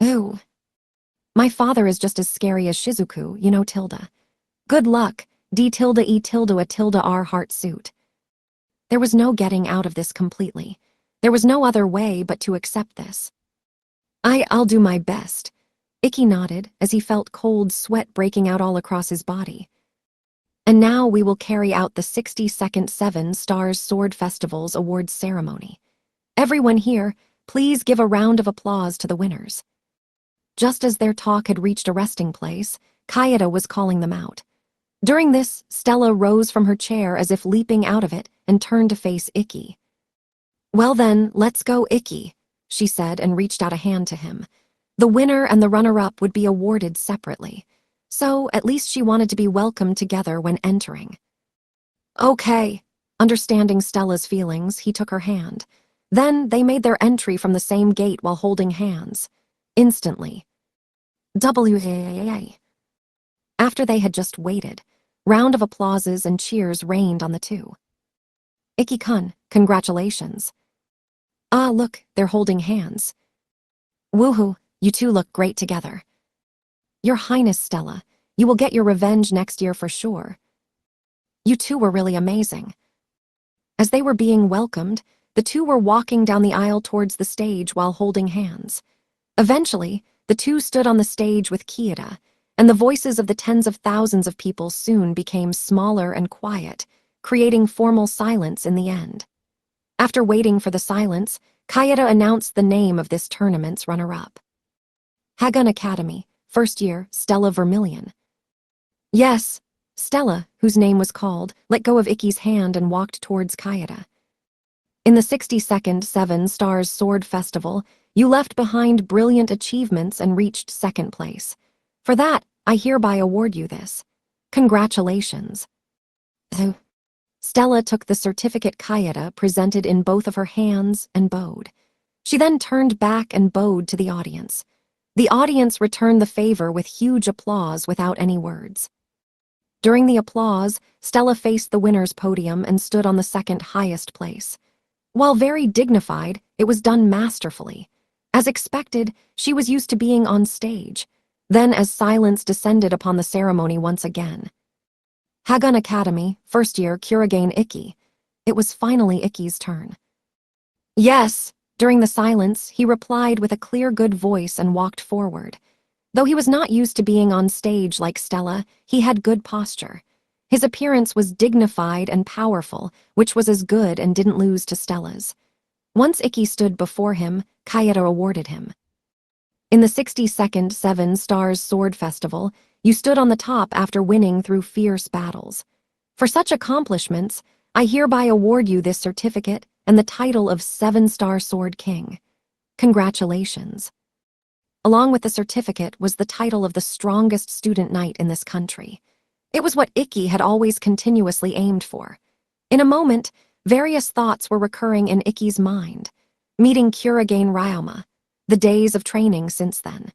Ooh. My father is just as scary as Shizuku, you know, Tilda. Good luck, D tilde E tilde A tilde R heart suit. There was no getting out of this completely. There was no other way but to accept this. I'll do my best. Ikki nodded as he felt cold sweat breaking out all across his body. And now we will carry out the 60-second Seven Stars Sword Festival's awards ceremony. Everyone here, please give a round of applause to the winners. Just as their talk had reached a resting place, Kaeda was calling them out. During this, Stella rose from her chair as if leaping out of it and turned to face Ikki. Well then, let's go, Ikki, she said and reached out a hand to him. The winner and the runner-up would be awarded separately, so at least she wanted to be welcomed together when entering. Okay. Understanding Stella's feelings, he took her hand. Then they made their entry from the same gate while holding hands. Instantly. WAAA. After they had just waited, round of applauses and cheers rained on the two. Ikki-kun, congratulations. Ah, look, they're holding hands. Woohoo, you two look great together. Your Highness, Stella, you will get your revenge next year for sure. You two were really amazing. As they were being welcomed, the two were walking down the aisle towards the stage while holding hands. Eventually, the two stood on the stage with Kieda, and the voices of the tens of thousands of people soon became smaller and quiet, creating formal silence in the end. After waiting for the silence, Kaeda announced the name of this tournament's runner-up. Hagun Academy, first year, Stella Vermilion. Yes, Stella, whose name was called, let go of Ikki's hand and walked towards Kaeda. In the 60-second Seven Stars Sword Festival, you left behind brilliant achievements and reached second place. For that, I hereby award you this. Congratulations. Stella took the certificate Kaeda presented in both of her hands and bowed. She then turned back and bowed to the audience. The audience returned the favor with huge applause without any words. During the applause, Stella faced the winner's podium and stood on the second highest place. While very dignified, it was done masterfully. As expected, she was used to being on stage. Then as silence descended upon the ceremony once again. Hagun Academy, first year, Kurigane Ikki. It was finally Ikki's turn. Yes, during the silence, he replied with a clear good voice and walked forward. Though he was not used to being on stage like Stella, he had good posture. His appearance was dignified and powerful, which was as good and didn't lose to Stella's. Once Ikki stood before him, Kaeda awarded him. In the 60-second Seven Stars Sword Festival, you stood on the top after winning through fierce battles. For such accomplishments, I hereby award you this certificate and the title of Seven-Star Sword King. Congratulations. Along with the certificate was the title of the strongest student knight in this country. It was what Ikki had always continuously aimed for. In a moment, various thoughts were recurring in Ikki's mind. Meeting Kurigane Ryoma, the days of training since then,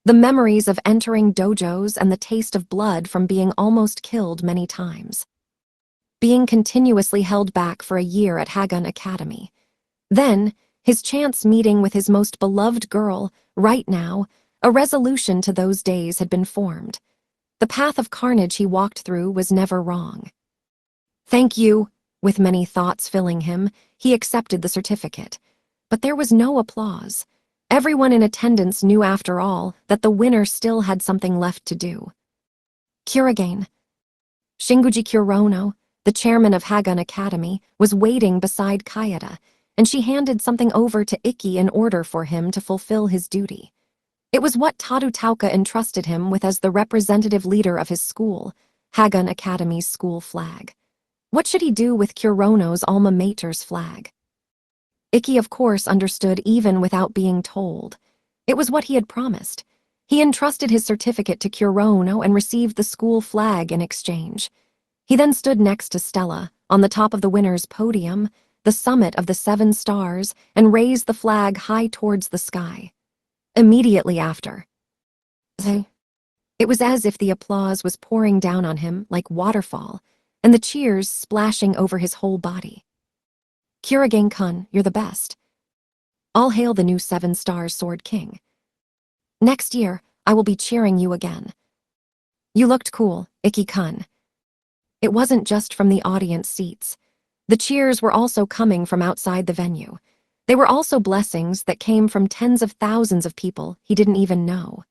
the memories of entering dojos and the taste of blood from being almost killed many times. Being continuously held back for a year at Hagun Academy. Then, his chance meeting with his most beloved girl, right now, a resolution to those days had been formed. The path of carnage he walked through was never wrong. Thank you. With many thoughts filling him, he accepted the certificate. But there was no applause. Everyone in attendance knew, after all, that the winner still had something left to do. Kurigane. Shinguji Kurono, the chairman of Hagun Academy, was waiting beside Kayada, and she handed something over to Ikki in order for him to fulfill his duty. It was what Tadutauka entrusted him with as the representative leader of his school, Hagun Academy's school flag. What should he do with Kurono's alma mater's flag? Ikki, of course, understood even without being told. It was what he had promised. He entrusted his certificate to Kurono and received the school flag in exchange. He then stood next to Stella, on the top of the winner's podium, the summit of the 7 stars, and raised the flag high towards the sky. Immediately after, it was as if the applause was pouring down on him like waterfall, and the cheers splashing over his whole body. Kurigane-kun, you're the best. All hail the new 7-star Sword King. Next year, I will be cheering you again. You looked cool, Ikki-kun. It wasn't just from the audience seats. The cheers were also coming from outside the venue. They were also blessings that came from tens of thousands of people he didn't even know.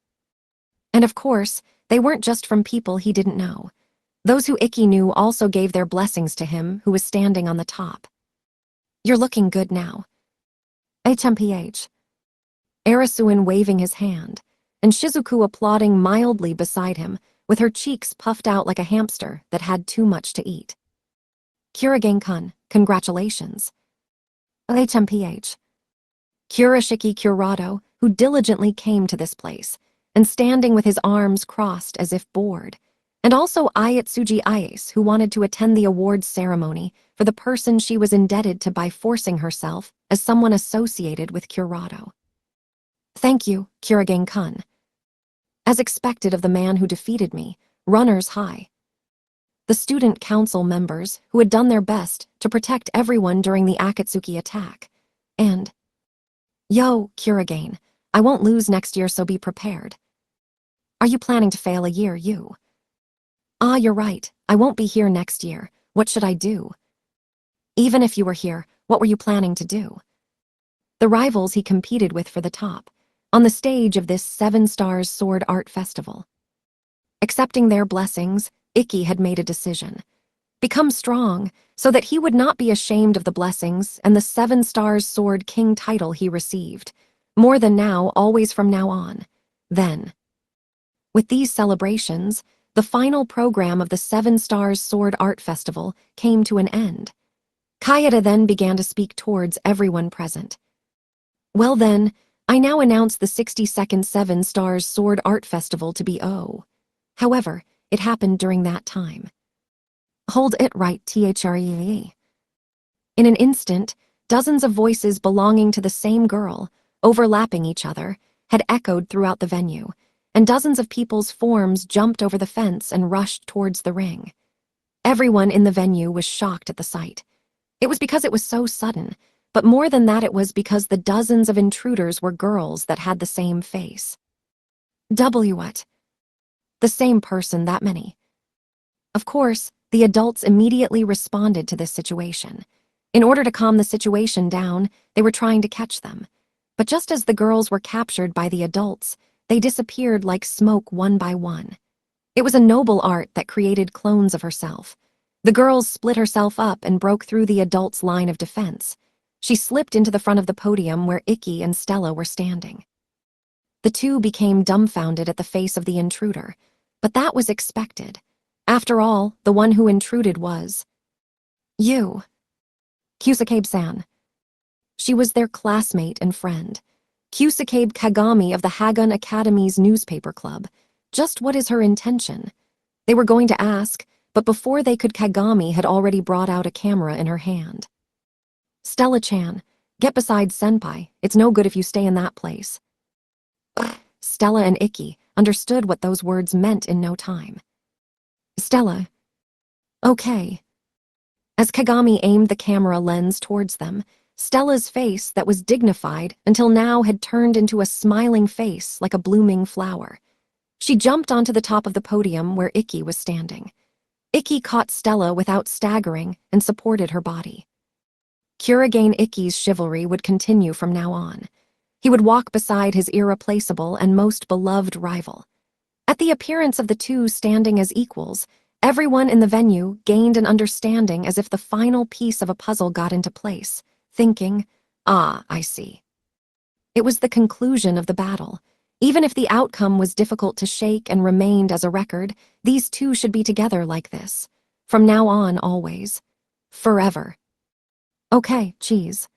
And of course, they weren't just from people he didn't know. Those who Ikki knew also gave their blessings to him, who was standing on the top. You're looking good now. HMPH. Arasuin waving his hand, and Shizuku applauding mildly beside him, with her cheeks puffed out like a hamster that had too much to eat. Kurigane-kun, congratulations. HMPH. Kurashiki Kurado, who diligently came to this place, and standing with his arms crossed as if bored, and also Ayatsuji Ayase, who wanted to attend the awards ceremony for the person she was indebted to by forcing herself as someone associated with Kurado. Thank you, Kurigane-kun. As expected of the man who defeated me, runners high. The student council members who had done their best to protect everyone during the Akatsuki attack. And, yo, Kurigane, I won't lose next year, so be prepared. Are you planning to fail a year, you? Ah, you're right, I won't be here next year. What should I do? Even if you were here, what were you planning to do? The rivals he competed with for the top, on the stage of this 7 Stars Sword Art Festival. Accepting their blessings, Ikki had made a decision. Become strong, so that he would not be ashamed of the blessings and the 7 Stars Sword King title he received. More than now, always from now on. Then, with these celebrations, the final program of the 7 Stars Sword Art Festival came to an end. Kayada then began to speak towards everyone present. Well then, I now announce the 62nd 7 Stars Sword Art Festival to be O. However, it happened during that time. Hold it right, THREA. In an instant, dozens of voices belonging to the same girl, overlapping each other, had echoed throughout the venue, and dozens of people's forms jumped over the fence and rushed towards the ring. Everyone in the venue was shocked at the sight. It was because it was so sudden, but more than that, it was because the dozens of intruders were girls that had the same face. What? The same person, that many. Of course, the adults immediately responded to this situation. In order to calm the situation down, they were trying to catch them. But just as the girls were captured by the adults, they disappeared like smoke one by one. It was a noble art that created clones of herself. The girl split herself up and broke through the adults' line of defense. She slipped into the front of the podium where Ikki and Stella were standing. The two became dumbfounded at the face of the intruder, but that was expected. After all, the one who intruded was you. Kusakabe-san. She was their classmate and friend. Kusakabe Kagami of the Hagun Academy's newspaper club. Just what is her intention? They were going to ask, but before they could, Kagami had already brought out a camera in her hand. Stella-chan, get beside Senpai. It's no good if you stay in that place. Stella and Ikki understood what those words meant in no time. Stella. Okay. As Kagami aimed the camera lens towards them, Stella's face that was dignified until now had turned into a smiling face like a blooming flower. She jumped onto the top of the podium where Ikki was standing. Ikki caught Stella without staggering and supported her body. Kurigane Ikki's chivalry would continue from now on. He would walk beside his irreplaceable and most beloved rival. At the appearance of the two standing as equals, everyone in the venue gained an understanding as if the final piece of a puzzle got into place, thinking, "Ah, I see." It was the conclusion of the battle. Even if the outcome was difficult to shake and remained as a record, these two should be together like this. From now on, always. Forever. Okay, cheese.